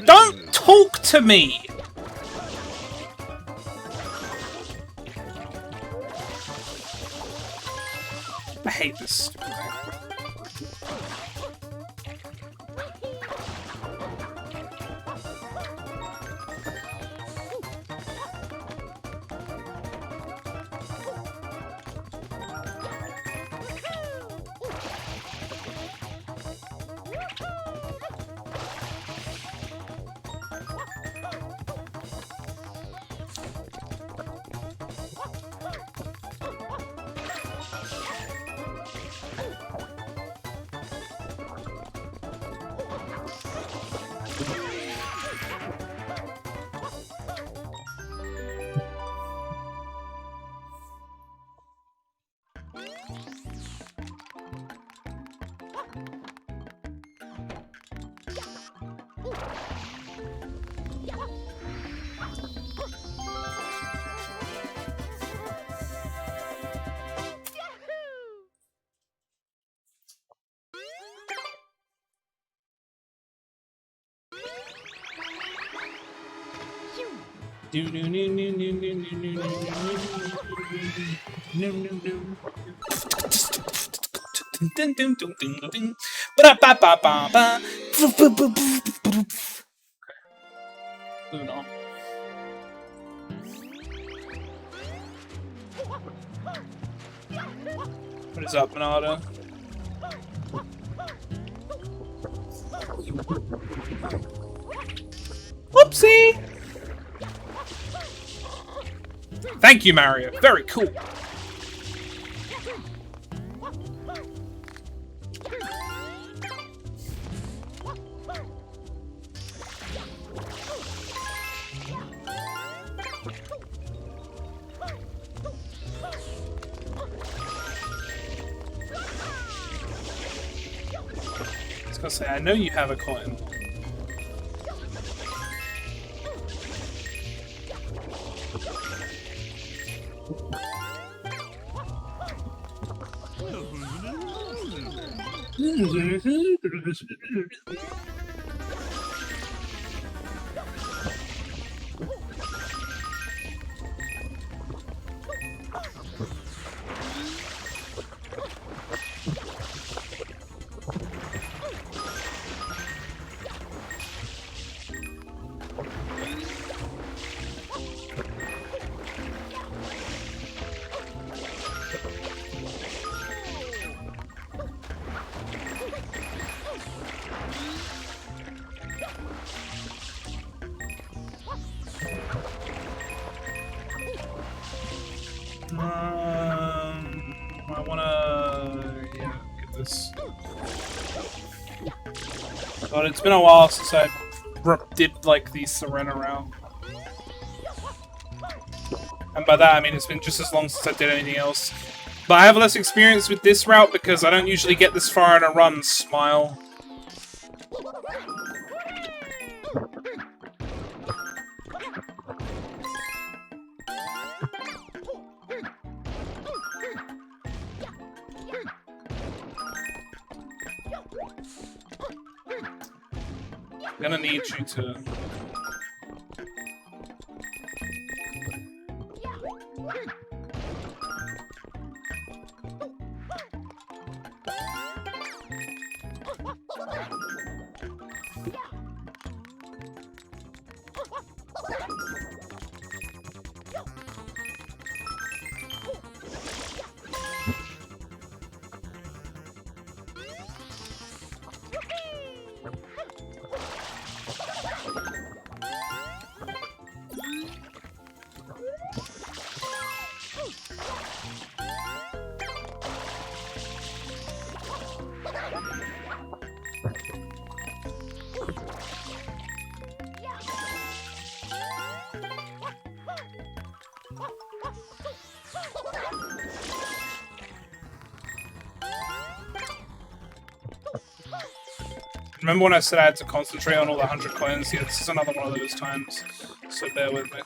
Don't talk to me! I hate this. Moving on. What is up, Monada? Whoopsie! Thank you, Mario. Very cool. I was gonna say, I know you have a coin. I wanna get this. But it's been a while since I did like the Serena route. And by that I mean it's been just as long since I did anything else. But I have less experience with this route because I don't usually get this far in a run, Smile. I'm gonna need you to... Remember when I said I had to concentrate on all the 100 coins? Yeah, this is another one of those times, so bear with me.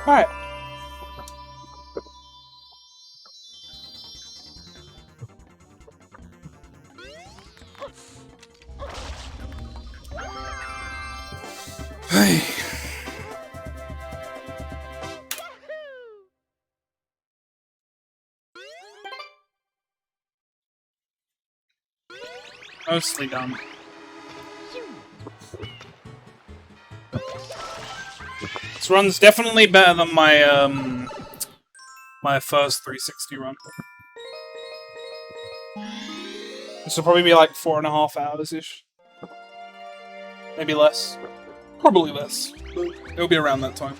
Alright. Hey. Mostly done. This run's definitely better than my my first 360 run. This will probably be like 4.5 hours-ish. Maybe less. Probably less. But it'll be around that time.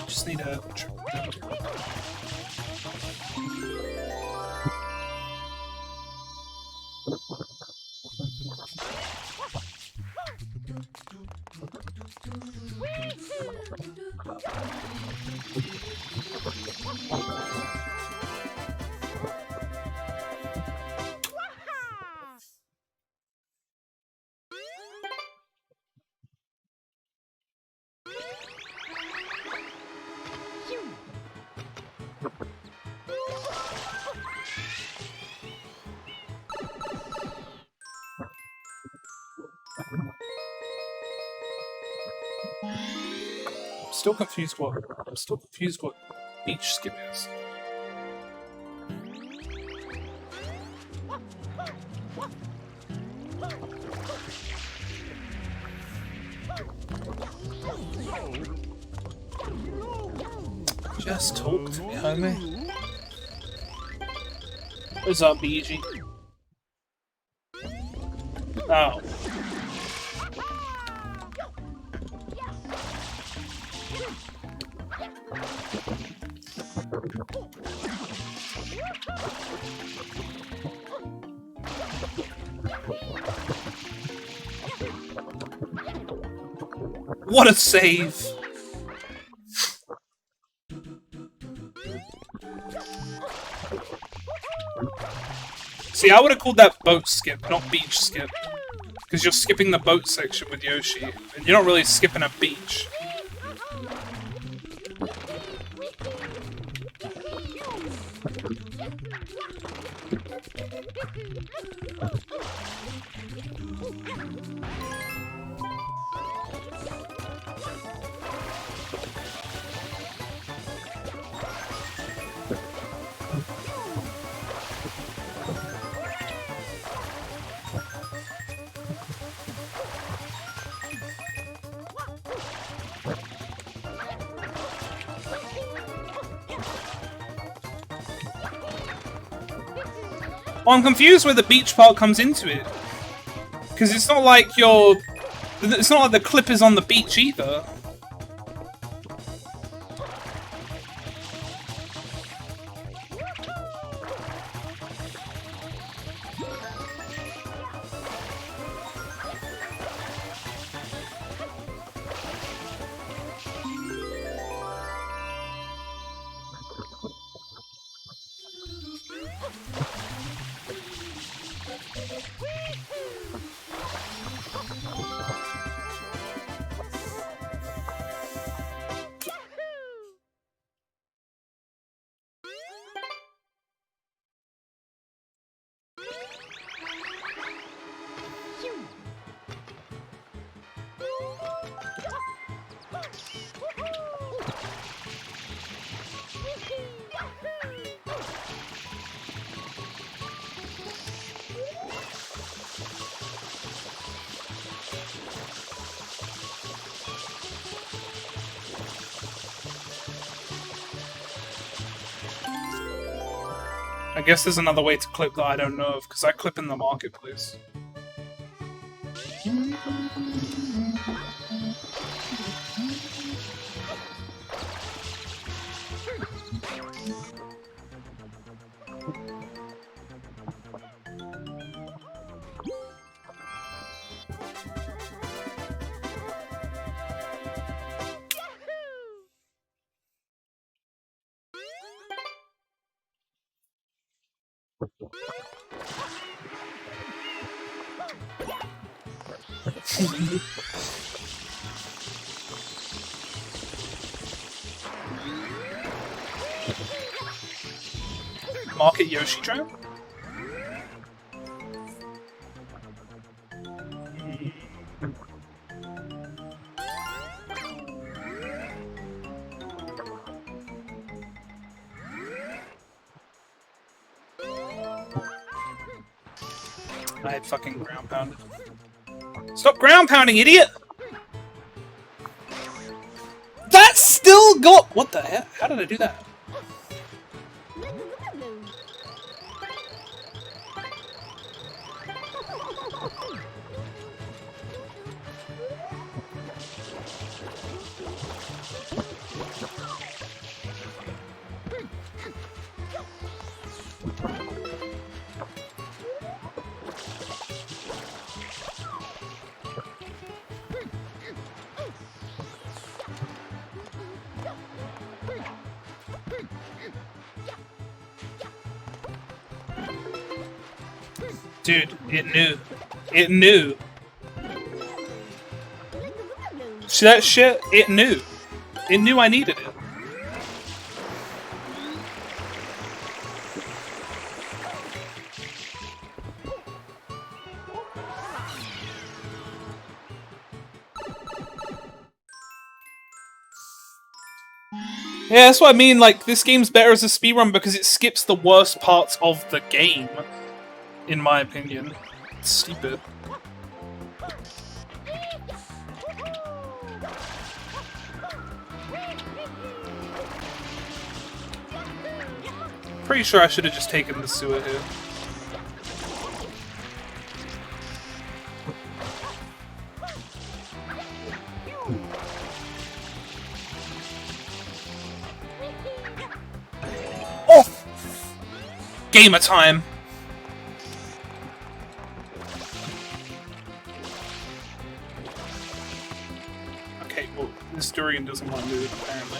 Just need a... I'm still confused what beach skim is. Just talk to me, homie. What's up, BG? Oh. What a save! See, I would have called that boat skip, not beach skip. Because you're skipping the boat section with Yoshi, and you're not really skipping a beach. Well, I'm confused where the beach part comes into it. Because it's not like it's not like the clip is on the beach either. I guess there's another way to clip that I don't know of, because I clip in the marketplace. Market Yoshi Trail? I had fucking ground pounded. Stop ground pounding, idiot! That still got— what the hell? How did I do that? Dude, it knew. It knew. See that shit? It knew. It knew I needed it. Yeah, that's what I mean, like, this game's better as a speedrun because it skips the worst parts of the game. In my opinion. It's stupid. Pretty sure I should have just taken the sewer here. Oh! Gamer time! Okay, well, this Durian doesn't want to move, apparently.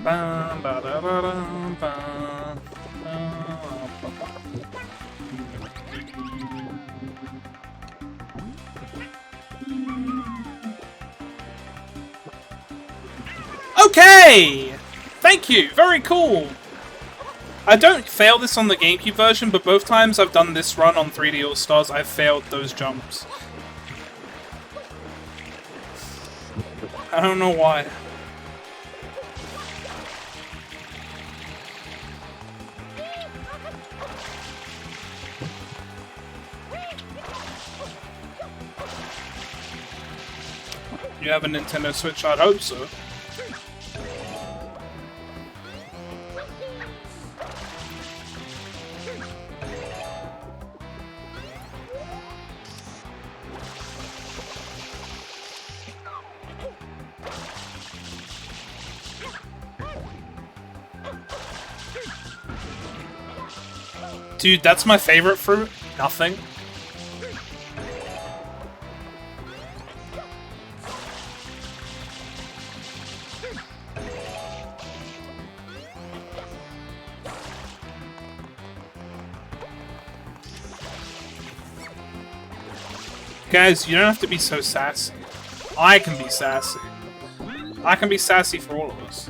Bum, ba, da, ba, dum, bum, bum, ba, ba. Okay! Thank you! Very cool! I don't fail this on the GameCube version, but both times I've done this run on 3D All-Stars, I've failed those jumps. I don't know why. You have a Nintendo Switch? I'd hope so. Dude, that's my favorite fruit. Nothing. Guys, you don't have to be so sassy. I can be sassy. I can be sassy for all of us.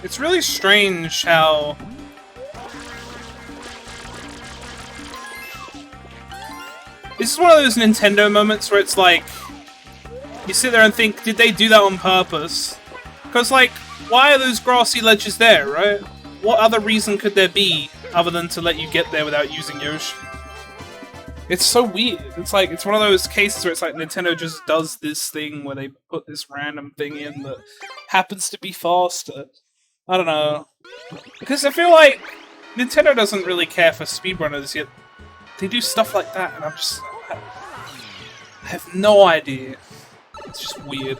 It's really strange how... This is one of those Nintendo moments where it's like... You sit there and think, did they do that on purpose? Because, like, why are those grassy ledges there, right? What other reason could there be other than to let you get there without using Yoshi? It's so weird. It's like, it's one of those cases where it's like Nintendo just does this thing where they put this random thing in that happens to be faster. I don't know. Because I feel like Nintendo doesn't really care for speedrunners, yet they do stuff like that, and I'm just... I have no idea. It's just weird.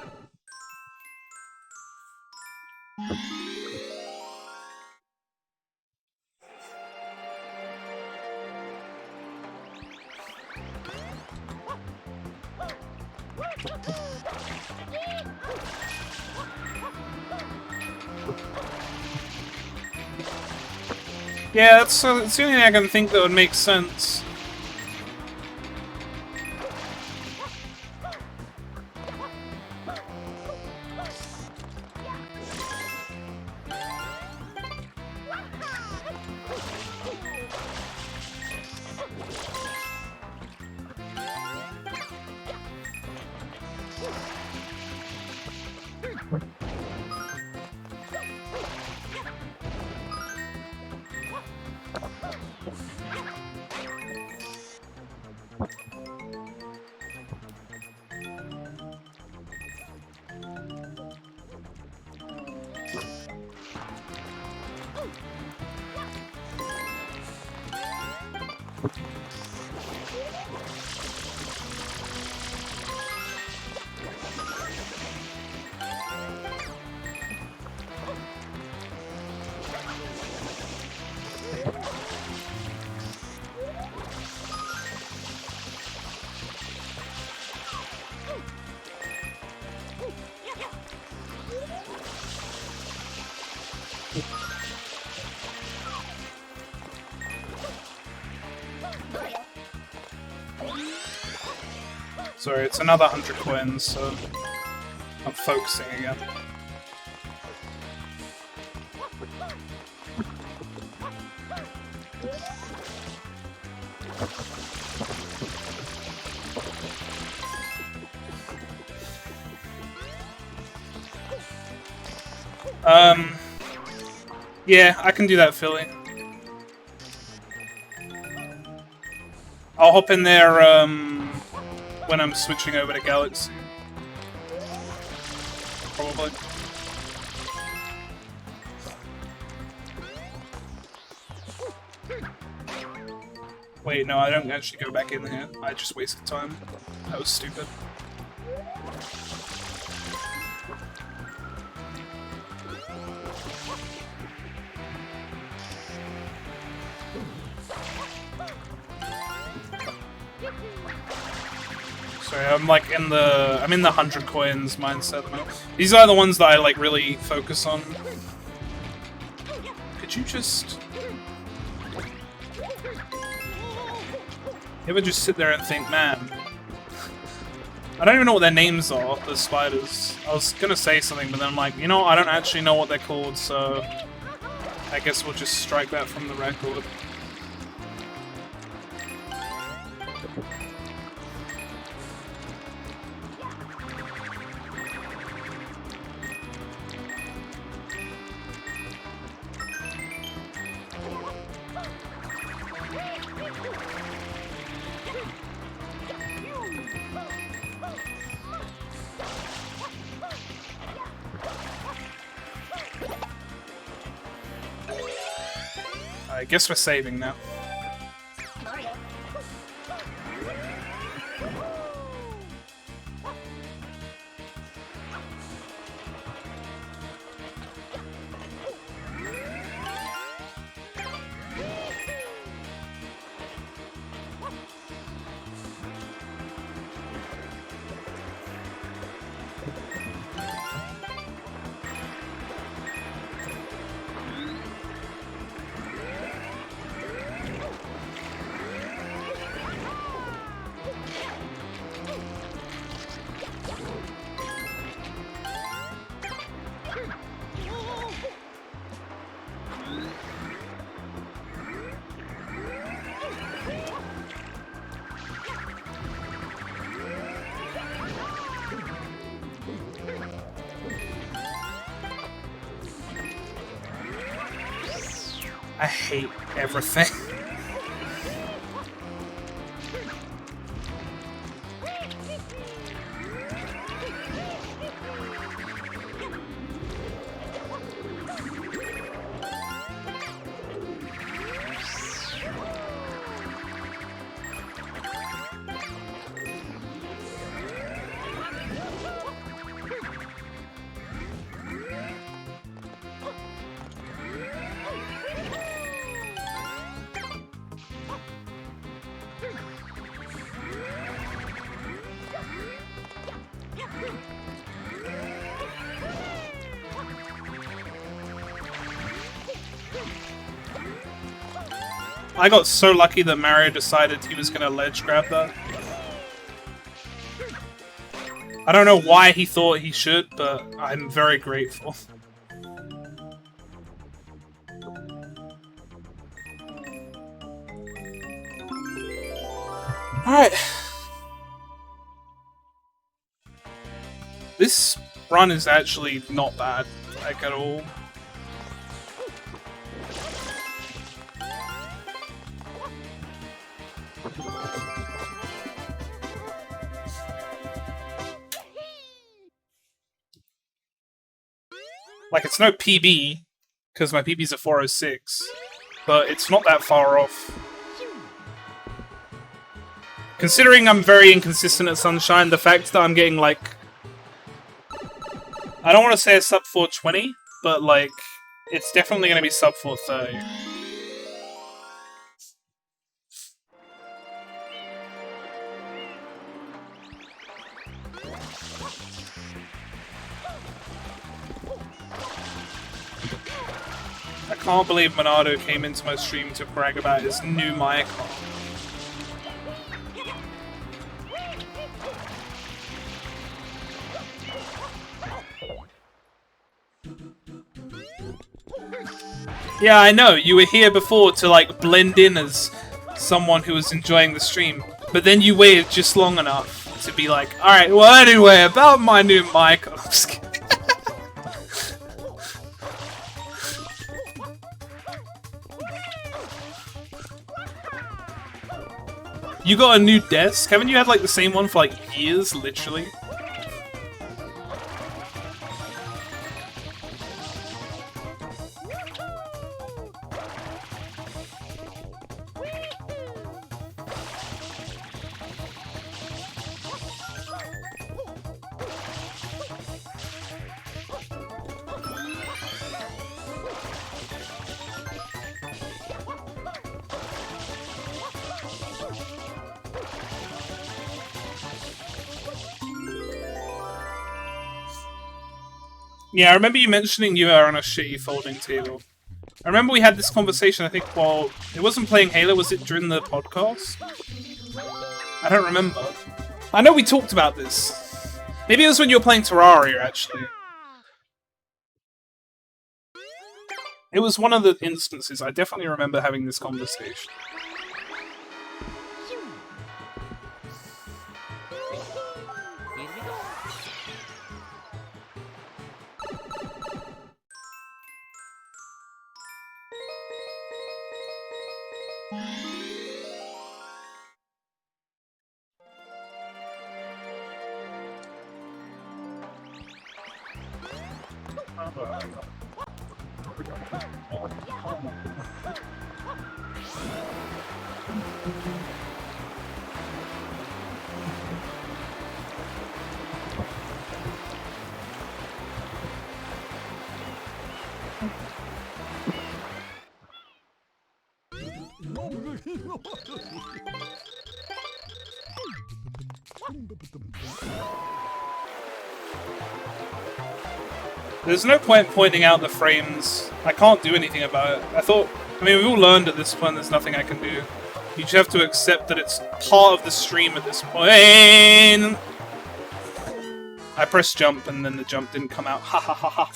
Yeah, that's the only thing I can think that would make sense. Sorry, it's another 100 coins, so I'm focusing again. Yeah, I can do that, Philly. I'll hop in there, when I'm switching over to Galaxy. Probably. Wait, no, I don't actually go back in there. I just wasted time. That was stupid. Sorry, I'm in the 100 coins mindset. These are the ones that I like really focus on. Could you just... You ever just sit there and think, man, I don't even know what their names are, the spiders. I was gonna say something, but then I'm like, you know, I don't actually know what they're called, so I guess we'll just strike that from the record. I guess we're saving now. I hate everything. I got so lucky that Mario decided he was gonna ledge grab that. I don't know why he thought he should, but I'm very grateful. Alright. This run is actually not bad, like, at all. Like, it's no PB, because my PB's a 406, but it's not that far off. Considering I'm very inconsistent at Sunshine, the fact that I'm getting, like... I don't want to say a sub 420, but, like, it's definitely going to be sub 430. I can't believe Monado came into my stream to brag about his new mic. Yeah, I know. You were here before to, like, blend in as someone who was enjoying the stream. But then you waited just long enough to be like, alright, well, anyway, about my new mic. I'm just kidding. You got a new desk? Haven't you had, like, the same one for, like, years, literally? Yeah, I remember you mentioning you are on a shitty folding table. I remember we had this conversation, I think, while it wasn't playing Halo, was it during the podcast? I don't remember. I know we talked about this. Maybe it was when you were playing Terraria, actually. It was one of the instances. I definitely remember having this conversation. There's no point pointing out the frames. I can't do anything about it. I mean, we've all learned at this point there's nothing I can do. You just have to accept that it's part of the stream at this point. I pressed jump and then the jump didn't come out. Ha ha ha ha.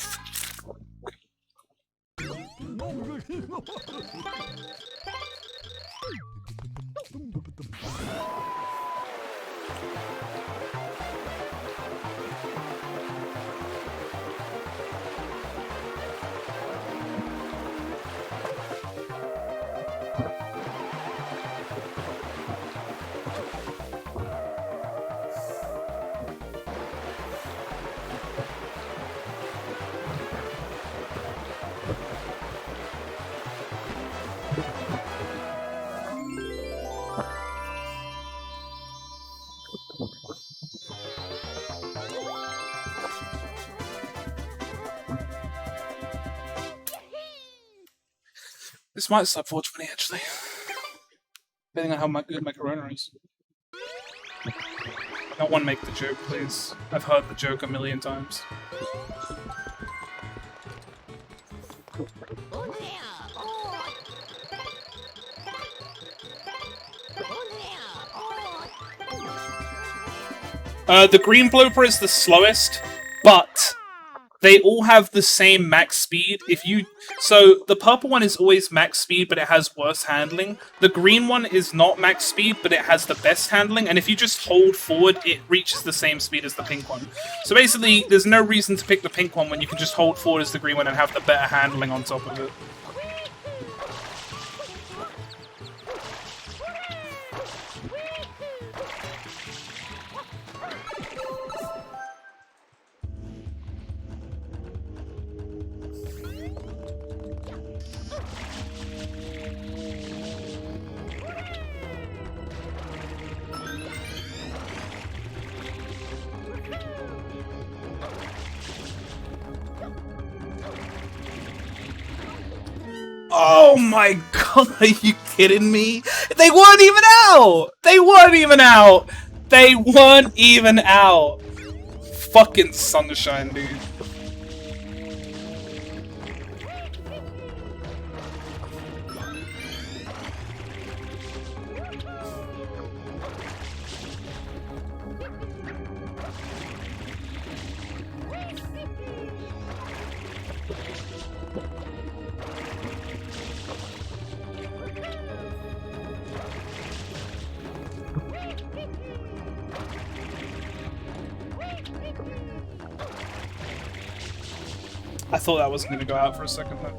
This might sub 420 actually. Depending on how good my corona is. No one make the joke, please. I've heard the joke a million times. The green blooper is the slowest, but they all have the same max speed. So the purple one is always max speed, but it has worse handling. The green one is not max speed, but it has the best handling. And if you just hold forward, it reaches the same speed as the pink one. So basically, there's no reason to pick the pink one when you can just hold forward as the green one and have the better handling on top of it. Oh my god, are you kidding me? They weren't even out! They weren't even out! They weren't even out! Fucking Sunshine, dude. thought that was going to go out for a second though.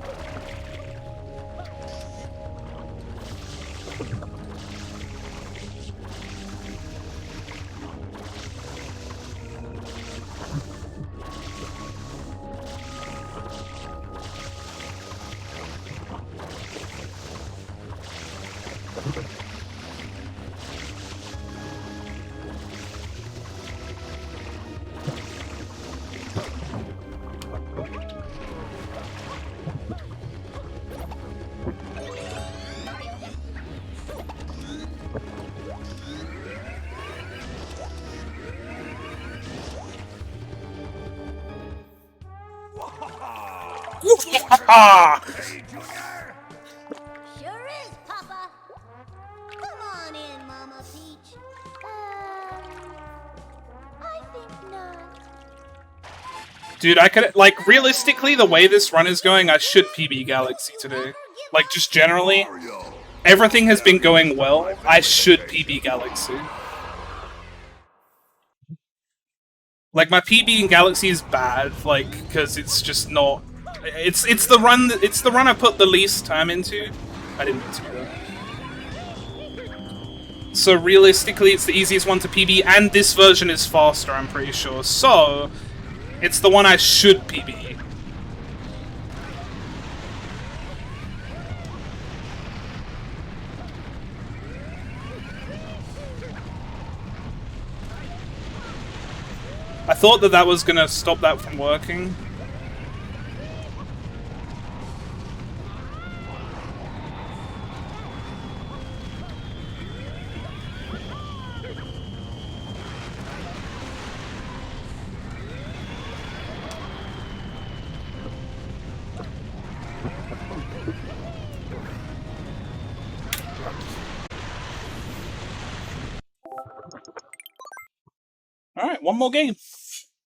Sure is, Papa. Come on in, Mama Peach. I think not. Dude, I could, like, realistically, the way this run is going, I should PB Galaxy today. Like, just generally, everything has been going well. I should PB Galaxy. Like, my PB in Galaxy is bad, like, because it's just not... It's the run I put the least time into. I didn't mean to do that. So realistically, it's the easiest one to PB, and this version is faster, I'm pretty sure. So, it's the one I should PB. I thought that was gonna stop that from working. Alright, one more game.